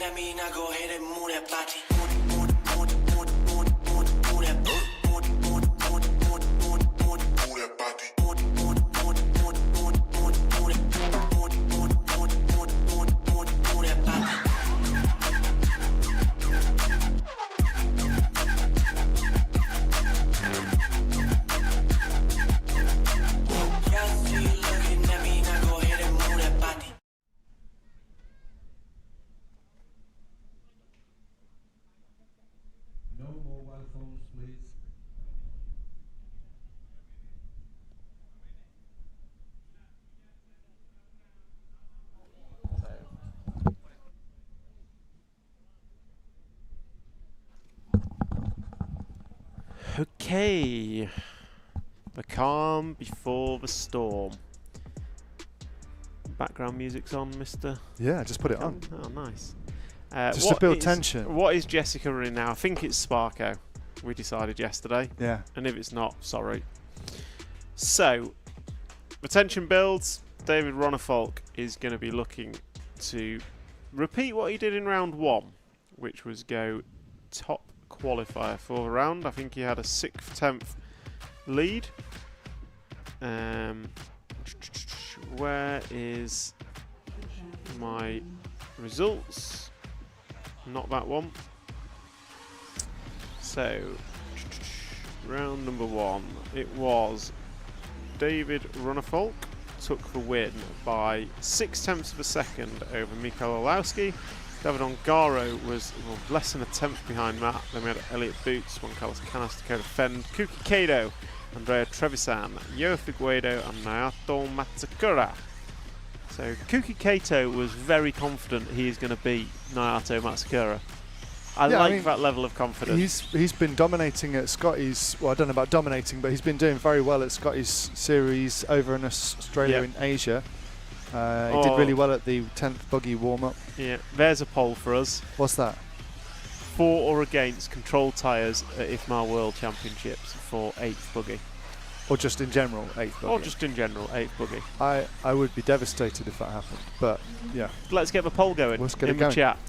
At me, now go ahead and move that body. Okay, the calm before the storm. Background music's on, Mr. Yeah, just put it on. Oh, nice. Just to build tension. What is Jessica running now? I think it's Sparko. We decided yesterday. Yeah. And if it's not, sorry. So, the tension builds. David Ronnefolk is going to be looking to repeat what he did in round 1, which was go top qualifier for the round. I think he had a 6th, 10th lead. Where is my results? Not that one. So, round number 1, it was David Ronnefolk took the win by 0.6 of a second over Mikael Olowski. David Ongaro was less than a tenth behind Matt. Then we had Elliot Boots, Juan Carlos Canas, Dakota Fend, Kuki Kato, Andrea Trevisan, Yo Figueiredo and Naoto Matsukura. So Kuki Kato was very confident he is going to beat Naoto Matsukura. I mean, that level of confidence. He's been dominating at Scotty's. Well, I don't know about dominating, but he's been doing very well at Scotty's series over in Australia and Asia. He did really well at the 10th Buggy warm-up. Yeah, there's a poll for us. What's that? For or against control tyres at IFMAR World Championships for 8th Buggy? Or just in general, 8th Buggy? Or just in general, 8th Buggy. I would be devastated if that happened, but yeah. Let's get the poll going. Let's get in it the going. chat.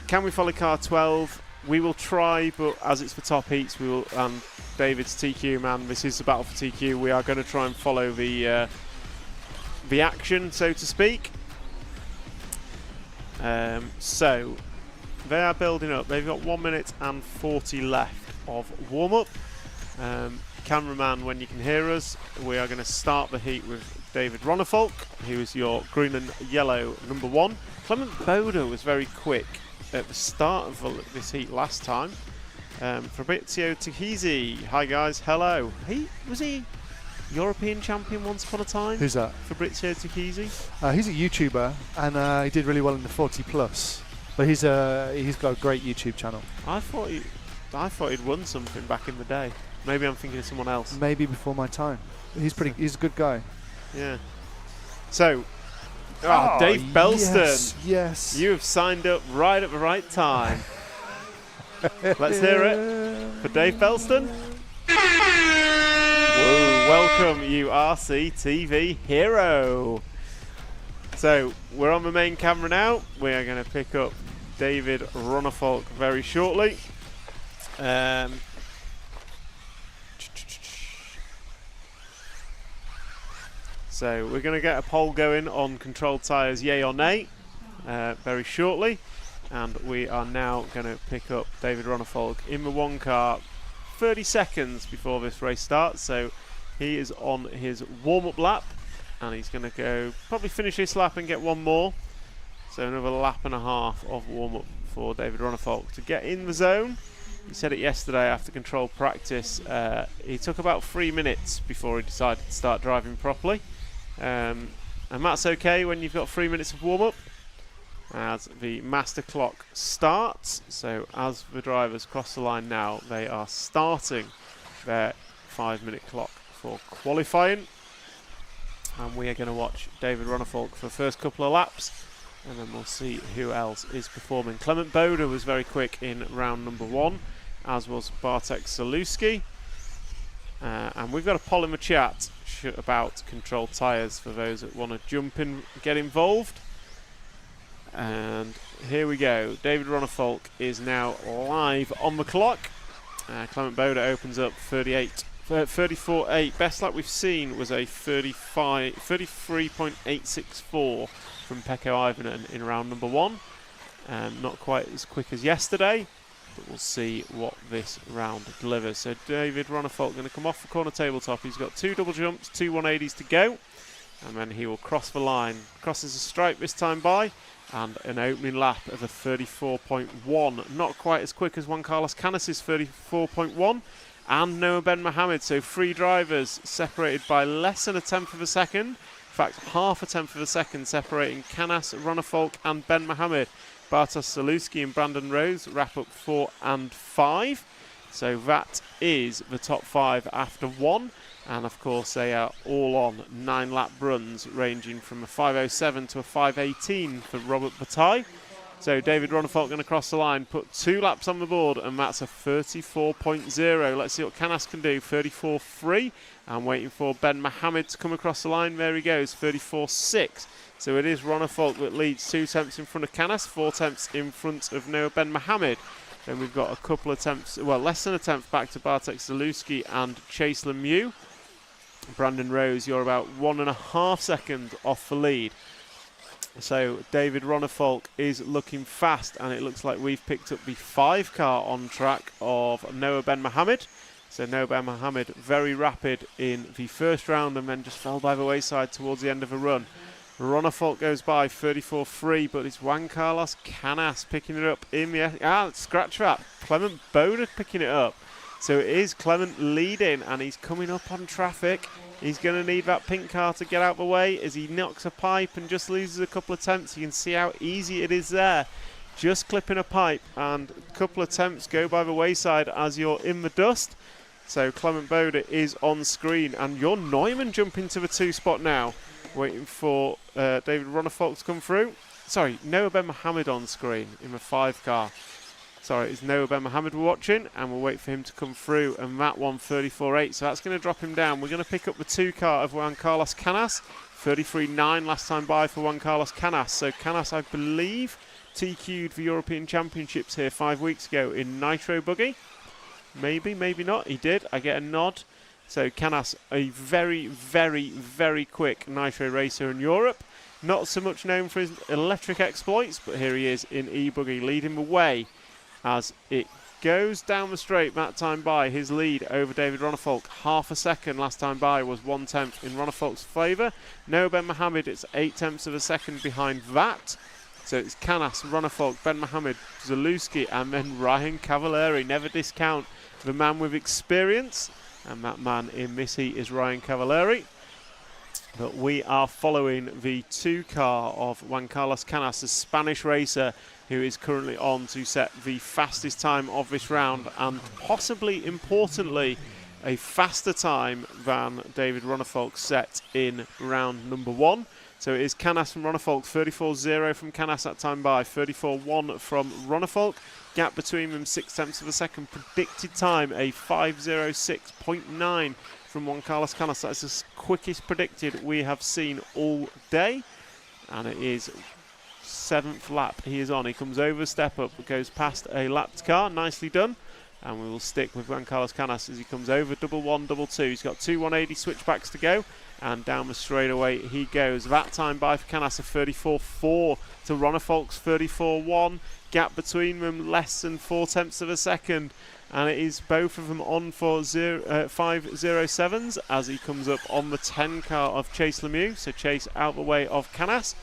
Can we follow car 12? We will try, but as it's for top heats, we will. David's TQ man. This is the battle for TQ. We are going to try and follow the action, so to speak. So they are building up. They've got 1 minute and 40 left of warm up. Cameraman, when you can hear us, we are going to start the heat with David Ronnefolk, who is your green and yellow number 1. Clement Boda was very quick at the start of this heat last time. Fabrizio Tuhizi, hi guys, hello. Was he European champion once upon a time? Who's that? Fabrizio Tuhizi. He's a YouTuber, and he did really well in the 40 plus. But he's got a great YouTube channel. I thought he'd won something back in the day. Maybe I'm thinking of someone else. Maybe before my time. He's a good guy. Yeah. So, Dave Belston. Yes. You have signed up right at the right time. Let's hear it for Dave Belston. Whoa, welcome, you RC TV hero. So, we're on the main camera now. We are going to pick up David Ronnefolk very shortly. So we're going to get a poll going on controlled tyres, yay or nay, very shortly. And we are now going to pick up David Ronnefolk in the 1 car 30 seconds before this race starts. So he is on his warm-up lap, and he's going to probably finish this lap and get one more. So another lap and a half of warm-up for David Ronnefolk to get in the zone. He said it yesterday after controlled practice. He took about 3 minutes before he decided to start driving properly. And that's okay when you've got 3 minutes of warm-up. As the master clock starts, so as the drivers cross the line now, they are starting their 5-minute clock for qualifying. And we are going to watch David Ronnefolk for the first couple of laps, and then we'll see who else is performing. Clement Boda was very quick in round number 1, as was Bartek Saluski. And we've got a poll in the chat about controlled tyres for those that want to jump in, get involved. And here we go. David Ronnefolk is now live on the clock. Clement Boda opens up 34.8. Best lap we've seen was a 33.864 from Pekko Ivanen in round number 1. Not quite as quick as yesterday, but we'll see what this round delivers. So David Ronnefolk going to come off the corner tabletop. He's got 2 double jumps, 2 180s to go, and then he will cross the line. Crosses the stripe this time by, and an opening lap of a 34.1. Not quite as quick as Juan Carlos Canas' 34.1, and Noah Ben Mohammed. So 3 drivers separated by less than a tenth of a second. In fact, half a tenth of a second separating Canas, Ronnefolk, and Ben Mohammed. Bartosz Saluski and Brandon Rose wrap up 4 and 5. So that is the top 5 after 1. And of course they are all on 9-lap runs ranging from a 5:07 to a 5:18 for Robert Bataille. So David Ronnefolk going to cross the line, put 2 laps on the board, and that's a 34.0. Let's see what Canas can do. 34.3. I'm waiting for Ben Mohammed to come across the line. There he goes, 34.6. So it is Ronnefolk that leads 2 tenths in front of Canas, 4 tenths in front of Noah Ben Mohammed. Then we've got a couple of tenths, well, less than a tenth back to Bartek Zaluski and Chase Lemieux. Brandon Rose, you're about 1.5 seconds off the lead. So David Ronnefolk is looking fast, and it looks like we've picked up the 5 car on track of Noah Ben Mohammed. So Noben Mohammed, very rapid in the first round and then just fell by the wayside towards the end of a run. Ronnefolk goes by 34-3, but it's Juan Carlos Canas picking it up in the scratch trap. Clement Boda picking it up. So it is Clement leading, and he's coming up on traffic. He's going to need that pink car to get out the way as he knocks a pipe and just loses a couple of attempts. You can see how easy it is there. Just clipping a pipe, and a couple of attempts go by the wayside as you're in the dust. So Clement Boda is on screen, and you're Neumann jumping to the 2 spot now, waiting for David Ronnefolk to come through. Sorry, Noah Ben Mohammed on screen in the 5 car. Sorry, it's Noah Ben Mohammed we're watching, and we'll wait for him to come through, and that one 34.8, so that's going to drop him down. We're going to pick up the 2 car of Juan Carlos Canas, 33.9 last time by for Juan Carlos Canas. So Canas, I believe, TQ'd the European Championships here 5 weeks ago in Nitro Buggy. Maybe, maybe not. He did. I get a nod. So Canas, a very, very, very quick Nitro racer in Europe. Not so much known for his electric exploits, but here he is in e-Buggy, leading the way as it goes down the straight. That time by, his lead over David Ronnefolk, half a second last time by, was 1/10 in Ronnefolk's favour. Noah Ben Mohammed, it's 0.8 of a second behind that. So it's Canas, Ronnefolk, Ben Mohammed, Zalewski, and then Ryan Cavalieri. Never discount the man with experience, and that man in this heat is Ryan Cavalieri. But we are following the 2 car of Juan Carlos Canas, the Spanish racer, who is currently on to set the fastest time of this round, and possibly, importantly, a faster time than David Ronnefolk set in round number 1. So it is Canas from Ronnefolk, 34.0 from Canas that time by, 34.1 from Ronnefolk. Gap between them 0.6 of a second. Predicted time a 5:06.9 from Juan Carlos Canas. That's the quickest predicted we have seen all day, and it is 7th lap he is on. He comes over, step up, goes past a lapped car. Nicely done. And we will stick with Juan Carlos Canas as he comes over. 1-1, 2-2. He's got 2 180 switchbacks to go, and down the straightaway he goes. That time by for Canas, a 34.4 to Ronnefolk's 34.1. Gap between them less than 0.4 of a second, and it is both of them on for 5.07s as he comes up on the 10 car of Chase Lemieux. So Chase out the way of Canas.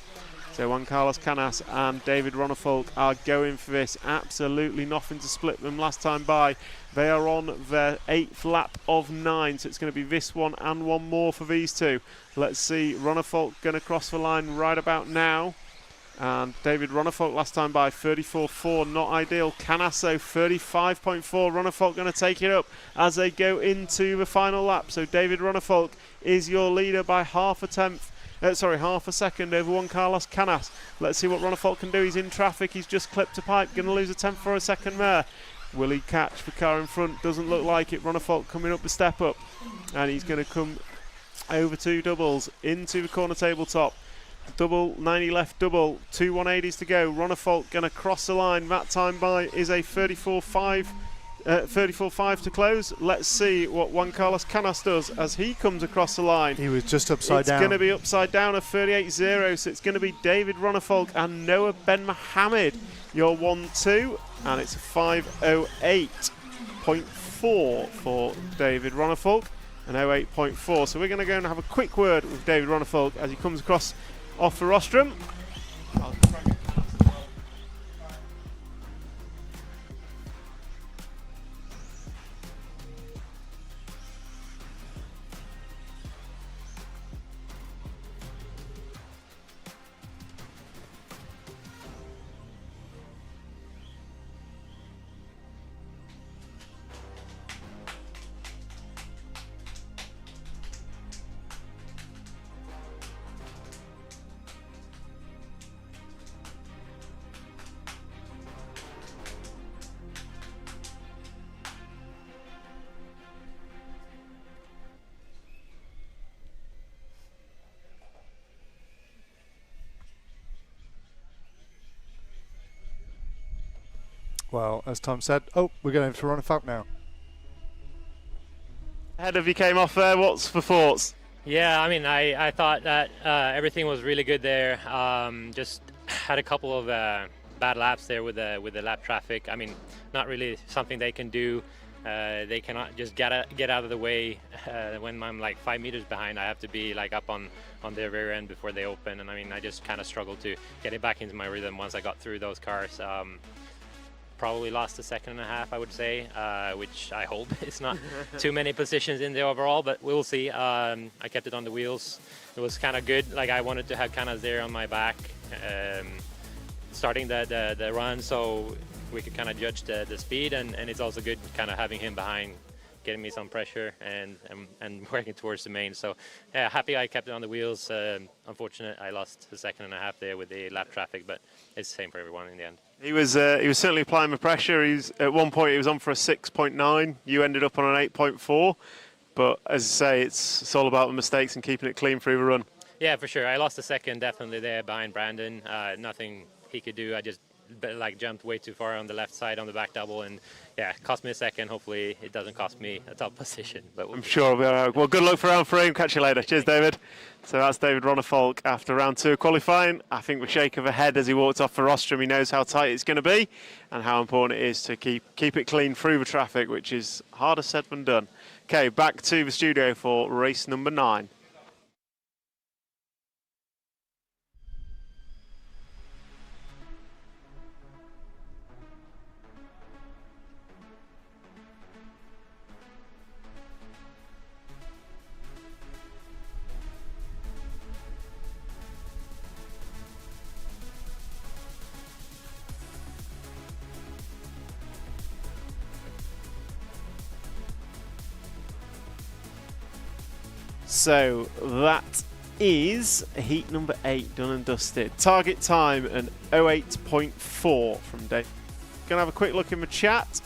So Juan Carlos Canas and David Ronnefolk are going for this. Absolutely nothing to split them last time by. They are on their 8th lap of 9, so it's going to be this one and one more for these two. Let's see, Ronnefolk going to cross the line right about now. And David Ronnefolk last time by 34.4, not ideal. Canas though 35.4. Ronnefolk going to take it up as they go into the final lap. So David Ronnefolk is your leader by half a second over Juan Carlos Canas. Let's see what Ronnefolk can do. He's in traffic. He's just clipped a pipe. Going to lose a 10th for a second there. Will he catch the car in front? Doesn't look like it. Ronnefolk coming up the step up, and he's going to come over 2 doubles into the corner tabletop. Double 90 left, double 2 180s to go. Ronnefolk going to cross the line. That time by is a 34.5 to close. Let's see what Juan Carlos Canas does as he comes across the line. He was just upside down. It's going to be upside down at 38.0, so it's going to be David Ronnefolk and Noah Ben Mohammed. Your 1-2, and it's 5:08.4 for David Ronnefolk, and 08.4. So we're going to go and have a quick word with David Ronnefolk as he comes across off the rostrum. Well, as Tom said, we're going to Ronnefolk now. Ahead of you came off there, what's the thoughts? Yeah, I mean, I thought that everything was really good there. Just had a couple of bad laps there with the lap traffic. I mean, not really something they can do. They cannot just get out of the way when I'm like 5 meters behind. I have to be like up on their rear end before they open, and I mean I just kind of struggled to get it back into my rhythm once I got through those cars. Probably lost a second and a half, I would say, which I hope is not too many positions in the overall, but we'll see. I kept it on the wheels. It was kind of good. Like I wanted to have kind of there on my back starting the run, so we could kind of judge the speed, and it's also good kind of having him behind, getting me some pressure and working towards the main. So yeah, happy I kept it on the wheels. Unfortunate I lost a second and a half there with the lap traffic, but it's the same for everyone in the end. He was certainly applying the pressure. At one point he was on for a 6.9. You ended up on an 8.4. But as I say, it's all about the mistakes and keeping it clean through the run. Yeah, for sure. I lost a second definitely there behind Brandon. Nothing he could do. I just like jumped way too far on the left side on the back double, and yeah, cost me a second. Hopefully it doesn't cost me a top position. But I'm sure it'll be all right. Well, good luck for round 3. Catch you later. Cheers, David. So that's David Ronnefolk after round 2 of qualifying. I think with a shake of the head as he walked off for Rostrum, he knows how tight it's going to be and how important it is to keep it clean through the traffic, which is harder said than done. Okay, back to the studio for race number 9. So that is heat number 8 done and dusted. Target time an 08.4 from Dave. Gonna have a quick look in the chat.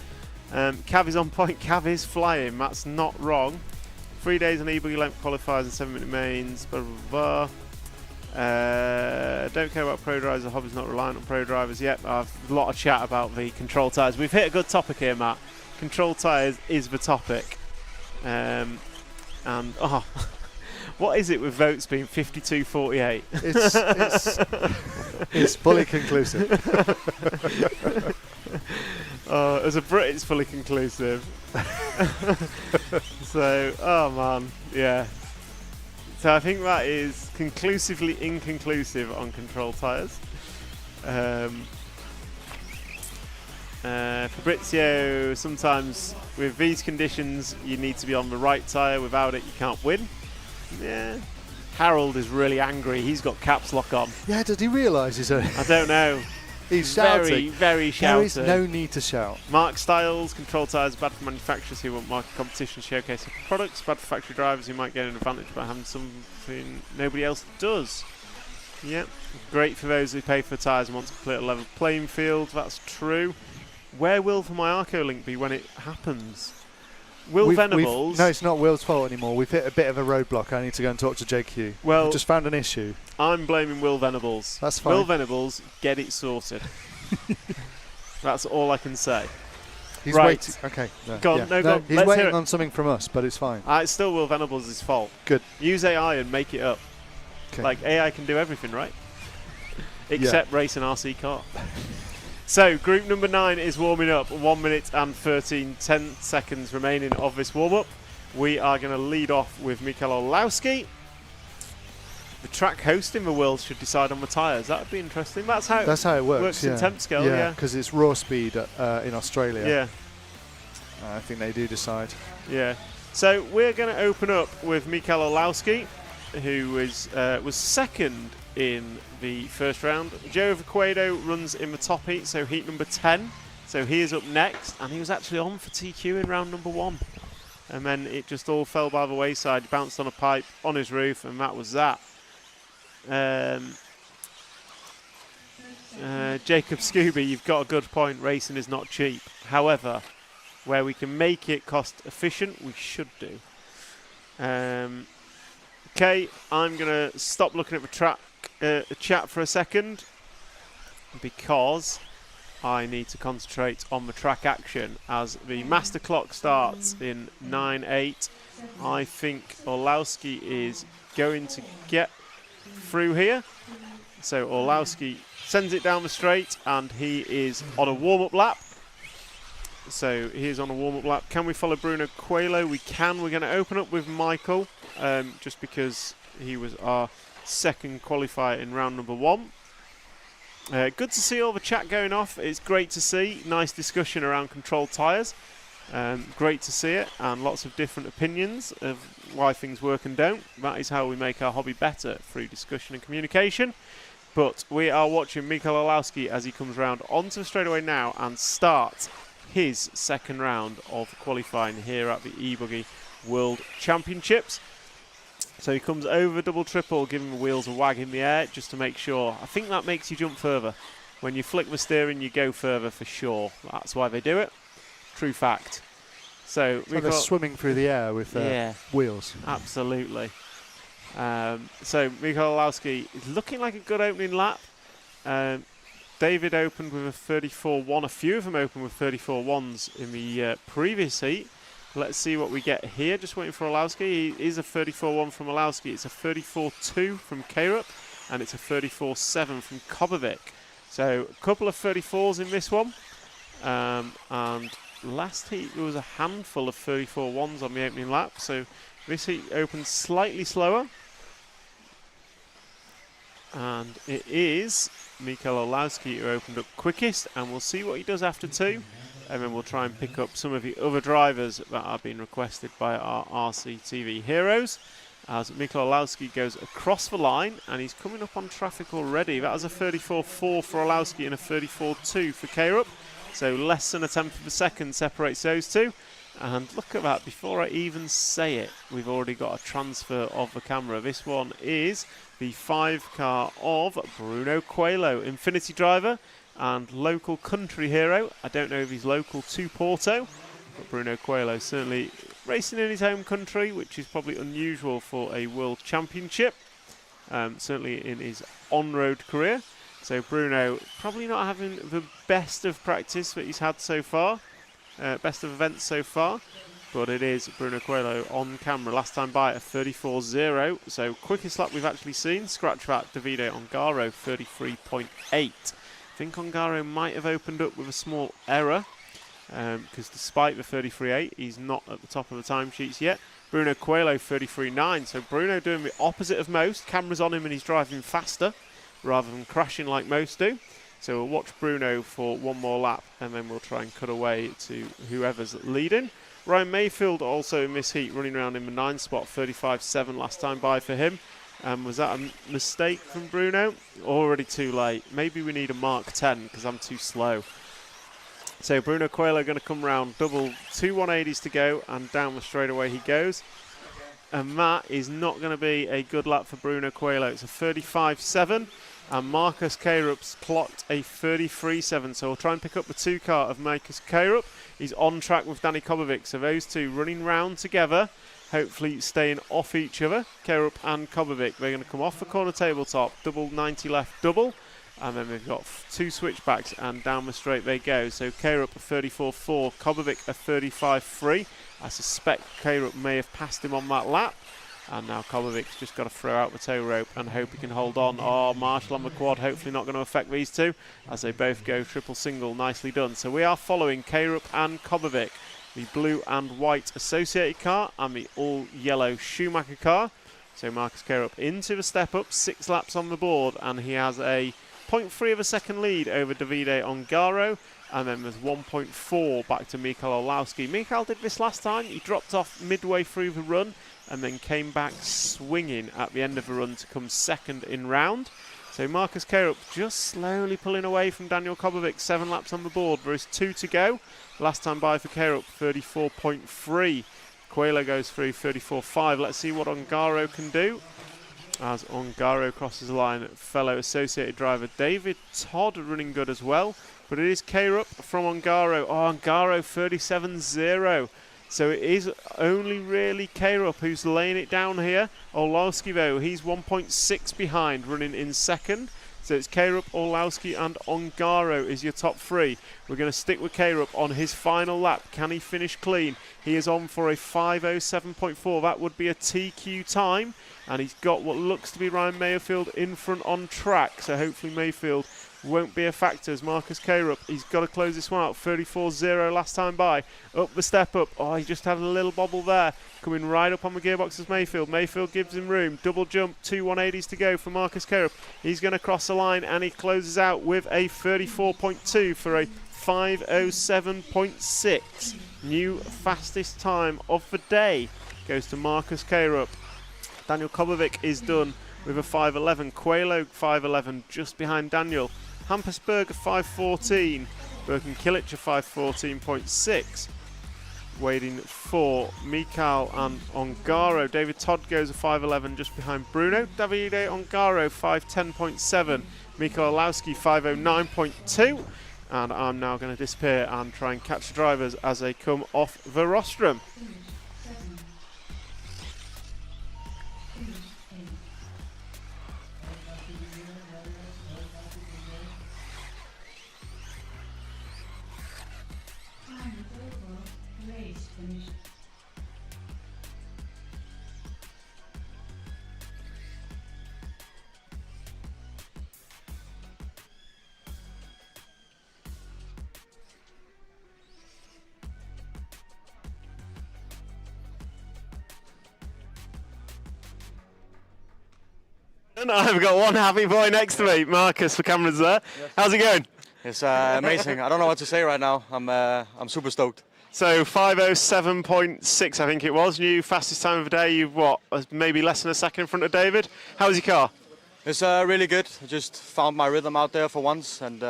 Cav is on point. Cav is flying. That's not wrong. 3 days on e-buggy length qualifiers and 7-minute mains. Blah, blah, blah. Don't care about pro drivers. The hobby's not reliant on pro drivers yet. I've a lot of chat about the control tyres. We've hit a good topic here, Matt. Control tyres is the topic. And what is it with votes being 52-48? It's fully conclusive. As a Brit, it's fully conclusive. So, oh man, yeah. So I think that is conclusively inconclusive on control tyres. Fabrizio, sometimes with these conditions you need to be on the right tyre. Without it you can't win. Yeah. Harold is really angry. He's got caps lock on. Yeah, does he realise he's a... I don't know. He's very, shouting. very shouting. There is no need to shout. Mark Styles, control tyres bad for manufacturers who want market competition, showcase their products. Bad for factory drivers who might get an advantage by having something nobody else does. Yeah. Great for those who pay for tyres and want to clear a level playing field. That's true. Where will the Myarco link be when it happens? Venables... No, it's not Will's fault anymore. We've hit a bit of a roadblock. I need to go and talk to JQ. Well, I've just found an issue. I'm blaming Will Venables. That's fine. Will Venables, get it sorted. That's all I can say. He's right. waiting. Okay. No, go on, yeah. no, go on. He's Let's waiting hear it. on something from us, but it's fine. It's still Will Venables' fault. Good. Use AI and make it up. Okay. Like, AI can do everything, right? Except race an RC car. So, group number 9 is warming up. 1 minute and 10 seconds remaining of this warm-up. We are going to lead off with Mikael Olowski. The track host in the world should decide on the tyres. That would be interesting. That's how it works yeah. in temp scale, yeah. because it's raw speed in Australia. Yeah. I think they do decide. Yeah. So, we're going to open up with Mikael Olowski, who was second in the first round. Joe Vaquedo runs in the top heat, so heat number 10. So he is up next, and he was actually on for TQ in round number 1. And then it just all fell by the wayside. He bounced on a pipe on his roof, and that was that. Jacob Scooby, you've got a good point. Racing is not cheap. However, where we can make it cost efficient, we should do. Okay, I'm going to stop looking at the chat for a second because I need to concentrate on the track action as the master clock starts in 9.8. I think Olowski is going to get through here. So Olowski sends it down the straight and he is on a warm-up lap. So he is on a warm-up lap. Can we follow Bruno Coelho? We can. We're going to open up with Michael, just because he was our second qualifier in round number 1. Good to see all the chat going off. It's great to see. Nice discussion around controlled tyres. Great to see it, and lots of different opinions of why things work and don't. That is how we make our hobby better, through discussion and communication. But we are watching Mikael Orlowski as he comes round onto the straightaway now and starts his second round of qualifying here at the eBuggy World Championships. So he comes over double triple, giving the wheels a wag in the air just to make sure. I think that makes you jump further. When you flick the steering, you go further for sure. That's why they do it. True fact. So they're swimming through the air with wheels. Absolutely. So Mikael Orlowski is looking like a good opening lap. David opened with a 34.1. A few of them opened with 34.1s in the previous heat. Let's see what we get here. Just waiting for Orlowski. He is a 34.1 from Orlowski. It's a 34.2 from Karup, and it's a 34.7 from Kobovic. So a couple of 34s in this one. And last heat there was a handful of 34.1s on the opening lap. So this heat opened slightly slower. And it is Mikael Orlowski who opened up quickest, and we'll see what he does after 2. And then we'll try and pick up some of the other drivers that are being requested by our RCTV heroes. As Mikael Orlowski goes across the line, and he's coming up on traffic already. That was a 34.4 for Orlowski and a 34.2 for Karup. So less than a tenth of a second separates those two. And look at that, before I even say it, we've already got a transfer of the camera. This one is the 5 car of Bruno Coelho, Infinity driver and local country hero. I don't know if he's local to Porto, but Bruno Coelho certainly racing in his home country, which is probably unusual for a World Championship, certainly in his on-road career. So Bruno probably not having the best of practice that he's had so far, best of events so far, but it is Bruno Coelho on camera. Last time by a 34.0, so quickest lap we've actually seen. Scratch that, Davide Ongaro 33.8. I think Ongaro might have opened up with a small error, because despite the 33.8, he's not at the top of the timesheets yet. Bruno Coelho 33.9, so Bruno doing the opposite of most. Cameras on him and he's driving faster rather than crashing like most do. So we'll watch Bruno for one more lap, and then we'll try and cut away to whoever's leading. Ryan Mayfield also in this heat, running around in the 9 spot, 35.7 last time by for him. Was that a mistake from Bruno? Already too late. Maybe we need a Mark 10 because I'm too slow. So Bruno Coelho going to come round, double 2 180s to go, and down the straightaway he goes. And that is not going to be a good lap for Bruno Coelho. It's a 35.7, and Marcus Karup's clocked a 33.7. So we'll try and pick up the 2 car of Marcus Karup. He's on track with Danny Kobovic, so those two running round together, hopefully staying off each other. Karup and Kobovic, they're going to come off the corner tabletop, double 90 left double, and then they've got 2 switchbacks, and down the straight they go. So Karup a 34.4, Kobovic a 35.3. I suspect Karup may have passed him on that lap, and now Kobovic's just got to throw out the tow rope and hope he can hold on. Oh, Marshall on the quad, hopefully not going to affect these two as they both go triple single. Nicely done. So we are following Karup and Kobovic, the blue and white associated car and the all yellow Schumacher car. So Marcus Karup into the step up, 6 laps on the board, and he has a 0.3 of a second lead over Davide Ongaro, and then there's 1.4 back to Mikael Orlowski. Mikael did this last time. He dropped off midway through the run and then came back swinging at the end of the run to come second in round. So Marcus Karup just slowly pulling away from Daniel Kobovic, 7 laps on the board. There is 2 to go. Last time by for Karup, 34.3. Coelho goes through 34.5. Let's see what Ongaro can do. As Ongaro crosses the line, fellow associated driver David Todd running good as well. But it is Karup from Ongaro. Oh, Ongaro 37.0. So it is only really Karup who's laying it down here. Orlowski, though, he's 1.6 behind, running in second. So it's Karup, Orlowski and Ongaro is your top 3. We're going to stick with Karup on his final lap. Can he finish clean? He is on for a 5:07.4. That would be a TQ time. And he's got what looks to be Ryan Mayfield in front on track. So hopefully Mayfield won't be a factor as Marcus Carup. He's got to close this one out. 34-0 last time by. Up the step up. Oh, he just had a little bobble there. Coming right up on the gearbox as Mayfield. Mayfield gives him room. Double jump. 2 180s to go for Marcus Carup. He's going to cross the line and he closes out with a 34.2 for a 5:07.6. New fastest time of the day goes to Marcus Carup. Daniel Kobovic is done with a 5:11. Coelho 5:11 just behind Daniel. Hampusberg a 5:14. Birkin Kilic a 5:14.6. Waiting for Mikhail and Ongaro. David Todd goes a 5:11 just behind Bruno. Davide Ongaro 5:10.7. Mikhail Olowski 5:09.2. And I'm now going to disappear and try and catch the drivers as they come off the rostrum. And I've got one happy boy next to me, Marcus, the camera's there. Yes. How's it going? It's amazing. I don't know what to say right now. I'm super stoked. So 5:07.6, I think it was. New fastest time of the day. You've maybe less than a second in front of David. How's your car? It's really good. I just found my rhythm out there for once and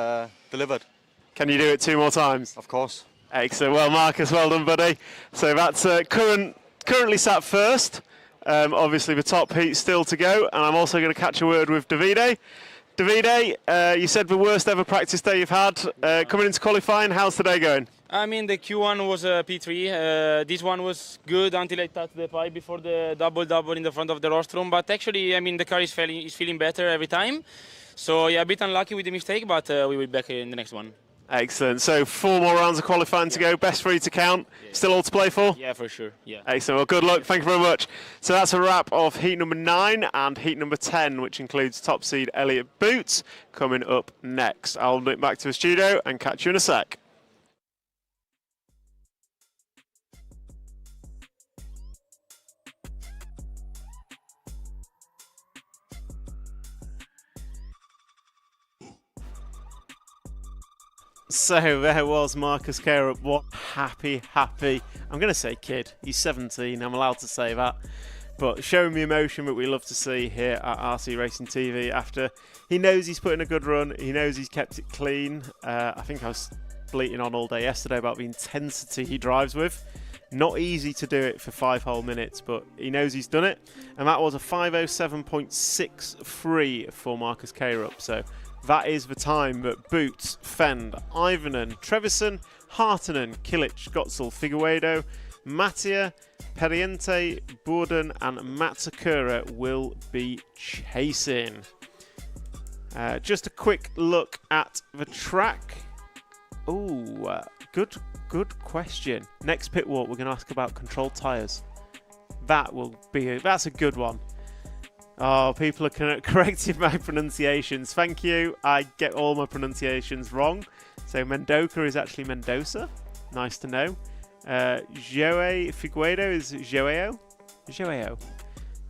delivered. Can you do it 2 more times? Of course. Excellent. Well, Marcus, well done, buddy. So that's currently sat first. Obviously, the top heat still to go, and I'm also going to catch a word with Davide. Davide, you said the worst ever practice day you've had. Coming into qualifying, how's today going? I mean, the Q1 was P3. This one was good until I touched the pipe before the double in the front of the rostrum. But actually, I mean, the car is feeling better every time. So yeah, a bit unlucky with the mistake, but we will be back in the next one. Excellent. So 4 more rounds of qualifying to go. Best 3 to count. Yeah. Still all to play for? Yeah, for sure. Yeah. Excellent. Well, good luck. Thank you very much. So that's a wrap of heat number 9 and heat number 10, which includes top seed Elliot Boots coming up next. I'll nip back to the studio and catch you in a sec. So there was Marcus Carup. What happy. I'm going to say kid. He's 17. I'm allowed to say that. But showing the emotion that we love to see here at RC Racing TV after he knows he's put in a good run. He knows he's kept it clean. I think I was bleating on all day yesterday about the intensity he drives with. Not easy to do it for 5 whole minutes, but he knows he's done it. And that was a 5:07.63 for Marcus Carup. So that is the time that Boots, Fend, Ivanen, Trevisan, Hartonen, Kilic, Gotzel, Figueiredo, Mattia, Periente, Borden and Matsakura will be chasing. Just a quick look at the track. Oh, good question. Next pit walk, we're going to ask about controlled tyres. That's a good one. Oh, people are correcting my pronunciations. Thank you. I get all my pronunciations wrong. So Mendoza is actually Mendoza. Nice to know. Joe Figueiredo is Joao.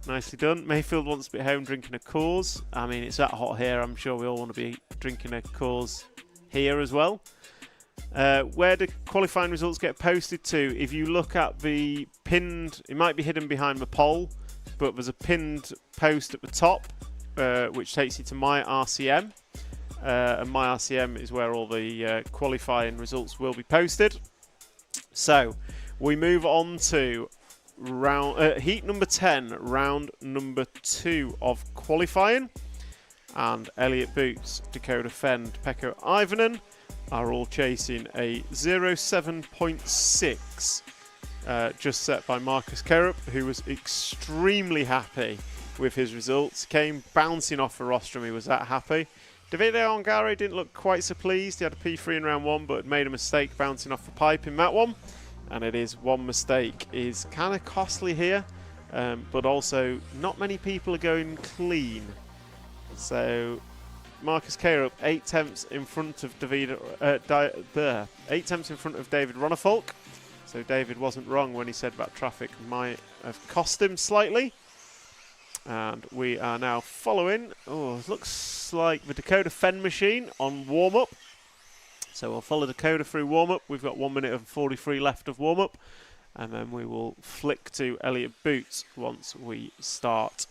Nicely done. Mayfield wants to be at home drinking a Coors. I mean, it's that hot here. I'm sure we all want to be drinking a Coors here as well. Where do qualifying results get posted to? If you look at the pinned, it might be hidden behind the poll, but there's a pinned post at the top, which takes you to My RCM. And My RCM is where all the qualifying results will be posted. So we move on to heat number 10, round number 2 of qualifying. And Elliot Boots, Dakota Fend, Pekko Ivanen are all chasing a 07.6. Just set by Marcus Carup, who was extremely happy with his results. Came bouncing off the rostrum, he was that happy. Davide Ongaro didn't look quite so pleased. He had a P3 in round 1, but made a mistake bouncing off the pipe in that one. And it is one mistake. Is kind of costly here, but also not many people are going clean. So Marcus Carup 8 tenths in front of David 8 tenths in front of David Ronnefolk. So David wasn't wrong when he said that traffic might have cost him slightly. And we are now following, it looks like the Dakota Fend machine on warm-up. So we'll follow Dakota through warm-up. We've got 1 minute and 43 left of warm-up. And then we will flick to Elliott Boots once we start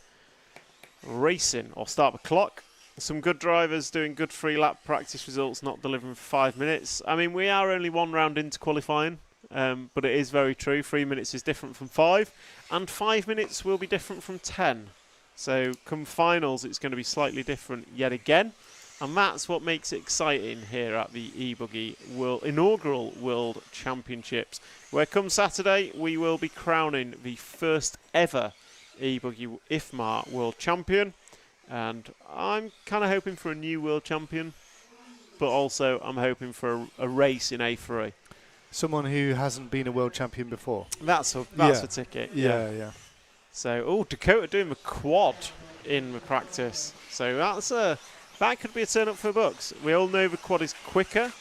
racing, or start the clock. Some good drivers doing good 3-lap practice results, not delivering for 5 minutes. I mean, we are only 1 round into qualifying, but it is very true. 3 minutes is different from 5, and 5 minutes will be different from 10. So come finals, it's going to be slightly different yet again. And that's what makes it exciting here at the eBuggy inaugural World Championships, where come Saturday we will be crowning the first ever eBuggy IFMAR World Champion. And I'm kind of hoping for a new World Champion, but also I'm hoping for a race in A3. Someone who hasn't been a World Champion before. That's a ticket. Yeah. So, Dakota doing the quad in the practice. So that could be a turn up for the books. We all know the quad is quicker,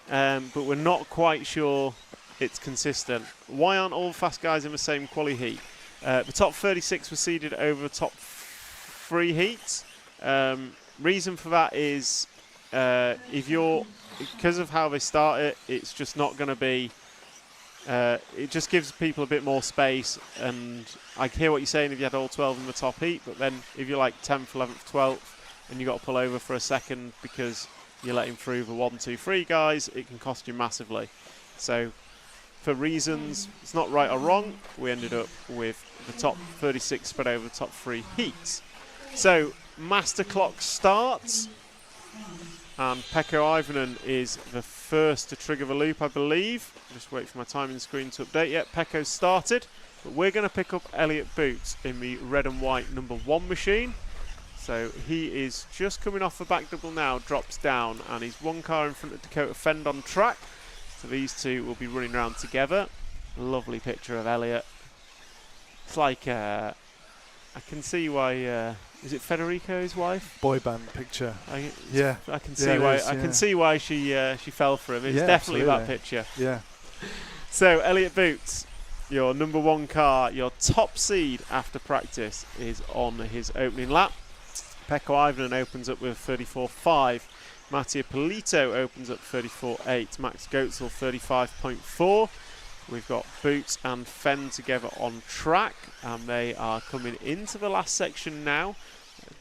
but we're not quite sure it's consistent. Why aren't all the fast guys in the same quali heat? The top 36 were seeded over the top 3 heats. Reason for that is because of how they start it, it's just not going to be. It just gives people a bit more space, and I hear what you're saying if you had all 12 in the top heat, but then if you're like 10th, 11th, 12th, and you got to pull over for a second because you're letting through the 1, 2, 3 guys, it can cost you massively. So for reasons, it's not right or wrong, we ended up with the top 36 spread over the top 3 heats. So master clock starts, and Pekko Ivonen is the first to trigger the loop, I believe. Just wait for my timing screen to update. Yet Pekko started, but we're going to pick up Elliott Boots in the red and white number 1 machine. So he is just coming off the back double now, drops down, and he's 1 car in front of Dakota Fend on track. So these two will be running around together. Lovely picture of Elliott. It's like, I can see why, is it Federico's wife? Boy band picture. I can see I can see why she fell for him. It's definitely that picture. Yeah. So Elliott Boots, your number 1 car, your top seed after practice is on his opening lap. Pekko Ivonen opens up with 34.5. Mattia Polito opens up 34.8. Max Goetzel 35.4. We've got Boots and Fenn together on track, and they are coming into the last section now.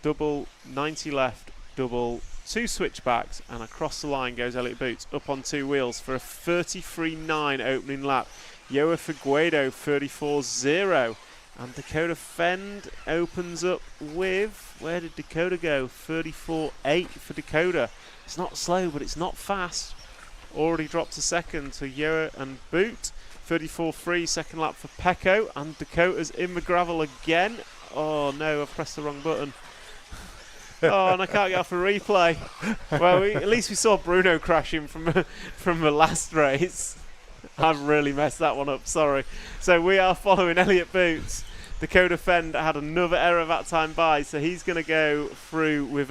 Double 90 left, double 2 switchbacks, and across the line goes Elliott Boots up on 2 wheels for a 33.9 opening lap. Yoa Figueiredo 34.0. And Dakota Fend opens up with, where did Dakota go? 34.8 for Dakota. It's not slow, but it's not fast. Already drops a second to Yoa and Boot. 34.3 second lap for Pekko, and Dakota's in the gravel again. Oh no, I've pressed the wrong button. Oh, and I can't get off a replay. Well, at least we saw Bruno crashing from the last race. I've really messed that one up, sorry. So we are following Elliott Boots. Dakota Fend had another error that time by, so he's going to go through with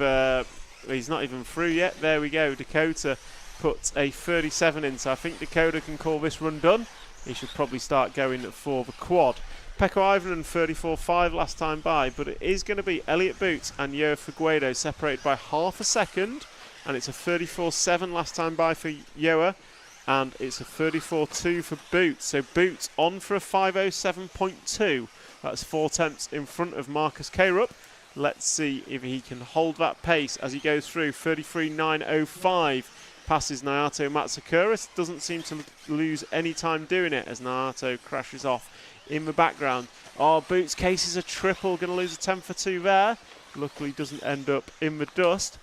he's not even through yet. There we go. Dakota puts a 37 in, so I think Dakota can call this run done. He should probably start going for the quad. Pekko Ivonen 34.5 last time by, but it is going to be Elliott Boots and Yoa Figueiredo separated by half a second, and it's a 34.7 last time by for Yoa, and it's a 34.2 for Boots. So Boots on for a 5.07.2. That's 4 tenths in front of Marcus Carup. Let's see if he can hold that pace as he goes through. 33.905 passes Naoto Matsukuris. Doesn't seem to lose any time doing it as Naoto crashes off in the background. Oh, Boots' case is a triple. Going to lose a 10 for 2 there. Luckily doesn't end up in the dust.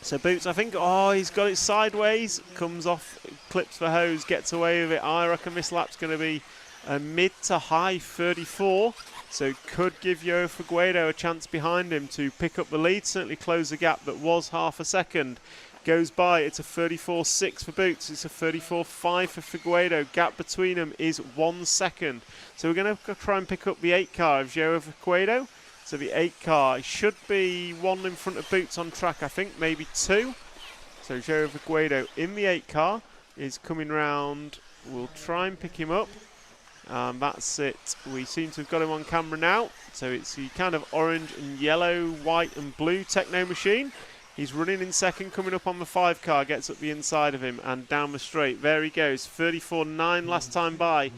So Boots, I think, he's got it sideways. Comes off, clips the hose, gets away with it. I reckon this lap's going to be a mid to high 34. So could give Yoa Figueiredo a chance behind him to pick up the lead. Certainly close the gap that was half a second. Goes by, it's a 34.6 for Boots. It's a 34.5 for Figueiredo. Gap between them is 1 second. So we're going to try and pick up the 8 car of Yoa Figueiredo. So the 8 car should be 1 in front of Boots on track, I think, maybe 2. So Joe Figueiredo in the 8 car is coming round. We'll try and pick him up. That's it. We seem to have got him on camera now. So it's the kind of orange and yellow, white and blue Techno machine. He's running in second, coming up on the 5 car, gets up the inside of him and down the straight. There he goes, 34.9 last time by.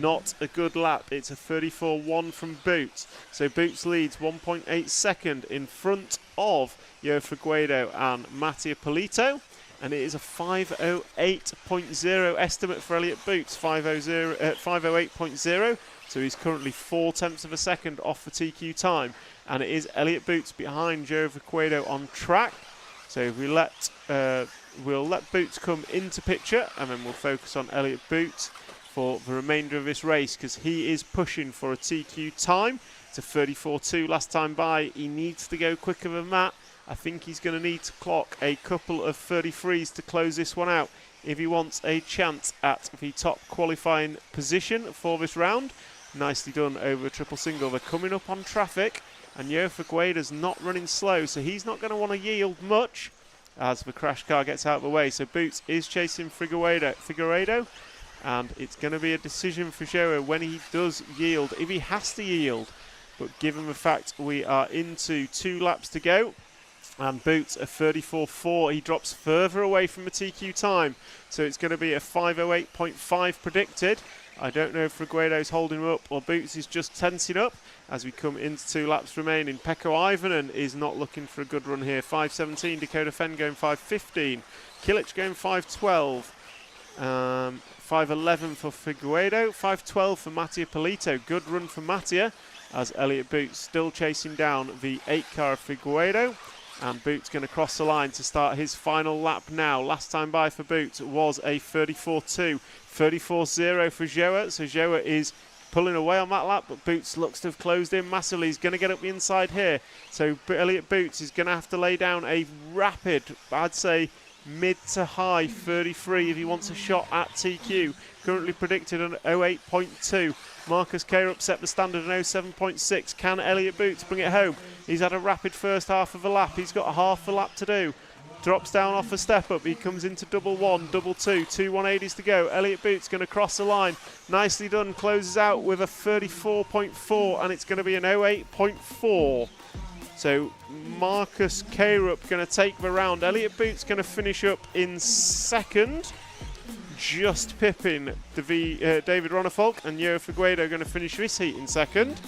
Not a good lap. It's a 34.1 from Boots. So Boots leads 1.8 second in front of Joe Figueiredo and Mattia Polito. And it is a 5:08.0 estimate for Elliot Boots, 5:08.0. So he's currently 0.4 of a second off the TQ time. And it is Elliot Boots behind Joe Figueiredo on track. So if we we'll let Boots come into picture, and then we'll focus on Elliot Boots for the remainder of this race, because he is pushing for a TQ time. It's a 34.2 last time by. He needs to go quicker than that. I think he's going to need to clock a couple of 33s to close this one out if he wants a chance at the top qualifying position for this round. Nicely done over a triple single. They're coming up on traffic, and Joe Figueiredo's not running slow, so he's not going to want to yield much as the crash car gets out of the way. So Boots is chasing Figueiredo, and it's going to be a decision for Joe when he does yield, if he has to yield. But given the fact we are into 2 laps to go, and Boots a 34.4, he drops further away from the TQ time, so it's going to be a 5:08.5 predicted. I don't know if Figueiredo's holding him up or Boots is just tensing up as we come into 2 laps remaining. Pekko Ivonen is not looking for a good run here. 5:17, Dakota Fenn going 5:15, Kilic going 5:12, 5:11 for Figueiredo, 5:12 for Mattia Polito. Good run for Mattia, as Elliot Boots still chasing down the 8 car of Figueiredo. And Boots going to cross the line to start his final lap now. Last time by for Boots was a 34.2. 34.0 for Joa. So Joa is pulling away on that lap, but Boots looks to have closed in massively. He's going to get up the inside here. So Elliot Boots is going to have to lay down a rapid, I'd say, mid to high 33 if he wants a shot at TQ. Currently predicted an 08.2. Marcus Carup set the standard an 07.6. Can Elliot Boots bring it home? He's had a rapid first half of a lap. He's got a half a lap to do. Drops down off a step up. He comes into double 1, double 2, 2 180s to go. Elliot Boots going to cross the line. Nicely done. Closes out with a 34.4, and it's going to be an 08.4. So Marcus Carup going to take the round. Elliot Boots going to finish up in second, just pipping David Ronnefolk, and Joe Figueiredo going to finish this heat in second.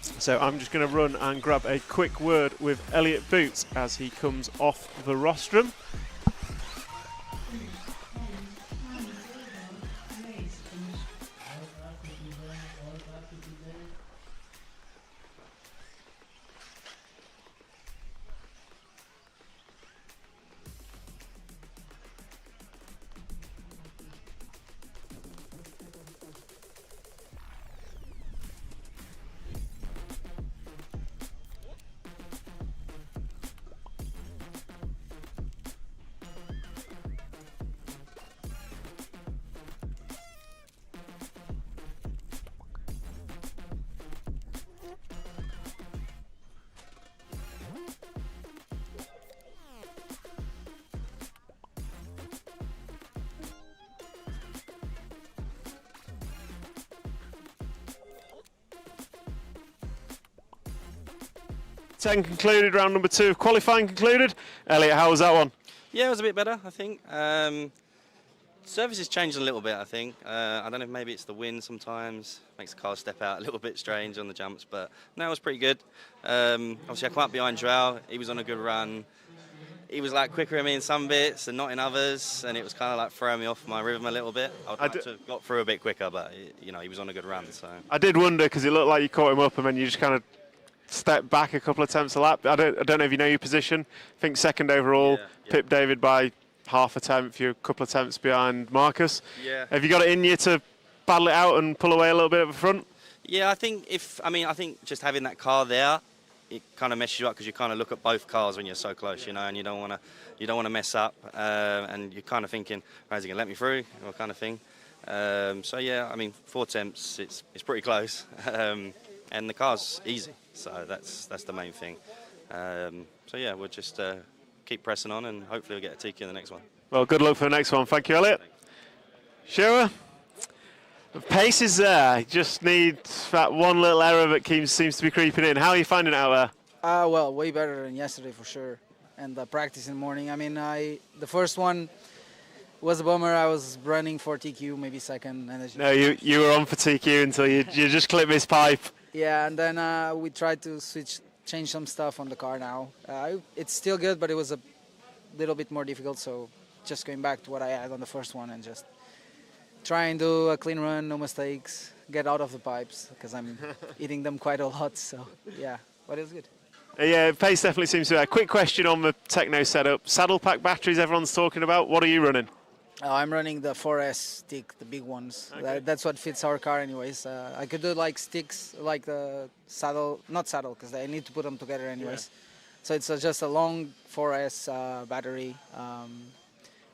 So I'm just going to run and grab a quick word with Elliot Boots as he comes off the rostrum. Concluded, round number 2 of qualifying concluded. Elliot, how was that one? Yeah, it was a bit better, I think. Service has changed a little bit, I think. I don't know if maybe it's the wind sometimes. Makes the car step out a little bit strange on the jumps, but no, it was pretty good. Obviously, I come up behind Joao. He was on a good run. He was like quicker than me in some bits and not in others, and it was kind of like throwing me off my rhythm a little bit. I'd like to have got through a bit quicker, but you know, he was on a good run. So I did wonder, because it looked like you caught him up and then you just kind of step back a couple of attempts a lap. I don't know if you know your position. I think second overall, Pip David by half a tenth. You're a couple of attempts behind Marcus. Yeah. Have you got it in you to battle it out and pull away a little bit at the front? Yeah, I think I think just having that car there, it kind of messes you up, because you kind of look at both cars when you're so close, you know, and you don't want to mess up, and you're kind of thinking, is he gonna let me through, or kind of thing. So yeah, I mean, 4 attempts, it's pretty close. and the car's easy. So that's the main thing. So yeah, we'll just keep pressing on, and hopefully we'll get a TQ in the next one. Well, good luck for the next one. Thank you, Elliot. Shearer, the pace is there. Just need that one little error that seems to be creeping in. How are you finding it out there? Well, way better than yesterday for sure. And the practice in the morning. I mean, the first one was a bummer. I was running for TQ, maybe second. And No, you were on for TQ until you just clipped this pipe. Yeah, and then we tried to change some stuff on the car now. It's still good, but it was a little bit more difficult. So just going back to what I had on the first one and just try and do a clean run, no mistakes, get out of the pipes because I'm eating them quite a lot. So yeah, but it was good. Yeah, pace definitely seems to be there. Quick question on the Techno setup. Saddle pack batteries everyone's talking about. What are you running? I'm running the 4S stick, the big ones. Okay. That's what fits our car anyways. I could do like sticks, like the saddle, not saddle, because I need to put them together anyways. Yeah. So it's just a long 4S battery.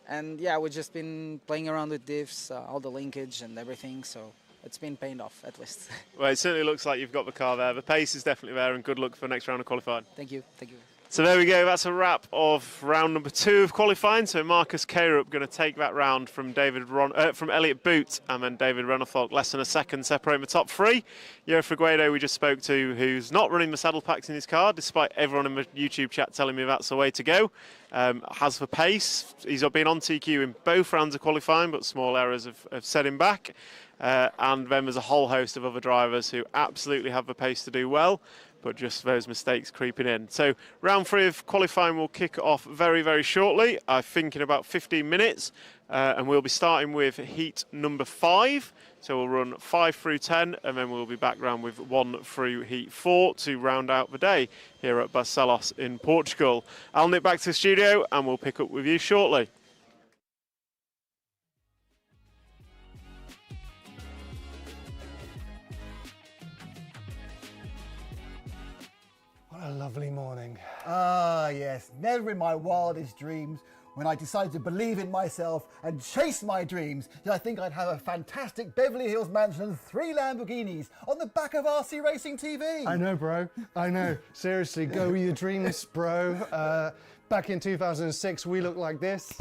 And yeah, we've just been playing around with diffs, all the linkage and everything. So it's been paying off, at least. Well, it certainly looks like you've got the car there. The pace is definitely there, and good luck for the next round of qualifying. Thank you. Thank you. So there we go. That's a wrap of round number 2 of qualifying. So Marcus Carup going to take that round from from Elliot Boot, and then David Renathalk less than a second separating the top 3. Yo Figueiredo we just spoke to, who's not running the saddle packs in his car, despite everyone in the YouTube chat telling me that's the way to go. Has the pace. He's been on TQ in both rounds of qualifying, but small errors have set him back. And then there's a whole host of other drivers who absolutely have the pace to do well, but just those mistakes creeping in. So round 3 of qualifying will kick off very, very shortly, I think in about 15 minutes, and we'll be starting with heat number 5. So we'll run 5 through 10, and then we'll be back round with 1 through heat 4 to round out the day here at Barcelos in Portugal. I'll nip back to the studio, and we'll pick up with you shortly. What a lovely morning. Ah, yes. Never in my wildest dreams, when I decided to believe in myself and chase my dreams, did I think I'd have a fantastic Beverly Hills mansion and 3 Lamborghinis on the back of RC Racing TV. I know, bro. I know. Seriously, go with your dreams, bro. Back in 2006, we looked like this.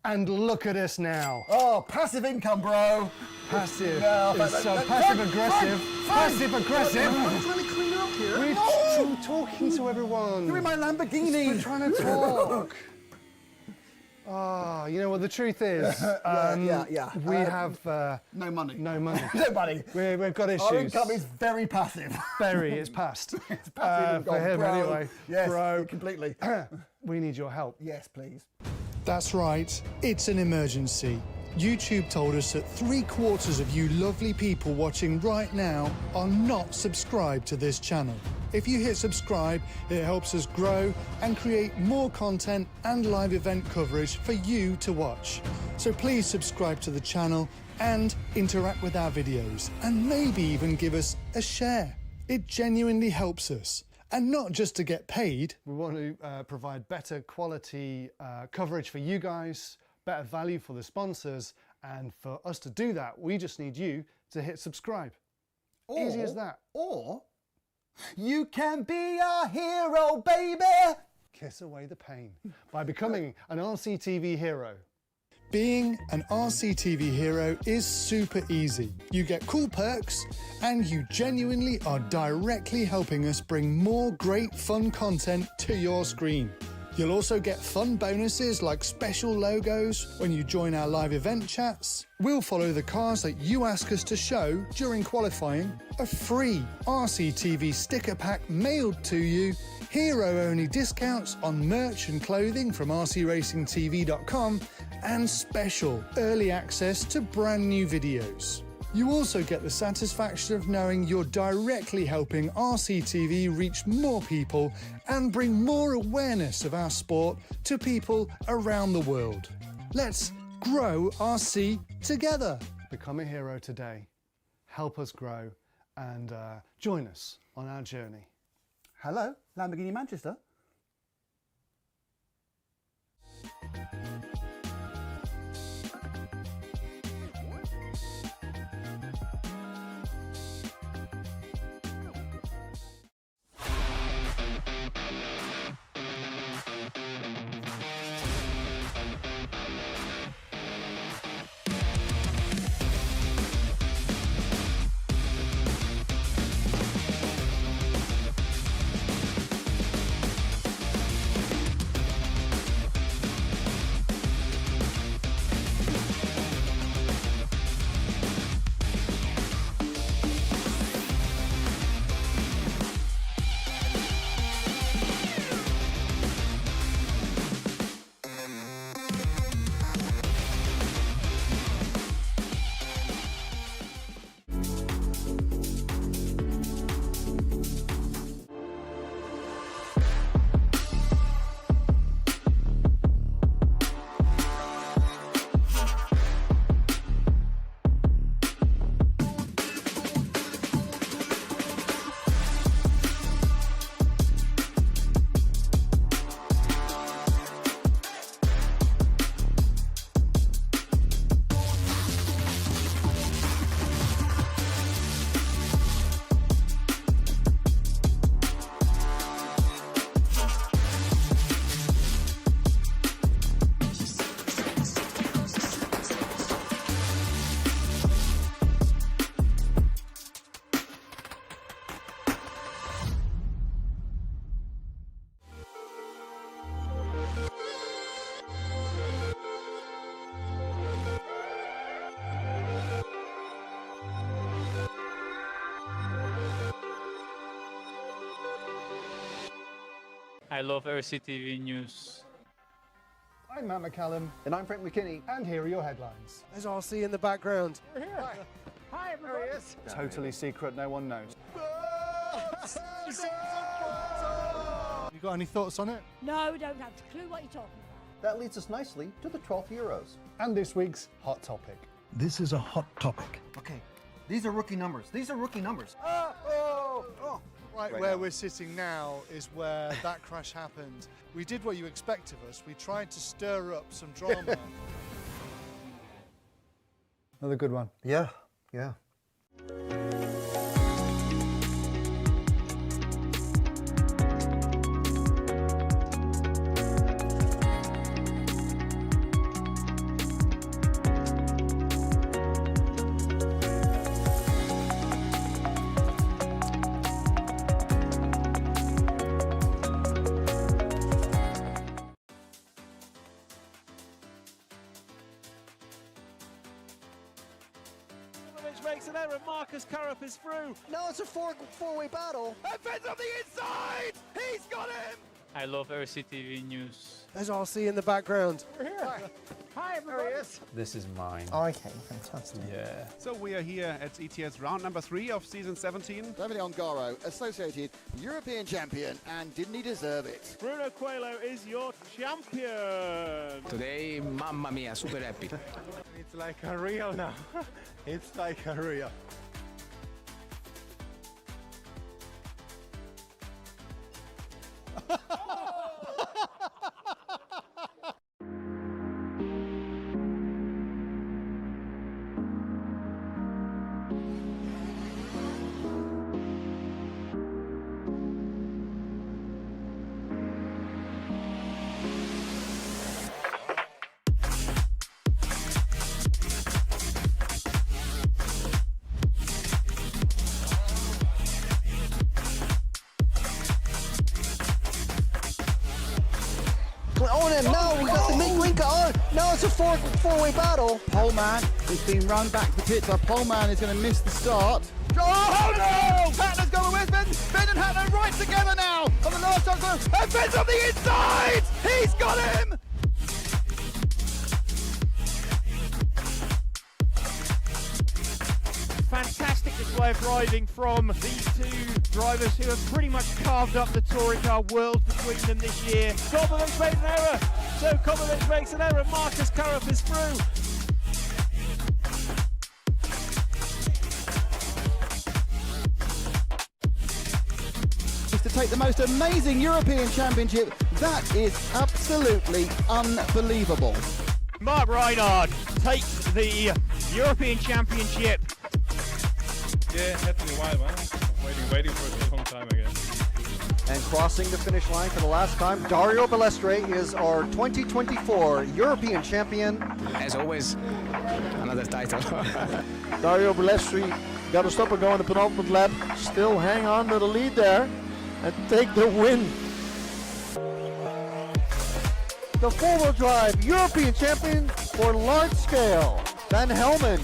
And look at us now. Oh, passive income, bro. Passive. No, Passive aggressive. Passive aggressive. I'm trying to clean up here. We're talking to everyone. You're in my Lamborghini. We're trying to talk. Ah, you know what the truth is? We have no money. No money. No money. We've got issues. Our income is very passive. Very. It's past. It's passive for him bro. anyway. Yes, bro. completely. We need your help. Yes, please. That's right. It's an emergency. YouTube told us that 3/4 of you lovely people watching right now are not subscribed to this channel. If you hit subscribe, it helps us grow and create more content and live event coverage for you to watch. So please subscribe to the channel and interact with our videos, and maybe even give us a share. It genuinely helps us. And not just to get paid. We want to provide better quality coverage for you guys, better value for the sponsors, and for us to do that, we just need you to hit subscribe. Easy as that. Or you can be our hero, baby. Kiss away the pain by becoming an RCTV hero. Being an RCTV hero is super easy. You get cool perks and you genuinely are directly helping us bring more great fun content to your screen. You'll also get fun bonuses like special logos when you join our live event chats. We'll follow the cars that you ask us to show during qualifying, a free RCTV sticker pack mailed to you, hero-only discounts on merch and clothing from rcracingtv.com, and special early access to brand new videos. You also get the satisfaction of knowing you're directly helping RCTV reach more people and bring more awareness of our sport to people around the world. Let's grow RC together. Become a hero today. Help us grow and join us on our journey. Hello, Lamborghini Manchester. I love RCTV News. I'm Matt McCallum. And I'm Frank McKinney. And here are your headlines. There's RC in the background. We're here. Hi, everybody. There he is. Totally secret, no one knows. You got any thoughts on it? No, we don't have a clue what you're talking about. That leads us nicely to the 12th Euros. And this week's hot topic. This is a hot topic. Okay, these are rookie numbers. These are rookie numbers. Right where we're sitting now is where that crash happened. We did what you expect of us. We tried to stir up some drama. Another good one. Yeah. Makes an error. Marcus Currup is through. Now it's a four-way battle. Evans on the inside. He's got him. I love RCTV News. There's RC in the background. We're here. Hi, everybody. This is mine. Okay, fantastic. Yeah. So we are here at ETS round number 3 of season 17. Davide Ongaro, associated European champion, and didn't he deserve it? Bruno Coelho is your champion. Today, mamma mia, super happy. It's like a real now. It's like a real. On him now, we got the Mink on. Now it's a four-way battle. Pole man is being run back to pits. Our pole man is going to miss the start. Oh no! Hatler's going with Ben. Ben and Hatler right together now. On the last time, and Ben's on the inside. He's got him. Fantastic display of driving from these two drivers who have pretty much carved up the touring car world between them this year. Kovacic made an error, so Kovacic makes an error. Marcus Currup is through. To take the most amazing European Championship, that is absolutely unbelievable. Mark Reinhard takes the European Championship. Yeah, had to be a while, man. Waiting for it a long time again. And crossing the finish line for the last time, Dario Balestre is our 2024 European champion. As always, another title. Dario Balestre got to stop and go in the penultimate lap. Still hang on to the lead there and take the win. The four-wheel drive European champion for large scale, Van Helmen.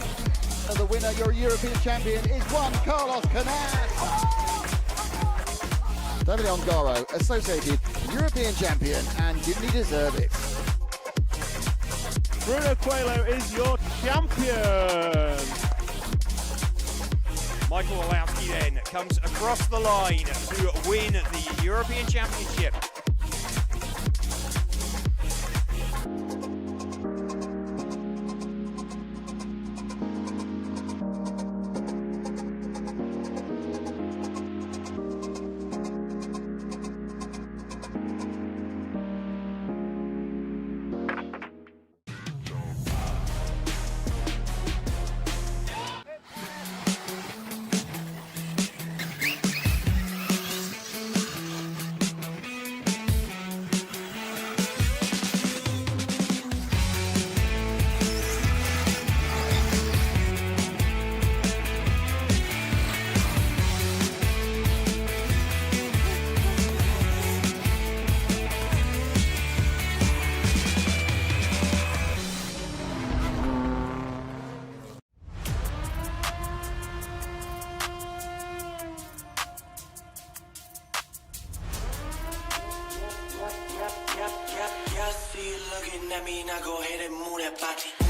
And the winner, your European champion, is Juan Carlos Canas. Davide Ongaro, associated European champion, and didn't he deserve it? Bruno Coelho is your champion. Michael Olowski then comes across the line to win the European Championship. looking at me, now go ahead and move that body.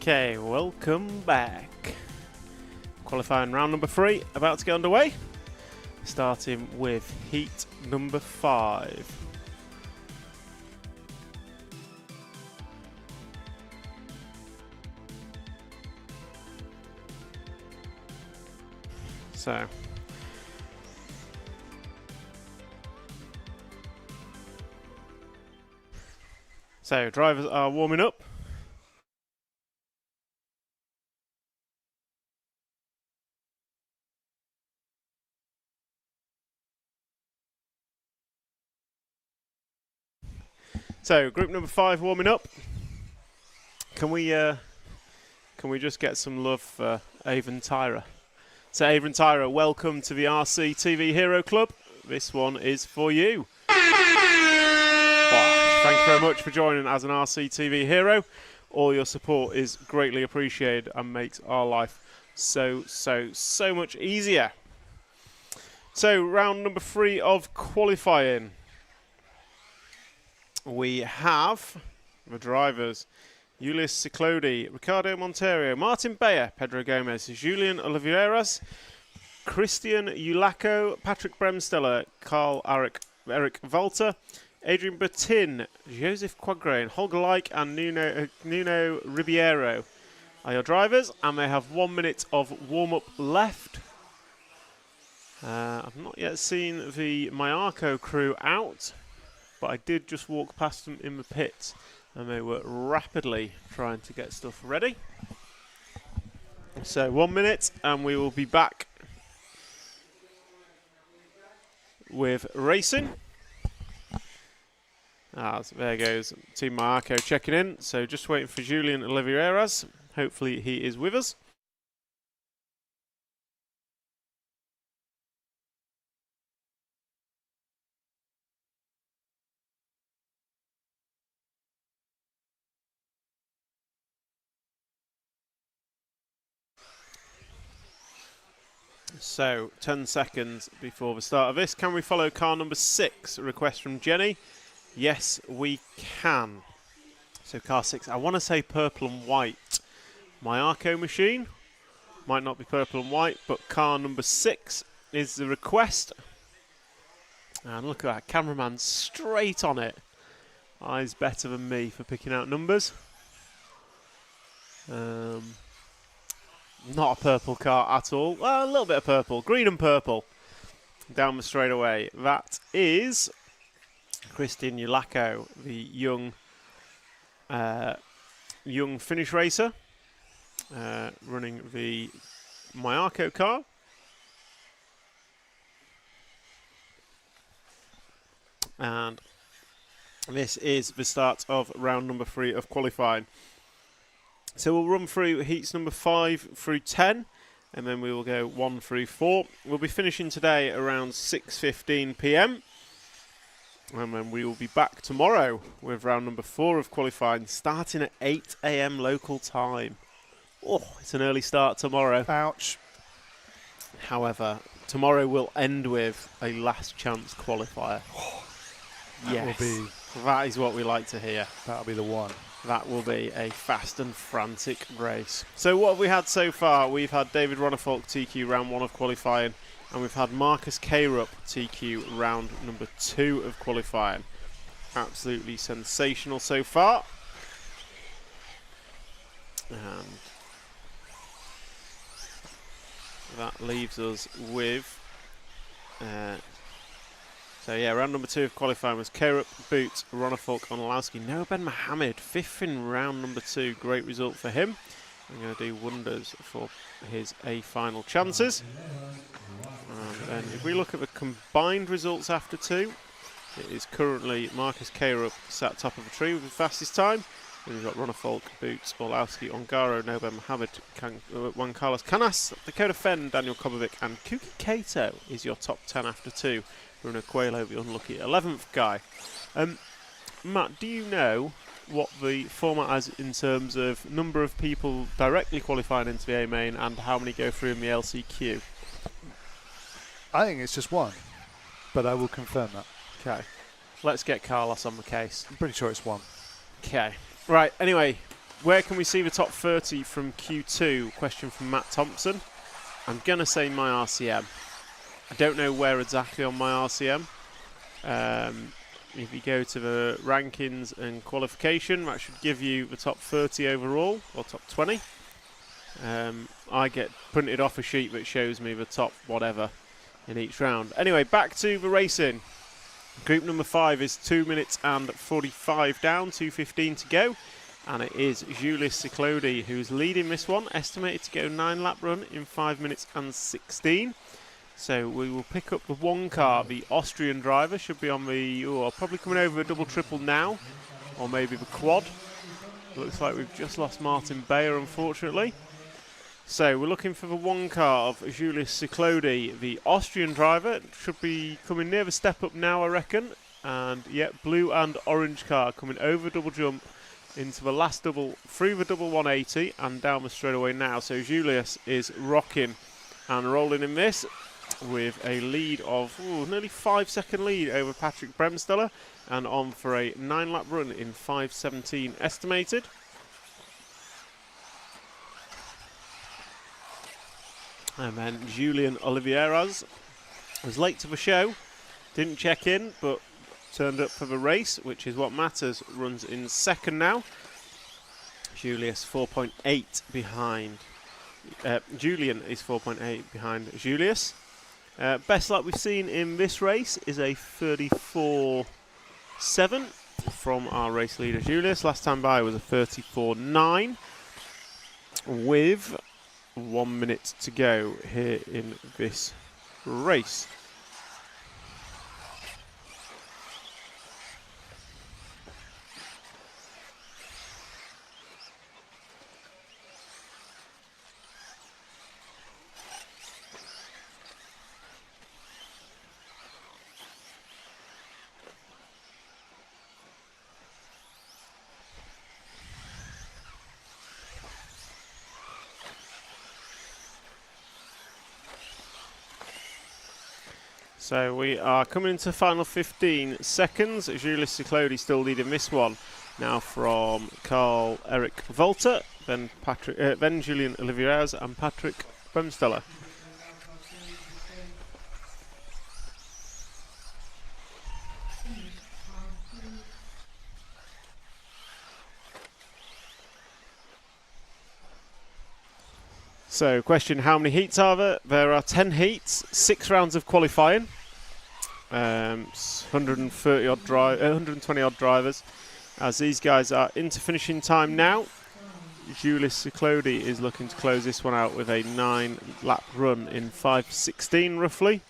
Okay, welcome back. Qualifying round number 3 about to get underway. Starting with heat number 5. So drivers are warming up. So group number 5 warming up. Can we just get some love for Avon Tyra? So Avon Tyra, welcome to the RC TV Hero Club. This one is for you. Thank you very much for joining as an RC TV hero. All your support is greatly appreciated and makes our life so much easier. So round number 3 of qualifying. We have the drivers: Julius Ciclodi, Ricardo Monteiro, Martin Bayer, Pedro Gomez, Julian Oliveiras, Christian Ulaco, Patrick Bremsteller, Carl Eric Volta, Adrian Bertin, Joseph Quagrain, Holger Leik and Nuno Ribeiro are your drivers, and they have 1 minute of warm-up left. I've not yet seen the Mayarko crew out, but I did just walk past them in the pits, and they were rapidly trying to get stuff ready. So 1 minute, and we will be back with racing. So there goes Team Mayarko checking in. So just waiting for Julian Oliveiras. Hopefully he is with us. So 10 seconds before the start of this. Can we follow car number 6? A request from Jenny. Yes, we can. So car 6, I want to say purple and white. Mayarko machine. Might not be purple and white, but car number 6 is the request. And look at that, cameraman straight on it. Eyes better than me for picking out numbers. Not a purple car at all. Well, a little bit of purple. Green and purple. Down the straightaway. That is Christian Ulaco, the young Finnish racer, running the Mayarko car. And this is the start of round number 3 of qualifying. So we'll run through heats number 5 through 10, and then we will go 1 through 4. We'll be finishing today around 6:15 p.m. and then we will be back tomorrow with round number 4 of qualifying, starting at 8 a.m. local time. Oh, it's an early start tomorrow. Ouch. However, tomorrow will end with a last chance qualifier. Yes, that is what we like to hear. That'll be the one. That will be a fast and frantic race. So what have we had so far? We've had David Ronnefolk TQ round 1 of qualifying, and we've had Marcus Krupp TQ round number 2 of qualifying. Absolutely sensational so far. And that leaves us with round number 2 of qualifying was Krupp, Boot, Ronnefolk, Onalowski, Noah Ben Mohammed, 5th in round number 2. Great result for him. I'm going to do wonders for his final chances. And then if we look at the combined results after 2, it is currently Marcus Krupp sat top of the tree with the fastest time. Then we've got Ronnefolk, Boots, Orlowski, Ongaro, Noah Ben Mohammed, Juan Carlos Canas, Dakota Fenn, Daniel Kobovic, and Kuki Kato is your top 10 after 2. Bruno Coelho, the unlucky 11th guy. Matt, do you know what the format is in terms of number of people directly qualifying into the A-Main and how many go through in the LCQ? I think it's just 1, but I will confirm that. Okay. Let's get Carlos on the case. I'm pretty sure it's 1. Okay. Right, anyway, where can we see the top 30 from Q2? Question from Matt Thompson. I'm going to say my RCM. I don't know where exactly on my RCM. If you go to the rankings and qualification, that should give you the top 30 overall, or top 20. I get printed off a sheet that shows me the top whatever in each round. Anyway, back to the racing. Group number 5 is 2 minutes and 45 down, 2:15 to go. And it is Julius Ciclodi who's leading this one, estimated to go 9-lap run in 5 minutes and 16. So we will pick up the one car. The Austrian driver should be on the, probably coming over a double triple now, or maybe the quad. Looks like we've just lost Martin Bayer, unfortunately. So we're looking for the one car of Julius Ciclodi, the Austrian driver. Should be coming near the step up now, I reckon. And yet, blue and orange car coming over double jump into the last double, through the double 180 and down the straightaway now. So Julius is rocking and rolling in this with a lead of nearly 5-second lead over Patrick Bremsteller, and on for a 9-lap run in 5:17 estimated. And then Julian Oliveras was late to the show, didn't check in, but turned up for the race, which is what matters. Runs in second now. Julius 4.8 behind. Julian is 4.8 behind Julius. Best lap we've seen in this race is a 34.7 from our race leader Julius. Last time by was a 34.9 with 1 minute to go here in this race. So we are coming into the final 15 seconds. Julius Ciclodi still leading this one. Now from Carl Eric Volter, then Julian Oliveras and Patrick Bremsteller. So, question, how many heats are there? There are 10 heats, 6 rounds of qualifying, 120 odd drivers. As these guys are into finishing time now, Julius Ciclodi is looking to close this one out with a 9-lap run in 5:16 roughly.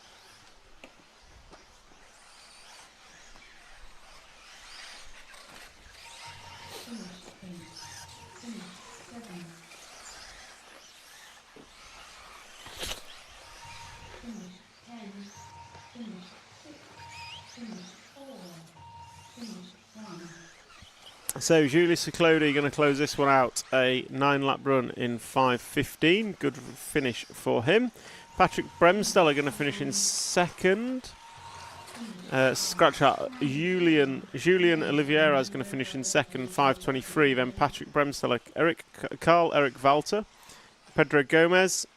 So Julius Ciclodi going to close this one out, a 9-lap run in 5:15. Good finish for him. Patrick Bremsteller going to finish in second. Scratch out. Julian Oliveira is going to finish in second, 5:23. Then Patrick Bremsteller, Carl Eric Walter, Pedro Gomez,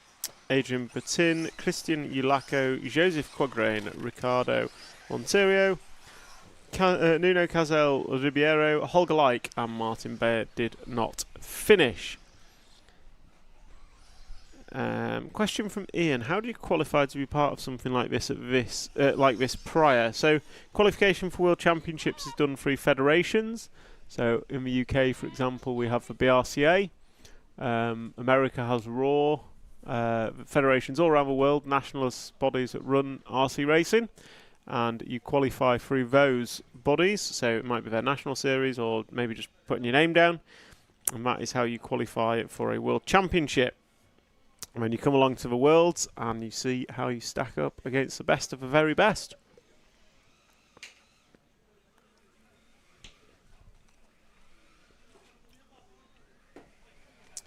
Adrian Bertin, Christian Ulaco, Joseph Quagrain, Ricardo Monterio, Nuno Cazel Ribeiro, Holger Leik and Martin Bayer did not finish. Question from Ian: how do you qualify to be part of something like this prior? So qualification for World Championships is done through federations. So in the UK, for example, we have the BRCA. America has RAW. Federations all around the world, nationalist bodies that run RC racing, and you qualify through those bodies. So it might be their national series, or maybe just putting your name down, and that is how you qualify for a World Championship. And when you come along to the Worlds and you see how you stack up against the best of the very best.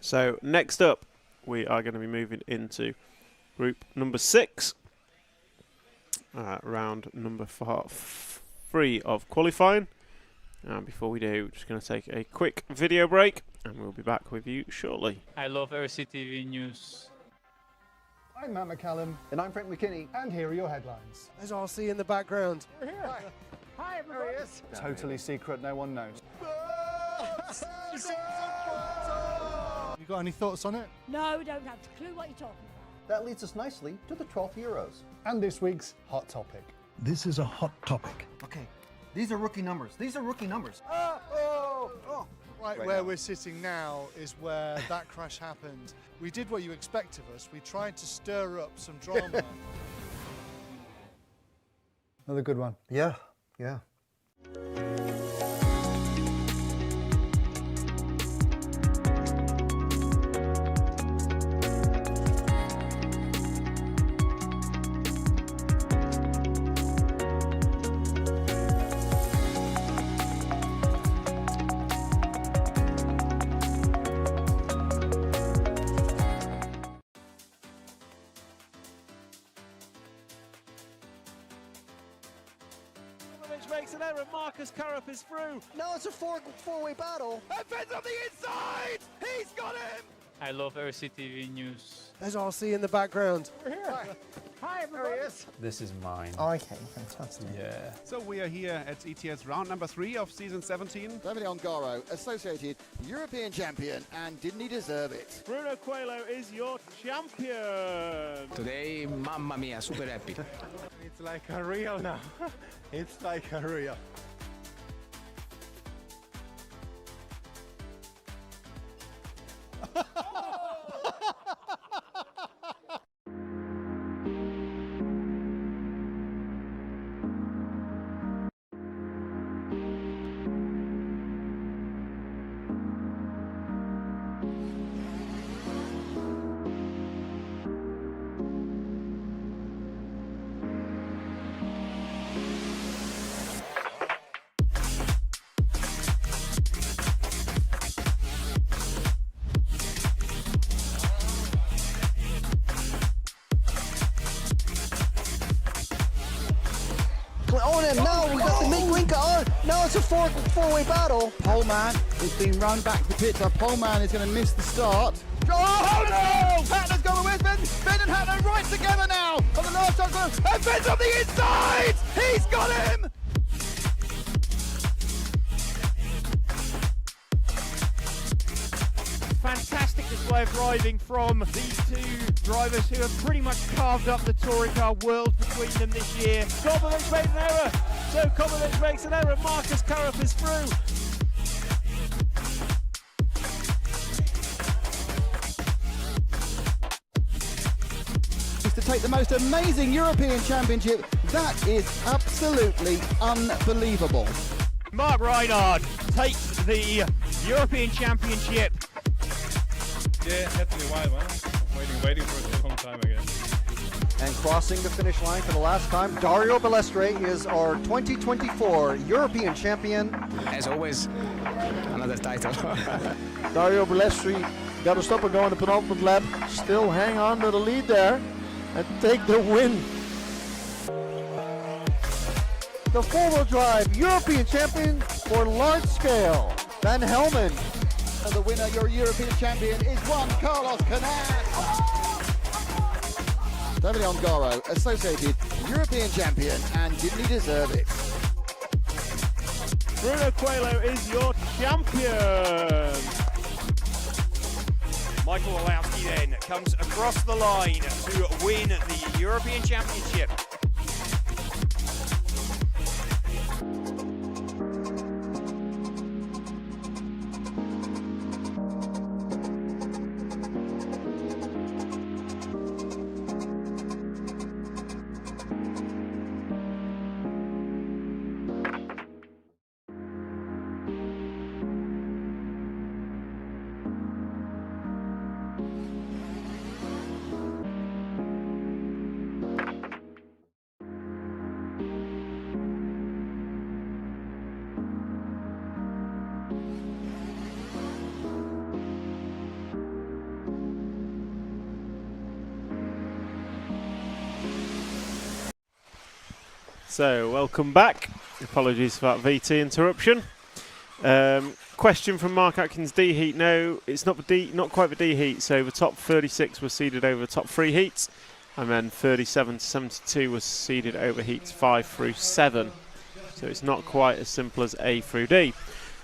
So next up, we are going to be moving into group number 6, round number 3 of qualifying. And before we do, just going to take a quick video break, and we'll be back with you shortly. I love RCTV News. I'm Matt McCallum. And I'm Frank McKinney. And here are your headlines. There's RC in the background. We're here. Hi everybody. Totally secret, no one knows. You got any thoughts on it? No, don't have a clue what you're talking about. That leads us nicely to the 12th Euros. And this week's hot topic. This is a hot topic. Okay, these are rookie numbers. These are rookie numbers. Right where we're sitting now is where that crash happened. We did what you expect of us. We tried to stir up some drama. Another good one. Yeah, yeah. Makes an error. Marcus Currup is through. No, it's a four-way battle. And Finn's on the inside. He's got him. I love RCTV News. There's RC in the background. We're here. Hi, everybody. This is mine. Okay, fantastic. Yeah. So we are here at ETS round number 3 of season 17. Davide Ongaro, associated European champion, and didn't he deserve it? Bruno Coelho is your champion. Today, mamma mia, super happy. It's like a real now. It's like a real. On him now, we got the Mink on. Now it's a four-way battle. Pole man is being run back to pits. Our pole man is going to miss the start. Oh no! Hatner's going with Finn. Finn and Hatner right together now. On the last time, and Finn's on the inside. He's got him. Fantastic display of driving from these two drivers who have pretty much carved up the touring car world between them this year. Kobovic made an error. So Kobovic makes an error. Marcus Currup is through. To take the most amazing European Championship. That is absolutely unbelievable. Mark Reinhard takes the European Championship. Yeah, had to be a while, man. Waiting for it a long time again. And crossing the finish line for the last time, Dario Balestre is our 2024 European champion. As always, another title. Dario Balestre got to stop and go in the penultimate lap. Still hang on to the lead there and take the win. The four-wheel drive European champion for large scale, Van Helmen. And the winner, your European champion, is Juan Carlos Canas. Davide Ongaro, associated European champion, and didn't he deserve it? Bruno Coelho is your champion. Michael Olowski then comes across the line to win the European Championship. So, welcome back. Apologies for that VT interruption. Question from Mark Atkins, D heat. No, it's not quite the D heat. So the top 36 were seeded over the top 3 heats, and then 37 to 72 was seeded over heats 5 through 7. So it's not quite as simple as A through D.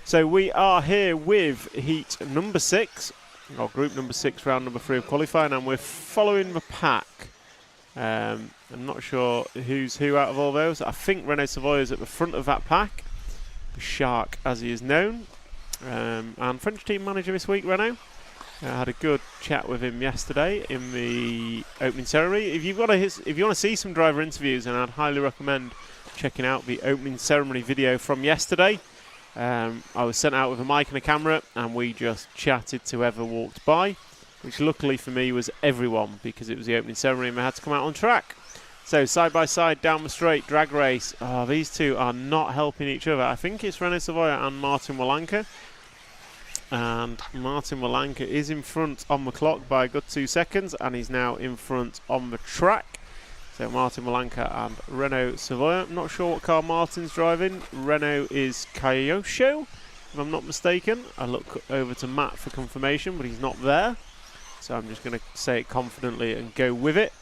So we are here with heat number 6. group number 6, round number 3 of qualifying, and we're following the pack. I'm not sure who's who out of all those. I think Renault Savoy is at the front of that pack, the Shark as he is known, and French team manager this week, Renault. I had a good chat with him yesterday in the opening ceremony. If you want to see some driver interviews, and I'd highly recommend checking out the opening ceremony video from yesterday. I was sent out with a mic and a camera, and we just chatted to whoever walked by, which luckily for me was everyone, because it was the opening ceremony and I had to come out on track. So side by side down the straight, drag race. Oh, these two are not helping each other. I think it's Renault Savoy and Martin Walanka. And Martin Walanka is in front on the clock by a good 2 seconds, and he's now in front on the track. So Martin Walanka and Renault Savoy. I'm not sure what car Martin's driving. Renault is Kyosho, if I'm not mistaken. I look over to Matt for confirmation, but he's not there. So I'm just going to say it confidently and go with it.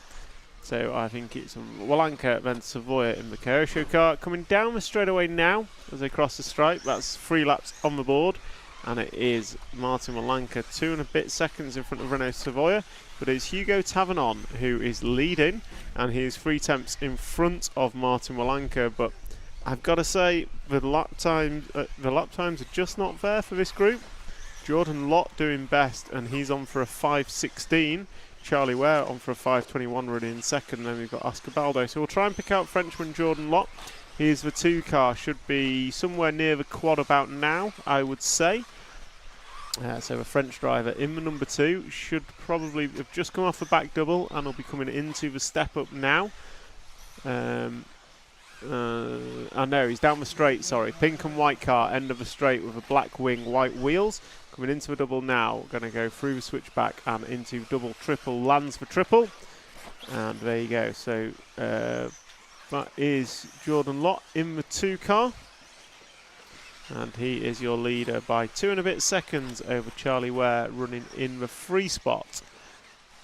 So I think it's Walanka, then Savoy in the Kyosho car. Coming down the straightaway now as they cross the stripe. That's 3 laps on the board. And it is Martin Walanka 2 and a bit seconds in front of Renault Savoy. But it's Hugo Tavernon who is leading. And he is 3 tenths in front of Martin Walanka. But I've got to say, the lap times are just not fair for this group. Jordan Lott doing best, and he's on for a 5.16. Charlie Ware on for a 5.21, running in second. Then we've got Oscar Baldo. So we'll try and pick out Frenchman Jordan Lott. Here's the 2 car, should be somewhere near the quad about now, I would say. So a French driver in the number 2 should probably have just come off the back double and will be coming into the step up now. No, he's down the straight, sorry. Pink and white car, end of the straight with a black wing, white wheels. Coming into the double now, going to go through the switchback and into double, triple, lands for triple. And there you go. So that is Jordan Lott in the 2 car. And he is your leader by 2 and a bit seconds over Charlie Ware, running in the 3 spot.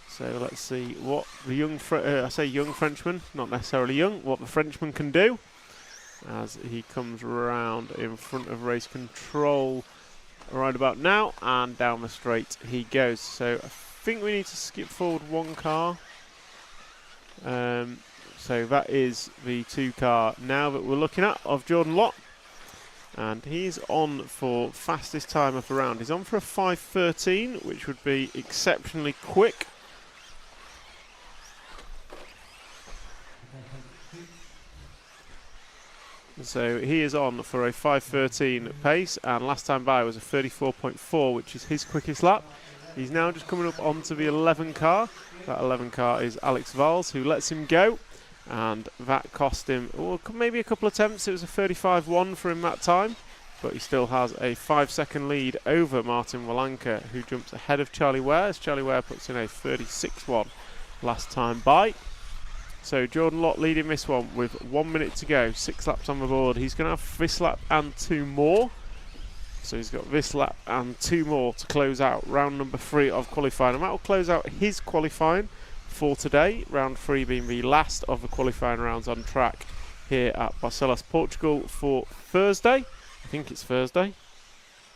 So let's see what the young Frenchman, not necessarily young, what the Frenchman can do as he comes round in front of race control right about now, and down the straight he goes. So I think we need to skip forward 1 car. So that is the 2 car now that we're looking at of Jordan Lott. And he's on for fastest time of the round. He's on for a 5.13, which would be exceptionally quick. So he is on for a 5.13 pace, and last time by was a 34.4, which is his quickest lap. He's now just coming up onto the 11 car. That 11 car is Alex Valls, who lets him go, and that cost him maybe a couple of attempts. It was a 35.1 for him that time, but he still has a 5-second lead over Martin Walanka, who jumps ahead of Charlie Ware, as Charlie Ware puts in a 36.1 last time by. So Jordan Lott leading this one with 1 minute to go, 6 laps on the board. He's going to have this lap and 2 more. So he's got this lap and 2 more to close out round number 3 of qualifying. And that will close out his qualifying for today. Round 3 being the last of the qualifying rounds on track here at Barcelos, Portugal for Thursday. I think it's Thursday.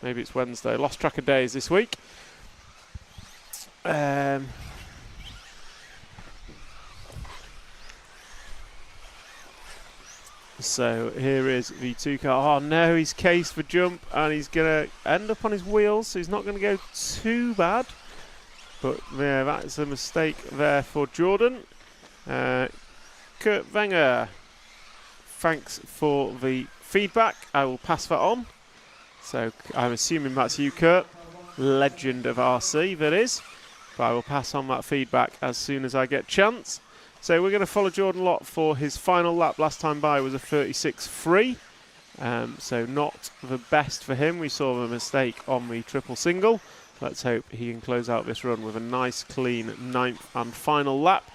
Maybe it's Wednesday. Lost track of days this week. So here is the 2 car. Oh no, he's cased the jump and he's going to end up on his wheels, so he's not going to go too bad. But yeah, that's a mistake there for Jordan. Kurt Wenger, thanks for the feedback. I will pass that on. So I'm assuming that's you, Kurt. Legend of RC, that is. But I will pass on that feedback as soon as I get chance. So we're going to follow Jordan Lott for his final lap. Last time by was a 36.3. So not the best for him. We saw a mistake on the triple single. Let's hope he can close out this run with a nice, clean 9th and final lap,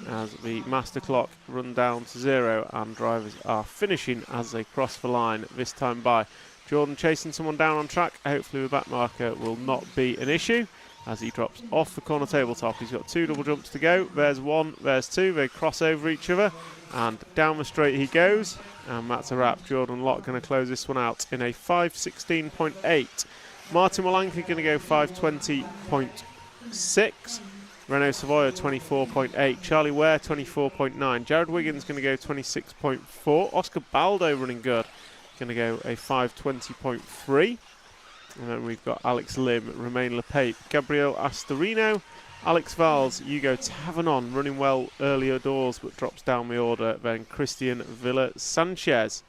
as the master clock run down to 0 and drivers are finishing as they cross the line this time by. Jordan chasing someone down on track. Hopefully the back marker will not be an issue as he drops off the corner tabletop. He's got 2 double jumps to go. There's 1, there's 2. They cross over each other and down the straight he goes. And that's a wrap. Jordan Lott going to close this one out in a 5.16.8. Martin Walanka going to go 5:20.6. Renault Savoia 24.8. Charlie Ware 24.9. Jared Wiggins going to go 26.4. Oscar Baldo running good. Going to go a 5:20.3. And then we've got Alex Lim, Romain Lepape, Gabriel Astorino, Alex Valls, Hugo Tavernon running well earlier doors but drops down the order. Then Christian Villa Sanchez.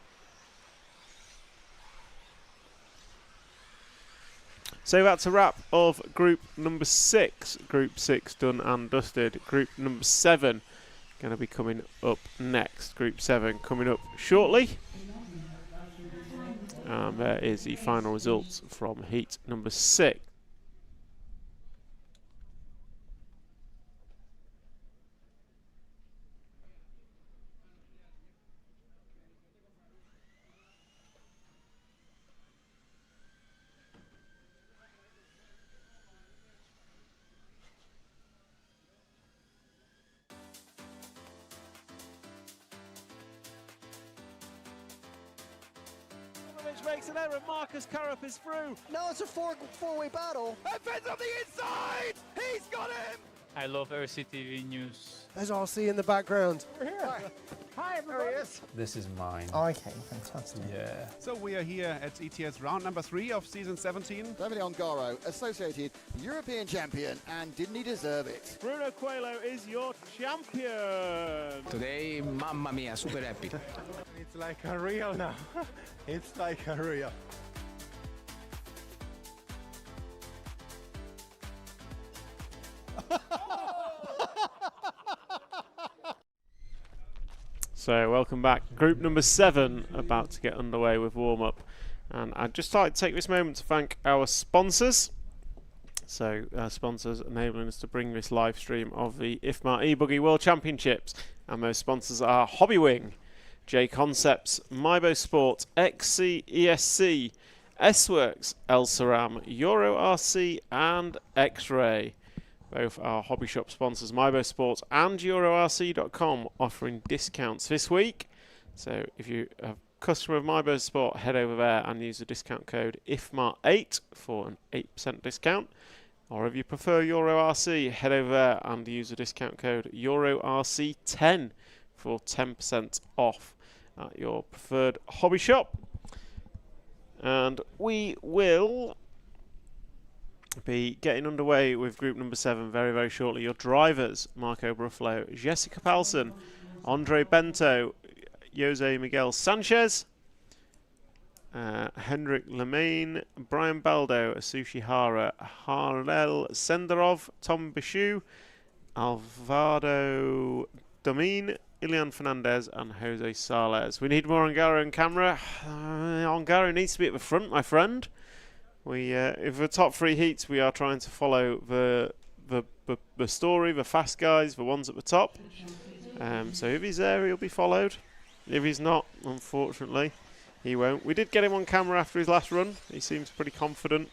So that's a wrap of group number 6. Group 6 done and dusted. Group number 7 going to be coming up next. Group 7 coming up shortly. And there is the final results from heat number 6. Makes an error. Marcus Currup is through. Now it's a four-way battle. And Finn's on the inside. He's got him. I love RCTV News. There's RC in the background. We're here. Hi, everybody. This is mine. Okay, fantastic. Yeah. So we are here at ETS round number 3 of season 17. Davide Ongaro, associated European champion, and didn't he deserve it? Bruno Coelho is your champion. Today, mamma mia, super happy. It's like a real now. It's like a real. So welcome back. Group number 7 about to get underway with warm-up. And I'd just like to take this moment to thank our sponsors. So our sponsors enabling us to bring this live stream of the IFMAR e-Buggy World Championships. And those sponsors are Hobbywing, J Concepts, Mybo Sport, XC ESC, S-Works, El Saram, Euro RC and X-Ray. Both our hobby shop sponsors, Mybo Sport and EuroRC.com, offering discounts this week. So if you're a customer of Mybo Sport, head over there and use the discount code IFMAR8 for an 8% discount. Or if you prefer EuroRC, head over there and use the discount code EuroRC10 for 10% off at your preferred hobby shop. And we will be getting underway with group number 7 very, very shortly. Your drivers, Marco Bruffalo, Jessica Palsen, Andre Bento, Jose Miguel Sanchez, Henrik Lemaine, Brian Baldo, Asushi Hara, Harel Senderov, Tom Bichou, Alvaro Domin, Ilian Fernandez and Jose Sales. We need more Ongaro on camera. Ongaro needs to be at the front, my friend. If the top 3 heats, we are trying to follow the story, the fast guys, the ones at the top. So if he's there, he'll be followed. If he's not, unfortunately, he won't. We did get him on camera after his last run. He seems pretty confident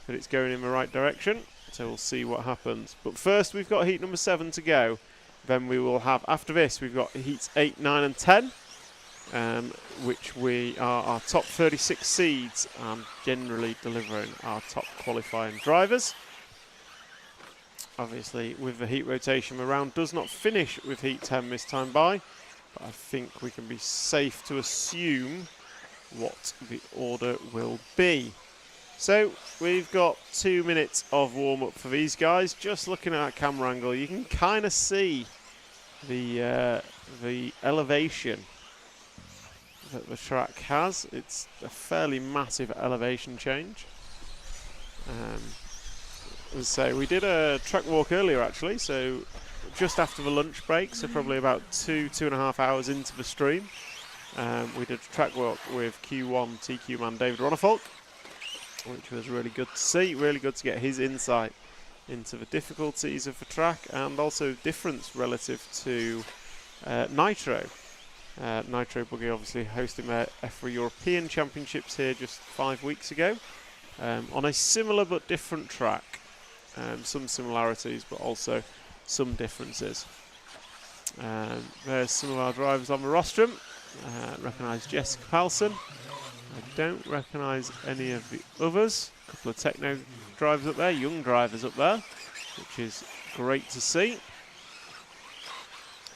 that it's going in the right direction. So we'll see what happens. But first, we've got heat number 7 to go. Then we will have, after this, we've got heats 8, 9 and 10. Which we are our top 36 seeds and generally delivering our top qualifying drivers. Obviously, with the heat rotation, the round does not finish with heat 10 this time by, but I think we can be safe to assume what the order will be. So we've got 2 minutes of warm-up for these guys. Just looking at that camera angle, you can kind of see the elevation that the track has. It's a fairly massive elevation change. So we did a track walk earlier actually, so just after the lunch break, so probably about 2.5 hours into the stream. We did a track walk with Q1 TQ man David Ronnefolk, which was really good to see, really good to get his insight into the difficulties of the track and also difference relative to Nitro. Nitro Buggy obviously hosting their F3 European Championships here just 5 weeks ago on a similar but different track. Some similarities but also some differences. There's some of our drivers on the rostrum. Recognise Jessica Palsen, don't recognise any of the others. A couple of techno drivers up there, young drivers up there, which is great to see.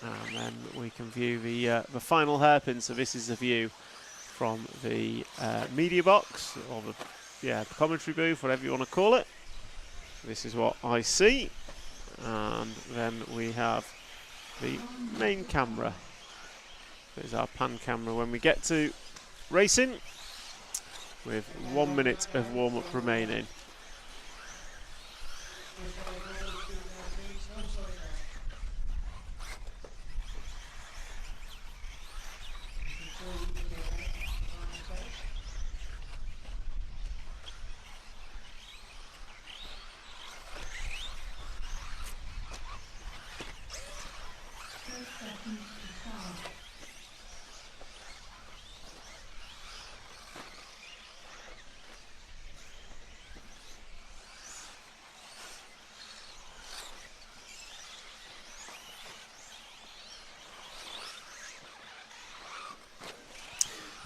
And then we can view the final hairpin. So this is the view from the media box, or the commentary booth, whatever you want to call it. This is what I see. And then we have the main camera. There's our pan camera when we get to racing, with 1 minute of warm-up remaining.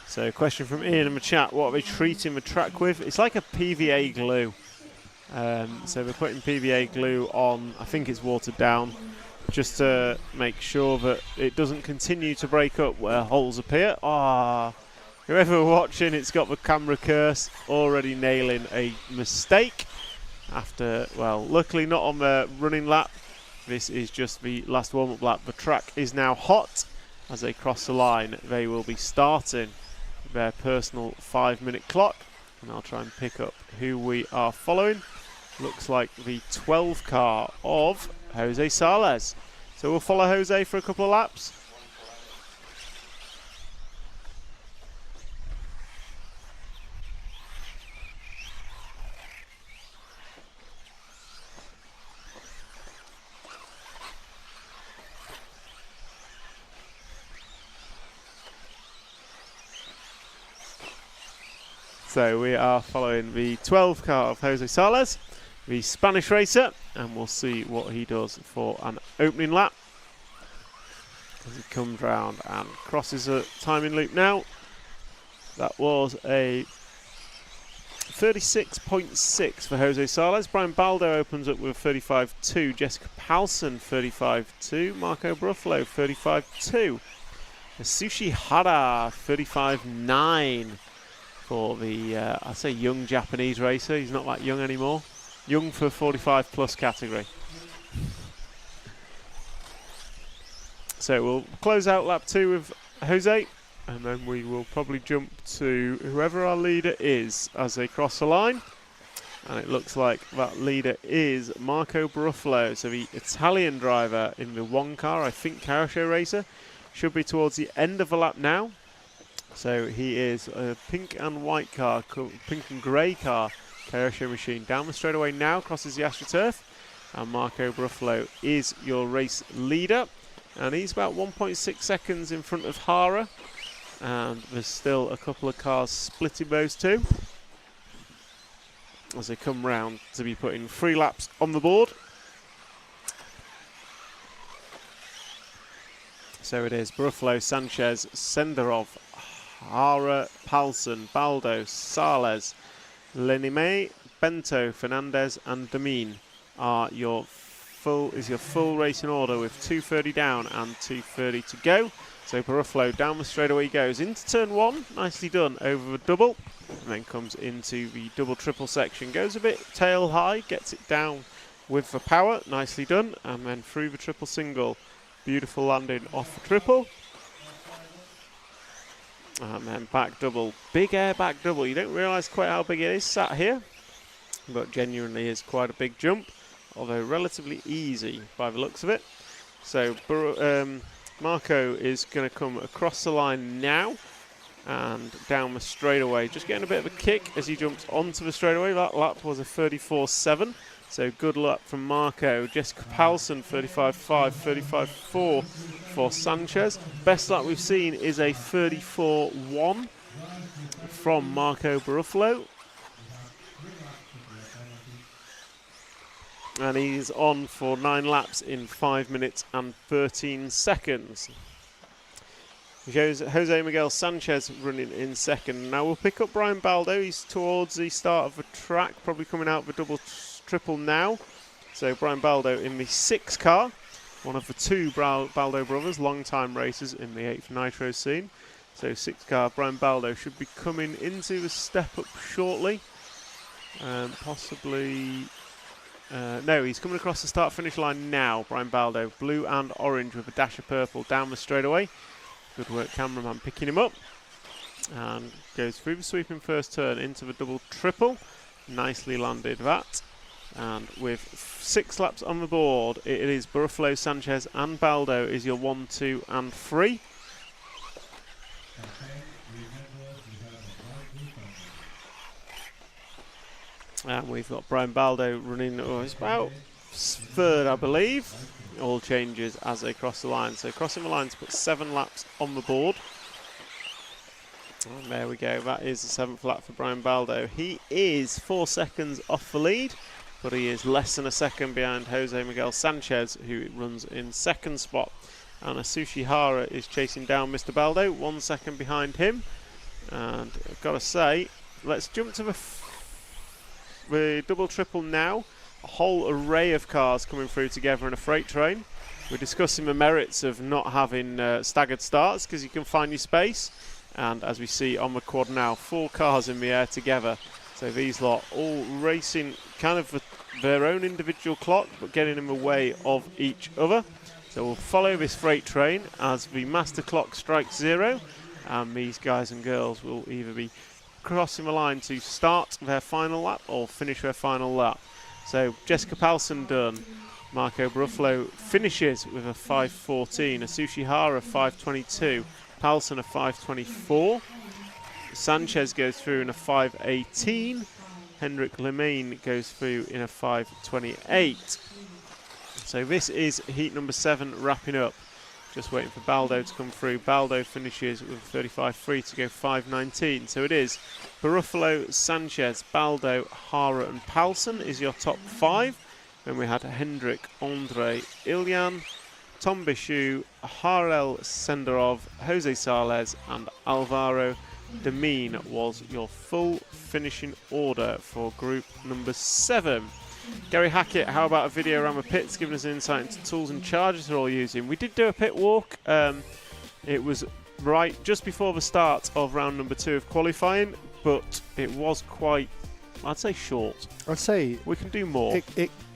So, question from Ian in the chat: what are they treating the track with? It's like a PVA glue. So they're putting PVA glue on. I think it's watered down, just to make sure that it doesn't continue to break up where holes appear. Whoever watching, it's got the camera curse, already nailing a mistake. After, well, luckily not on the running lap. This is just the last warm-up lap. The track is now hot. As they cross the line, they will be starting their personal 5-minute clock, and I'll try and pick up who we are following. Looks like the 12 car of Jose Sales. So we'll follow Jose for a couple of laps. So we are following the 12 car of Jose Sales, the Spanish racer, and we'll see what he does for an opening lap. As he comes round and crosses a timing loop now. That was a 36.6 for Jose Sales. Brian Baldo opens up with 35.2. Jessica Paulson 35.2. Marco Bruffalo 35.2. Sushi Hara 35.9. For the, I say young Japanese racer. He's not that young anymore. Young for 45 plus category. So we'll close out lap 2 with Jose, and then we will probably jump to whoever our leader is as they cross the line. And it looks like that leader is Marco Bruffalo, so the Italian driver in the 1 car, I think Car Show racer. Should be towards the end of the lap now. So he is a pink and white car, pink and grey car, Carrosho machine. Down the straightaway now, crosses the AstroTurf. And Marco Bruffalo is your race leader. And he's about 1.6 seconds in front of Hara. And there's still a couple of cars splitting those two, as they come round to be putting 3 laps on the board. So it is Bruffalo, Sanchez, Senderov, Hara, Paulson, Baldo, Sales, Lenime, Bento, Fernandez, and Damine are your full racing order, with 2:30 down and 2:30 to go. So Bruffalo down the straightaway goes into turn 1, nicely done over the double, and then comes into the double triple section, goes a bit tail high, gets it down with the power, nicely done, and then through the triple single, beautiful landing off the triple. And then back double, big air back double. You don't realise quite how big it is sat here, but genuinely is quite a big jump, although relatively easy by the looks of it. So Marco is going to come across the line now and down the straightaway, just getting a bit of a kick as he jumps onto the straightaway. That lap was a 34.7. So good luck from Marco. Jessica Paulson 35.5, 35.4 for Sanchez. Best lap we've seen is a 34.1 from Marco Bruffalo. And he's on for 9 laps in 5 minutes and 13 seconds. Jose Miguel Sanchez running in second. Now we'll pick up Brian Baldo. He's towards the start of the track, probably coming out of a double triple now. So Brian Baldo in the 6 car, one of the 2 Baldo brothers, long-time racers in the 8th Nitro scene. So 6 car Brian Baldo should be coming into the step up shortly. Possibly... no, he's coming across the start-finish line now, Brian Baldo. Blue and orange with a dash of purple down the straightaway. Good work, cameraman, picking him up. And goes through the sweeping first turn into the double triple. Nicely landed that. And with 6 laps on the board, it is Buffalo, Sanchez and Baldo is your 1, 2 and 3. And we've got Brian Baldo running, it's about 3rd, I believe. All changes as they cross the line. So crossing the line to put 7 laps on the board. And there we go. That is the 7th lap for Brian Baldo. He is 4 seconds off the lead, but he is less than a second behind Jose Miguel Sanchez, who runs in 2nd spot. And Asushi Hara is chasing down Mr. Baldo, 1 second behind him. And I've got to say, let's jump to the double triple now. A whole array of cars coming through together in a freight train. We're discussing the merits of not having staggered starts because you can find your space. And as we see on the quad now, 4 cars in the air together. So these lot all racing kind of their own individual clock, but getting in the way of each other. So we'll follow this freight train as the master clock strikes 0. And these guys and girls will either be crossing the line to start their final lap or finish their final lap. So Jessica Palsen done. Marco Bruffalo finishes with a 5:14. Asushi Hara 5:22. Palsen a 5:24. Sanchez goes through in a 5:18. Hendrik Lemaine goes through in a 5:28. So this is heat number 7 wrapping up. Just waiting for Baldo to come through. Baldo finishes with 35.3 to go 5:19. So it is Buffalo, Sanchez, Baldo, Hara and Palsen is your top 5. Then we had Hendrik, Andre, Ilyan, Tom Bichou, Harel Senderov, Jose Sales and Alvaro Demine was your full finishing order for group number 7. Gary Hackett, how about a video around the pits giving us an insight into tools and charges they're all using? We did do a pit walk. It was right just before the start of round number 2 of qualifying, but it was quite, I'd say, short. I'd say we can do more.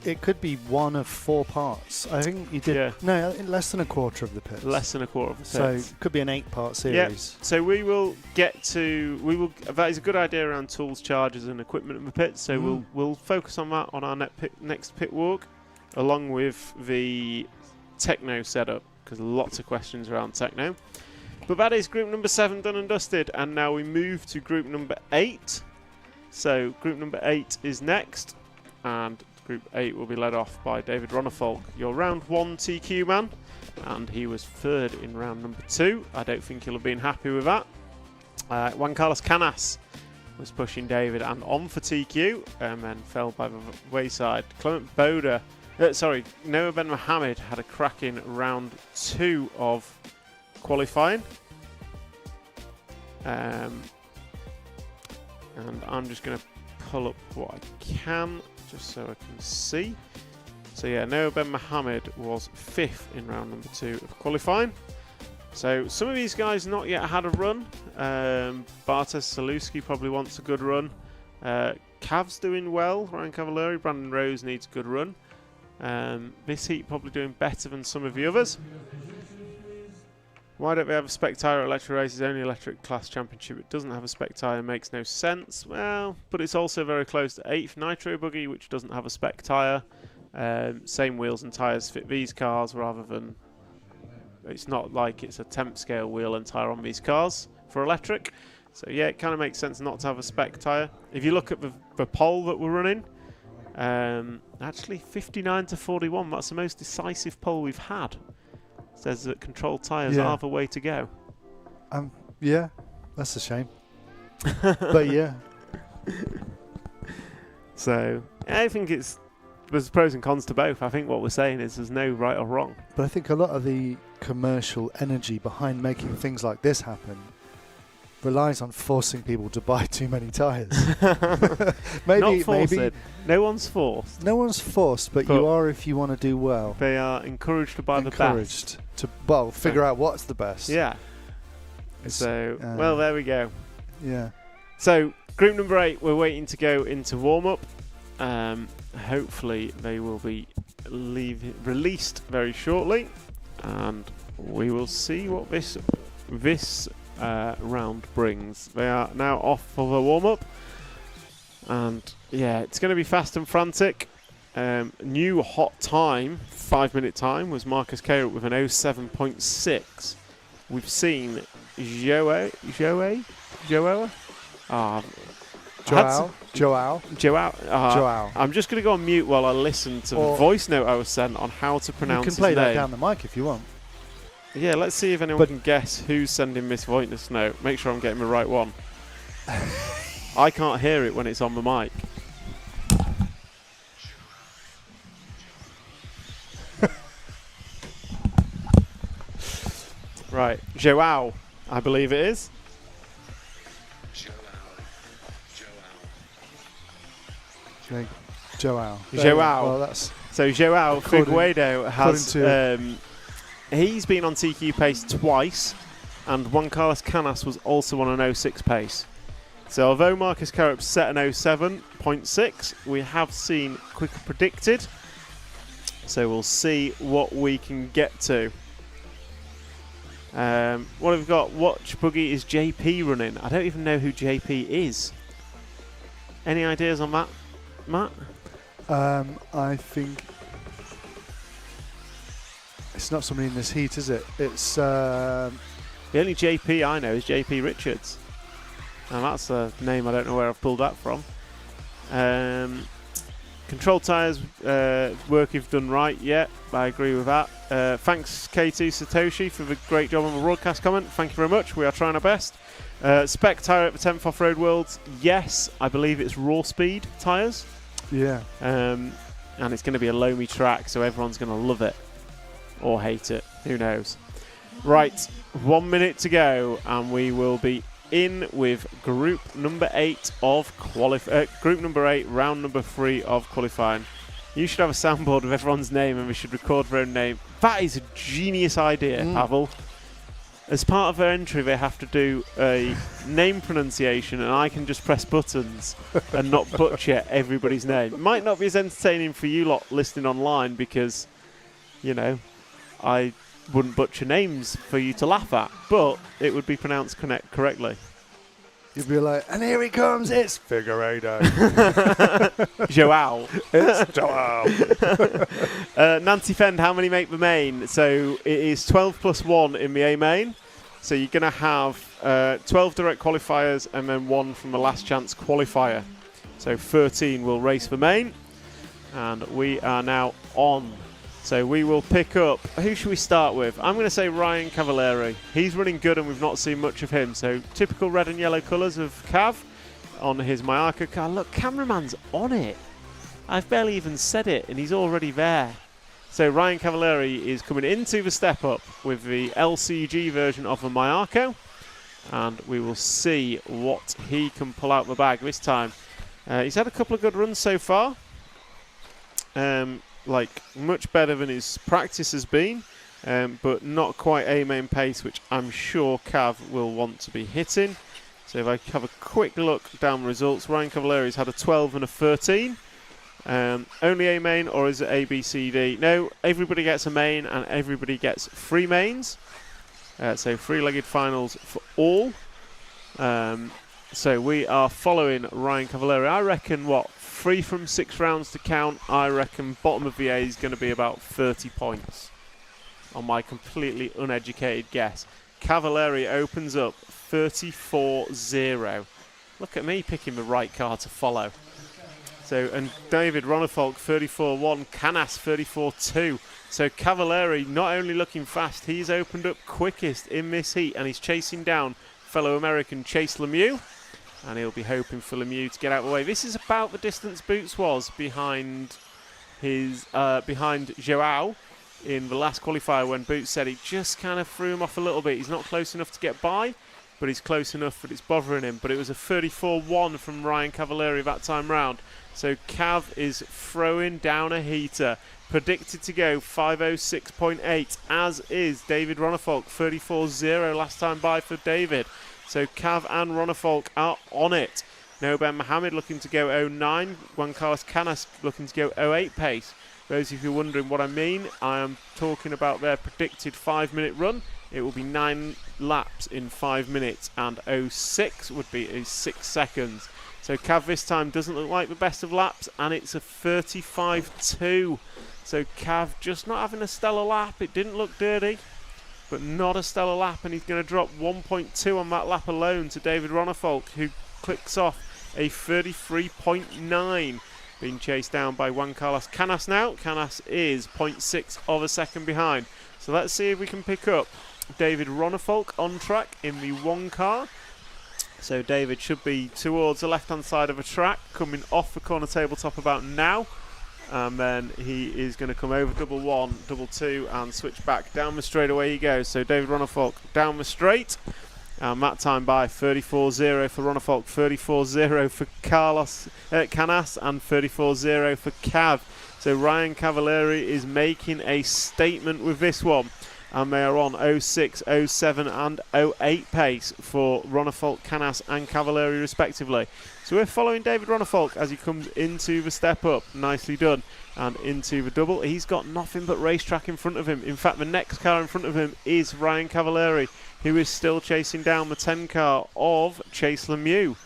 It could be 1 of 4 parts. I think you did. No, less than a quarter of the pits. Less than a quarter of the pits. So it could be an 8-part series. Yeah. So we will get to. That is a good idea around tools, charges, and equipment in the pits. So we'll focus on that on our next pit walk, along with the techno setup, because lots of questions around techno. But that is group number 7 done and dusted, and now we move to group number 8. So group number 8 is next, and Group 8 will be led off by David Ronnefolk, your round 1 TQ man, and he was 3rd in round number 2. I don't think he'll have been happy with that. Juan Carlos Canas was pushing David and on for TQ, and then fell by the wayside. Clement Boda, Noah Ben Mohammed had a cracking round 2 of qualifying. And I'm just going to pull up what I can, just so I can see. So yeah, Noah Ben Mohammed was 5th in round number 2 of qualifying. So some of these guys not yet had a run. Bartosz Saluski probably wants a good run. Cav's doing well. Ryan Cavalieri, Brandon Rose needs a good run. This heat probably doing better than some of the others. Why don't we have a spec tyre at Electric Races? Only Electric Class Championship. It doesn't have a spec tyre. Makes no sense. Well, but it's also very close to 8th Nitro Buggy, which doesn't have a spec tyre. Same wheels and tyres fit these cars, rather than... It's not like it's a temp scale wheel and tyre on these cars for electric. So yeah, it kind of makes sense not to have a spec tyre. If you look at the poll that we're running, actually 59 to 41, that's the most decisive poll we've had. Says that controlled tyres are the way to go. Yeah, that's a shame. But yeah. So I think it's there's pros and cons to both. I think what we're saying is there's no right or wrong. But I think a lot of the commercial energy behind making things like this happen relies on forcing people to buy too many tyres. Not forced. No one's forced. No one's forced, but you are if you want to do well. They are encouraged to buy the best. To figure out what's the best. Yeah. So, well, there we go. Yeah. So, group number 8, we're waiting to go into warm-up. Hopefully, they will be released very shortly, and we will see what this round brings. They are now off for the warm-up, and yeah, it's going to be fast and frantic. New hot time, 5-minute time, was Marcus Carrot with an 07.6. We've seen Joao. I'm just going to go on mute while I listen to the voice note I was sent on how to pronounce his name. You can play that down the mic if you want. Yeah, let's see if anyone can guess who's sending this voice note. Make sure I'm getting the right one. I can't hear it when it's on the mic. Right, Joao, I believe it is. Joao. Well, that's so Joao Figueiredo has he's been on TQ pace twice, and Juan Carlos Canas was also on an 06 pace. So although Marcus Carup set an 07.6, we have seen quicker predicted. So we'll see what we can get to. What have we got? Watch Buggy is JP running. I don't even know who JP is. Any ideas on that, Matt? I think it's not somebody in this heat, is it? It's the only JP I know is JP Richards, and that's a name I don't know where I've pulled that from. Control tyres work you've done right. Yeah, I agree with that. Thanks K2 Satoshi for the great job on the broadcast comment. Thank you very much. We are trying our best. Spec tyre at the 10th Off-Road Worlds. Yes, I believe it's raw speed tyres. Yeah. And it's going to be a loamy track, so everyone's going to love it or hate it. Who knows? Right, 1 minute to go, and we will be in with group number 8 of group number 8, round number 3 of qualifying. You should have a soundboard of everyone's name, and we should record their own name. That is a genius idea, Pavel. As part of their entry, they have to do a name pronunciation, and I can just press buttons and not butcher everybody's name. It might not be as entertaining for you lot listening online because, you know, I wouldn't butcher names for you to laugh at, but it would be pronounced correctly. You'd be like, and here he comes, it's Figueiredo. Joao. It's Joao. Nancy Fend, how many make the main? So it is 12 plus 1 in the A main. So you're going to have 12 direct qualifiers and then 1 from the last chance qualifier. So 13 will race the main. And we are now on. So we will pick up, who should we start with? I'm going to say Ryan Cavalieri. He's running good and we've not seen much of him. So typical red and yellow colours of Cav on his Mallorca car. Look, cameraman's on it. I've barely even said it and he's already there. So Ryan Cavalieri is coming into the step up with the LCG version of the Mallorca. And we will see what he can pull out the bag this time. He's had a couple of good runs so far. Like much better than his practice has been, but not quite A main pace, which I'm sure Cav will want to be hitting. So if I have a quick look down the results, Ryan Cavalieri's had a 12 and a 13. Only A main, or is it A, B, C, D? No, everybody gets a main and everybody gets 3 mains. So 3-legged finals for all. So we are following Ryan Cavalieri. I reckon, 3 from 6 rounds to count. I reckon bottom of the A is going to be about 30 points on my completely uneducated guess. Cavalieri opens up 34-0. Look at me picking the right car to follow. So, and David Ronnefolk 34-1, Canas 34-2. So Cavalieri not only looking fast, he's opened up quickest in this heat, and he's chasing down fellow American Chase Lemieux. And he'll be hoping for Lemieux to get out of the way. This is about the distance Boots was behind his behind Joao in the last qualifier when Boots said he just kind of threw him off a little bit. He's not close enough to get by, but he's close enough that it's bothering him. But it was a 34-1 from Ryan Cavalieri that time round. So Cav is throwing down a heater. Predicted to go 5:06.8, as is David Ronnefolk. 34-0 last time by for David. So Cav and Ronnefolk are on it. No Ben Mohammed looking to go 09. Juan Carlos Canas looking to go 08 pace. Those of you wondering what I mean, I am talking about their predicted 5-minute run. It will be 9 laps in 5 minutes, and 06 would be 6 seconds. So Cav this time doesn't look like the best of laps, and it's a 35-2. So Cav just not having a stellar lap. It didn't look dirty, but not a stellar lap, and he's going to drop 1.2 on that lap alone to David Ronnefolk, who clicks off a 33.9. Being chased down by Juan Carlos Canas now. Canas is 0.6 of a second behind. So let's see if we can pick up David Ronnefolk on track in the 1 car. So David should be towards the left-hand side of a track, coming off the corner tabletop about now. And then he is going to come over double 1, double 2, and switch back down the straight. Away he goes. So David Ronnefolk down the straight. And that time by 34-0 for Ronnefolk, 34-0 for Carlos Canas, and 34-0 for Cav. So Ryan Cavalieri is making a statement with this one. And they are on 06, 07 and 08 pace for Ronnefolk, Canas and Cavalieri respectively. So we're following David Ronnefolk as he comes into the step up. Nicely done. And into the double. He's got nothing but racetrack in front of him. In fact, the next car in front of him is Ryan Cavalieri, who is still chasing down the 10 car of Chase Lemieux.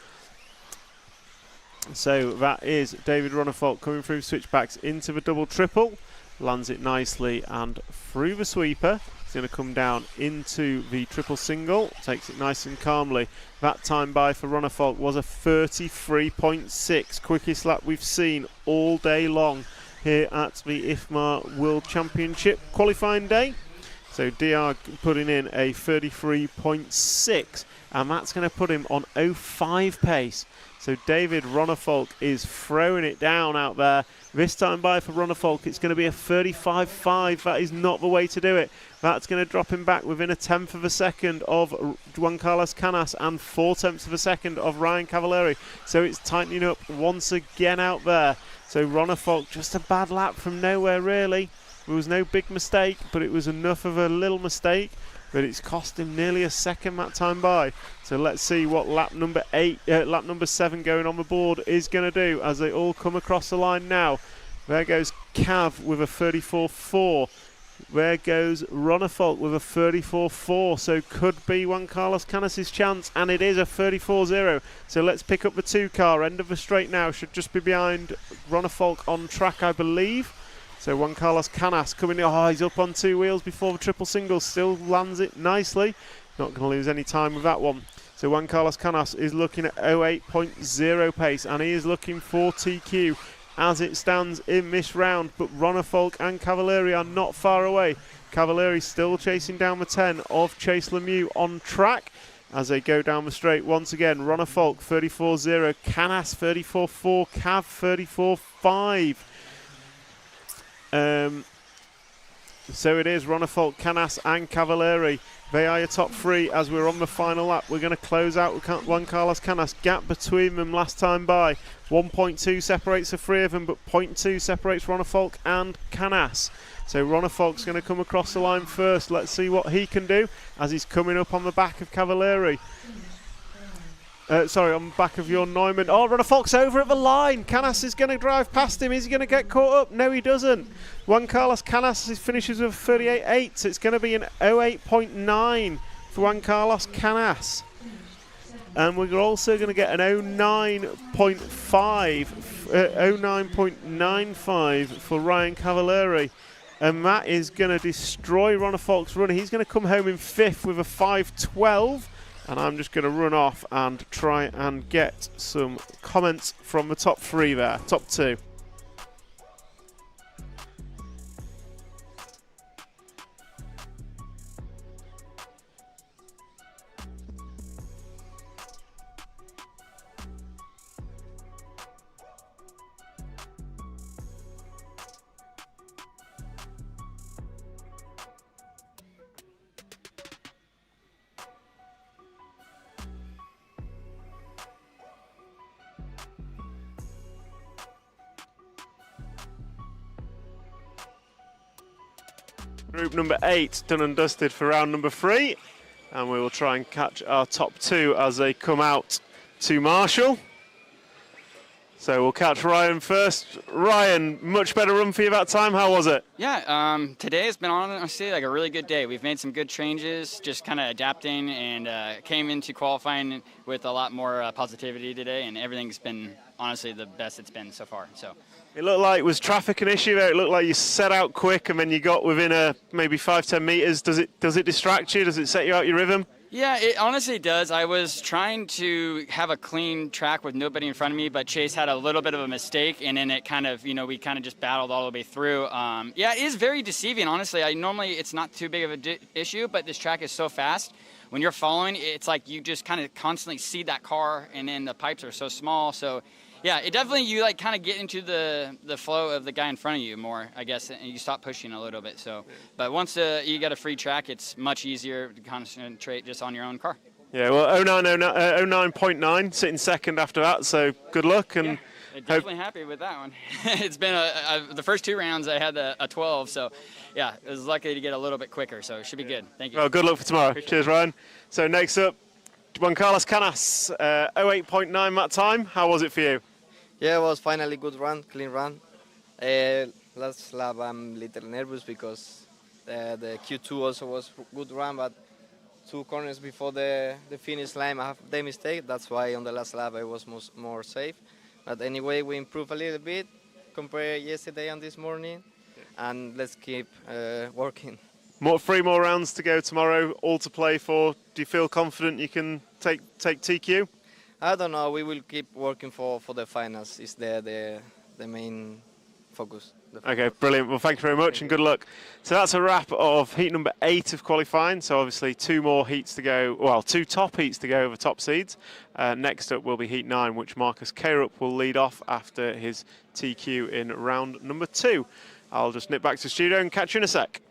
So that is David Ronnefolk coming through switchbacks into the double triple. Lands it nicely and through the sweeper. He's going to come down into the triple single. Takes it nice and calmly. That time by for Ronnefolk was a 33.6. Quickest lap we've seen all day long here at the IFMAR World Championship qualifying day. So DR putting in a 33.6, and that's going to put him on 05 pace. So David Ronnefolk is throwing it down out there. This time by for Ronnefolk, it's going to be a 35.5. That is not the way to do it. That's going to drop him back within a 1/10 of a second of Juan Carlos Canas and 4/10 of a second of Ryan Cavalieri. So it's tightening up once again out there. So Ronnefolk, just a bad lap from nowhere really. There was no big mistake, but it was enough of a little mistake that it's cost him nearly a second that time by. So let's see what lap number 7 going on the board is going to do as they all come across the line now. There goes Cav with a 34.4. There goes Ronnefolk with a 34.4. So could be Juan Carlos Canas' chance, and it is a 34.0. So let's pick up the 2 car. End of the straight now. Should just be behind Ronnefolk on track, I believe. So Juan Carlos Canas coming in. Oh, he's up on 2 wheels before the triple single. Still lands it nicely. Not going to lose any time with that one. So Juan Carlos Canas is looking at 08.0 pace, and he is looking for TQ as it stands in this round. But Ronnefolk and Cavalieri are not far away. Cavalieri still chasing down the 10 of Chase Lemieux on track as they go down the straight. Once again, Ronnefolk 34.0, Canas 34.4, Cav 34.5. So it is Ronnefolk, Canas and Cavalieri. They are your top 3 as we're on the final lap. We're going to close out with Juan Carlos Canas. Gap between them last time by. 1.2 separates the 3 of them, but 0.2 separates Ronnefolk and Canas. So Ronnefolk's going to come across the line first. Let's see what he can do as he's coming up on the back of Cavalieri. On the back of your Neumann. Oh, Ronnefolk's over at the line. Canas is going to drive past him. Is he going to get caught up? No, he doesn't. Juan Carlos Canas finishes with 38.8. So it's going to be an 08.9 for Juan Carlos Canas. And we're also going to get an 09.95 for Ryan Cavalieri. And that is going to destroy Ronnefolk's run. He's going to come home in 5th with a 5.12. And I'm just going to run off and try and get some comments from the top 3 there, top 2. Group number 8 done and dusted for round number 3. And we will try and catch our top 2 as they come out to Marshall. So we'll catch Ryan first. Ryan, much better run for you that time. How was it? Yeah, today has been honestly like a really good day. We've made some good changes, just kind of adapting, and came into qualifying with a lot more positivity today, and everything's been honestly the best it's been so far. So. It looked like, was traffic an issue there? It looked like you set out quick and then you got within maybe 5-10 meters. Does it distract you? Does it set you out your rhythm? Yeah, it honestly does. I was trying to have a clean track with nobody in front of me, but Chase had a little bit of a mistake, and then it kind of, we kind of just battled all the way through. Yeah, it is very deceiving, honestly. Normally it's not too big of an issue, but this track is so fast. When you're following, it's like you just kind of constantly see that car, and then the pipes are so small. So, yeah, it definitely, you like kind of get into the flow of the guy in front of you more, I guess, and you stop pushing a little bit. So, but once you get a free track, it's much easier to concentrate just on your own car. Yeah, well, 09.9, sitting second after that, so good luck. And yeah, definitely happy with that one. It's been the first 2 rounds I had a 12, so yeah, I was lucky to get a little bit quicker, so it should be good. Thank you. Well, good luck for tomorrow. Cheers, Ryan. So next up, Juan Carlos Canas, 08.9 that time. How was it for you? Yeah, it was finally good run, clean run. Last lap I'm a little nervous because the Q2 also was good run, but 2 corners before the finish line I have the mistake. That's why on the last lap I was more safe. But anyway, we improved a little bit compared yesterday and this morning, and let's keep working. 3 more rounds to go tomorrow, all to play for. Do you feel confident you can take TQ? I don't know. We will keep working for the finals. It's the main focus. Okay, brilliant. Well, thank you very much and good luck. So that's a wrap of heat number 8 of qualifying. So obviously 2 more heats to go. Well, 2 top heats to go over top seeds. Next up will be heat 9, which Marcus Karup will lead off after his TQ in round number 2. I'll just nip back to the studio and catch you in a sec.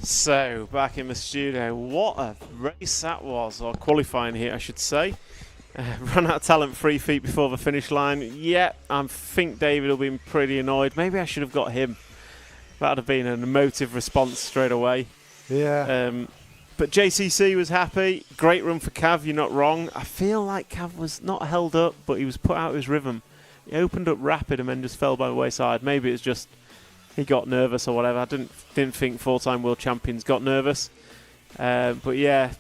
So, back in the studio, what a race that was, or qualifying here I should say. Run out of talent 3 feet before the finish line. Yeah, I think David will be pretty annoyed. Maybe I should have got him. That would have been an emotive response straight away. Yeah. But JCC was happy. Great run for Cav, you're not wrong. I feel like Cav was not held up, but he was put out of his rhythm. He opened up rapid and then just fell by the wayside. Maybe it's just he got nervous or whatever. I didn't think 4-time world champions got nervous. But yeah,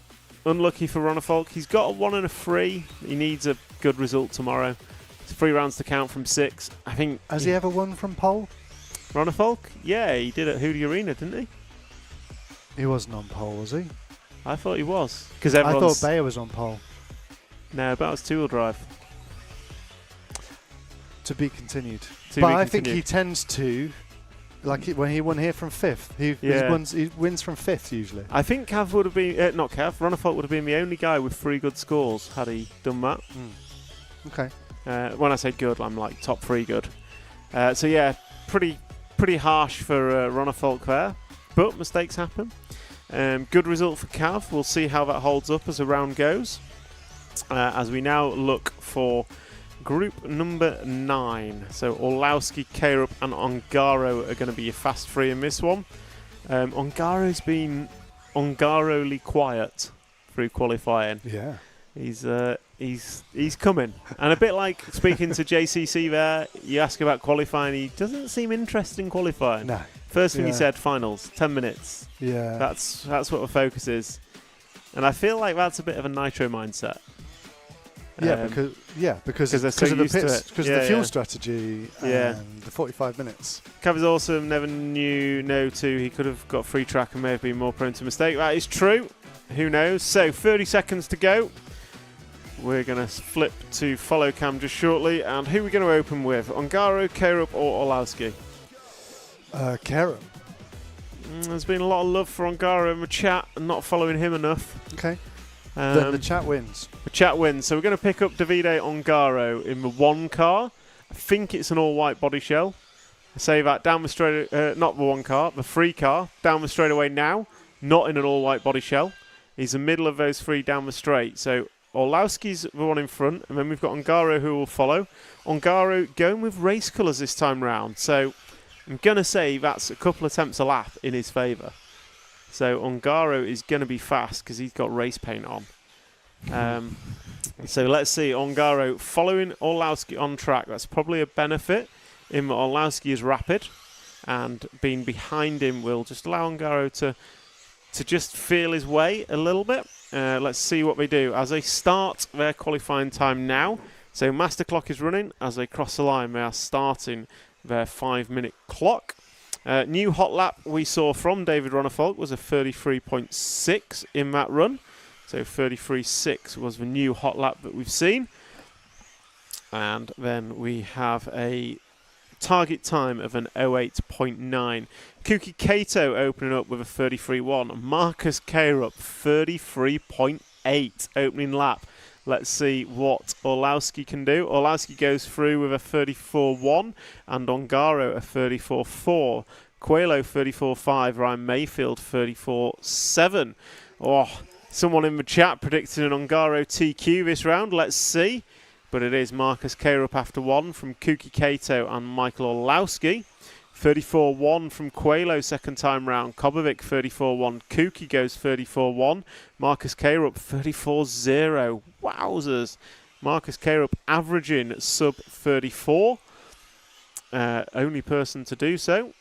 unlucky for Ronnefolk. He's got a 1 and a 3. He needs a good result tomorrow. It's 3 rounds to count from 6. I think. Has he ever won from pole? Ronnefolk? Yeah, he did at Hootie Arena, didn't he? He wasn't on pole, was he? I thought he was. I thought Bayer was on pole. No, that was 2-wheel drive. To be continued. I think he tends to. Like when he won here from 5th, he wins from 5th usually. I think Cav would have been, not Cav, Ronnefolk would have been the only guy with 3 good scores had he done that. Okay. When I say good, I'm like top 3 good. So yeah, pretty harsh for Ronnefolk there, but mistakes happen. Good result for Cav. We'll see how that holds up as the round goes. As we now look for group number 9. So Orlowski, Karup and Ongaro are going to be your fast 3 in this one. Ongaro's been Ongaroly quiet through qualifying. Yeah. He's coming. And a bit like speaking to JCC there, you ask about qualifying, he doesn't seem interested in qualifying. No. First thing he said, finals, 10 minutes. Yeah. That's what the focus is. And I feel like that's a bit of a nitro mindset. Because of the fuel strategy and the 45 minutes. Cav is awesome, never knew no to. He could have got free track and may have been more prone to mistake. That is true. Who knows? So 30 seconds to go. We're going to flip to follow cam just shortly. And who are we going to open with? Ongaro, Karup or Orlowski? Karup. There's been a lot of love for Ongaro in the chat and not following him enough. Okay. Then the chat wins. The chat wins. So we're going to pick up Davide Ongaro in the 1 car. I think it's an all-white body shell. I say that down the straight, not the 1 car, the 3 car, down the straightaway now, not in an all-white body shell. He's the middle of those 3 down the straight. So Orlowski's the one in front, and then we've got Ongaro who will follow. Ongaro going with race colours this time round. So I'm going to say that's a couple attempts a lap in his favour. So Ongaro is going to be fast because he's got race paint on. So let's see, Ongaro following Orlowski on track. That's probably a benefit in that Orlowski is rapid, and being behind him will just allow Ongaro to just feel his way a little bit. Let's see what they do as they start their qualifying time now. So master clock is running. As they cross the line, they are starting their 5-minute clock. New hot lap we saw from David Ronnefolk was a 33.6 in that run. So 33.6 was the new hot lap that we've seen. And then we have a target time of an 08.9. Kuki Kato opening up with a 33.1. Marcus Karup 33.8 opening lap. Let's see what Orlowski can do. Orlowski goes through with a 34.1 and Ongaro a 34.4. Coelho 34.5. Ryan Mayfield 34.7. Oh, someone in the chat predicting an Ongaro TQ this round. Let's see. But it is Marcus Karup after 1 from Kuki Kato and Michael Orlowski. 34.1 from Coelho second time round. Kobovic 34.1. Kuki goes 34.1. Marcus Karup 34.0. Wowzers. Marcus Karup averaging sub 34. Only person to do so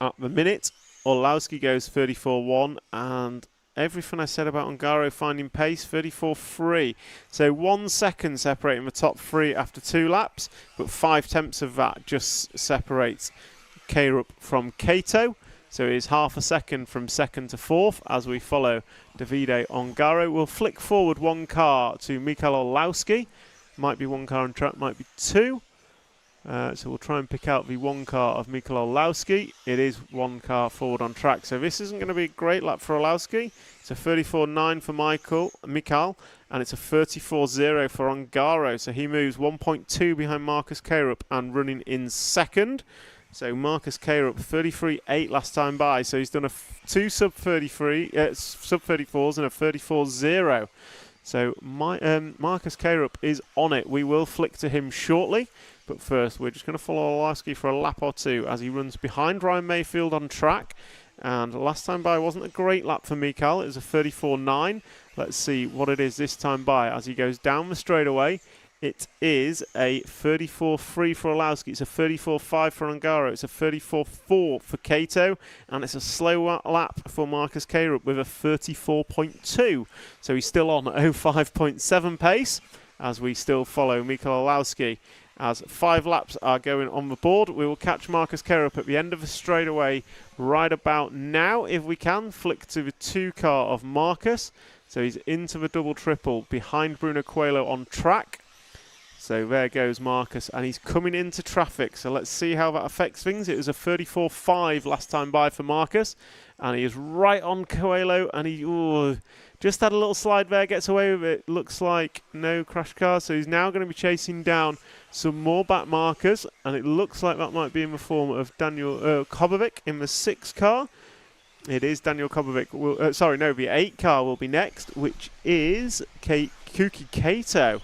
at the minute. Orlowski goes 34.1 and everything I said about Ongaro finding pace, 34.3. So 1 second separating the top 3 after 2 laps, but 5/10 of that just separates Karup from Kato. So it is half a second from second to 4th as we follow Davide Ongaro. We'll flick forward 1 car to Mikael Orlowski. Might be 1 car on track, might be 2. So we'll try and pick out the 1 car of Mikael Orlowski. It is 1 car forward on track. So this isn't going to be a great lap for Orlowski. It's a 34.9 for Mikael, and it's a 34.0 for Ongaro. So he moves 1.2 behind Marcus Karup and running in second. So Marcus Karup 33.8 last time by. So he's done 2 sub 34s and a 34.0. So Marcus Karup is on it. We will flick to him shortly. But first, we're just going to follow Orlowski for a lap or 2 as he runs behind Ryan Mayfield on track. And last time by wasn't a great lap for Mikael. It was a 34.9. Let's see what it is this time by as he goes down the straightaway. It is a 34.3 for Orlowski. It's a 34.5 for Ongaro. It's a 34.4 for Kato. And it's a slow lap for Marcus Karup with a 34.2. So he's still on 05.7 pace as we still follow Mikael Orlowski. As 5 laps are going on the board, we will catch Marcus Karup at the end of the straightaway right about now. If we can, flick to the 2 car of Marcus. So he's into the double-triple behind Bruno Coelho on track. So there goes Marcus, and he's coming into traffic. So let's see how that affects things. It was a 34.5 last time by for Marcus, and he is right on Coelho, and he just had a little slide there, gets away with it. Looks like no crash car, so he's now going to be chasing down some more back markers, and it looks like that might be in the form of Daniel Kobovic in the 6 car. It is Daniel Kobovic. The 8 car will be next, which is Kuki Kato.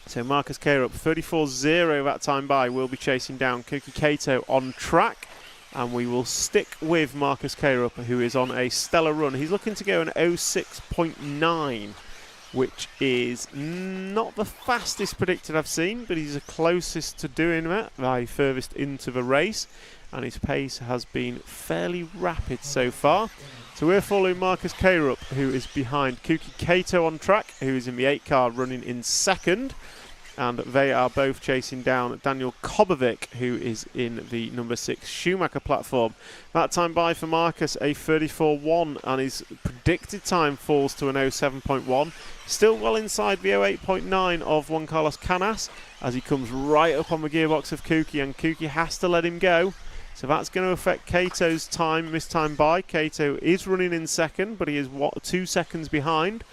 So Marcus Karup, 34.0 that time by, will be chasing down Kuki Kato on track. And we will stick with Marcus Karup, who is on a stellar run. He's looking to go an 06.9, which is not the fastest predicted I've seen, but he's the closest to doing that, furthest into the race. And his pace has been fairly rapid so far. So we're following Marcus Karup, who is behind Kuki Kato on track, who is in the 8 car running in second. And they are both chasing down Daniel Kobovic, who is in the number 6 Schumacher platform. That time by for Marcus, a 34.1, and his predicted time falls to an 07.1. Still well inside the 08.9 of Juan Carlos Canas, as he comes right up on the gearbox of Kuki, and Kuki has to let him go. So that's going to affect Kato's missed time by. Kato is running in second, but he is 2 seconds behind.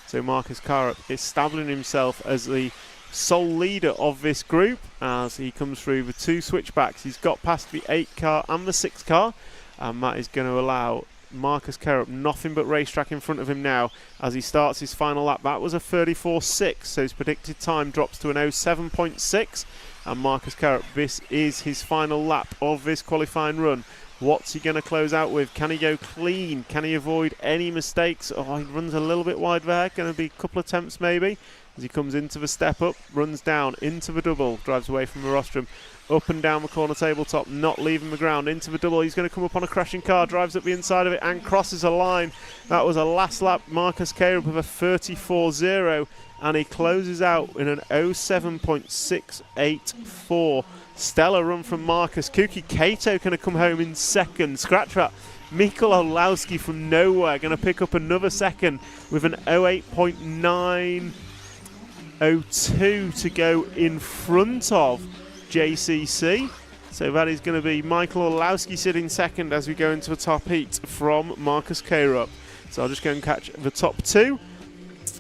So Marcus Karup is establishing himself as the sole leader of this group as he comes through with 2 switchbacks. He's got past the 8 car and the 6 car, and that is going to allow Marcus Karup nothing but racetrack in front of him now as he starts his final lap. That was a 34.6, so his predicted time drops to an 07.6. And Marcus Karup, this is his final lap of this qualifying run. What's he going to close out with? Can he go clean? Can he avoid any mistakes? Oh, he runs a little bit wide there. Going to be a couple of attempts maybe. As he comes into the step up, runs down into the double, drives away from the rostrum, up and down the corner tabletop, not leaving the ground, into the double. He's going to come up on a crashing car, drives up the inside of it and crosses a line. That was a last lap Marcus Karup with a 34.0, and he closes out in an 07.684. Stellar run from Marcus. Kuki Kato going to come home in second. Scratch that. Mikkel Olowski from nowhere going to pick up another second with an 08.902 to go in front of JCC. So that is going to be Michael Olowski sitting second as we go into the top heat from Marcus Karup. So I'll just go and catch the top 2,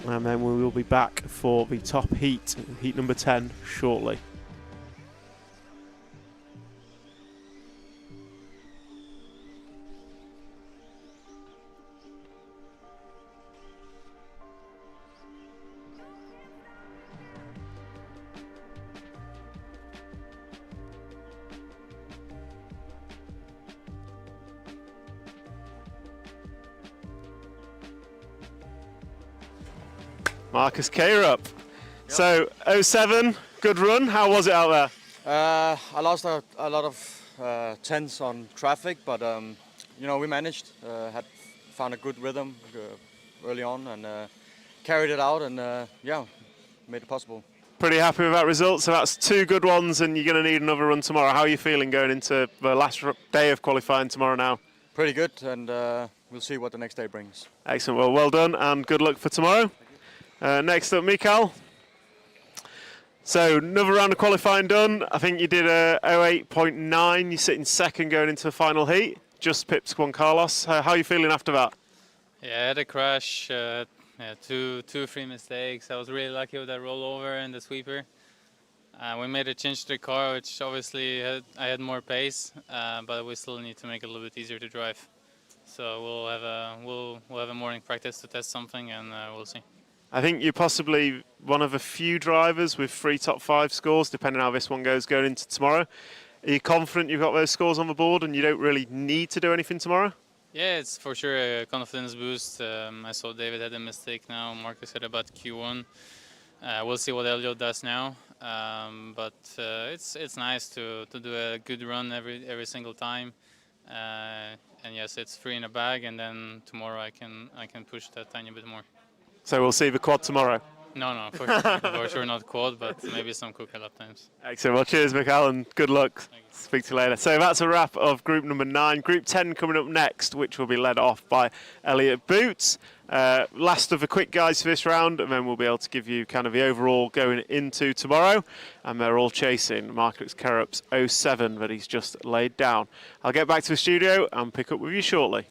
and then we will be back for the top heat, heat number 10, shortly. Marcus Karup. Yep. So 07, good run. How was it out there? I lost a lot of tenths on traffic, but you know, we managed. Had found a good rhythm early on and carried it out, and yeah, made it possible. Pretty happy with that result. So that's 2 good ones, and you're going to need another run tomorrow. How are you feeling going into the last day of qualifying tomorrow now? Pretty good, and we'll see what the next day brings. Excellent. Well done, and good luck for tomorrow. Next up, Mikael. So another round of qualifying done. I think you did a 08.9. You're sitting second going into the final heat. Just pipped Juan Carlos. How are you feeling after that? Yeah, I had a crash. Two or three mistakes. I was really lucky with that rollover and the sweeper. We made a change to the car, which obviously I had more pace, but we still need to make it a little bit easier to drive. So we'll have a morning practice to test something, and we'll see. I think you're possibly one of a few drivers with 3 top 5 scores, depending on how this one goes going into tomorrow. Are you confident you've got those scores on the board and you don't really need to do anything tomorrow? Yeah, it's for sure a confidence boost. I saw David had a mistake now. Marcus had about Q1. We'll see what Elliot does now. But it's nice to do a good run every single time. And yes, it's 3 in a bag, and then tomorrow I can push that tiny bit more. So we'll see the quad tomorrow? No, for sure not quad, but maybe some Kuka lap times. Excellent. Well, cheers, Mikael, and good luck. Speak to you later. So that's a wrap of group number 9. Group 10 coming up next, which will be led off by Elliot Boots. Last of the quick guys for this round, and then we'll be able to give you kind of the overall going into tomorrow. And they're all chasing Marcus Karup's 07 that he's just laid down. I'll get back to the studio and pick up with you shortly.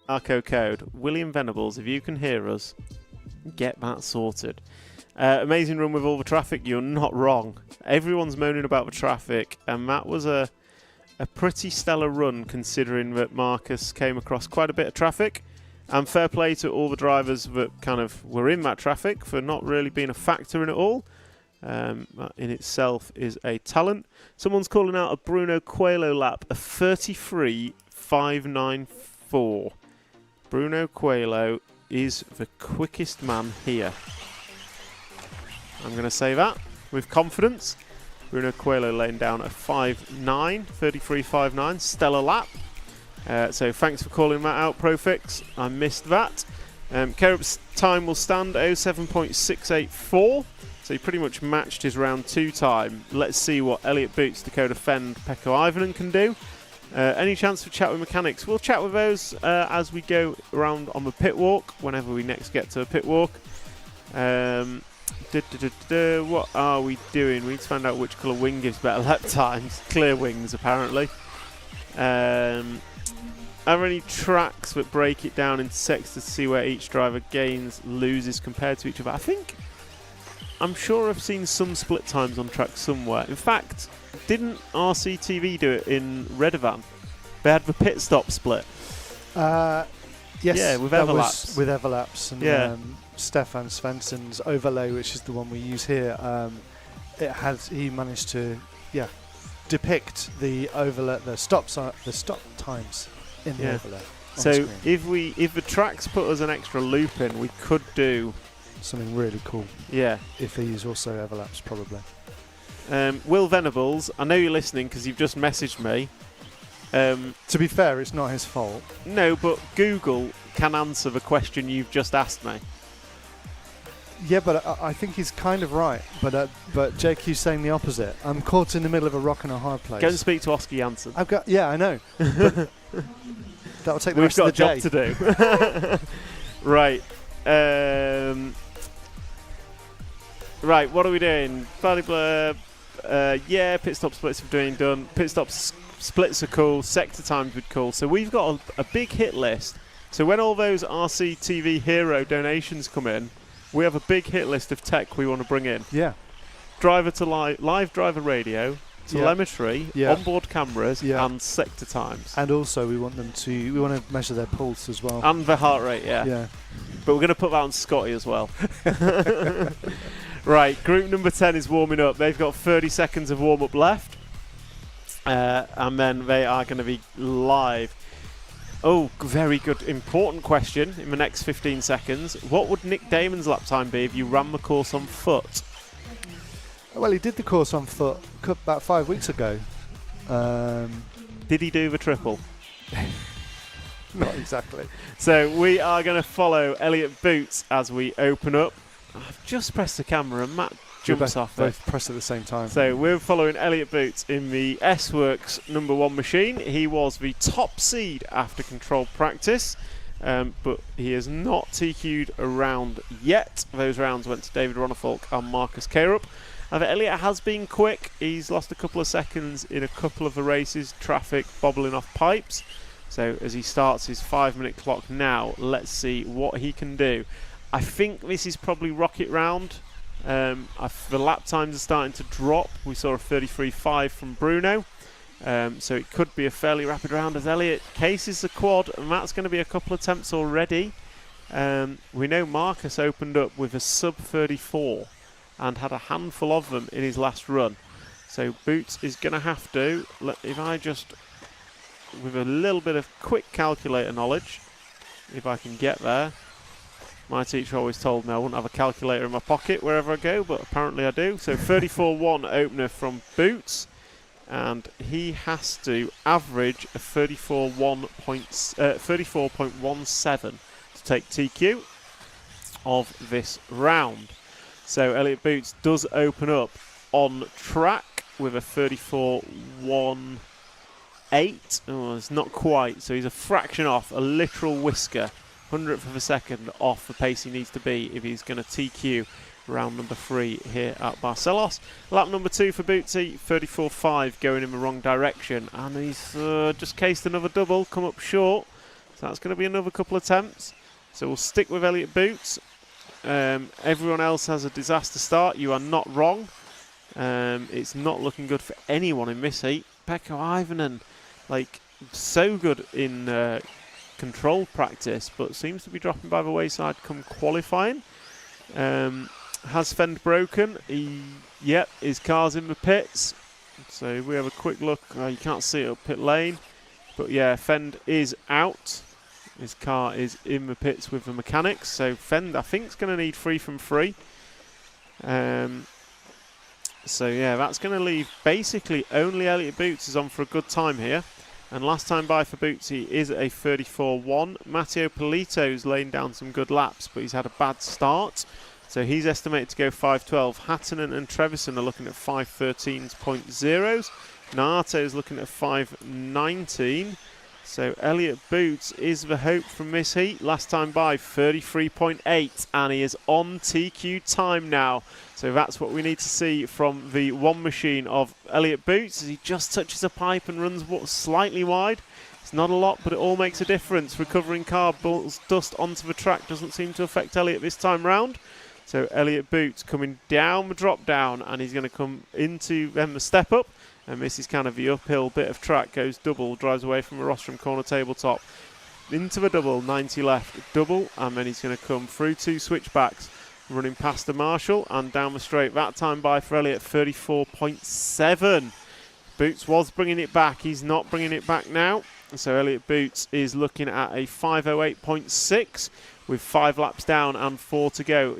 Arco code. William Venables, if you can hear us, get that sorted. Amazing run with all the traffic. You're not wrong. Everyone's moaning about the traffic, and that was a pretty stellar run considering that Marcus came across quite a bit of traffic. And fair play to all the drivers that kind of were in that traffic for not really being a factor in it all. That in itself is a talent. Someone's calling out a Bruno Coelho lap, a 33.594. Bruno Coelho is the quickest man here. I'm going to say that with confidence. Bruno Coelho laying down a 5.9, 33.59, stellar lap. So thanks for calling that out, Profix. I missed that. Karup's time will stand 07.684. So he pretty much matched his round 2 time. Let's see what Elliot Boots, Dakota Fend, Pekko Ivonen can do. Any chance for chat with mechanics? We'll chat with those as we go around on the pit walk, whenever we next get to a pit walk. What are we doing? We need to find out which colour wing gives better lap times. Clear wings, apparently. Are there any tracks that break it down into sectors to see where each driver gains, loses compared to each other? I'm sure I've seen some split times on tracks somewhere. In fact, didn't RCTV do it in Redovan? They had the pit stop split. Yes, yeah, with that Everlaps. was with Everlaps and Stefan Svensson's overlay, which is the one we use here. He managed to depict the stop times in the overlay. So if the tracks put us an extra loop in, we could do something really cool. Yeah. If they use also Everlaps, probably. Will Venables, I know you're listening because you've just messaged me. To be fair, it's not his fault. No, but Google can answer the question you've just asked me. Yeah, but I think he's kind of right. But JQ's saying the opposite. I'm caught in the middle of a rock and a hard place. Go and speak to Oscar Janssen. I know. That'll take the rest of the day. We've got a job to do. Right. Right, what are we doing? Bally blurb. Pit stop splits have been done. Pit stop splits are cool. Sector times would cool. So we've got a big hit list. So when all those RCTV Hero donations come in, we have a big hit list of tech we want to bring in. Yeah. Driver to live driver radio, telemetry, onboard cameras, and sector times. And also we want to measure their pulse as well. And the heart rate, Yeah. But we're going to put that on Scotty as well. Right, group number 10 is warming up. They've got 30 seconds of warm-up left. And then they are going to be live. Oh, very good, important question in the next 15 seconds. What would Nick Damon's lap time be if you ran the course on foot? Well, he did the course on foot about 5 weeks ago. Did he do the triple? Not exactly. So we are going to follow Elliot Boots as we open up. I've just pressed the camera and Matt jumps off it. Both pressed at the same time. So we're following Elliot Boots in the S-Works #1 machine. He was the top seed after controlled practice, but he has not TQ'd a round yet. Those rounds went to David Ronnefolk and Marcus Carup. Elliot has been quick. He's lost a couple of seconds in a couple of the races, traffic bobbling off pipes. So as he starts his 5-minute clock now, let's see what he can do. I think this is probably rocket round. The lap times are starting to drop. We saw a 33.5 from Bruno. So it could be a fairly rapid round as Elliot cases the quad, and that's going to be a couple of attempts already. We know Marcus opened up with a sub 34 and had a handful of them in his last run. So Boots is going to have to, if I just, with a little bit of quick calculator knowledge, if I can get there. My teacher always told me I wouldn't have a calculator in my pocket wherever I go, but apparently I do. So 34.1 opener from Boots, and he has to average a 34.17 to take TQ of this round. So Elliot Boots does open up on track with a 34.18. Oh, it's not quite. So he's a fraction off, a literal whisker. 100th of a second off the pace he needs to be if he's going to TQ round number 3 here at Barcelos. Lap number 2 for Bootsy, 34.5 going in the wrong direction, and he's just cased another double, come up short, so that's going to be another couple of attempts. So we'll stick with Elliot Boots. Everyone else has a disaster start. You are not wrong. It's not looking good for anyone in this heat. Pekko Ivonen, so good in control practice, but seems to be dropping by the wayside come qualifying. Has Fend broken? His car's in the pits. So we have a quick look. You can't see it up pit lane, but yeah, Fend is out. His car is in the pits with the mechanics. So Fend, I think, is going to need 3 from 3. So yeah, that's going to leave basically only Elliot Boots is on for a good time here. And last time by for Bootsy is a 34.1. Matteo Polito's laying down some good laps, but he's had a bad start. So he's estimated to go 5.12. Hattonen and Trevisan are looking at 5.13.0s. Naate is looking at 5.19. So Elliot Boots is the hope from this heat. Last time by 33.8, and he is on TQ time now. So that's what we need to see from the one machine of Elliot Boots as he just touches a pipe and runs slightly wide. It's not a lot, but it all makes a difference. Recovering car balls dust onto the track doesn't seem to affect Elliot this time round. So Elliot Boots coming down the drop down, and he's going to come into the step up. And this is kind of the uphill bit of track, goes double, drives away from a rostrum corner tabletop. Into the double, 90 left, double, and then he's going to come through 2 switchbacks, running past the Marshall and down the straight. That time by for Elliot, 34.7. Boots was bringing it back, he's not bringing it back now. So Elliot Boots is looking at a 5:08.6 with 5 laps down and 4 to go.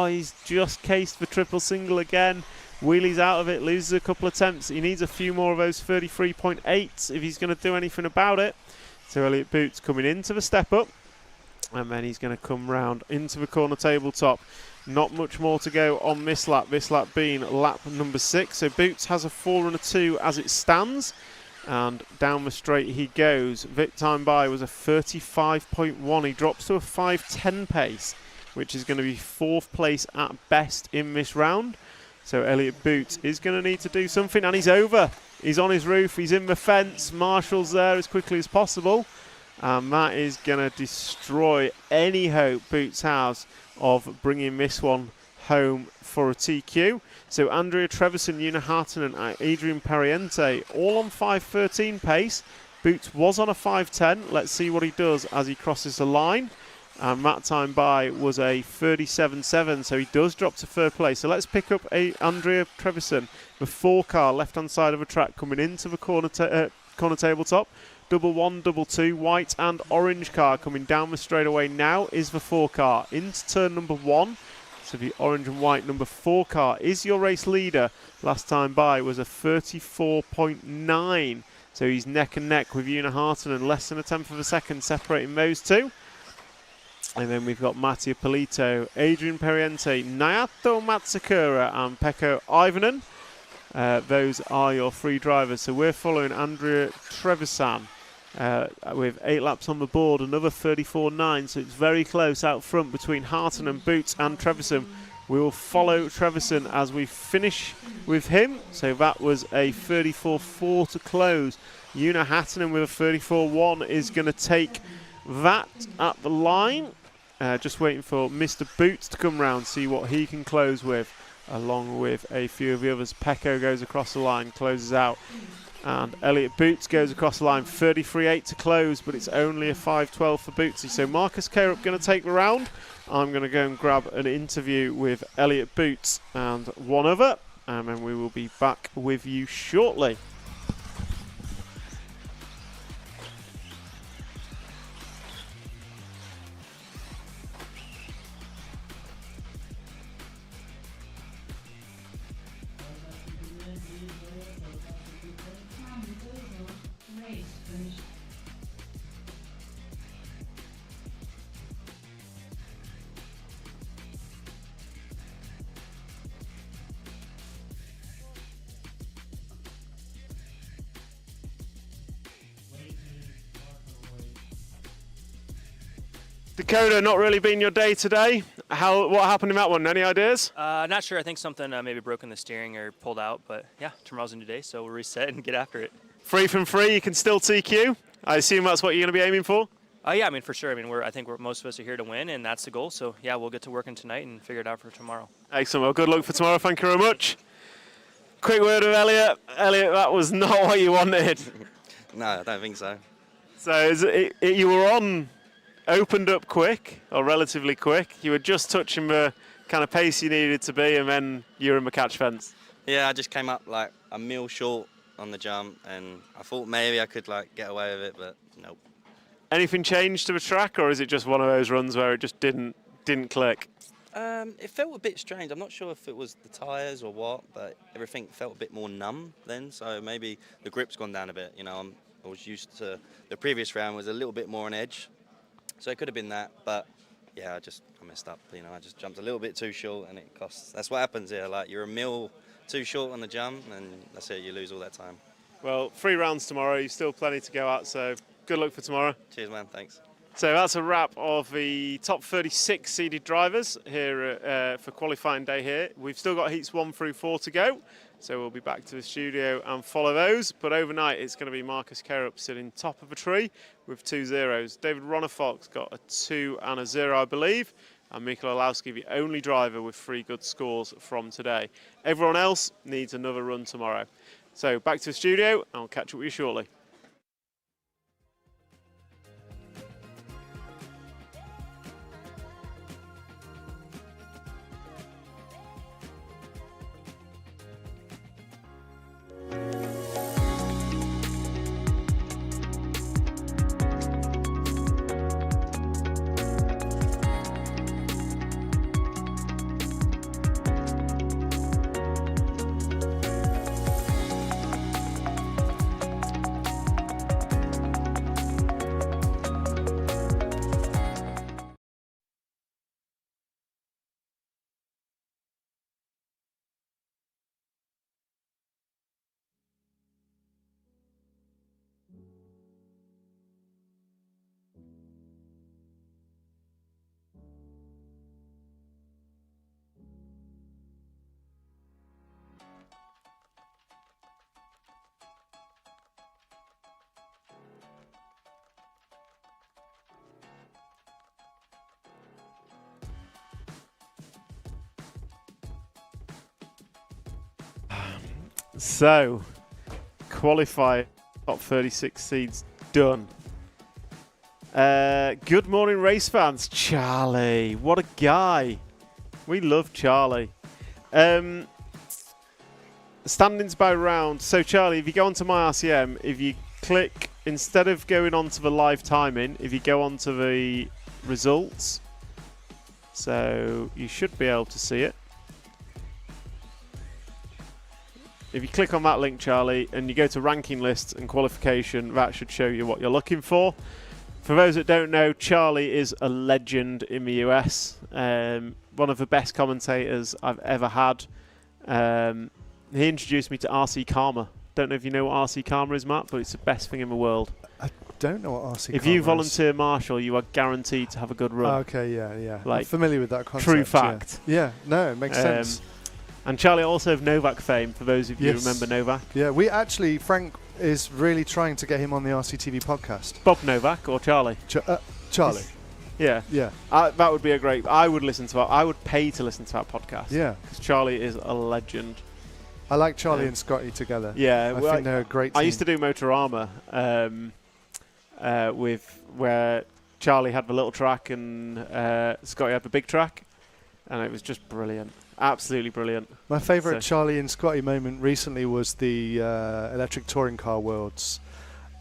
He's just cased the triple single again. Wheelies out of it, loses a couple of attempts. He needs a few more of those 33.8s if he's going to do anything about it. So Elliot Boots coming into the step up, and then he's going to come round into the corner tabletop. Not much more to go on this lap being lap number 6. So Boots has a 4:2 as it stands, and down the straight he goes. Vic time by was a 35.1. He drops to a 5:10 pace, which is going to be 4th place at best in this round. So Elliot Boots is going to need to do something, and he's over. He's on his roof, he's in the fence. Marshall's there as quickly as possible, and that is going to destroy any hope Boots has of bringing this one home for a TQ. So Andrea Trevisan, Una Hartonen and Adrian Pariente all on 5:13 pace. Boots was on a 5:10. Let's see what he does as he crosses the line. And that time by was a 37.7, so he does drop to 3rd place. So let's pick up Andrea Trevisan, the 4 car left hand side of the track coming into the corner tabletop. Double 1, double 2, white and orange car coming down the straightaway now is the 4 car into turn number 1. So the orange and white number 4 car is your race leader. Last time by was a 34.9. So he's neck and neck with Una Hartonen, less than a tenth of a second separating those two. And then we've got Mattia Polito, Adrian Pariente, Naoto Matsukura and Pekko Ivanen. Those are your 3 drivers. So we're following Andrea Trevisan with 8 laps on the board, another 34.9. So it's very close out front between Hartonen, Boots and Trevisan. We will follow Trevisan as we finish with him. So that was a 34.4 to close. Una Hartonen with a 34.1 is going to take that at the line. Just waiting for Mr. Boots to come round, see what he can close with, along with a few of the others. Pecco goes across the line, closes out, and Elliot Boots goes across the line. 33.8 to close, but it's only a 5:12 for Bootsy. So Marcus Carup going to take the round. I'm going to go and grab an interview with Elliot Boots and one other, and then we will be back with you shortly. Dakota, not really been your day today. What happened in that one? Any ideas? Not sure. I think something maybe broke in the steering or pulled out. But yeah, tomorrow's a new day, so we'll reset and get after it. 3 from 3, you can still TQ. I assume that's what you're going to be aiming for? Yeah, I mean, for sure. I mean, I think most of us are here to win, and that's the goal. So yeah, we'll get to working tonight and figure it out for tomorrow. Excellent. Well, good luck for tomorrow. Thank you very much. Quick word of Elliot. Elliot, that was not what you wanted. No, I don't think so. So you were opened up quick, or relatively quick. You were just touching the kind of pace you needed to be, and then you were in the catch fence. Yeah, I just came up like a mil short on the jump, and I thought maybe I could like get away with it, but nope. Anything changed to the track, or is it just one of those runs where it just didn't click? It felt a bit strange. I'm not sure if it was the tyres or what, but everything felt a bit more numb then, so maybe the grip's gone down a bit. You know, I was used to the previous round was a little bit more on edge. So it could have been that, but yeah, I messed up. You know, I just jumped a little bit too short, and it costs. That's what happens here. Like, you're a mil too short on the jump, and that's it. You lose all that time. Well, 3 rounds tomorrow. You've still plenty to go at, so good luck for tomorrow. Cheers, man. Thanks. So that's a wrap of the top 36 seeded drivers here for qualifying day here. We've still got heats 1 through 4 to go, so we'll be back to the studio and follow those. But overnight, it's going to be Marcus Carup sitting top of a tree with 2 zeros. David Ronnefolk's got a 2 and a 0, I believe. And Mikael Olowski, the only driver with 3 good scores from today. Everyone else needs another run tomorrow. So back to the studio, and I'll catch up with you shortly. So, qualify top 36 seeds done. Good morning, race fans. Charlie, what a guy. We love Charlie. Standings by round. So, Charlie, if you go onto my RCM, if you click, instead of going onto the live timing, if you go onto the results, so you should be able to see it. If you click on that link, Charlie, and you go to ranking list and qualification, that should show you what you're looking for. For those that don't know, Charlie is a legend in the US. One of the best commentators I've ever had. He introduced me to RC Karma. Don't know if you know what RC Karma is, Matt, but it's the best thing in the world. I don't know what RC Karma is. If you volunteer marshal, you are guaranteed to have a good run. Oh, okay, yeah. Like, I'm familiar with that concept. True fact. Yeah, no, it makes sense. And Charlie also of Novak fame, for those of you who remember Novak. Yeah, we actually, Frank is really trying to get him on the RCTV podcast. Bob Novak or Charlie? Charlie. Yeah. That would be a great... I would listen to that. I would pay to listen to that podcast. Yeah. Because Charlie is a legend. I like Charlie and Scotty together. Yeah. I think they're a great team. I used to do Motorama where Charlie had the little track and Scotty had the big track. And it was just brilliant. Absolutely brilliant. My favourite Charlie and Scotty moment recently was the Electric Touring Car Worlds.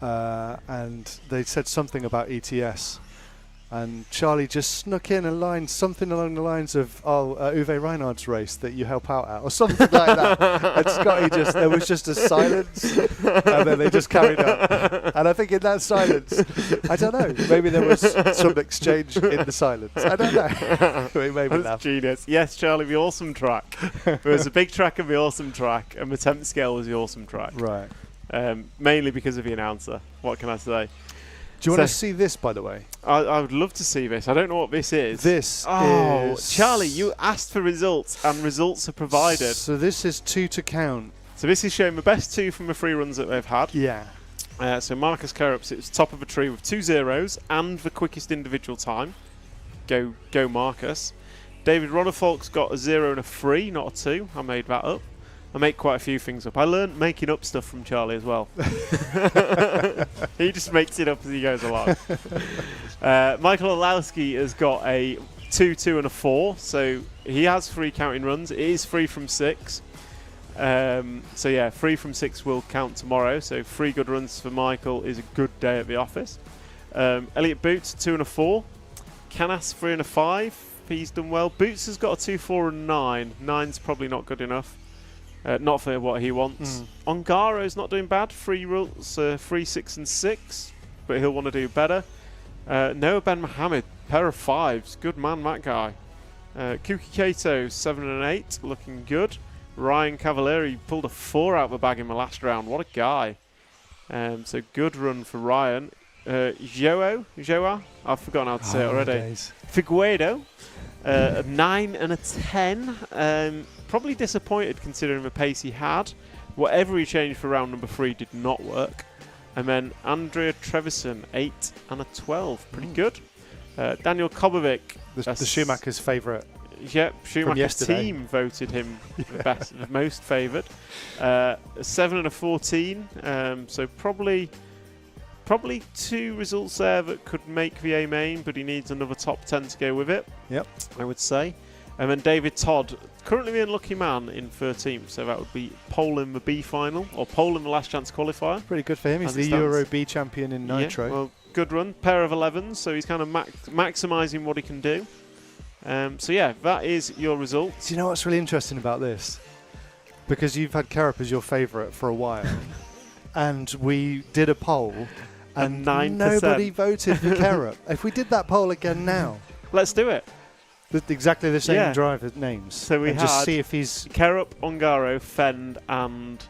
And they said something about ETS. And Charlie just snuck in a line, something along the lines of, Uwe Reinhardt's race that you help out at, or something like that. And Scotty there was just a silence, and then they just carried on. And I think in that silence, I don't know, maybe there was some exchange in the silence. I don't know. It made me laugh. Genius. Yes, Charlie, the awesome track. There was a big track and the awesome track, and the temp scale was the awesome track. Right. Mainly because of the announcer. What can I say? Do you want to see this, by the way? I would love to see this. I don't know what this is. This is... Charlie, you asked for results, and results are provided. So this is 2 to count. So this is showing the best 2 from the 3 runs that they've had. Yeah. So Marcus Carup sits top of a tree with 2 zeros and the quickest individual time. Go Marcus. David Ronnefolk's got a 0 and a 3, not a 2. I made that up. I make quite a few things up. I learned making up stuff from Charlie as well. He just makes it up as he goes along. Michael Olowski has got a 2, 2 and a 4. So he has 3 counting runs. It is 3 from 6. So yeah, 3 from 6 will count tomorrow. So 3 good runs for Michael is a good day at the office. Elliot Boots, 2 and a 4. Canas, 3 and a 5. He's done well. Boots has got a 2, 4 and 9. 9's probably not good enough. Not for what he wants. Ongaro's not doing bad. 3 runs, 3, 6 and 6. But he'll want to do better. Noah Ben Mohammed, pair of 5s. Good man, that guy. Kuki Kato, 7 and 8, looking good. Ryan Cavalieri pulled a 4 out of the bag in the last round. What a guy. So good run for Ryan. Joa, I've forgotten how to say it already. Figueredo, a 9 and a 10. Probably disappointed considering the pace he had. Whatever he changed for round number 3 did not work. And then Andrea Trevisan, 8 and a 12. Pretty good. Daniel Kobovic. The Schumacher's favourite. Yep, Schumacher's team voted him the most favoured. 7 and a 14. So probably 2 results there that could make the A main, but he needs another top 10 to go with it. Yep, I would say. And then David Todd, currently the unlucky man in 13th, so that would be pole in the B final, or pole in the last chance qualifier. Pretty good for him. He's the Euro B champion in Nitro. Yeah, well, good run. Pair of 11s, so he's kind of maximising what he can do. So yeah, that is your results. Do you know what's really interesting about this? Because you've had Kerup as your favourite for a while, and we did a poll, and 9%. Nobody voted for Kerup. If we did that poll again now, let's do it. Exactly the same driver names. So we had just see if he's Kerup, Ongaro, Fend, and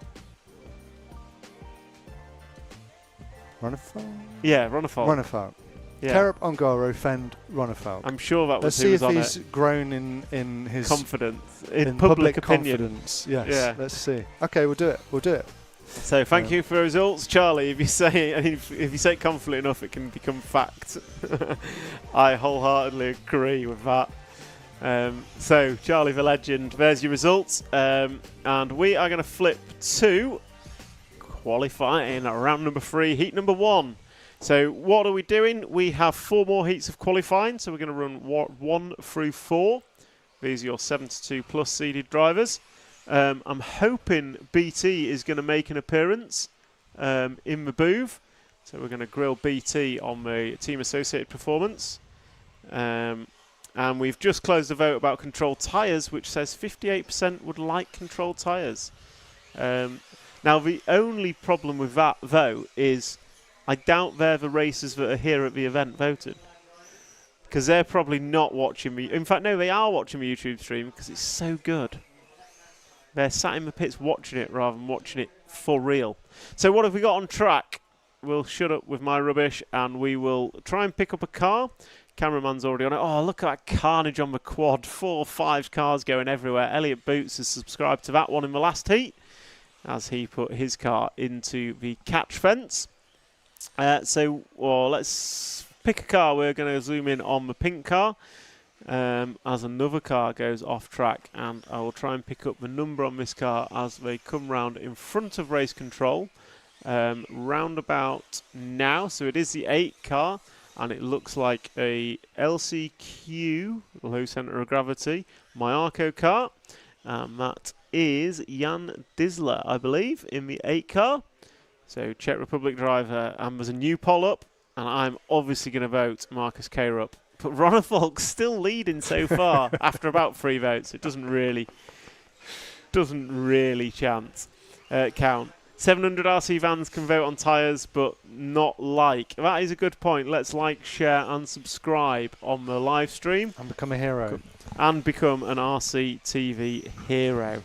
Runnefalt. Yeah, Runnefalt. Yeah. Kerup, Ongaro, Fend, Runnefalt. I'm sure that was Let's see if he's grown in his confidence, in public opinion. Confidence. Yes. Yeah. Let's see. Okay, we'll do it. We'll do it. So thank you for the results, Charlie. If you say confident enough, it can become fact. I wholeheartedly agree with that. So Charlie the legend, there's your results, and we are going to flip to qualifying round number 3, heat number 1. So what are we doing? We have 4 more heats of qualifying, so we're going to run 1 through 4. These are your 72 plus seeded drivers. I'm hoping BT is going to make an appearance in the booth, so we're going to grill BT on the team associated performance. And we've just closed the vote about controlled tyres, which says 58% would like controlled tyres. Now, the only problem with that vote is I doubt they're the racers that are here at the event voted. Because they're probably not watching me. In fact, no, they are watching the YouTube stream because it's so good. They're sat in the pits watching it rather than watching it for real. So what have we got on track? We'll shut up with my rubbish and we will try and pick up a car. Cameraman's already on it. Oh, look at that carnage on the quad. 4 or 5 cars going everywhere. Elliot Boots has subscribed to that one in the last heat as he put his car into the catch fence. Let's pick a car. We're going to zoom in on the pink car as another car goes off track, and I will try and pick up the number on this car as they come round in front of race control round about now. So it is the 8 car, and it looks like a LCQ, low centre of gravity, Myarko car, and that is Jan Disler, I believe, in the 8 car. So Czech Republic driver, and there's a new poll up, and I'm obviously going to vote Marcus Kerup. But Ronnefolk's still leading so far after about 3 votes. It doesn't really count. 700 RC vans can vote on tyres, but not like. That is a good point. Let's like, share, and subscribe on the live stream. And become a hero. And become an RC TV hero.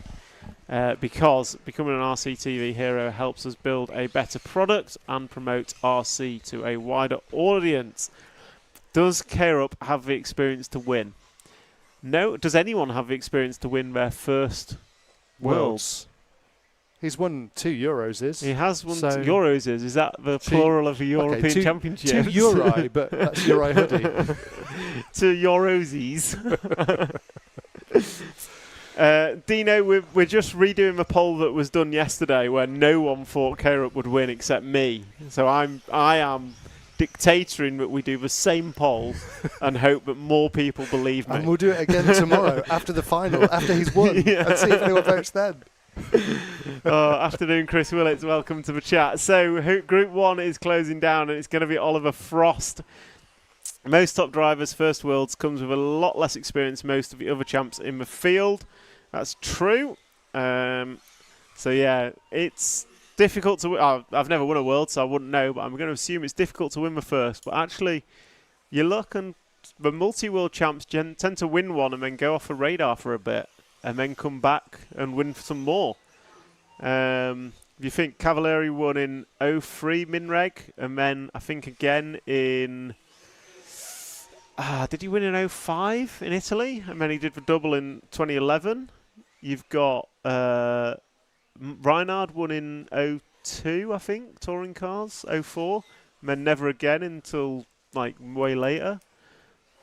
Because becoming an RC TV hero helps us build a better product and promote RC to a wider audience. Does Kerup have the experience to win? No. Does anyone have the experience to win their first Worlds? He's won 2 Euros, He has won 2 Euros, Is that the plural of the European Championship? 2 Euro, but that's Euro hoodie. 2 Eurosies. Dino, we're just redoing the poll that was done yesterday where no one thought Kerup would win except me. So I am dictatoring that we do the same poll and hope that more people believe me. And we'll do it again tomorrow after the final, after he's won, and see if anyone votes then. Afternoon, Chris Willits. Welcome to the chat. So Group 1 is closing down, and it's going to be Oliver Frost. Most top drivers, first Worlds, comes with a lot less experience than most of the other champs in the field. That's true. So yeah, it's difficult to win. I've never won a World, so I wouldn't know, but I'm going to assume it's difficult to win the first. But actually, you look and the multi-world champs tend to win one and then go off the radar for a bit and then come back and win some more. You think Cavalieri won in 03 Minreg, and then I think again in... did he win in 05 in Italy? And then he did the double in 2011. You've got Reinhard won in 02, I think, touring cars, 04. And then never again until like way later.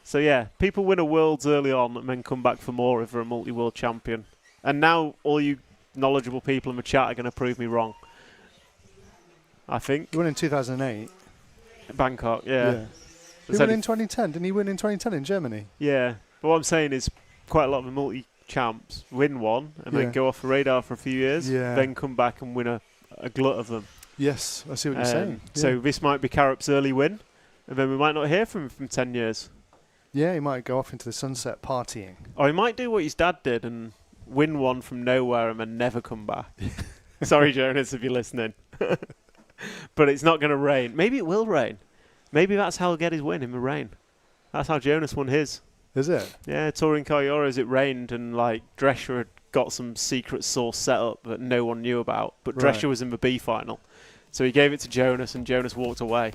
So yeah, people win a Worlds early on and then come back for more if they're a multi-world champion. And now all you knowledgeable people in the chat are going to prove me wrong. I think. He won in 2008. Bangkok, yeah. He won in 2010. Didn't he win in 2010 in Germany? Yeah. But what I'm saying is quite a lot of the multi-champs win one and then go off the radar for a few years, then come back and win a glut of them. Yes, I see what you're saying. So this might be Karup's early win, and then we might not hear from him from 10 years. Yeah, he might go off into the sunset partying. Or he might do what his dad did and win one from nowhere and then never come back. Sorry, Jonas, if you're listening. But it's not going to rain. Maybe it will rain. Maybe that's how he'll get his win, in the rain. That's how Jonas won his. Is it? Yeah, touring car Euros, it rained and like Drescher had got some secret sauce set up that no one knew about. But Drescher was in the B final. So he gave it to Jonas and Jonas walked away.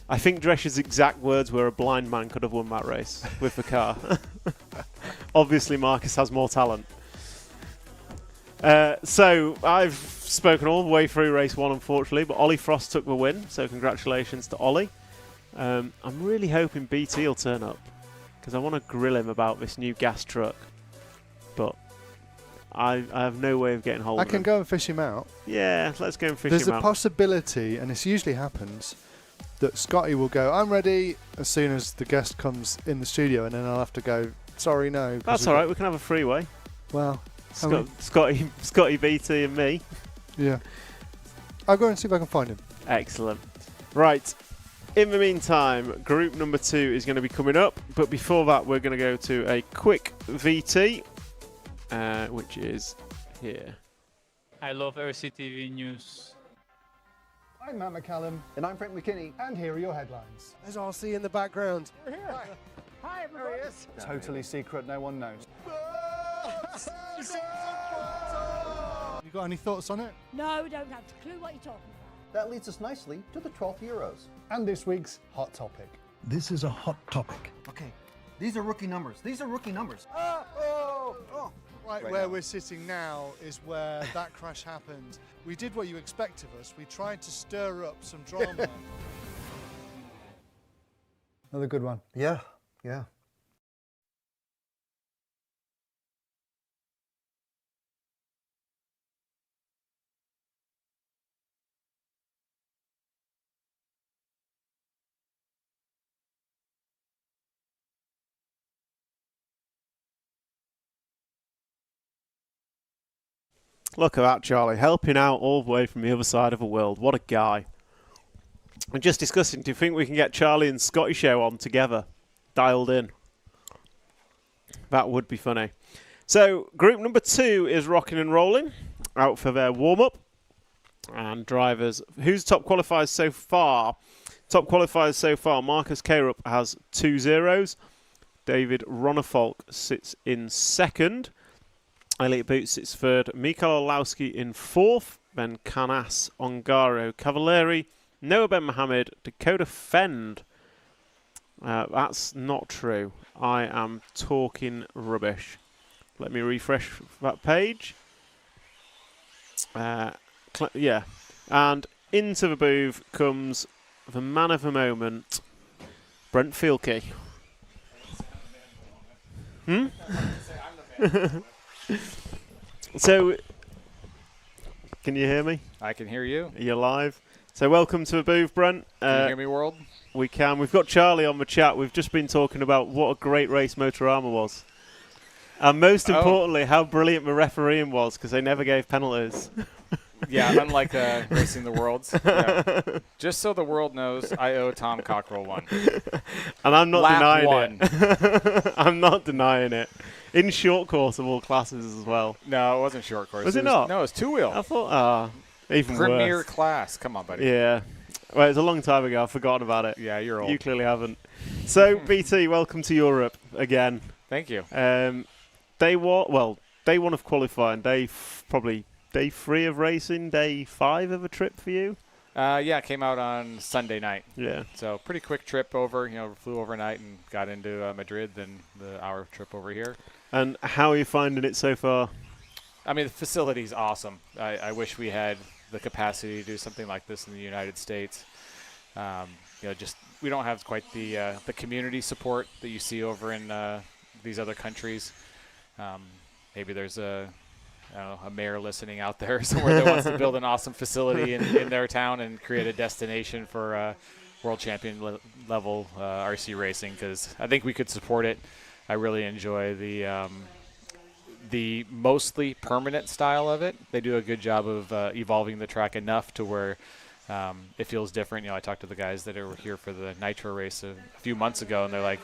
I think Drescher's exact words were a blind man could have won that race with the car. Obviously, Marcus has more talent. So I've spoken all the way through race one, unfortunately, but Ollie Frost took the win, so congratulations to Ollie. I'm really hoping BT will turn up, because I want to grill him about this new gas truck, but I have no way of getting hold of him. I can go and fish him out. Yeah, let's go and fish him out. There's a possibility, and this usually happens, that Scotty will go, I'm ready, as soon as the guest comes in the studio, and then I'll have to go, sorry, no. That's all right, we can have a freeway. Well... Scotty, BT and me. Yeah. I'll go and see if I can find him. Excellent. Right. In the meantime, group number 2 is going to be coming up. But before that, we're going to go to a quick VT, which is here. I love RCTV News. I'm Matt McCallum. And I'm Frank McKinney. And here are your headlines. There's RC in the background. We're here. Hi, everybody. Totally secret, no one knows. You got any thoughts on it? No, we don't have a clue what you're talking about. That leads us nicely to the 12th Euros. And this week's hot topic. This is a hot topic. Okay, these are rookie numbers. Right where we're sitting now is where that crash happened. We did what you expect of us. We tried to stir up some drama. Another good one. Yeah. Look at that, Charlie, helping out all the way from the other side of the world. What a guy. We're just discussing, do you think we can get Charlie and Scotty show on together? Dialed in. That would be funny. So, group number 2 is rocking and rolling, out for their warm-up. And drivers, who's top qualifiers so far? Top qualifiers so far, Marcus Karup has 2 zeros. David Ronnefolk sits in second. Elliot Boots sits third. Mikael Olowski in fourth. Then Canas, Ongaro, Cavalieri, Noah Ben Mohammed, Dakota Fend. That's not true. I am talking rubbish. Let me refresh that page. Yeah. And into the booth comes the man of the moment, Brent Fielke. So, can you hear me? I can hear you. You're live. So welcome to the booth, Brent. Can you hear me, world? We can. We've got Charlie on the chat. We've just been talking about what a great race Motorama was. And most importantly, how brilliant the refereeing was, because they never gave penalties. Yeah, unlike Racing the Worlds. Yeah. Just so the world knows, I owe Tom Cockrell one. And I'm not Lap denying it. I'm not denying it. In short course of all classes as well. No, it wasn't short course. Was it not? No, it was two-wheel. I thought, even Premier worse. class. Come on, buddy. Yeah. Well, it's a long time ago. I've forgotten about it. Yeah, you're old. You clearly haven't. So, BT, welcome to Europe again. Thank you. Day one of qualifying, probably day 3 of racing, day 5 of a trip for you? Yeah, it came out on Sunday night. Yeah. So pretty quick trip over. Flew overnight and got into Madrid, then the hour trip over here. And how are you finding it so far? I mean, the facility's awesome. I wish we had the capacity to do something like this in the United States. Just we don't have quite the community support that you see over in these other countries. Maybe there's a mayor listening out there somewhere that wants to build an awesome facility in their town and create a destination for world champion level RC racing, because I think we could support it. I really enjoy the mostly permanent style of it. They do a good job of evolving the track enough to where it feels different. I talked to the guys that were here for the Nitro race a few months ago, and they're like,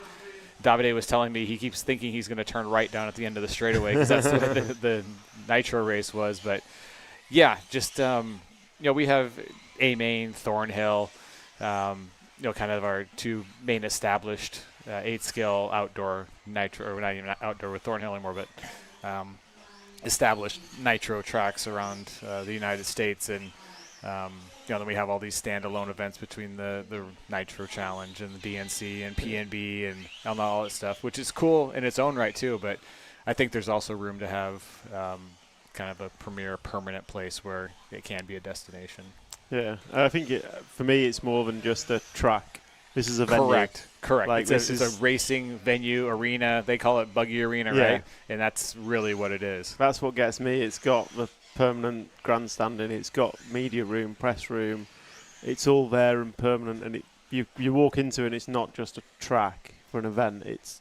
Davide was telling me he keeps thinking he's going to turn right down at the end of the straightaway because that's what the Nitro race was. But yeah, just we have A-Main, Thornhill, kind of our two main established 8-scale outdoor Nitro, or not even outdoor with Thornhill anymore, but established Nitro tracks around the United States. And then we have all these standalone events between the Nitro Challenge and the DNC and PNB and all that stuff, which is cool in its own right too. But I think there's also room to have kind of a premier permanent place where it can be a destination. Yeah, I think for me it's more than just a track. This is a venue. Correct. Like it's a racing venue, arena. They call it Buggy Arena, right? And that's really what it is. That's what gets me. It's got the permanent grandstanding. It's got media room, press room. It's all there and permanent. And you walk into it and it's not just a track for an event. It's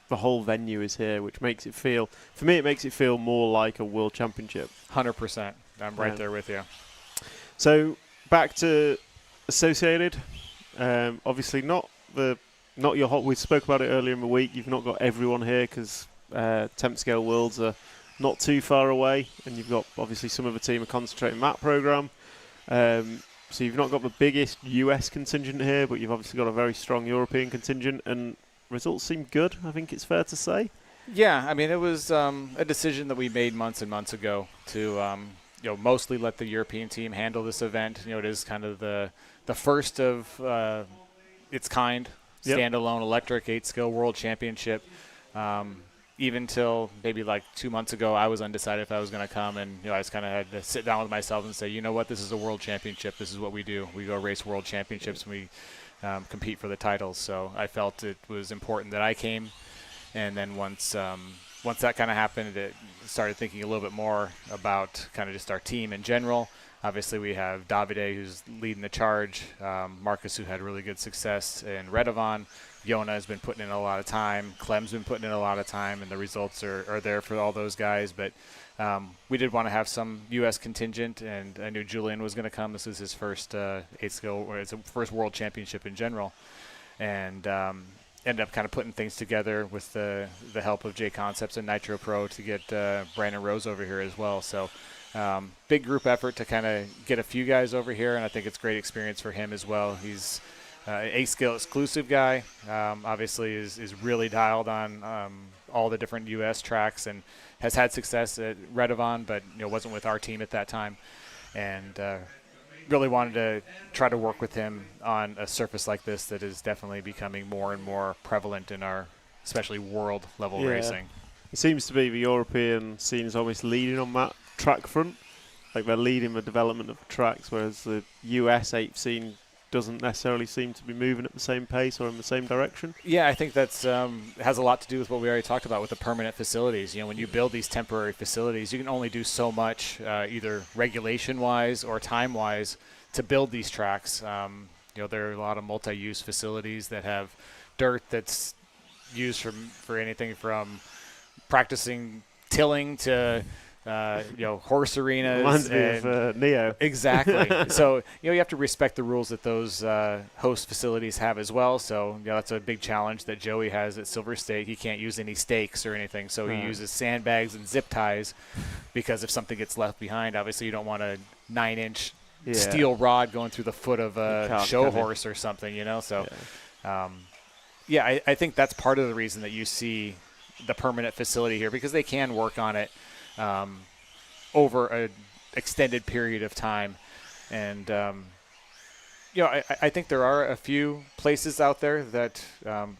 the whole venue is here, which makes it feel, for me, it makes it feel more like a world championship. 100%. I'm right there with you. So back to Associated. Obviously not your hot. We spoke about it earlier in the week. You've not got everyone here because temp scale worlds are not too far away, and you've got obviously some of the team are concentrating that program. So you've not got the biggest US contingent here, but you've obviously got a very strong European contingent, and results seem good. I think it's fair to say. Yeah, I mean it was a decision that we made months and months ago to mostly let the European team handle this event. It is kind of the first of its kind, standalone electric 8-scale world championship. Even till maybe like 2 months ago, I was undecided if I was going to come, and I just kind of had to sit down with myself and say, you know what, this is a world championship. This is what we do. We go race world championships, and we compete for the titles. So I felt it was important that I came, and then once that kind of happened, it started thinking a little bit more about kind of just our team in general. Obviously, we have Davide, who's leading the charge, Marcus, who had really good success in Redovan. Yona has been putting in a lot of time. Clem's been putting in a lot of time, and the results are there for all those guys. But we did want to have some U.S. contingent, and I knew Julian was going to come. This is his first 8-scale, or it's a first world championship in general. And ended up kind of putting things together with the help of J Concepts and Nitro Pro to get Brandon Rose over here as well. So big group effort to kind of get a few guys over here, and I think it's great experience for him as well. He's an 8-scale exclusive guy, obviously is really dialed on all the different U.S. tracks and has had success at Redovan, but wasn't with our team at that time, and really wanted to try to work with him on a surface like this that is definitely becoming more and more prevalent in our, especially world level racing. It seems to be the European scene is almost leading on that track front, like they're leading the development of the tracks, whereas the US 8 scene doesn't necessarily seem to be moving at the same pace or in the same direction. Yeah, I think that's has a lot to do with what we already talked about with the permanent facilities. When you build these temporary facilities, you can only do so much, either regulation-wise or time-wise, to build these tracks. There are a lot of multi-use facilities that have dirt that's used for anything from practicing tilling to horse arenas. Reminds me of Neo. Exactly. So, you have to respect the rules that those host facilities have as well. So, that's a big challenge that Joey has at Silver State. He can't use any stakes or anything. So he uses sandbags and zip ties because if something gets left behind, obviously you don't want a 9-inch steel rod going through the foot of a show horse or something, you know. So, I think that's part of the reason that you see the permanent facility here, because they can work on it over an extended period of time. And, I think there are a few places out there that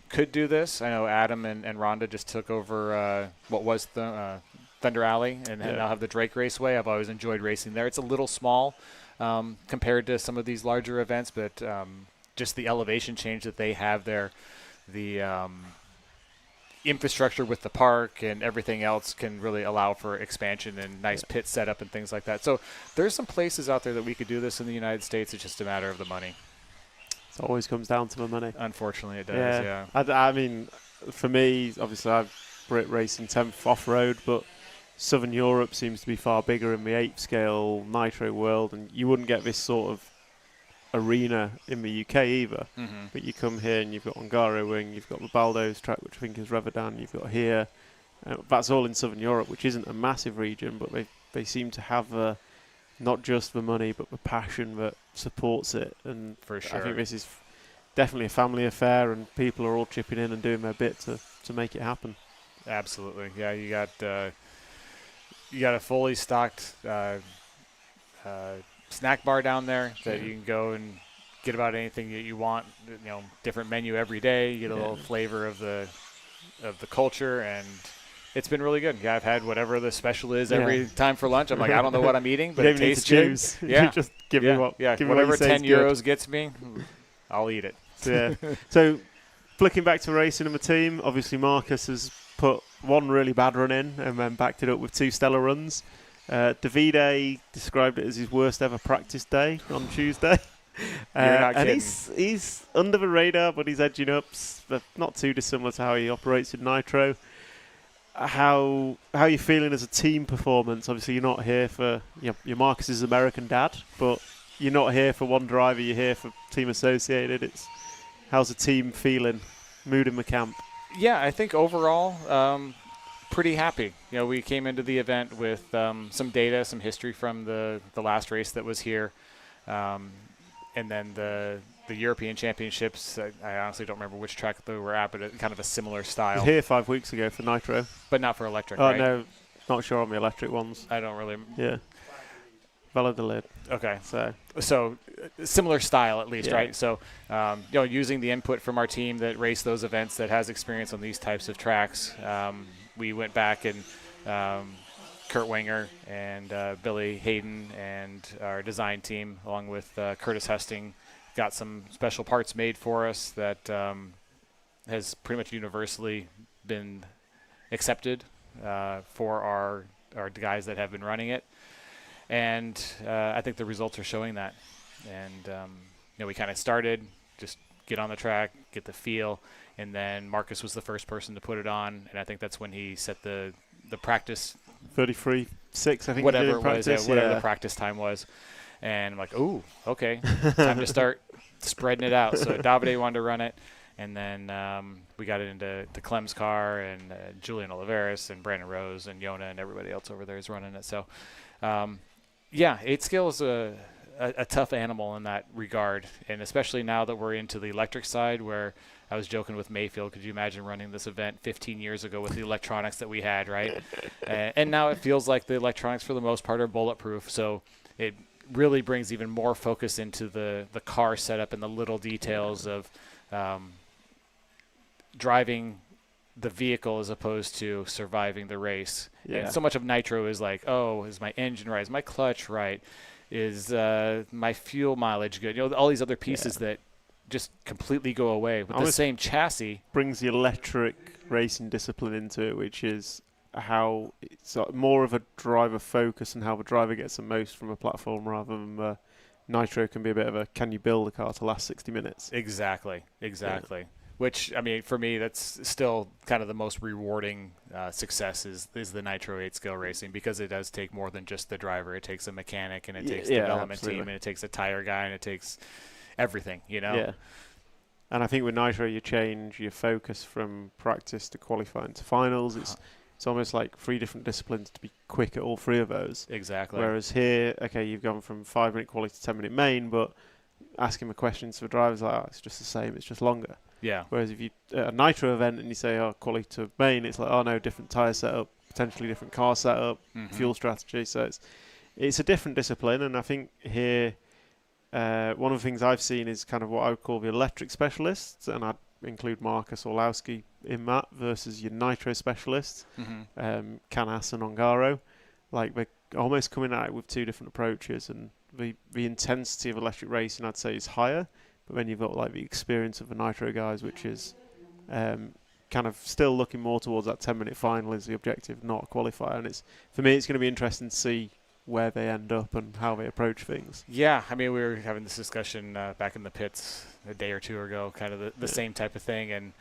could do this. I know Adam and Rhonda just took over what was the Thunder Alley, and now have the Drake Raceway. I've always enjoyed racing there. It's a little small compared to some of these larger events, but just the elevation change that they have there, the infrastructure with the park and everything else can really allow for expansion and nice pit setup and things like that. So there's some places out there that we could do this in the United States. It's just a matter of the money. It always comes down to the money. Unfortunately, it does, yeah. I mean, for me, obviously, I've Brit racing 10th off-road, but Southern Europe seems to be far bigger in the 8th scale Nitro world, and you wouldn't get this sort of arena in the UK either. But you come here and you've got Hobbywing, you've got the Baldo's track, which I think is Reverdan, you've got here. That's all in Southern Europe, which isn't a massive region, but they seem to have not just the money, but the passion that supports it. And for sure, I think this is definitely a family affair, and people are all chipping in and doing their bit to make it happen. Absolutely, yeah. You got a fully stocked snack bar down there that you can go and get about anything that you want. You know, different menu every day. You get a little flavor of the culture, and it's been really good. Yeah, I've had whatever the special is every time for lunch. I'm like, I don't know what I'm eating, but it tastes good. Yeah, just give me what. Yeah, give whatever what 10 euros gets me, I'll eat it. Yeah. So, flicking back to racing and the team, obviously Marcus has put one really bad run in and then backed it up with 2 stellar runs. Davide described it as his worst ever practice day on Tuesday. You're not kidding. And he's under the radar, but he's edging up. But not too dissimilar to how he operates in Nitro. How are you feeling as a team performance? Obviously, you're not here for your Marcus's American dad, but you're not here for one driver. You're here for Team Associated. How's the team feeling? Mood in the camp? Yeah, I think overall, pretty happy. You know, we came into the event with some data, some history from the last race that was here, and then the European Championships. I honestly don't remember which track they were at, but kind of a similar style. Here 5 weeks ago for Nitro, but not for electric. Oh right? No, not sure on the electric ones. I don't really. Yeah. Valladolid. Okay. So similar style at least, right? So, using the input from our team that raced those events, that has experience on these types of tracks, we went back and Kurt Wenger and Billy Hayden and our design team, along with Curtis Hesting, got some special parts made for us that has pretty much universally been accepted for our guys that have been running it. And I think the results are showing that. And, we kind of started, just get on the track, get the feel, and then Marcus was the first person to put it on, and I think that's when he set the practice. 33.6, I think. Whatever it practice, was, whatever the practice time was. And I'm like, ooh, okay, time to start spreading it out. So Davide wanted to run it, and then we got it into Clem's car, and Julian Oliveris and Brandon Rose and Yona and everybody else over there is running it. So, 8 scale is a tough animal in that regard, and especially now that we're into the electric side, where I was joking with Mayfield, could you imagine running this event 15 years ago with the electronics that we had, right? And now it feels like the electronics for the most part are bulletproof, so it really brings even more focus into the car setup and the little details of driving the vehicle as opposed to surviving the race. Yeah. And so much of Nitro is like, oh, is my engine right? Is my clutch right? Is my fuel mileage good? All these other pieces that just completely go away with the same chassis. Brings the electric racing discipline into it, which is how it's more of a driver focus and how the driver gets the most from a platform rather than Nitro can be a bit of a can you build a car to last 60 minutes. Exactly. Yeah. Which, I mean, for me, that's still kind of the most rewarding success is the Nitro 8 scale racing, because it does take more than just the driver. It takes a mechanic, and it takes the development team, and it takes a tire guy, and it takes everything, Yeah. And I think with Nitro, you change your focus from practice to qualifying to finals. it's almost like 3 different disciplines to be quick at all 3 of those. Exactly. Whereas here, okay, you've gone from 5-minute quality to 10-minute main, but asking the questions for drivers like, it's just the same, it's just longer. Yeah. Whereas if you at a nitro event and you say, quality to main, it's like, no, different tyre setup, potentially different car setup, fuel strategy. So it's a different discipline, and I think here one of the things I've seen is kind of what I would call the electric specialists, and I'd include Marcus Orlowski in that versus your nitro specialists, Canas and Ongaro. Like, they're almost coming at it with 2 different approaches, and the intensity of electric racing, I'd say, is higher. But then you've got like the experience of the nitro guys, which is kind of still looking more towards that 10-minute final is the objective, not a qualifier. And for me, it's going to be interesting to see where they end up and how they approach things. Yeah, I mean, we were having this discussion back in the pits a day or 2 ago, kind of the same type of thing. And,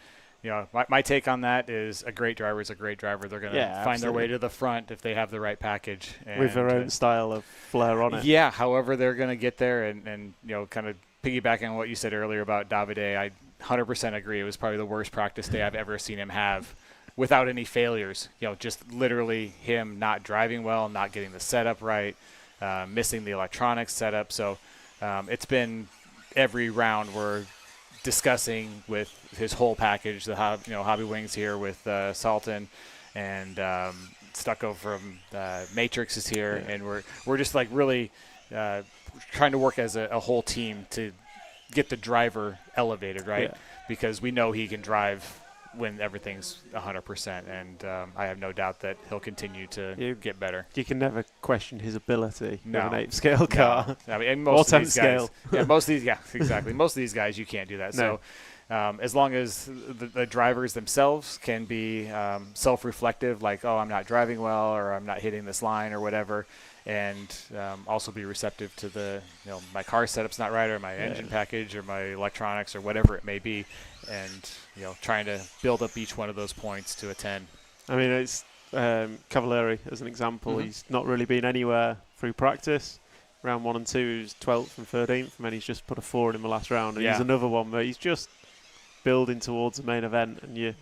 you know, my take on that is a great driver is a great driver. They're going to find their way to the front if they have the right package. And with their own style of flair on it. Yeah, however they're going to get there, and you know, kind of piggybacking on what you said earlier about Davide, I 100% agree. It was probably the worst practice day I've ever seen him have without any failures. You know, just literally him not driving well, not getting the setup right, missing the electronics setup. So it's been every round we're discussing with his whole package. The Hobbywings here with Salton, and Stucco from Matrix is here, and we're just like really trying to work as a whole team to get the driver elevated, right? Because we know he can drive when everything's 100%, and I have no doubt that he'll continue to get better. You can never question his ability with an 8-scale No. car. I mean, and most or of these guys, 10-scale. most of these, exactly. Most of these guys, you can't do that. No. So as long as the drivers themselves can be self-reflective, like, I'm not driving well, or I'm not hitting this line or whatever, and also be receptive to the, my car setup's not right, or my engine package, or my electronics, or whatever it may be, and trying to build up each one of those points to a 10. I mean, it's Cavalieri as an example. He's not really been anywhere through practice. Round 1 and 2, he was 12th and 13th, and then he's just put a 4 in the last round. And he's another one where he's just building towards the main event, and you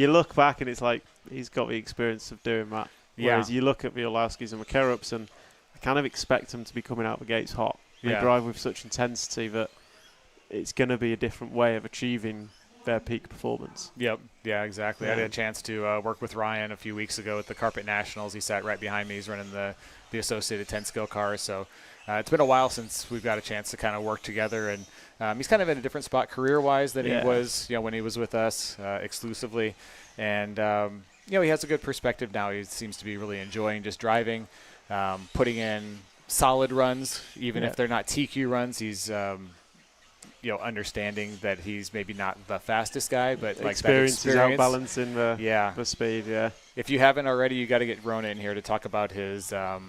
look back and it's like he's got the experience of doing that. Whereas you look at the Orlowskis and the Kerups, and I kind of expect them to be coming out the gates hot. They drive with such intensity that it's going to be a different way of achieving their peak performance. Yep. Yeah, exactly. I had a chance to work with Ryan a few weeks ago at the Carpet Nationals. He sat right behind me. He's running the Associated 10-scale cars. So it's been a while since we've got a chance to kind of work together. And he's kind of in a different spot career-wise than he was when he was with us exclusively. And, he has a good perspective now. He seems to be really enjoying just driving, putting in solid runs, even if they're not TQ runs. He's understanding that he's maybe not the fastest guy, but like experience is outbalancing the speed. If you haven't already, you got to get Rona in here to talk about his. I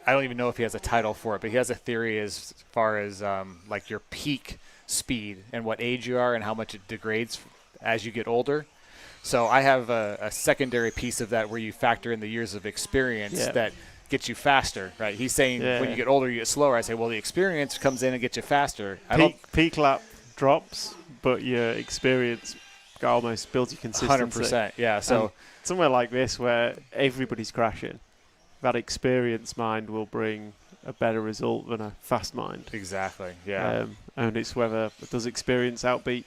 don't even know if he has a title for it, but he has a theory as far as like your peak speed and what age you are and how much it degrades as you get older. So I have a secondary piece of that where you factor in the years of experience that gets you faster, right? He's saying when you get older, you get slower. I say, well, the experience comes in and gets you faster. Peak lap drops, but your experience almost builds your consistency. 100%, yeah. So and somewhere like this where everybody's crashing, that experienced mind will bring a better result than a fast mind. Exactly, yeah. And it's whether does experience outbeat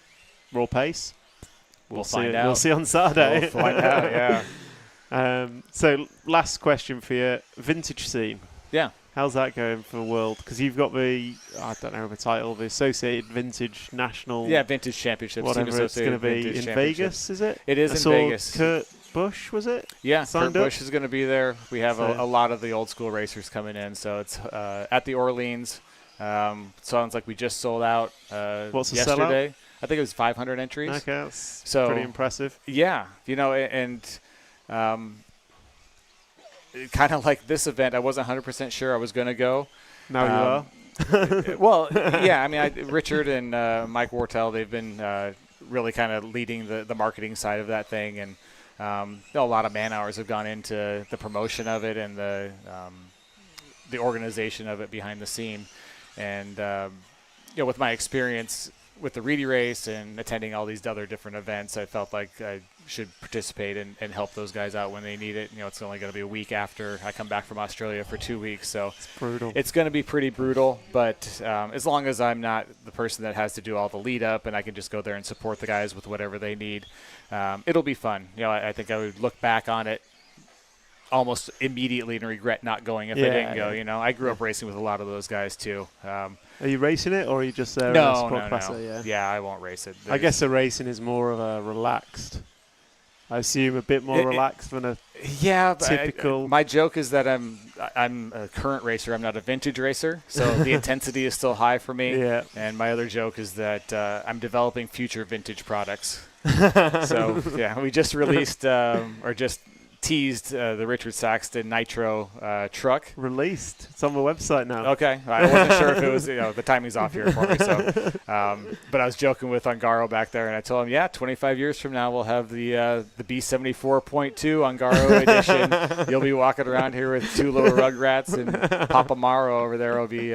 raw pace? We'll find out. We'll see on Saturday. We'll find out, yeah. So last question for you, vintage scene. Yeah. How's that going for the world? Because you've got the title, the Associated Vintage National. Yeah, Vintage Championships. Whatever it's going to be in Vegas, is it? It is in Vegas. Kurt Busch, was it? Yeah, Signed Kurt up? Busch is going to be there. We have a lot of the old school racers coming in, so it's at the Orleans. Sounds like we just sold out What's the yesterday. sellout? I think it was 500 entries. Okay, that's so pretty impressive. Yeah, and kind of like this event, I wasn't 100% sure I was going to go. Now you are. Well, yeah, I mean, Richard and Mike Wartell, they've been really kind of leading the marketing side of that thing, and a lot of man hours have gone into the promotion of it and the organization of it behind the scene. And with my experience with the Reedy race and attending all these other different events, I felt like I should participate and help those guys out when they need it. It's only going to be a week after I come back from Australia for 2 weeks, so it's brutal. It's going to be pretty brutal, but as long as I'm not the person that has to do all the lead up and I can just go there and support the guys with whatever they need, it'll be fun. I think I would look back on it almost immediately and regret not going if I didn't go. I grew up racing with a lot of those guys too. Are you racing it, or are you just there? No. Yeah, I won't race it. I guess the racing is more of a relaxed. I assume a bit more relaxed than a typical. My joke is that I'm a current racer. I'm not a vintage racer, so the intensity is still high for me. Yeah. And my other joke is that I'm developing future vintage products. So yeah, we just released or just teased the Richard Saxton Nitro truck. Released. It's on the website now. Okay. I wasn't sure if it was, the timing's off here for me. So, but I was joking with Ungaro back there, and I told him, 25 years from now we'll have the B74.2 Ungaro edition. You'll be walking around here with two little Rugrats, and Papa Maro over there will be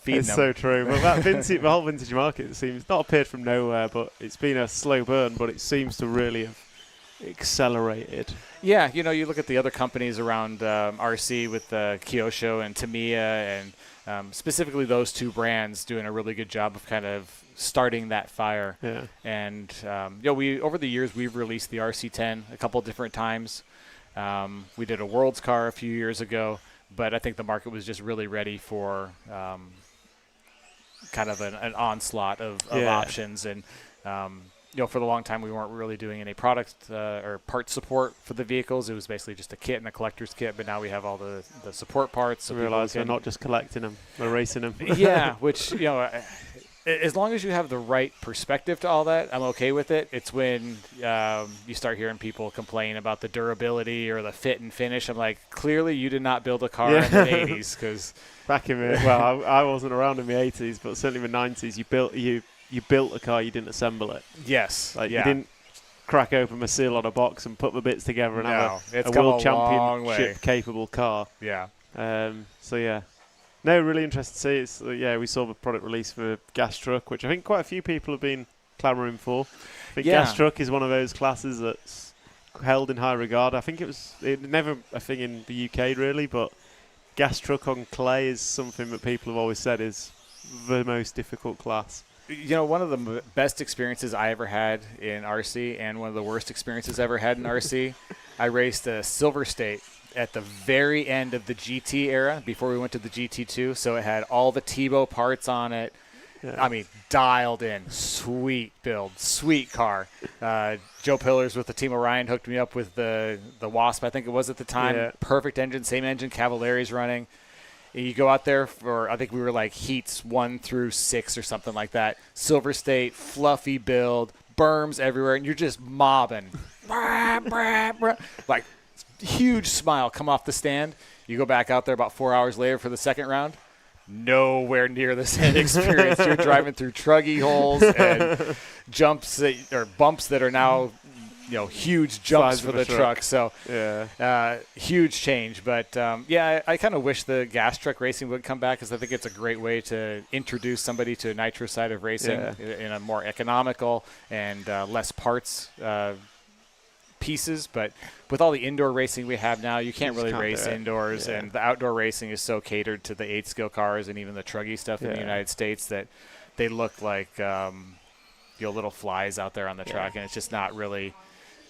feeding It's them. so true. But that the whole vintage market seems not appeared from nowhere, but it's been a slow burn, but it seems to really have accelerated. Yeah, you look at the other companies around RC with Kyosho and Tamiya, and specifically those two brands doing a really good job of kind of starting that fire. Yeah. And we over the years we've released the RC10 a couple different times. We did a Worlds car a few years ago, but I think the market was just really ready for kind of an onslaught of options. And for the long time, we weren't really doing any product or part support for the vehicles. It was basically just a kit and a collector's kit, but now we have all the support parts. So I realise we're not just collecting them, we're racing them. Yeah, which, as long as you have the right perspective to all that, I'm okay with it. It's when you start hearing people complain about the durability or the fit and finish. I'm like, clearly you did not build a car in the 80s. Cause back in the, I wasn't around in the 80s, but certainly in the 90s, you built a car, you didn't assemble it. Yes. You didn't crack open a seal on a box and put the bits together and have a come world a long way. championship capable car. Yeah. No, really interested to see. It's we saw the product release for Gas Truck, which I think quite a few people have been clamouring for. I think Gas Truck is one of those classes that's held in high regard. I think it was never a thing in the UK really, but Gas Truck on clay is something that people have always said is the most difficult class. One of the best experiences I ever had in RC and one of the worst experiences I ever had in RC, I raced a Silver State at the very end of the GT era before we went to the GT2. So it had all the Tebow parts on it. Yeah. I mean, dialed in. Sweet build. Sweet car. Joe Pillars with the team Orion hooked me up with the Wasp, I think it was at the time. Yeah. Perfect engine, same engine Cavalari's running. You go out there for, I think we were like heats 1 through 6 or something like that. Silver State, fluffy build, berms everywhere, and you're just mobbing. Like, huge smile come off the stand. You go back out there about 4 hours later for the second round. Nowhere near the same experience. You're driving through truggy holes and jumps or bumps that are now huge jumps for the truck. So huge change. But I kind of wish the gas truck racing would come back, because I think it's a great way to introduce somebody to a nitro side of racing in a more economical and less parts pieces. But with all the indoor racing we have now, you can't really race indoors, and the outdoor racing is so catered to the 8-skill cars and even the truggy stuff in the United States that they look like little flies out there on the track, and it's just not really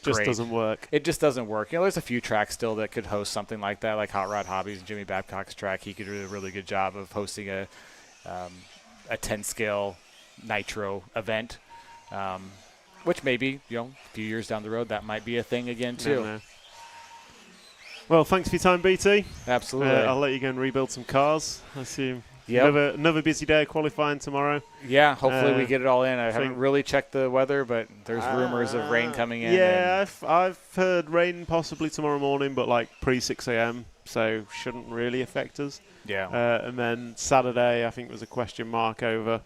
great. Doesn't work. It just doesn't work. There's a few tracks still that could host something like that, like Hot Rod Hobbies and Jimmy Babcock's track. He could do a really good job of hosting a 10-scale nitro event, which maybe, a few years down the road, that might be a thing again too. No. Well, thanks for your time, BT. Absolutely. I'll let you go and rebuild some cars, I assume. Yep. Another busy day of qualifying tomorrow. Yeah, hopefully we get it all in. I haven't really checked the weather, but there's rumors of rain coming in. Yeah, I've heard rain possibly tomorrow morning, but like pre-6 a.m., so shouldn't really affect us. Yeah. And then Saturday, I think was a question mark over,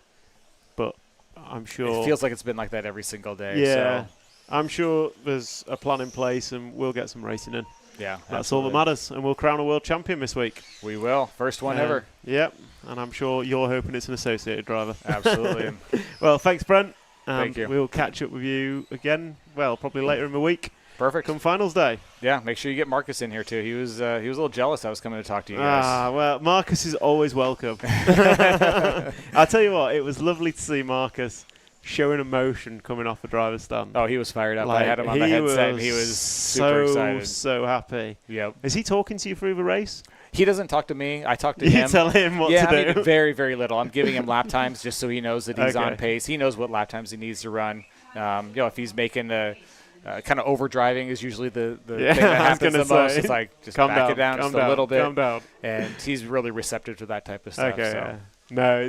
but I'm sure. It feels like it's been like that every single day. Yeah. So. I'm sure there's a plan in place, and we'll get some racing in. Yeah, that's all that matters. And we'll crown a world champion this week. We will. First one ever. Yep. And I'm sure you're hoping it's an associated driver. Absolutely. Well, thanks, Brent. Thank you. We'll catch up with you again, well, probably later in the week. Perfect. Come finals day. Yeah, make sure you get Marcus in here, too. He was a little jealous I was coming to talk to you guys. Well, Marcus is always welcome. I'll tell you what, it was lovely to see Marcus showing emotion coming off the driver's stand. Oh, he was fired up. I had him on the headset, and he was super excited. So happy. Yep. Is he talking to you through the race? He doesn't talk to me. I talk to him. You tell him what to do. I mean, very, very little. I'm giving him lap times just so he knows that he's on pace. He knows what lap times he needs to run. If he's making a kind of overdriving is usually the thing that happens the most. It's like just back it down just a little bit. Calm down. And he's really receptive to that type of stuff. Okay, so. No,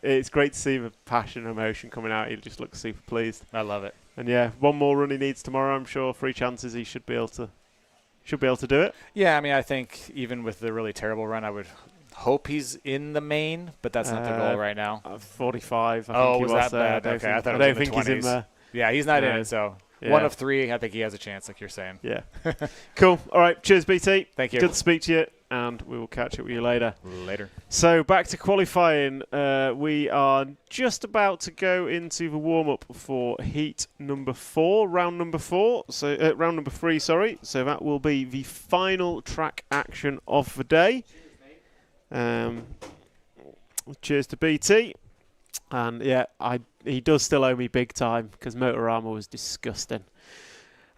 it's great to see the passion and emotion coming out. He just looks super pleased. I love it. And yeah, one more run he needs tomorrow. I'm sure 3 chances he should be able to do it. Yeah, I mean, I think even with the really terrible run, I would hope he's in the main, but that's not the goal right now. 45. I think he was that bad? Okay, I thought I don't think he's in there. Yeah, he's not in it, so 1 of 3, I think he has a chance, like you're saying. Yeah. Cool. All right. Cheers, BT. Thank you. Good to speak to you, and we will catch up with you later. Later. So back to qualifying. We are just about to go into the warm-up for heat number 4, round number 4. So round number 3, sorry. So that will be the final track action of the day. Cheers to BT. And yeah, he does still owe me big time because Motorama was disgusting.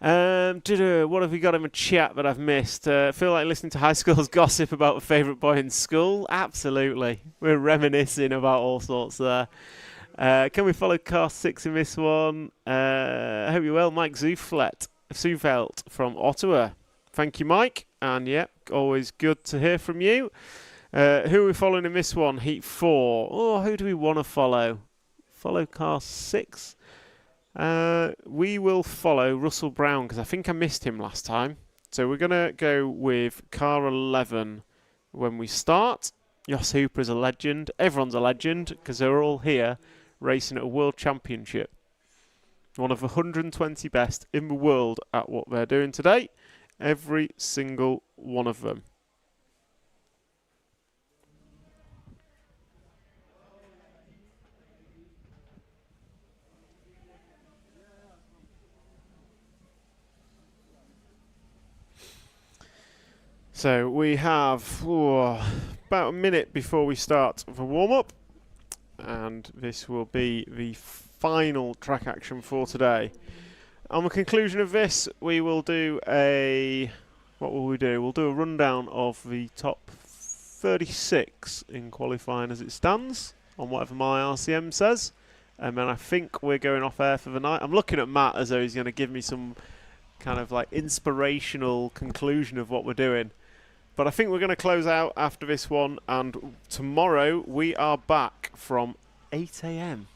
What have we got in the chat that I've missed? Feel like listening to high school's gossip about a favourite boy in school? Absolutely. We're reminiscing about all sorts there. Can we follow car 6 in this one? I hope you're well. Mike Zufelt from Ottawa. Thank you, Mike. And yeah, always good to hear from you. Who are we following in this one? Heat 4. Oh, who do we want to follow? Follow car 6. We will follow Russell Brown because I think I missed him last time. So we're going to go with car 11 when we start. Jos Hooper is a legend. Everyone's a legend because they're all here racing at a world championship. One of the 120 best in the world at what they're doing today. Every single one of them. So we have about a minute before we start the warm-up, and this will be the final track action for today. On the conclusion of this, we will do what will we do? We'll do a rundown of the top 36 in qualifying as it stands, on whatever my RCM says, and then I think we're going off air for the night. I'm looking at Matt as though he's going to give me some kind of like inspirational conclusion of what we're doing. But I think we're going to close out after this one, and tomorrow we are back from 8 a.m.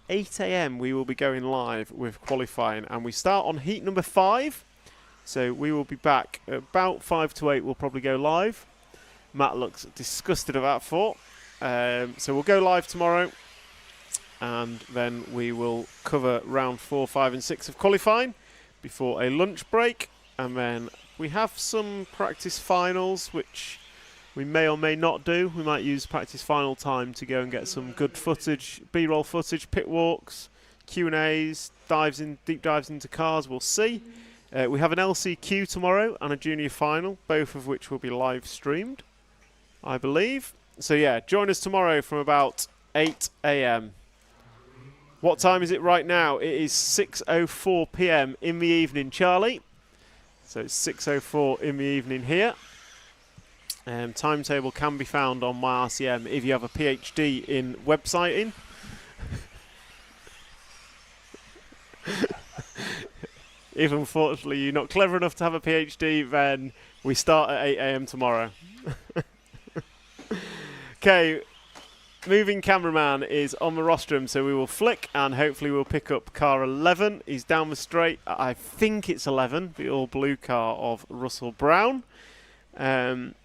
8 a.m. we will be going live with qualifying, and we start on heat number 5. So we will be back at about 5 to 8. We'll probably go live. Matt looks disgusted about 4. So we'll go live tomorrow, and then we will cover round 4, 5, and 6 of qualifying before a lunch break, and then we have some practice finals, which we may or may not do. We might use practice final time to go and get some good footage, B-roll footage, pit walks, Q&As, deep dives into cars. We'll see. We have an LCQ tomorrow and a junior final, both of which will be live streamed, I believe. So yeah, join us tomorrow from about 8 a.m. What time is it right now? It is 6:04 p.m. in the evening, Charlie. So it's 6:04 in the evening here. Timetable can be found on my RCM if you have a PhD in websiting. If unfortunately you're not clever enough to have a PhD, then we start at 8 a.m. tomorrow. Okay, moving cameraman is on the rostrum, so we will flick and hopefully we'll pick up car 11. He's down the straight. I think it's 11, the all blue car of Russell Brown. And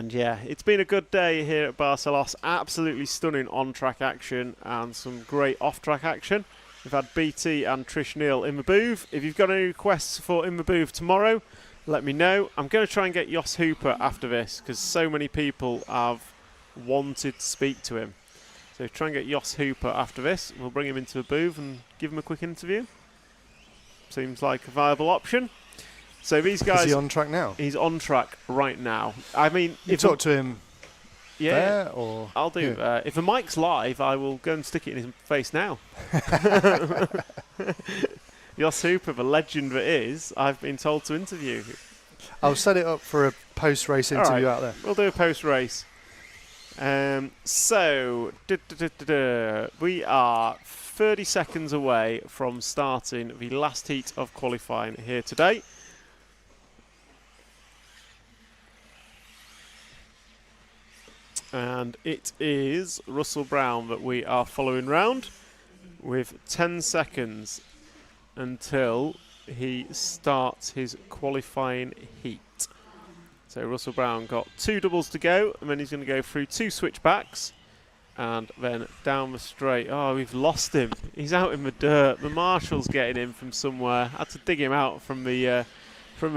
yeah, it's been a good day here at Barcelos. Absolutely stunning on-track action and some great off-track action. We've had BT and Trish Neal in the booth. If you've got any requests for in the booth tomorrow, let me know. I'm going to try and get Jos Hooper after this because so many people have wanted to speak to him. So try and get Jos Hooper after this. We'll bring him into the booth and give him a quick interview. Seems like a viable option. So these guys... Is he on track now? He's on track right now. I mean... You talk to him there, or... I'll do. If the mic's live, I will go and stick it in his face now. Jos Hooper, the legend that is, I've been told to interview. I'll set it up for a post-race interview out there. We'll do a post-race. So, we are 30 seconds away from starting the last heat of qualifying here today. And it is Russell Brown that we are following round with 10 seconds until he starts his qualifying heat. So Russell Brown got 2 doubles to go, and then he's going to go through 2 switchbacks and then down the straight. Oh, we've lost him. He's out in the dirt. The marshal's getting him from somewhere. Had to dig him out from the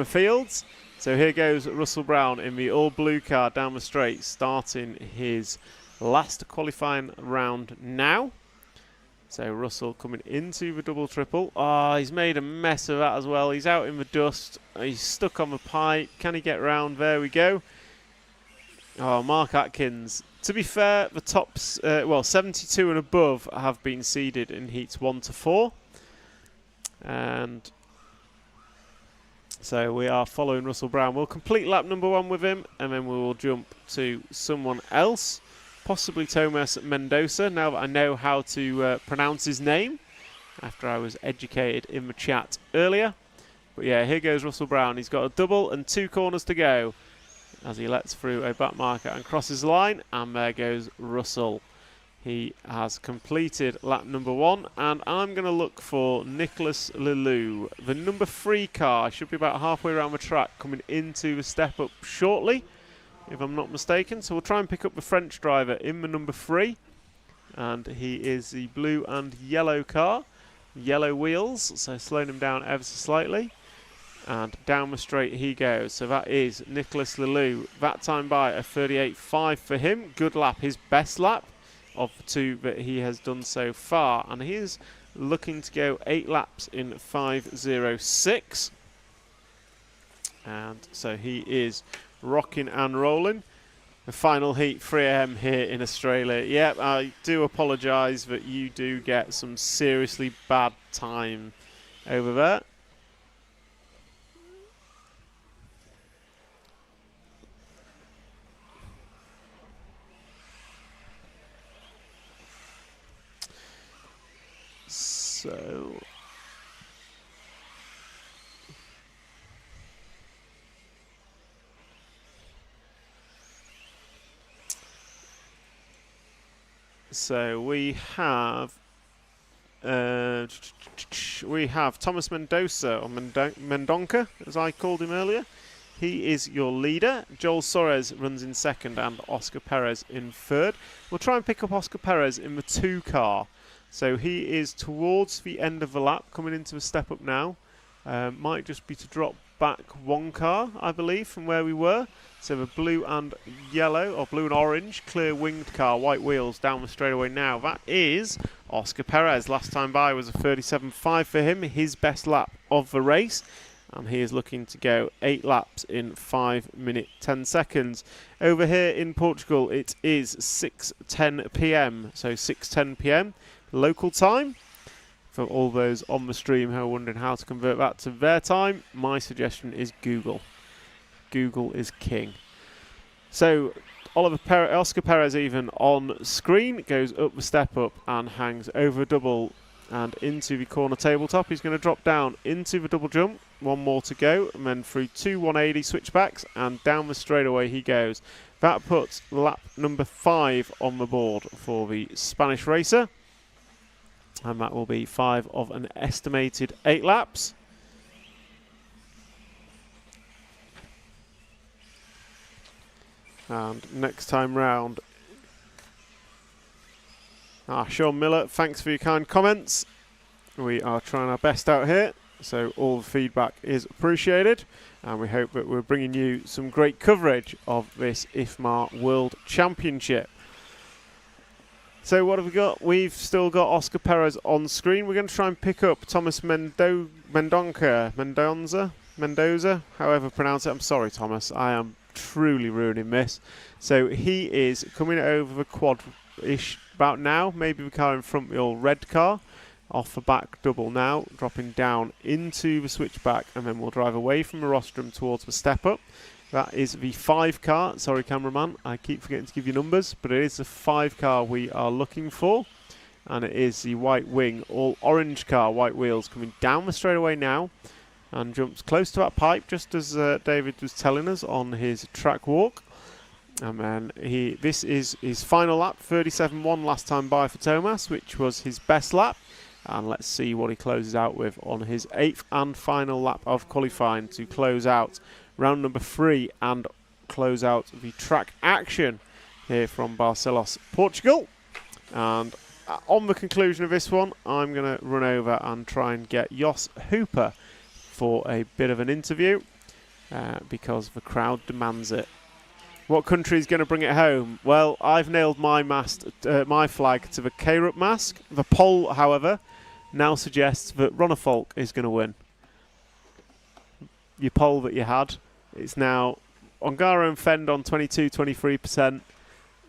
fields. So here goes Russell Brown in the all-blue car down the straight, starting his last qualifying round now. So Russell coming into the double-triple. Oh, he's made a mess of that as well. He's out in the dust. He's stuck on the pipe. Can he get round? There we go. Oh, Mark Atkins. To be fair, the tops, 72 and above have been seeded in heats 1 to 4. And... so we are following Russell Brown. We'll complete lap number 1 with him, and then we will jump to someone else, possibly Thomas Mendoza, now that I know how to pronounce his name, after I was educated in the chat earlier. But yeah, here goes Russell Brown. He's got a double and 2 corners to go as he lets through a back marker and crosses the line, and there goes Russell. He has completed lap number 1, and I'm going to look for Nicholas Lelou. The number 3 car should be about halfway around the track, coming into the step-up shortly, if I'm not mistaken. So we'll try and pick up the French driver in the number 3, and he is the blue and yellow car. Yellow wheels, so slowing him down ever so slightly. And down the straight he goes. So that is Nicholas Lelou. That time by a 38.5 for him. Good lap, his best lap of the 2 that he has done so far, and he is looking to go 8 laps in 5.06, and so he is rocking and rolling. The final heat, 3 AM here in Australia. Yep, I do apologise that you do get some seriously bad time over there. So we have Thomas Mendoza, or Mendonca, as I called him earlier. He is your leader. Joel Soares runs in second, and Oscar Perez in third. We'll try and pick up Oscar Perez in the 2 car. So he is towards the end of the lap, coming into the step up now. Might just be to drop back 1 car, I believe, from where we were. So the blue and yellow, or blue and orange, clear winged car, white wheels down the straightaway now. That is Oscar Perez. Last time by was a 37.5 for him, his best lap of the race. And he is looking to go 8 laps in 5 minutes 10 seconds. Over here in Portugal, it is 6:10 p.m. So 6:10 p.m. local time. For all those on the stream who are wondering how to convert that to their time, my suggestion is Google. Google is king. So Oscar Perez even on screen goes up the step up and hangs over a double and into the corner tabletop. He's going to drop down into the double jump. 1 more to go, and then through 2 180 switchbacks and down the straightaway he goes. That puts lap number 5 on the board for the Spanish racer. And that will be 5 of an estimated 8 laps. And next time round, Sean Miller, thanks for your kind comments. We are trying our best out here, so all the feedback is appreciated, and we hope that we're bringing you some great coverage of this IFMAR World Championship. So what have we got? We've still got Oscar Perez on screen. We're going to try and pick up Thomas Mendoza, however pronounce it. I'm sorry, Thomas. I am truly ruining this. So he is coming over the quad-ish about now. Maybe the car in front, the old red car. Off the back double now, dropping down into the switchback, and then we'll drive away from the rostrum towards the step-up. That is the 5 car. Sorry, cameraman, I keep forgetting to give you numbers, but it is the 5 car we are looking for. And it is the White Wing, all orange car, white wheels, coming down the straightaway now. And jumps close to that pipe, just as David was telling us on his track walk. And then this is his final lap, 37.1 last time by for Thomas, which was his best lap. And let's see what he closes out with on his 8th and final lap of qualifying to close out round number 3 and close out the track action here from Barcelos, Portugal. And on the conclusion of this one, I'm going to run over and try and get Jos Hooper for a bit of an interview because the crowd demands it. What country is going to bring it home? Well, I've nailed my flag to the K-Rup mask. The poll, however, now suggests that Ronnefolk is going to win. Your poll that you had, it's now Ongaro and Fend on 22-23%,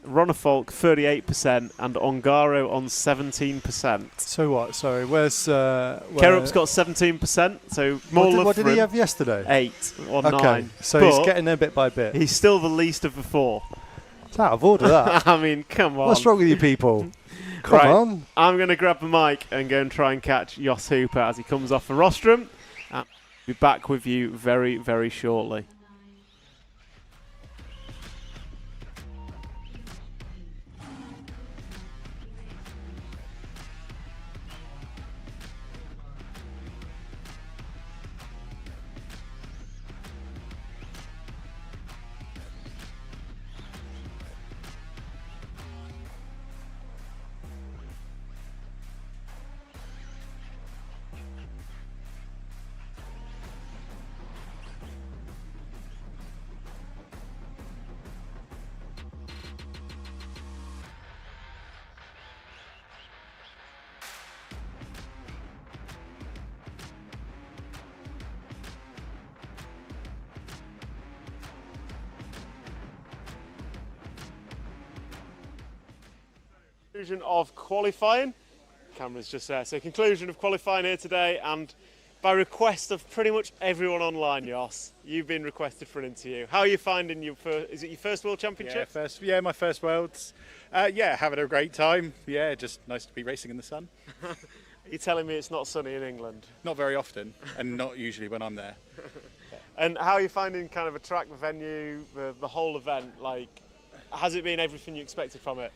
Ronnefolk 38%, and Ongaro on 17%. So what? Sorry, where's... K-Rup's got 17%, so more love what for did he him. have yesterday? 8 or 9. Okay, so but he's getting there bit by bit. He's still the least of the 4. It's out of order, that. I mean, come on. What's wrong with you people? Come on. I'm going to grab the mic and go and try and catch Jos Hooper as he comes off the rostrum. I'll be back with you very, very shortly. Conclusion of qualifying. Camera's just there. So conclusion of qualifying here today, and by request of pretty much everyone online, Jos, you've been requested for an interview. How are you finding your first, is it your first World Championship? Yeah, my first Worlds. Having a great time. Yeah, just nice to be racing in the sun. You're telling me it's not sunny in England? Not very often, and not usually when I'm there. And how are you finding kind of a track, the venue, the whole event? Like, has it been everything you expected from it?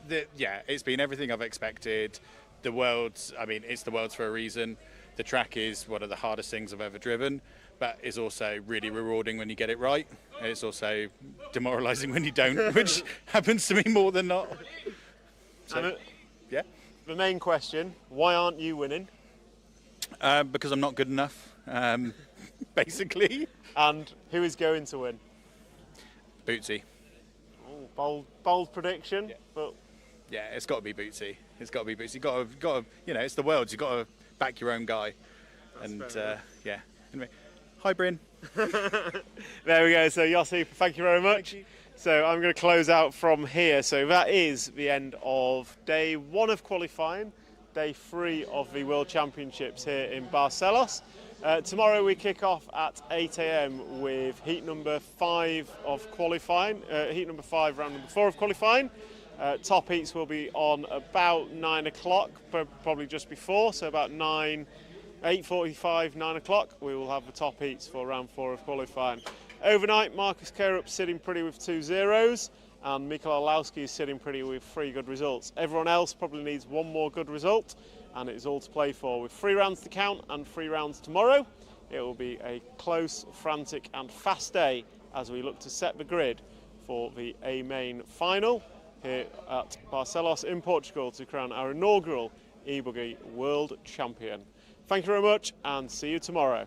It's been everything I've expected. The Worlds, I mean, it's the Worlds for a reason. The track is one of the hardest things I've ever driven, but it's also really rewarding when you get it right. It's also demoralising when you don't, which happens to me more than not. So, yeah. The main question, why aren't you winning? Because I'm not good enough, basically. And who is going to win? Bootsy. Ooh, bold prediction, yeah. But... Yeah, it's got to be Bootsy. It's got to be Bootsy. Got to, it's the Worlds. You've got to back your own guy. That's yeah. Anyway, hi, Bryn. There we go. So, Jos Hooper, thank you very much. So, I'm going to close out from here. So, that is the end of day 1 of qualifying, day 3 of the World Championships here in Barcelos. Tomorrow we kick off at 8 AM with heat number 5 of qualifying, heat number 5, round number 4 of qualifying. Top heats will be on about 9 o'clock, probably just before, so about 8:45, 9 o'clock, we will have the top heats for round 4 of qualifying. Overnight, Marcus K-Rup sitting pretty with 2 zeros, and Mikel Orlowski is sitting pretty with 3 good results. Everyone else probably needs 1 more good result, and it is all to play for. With 3 rounds to count and 3 rounds tomorrow, it will be a close, frantic and fast day as we look to set the grid for the A-Main final here at Barcelos in Portugal to crown our inaugural e-buggy world champion. Thank you very much and see you tomorrow.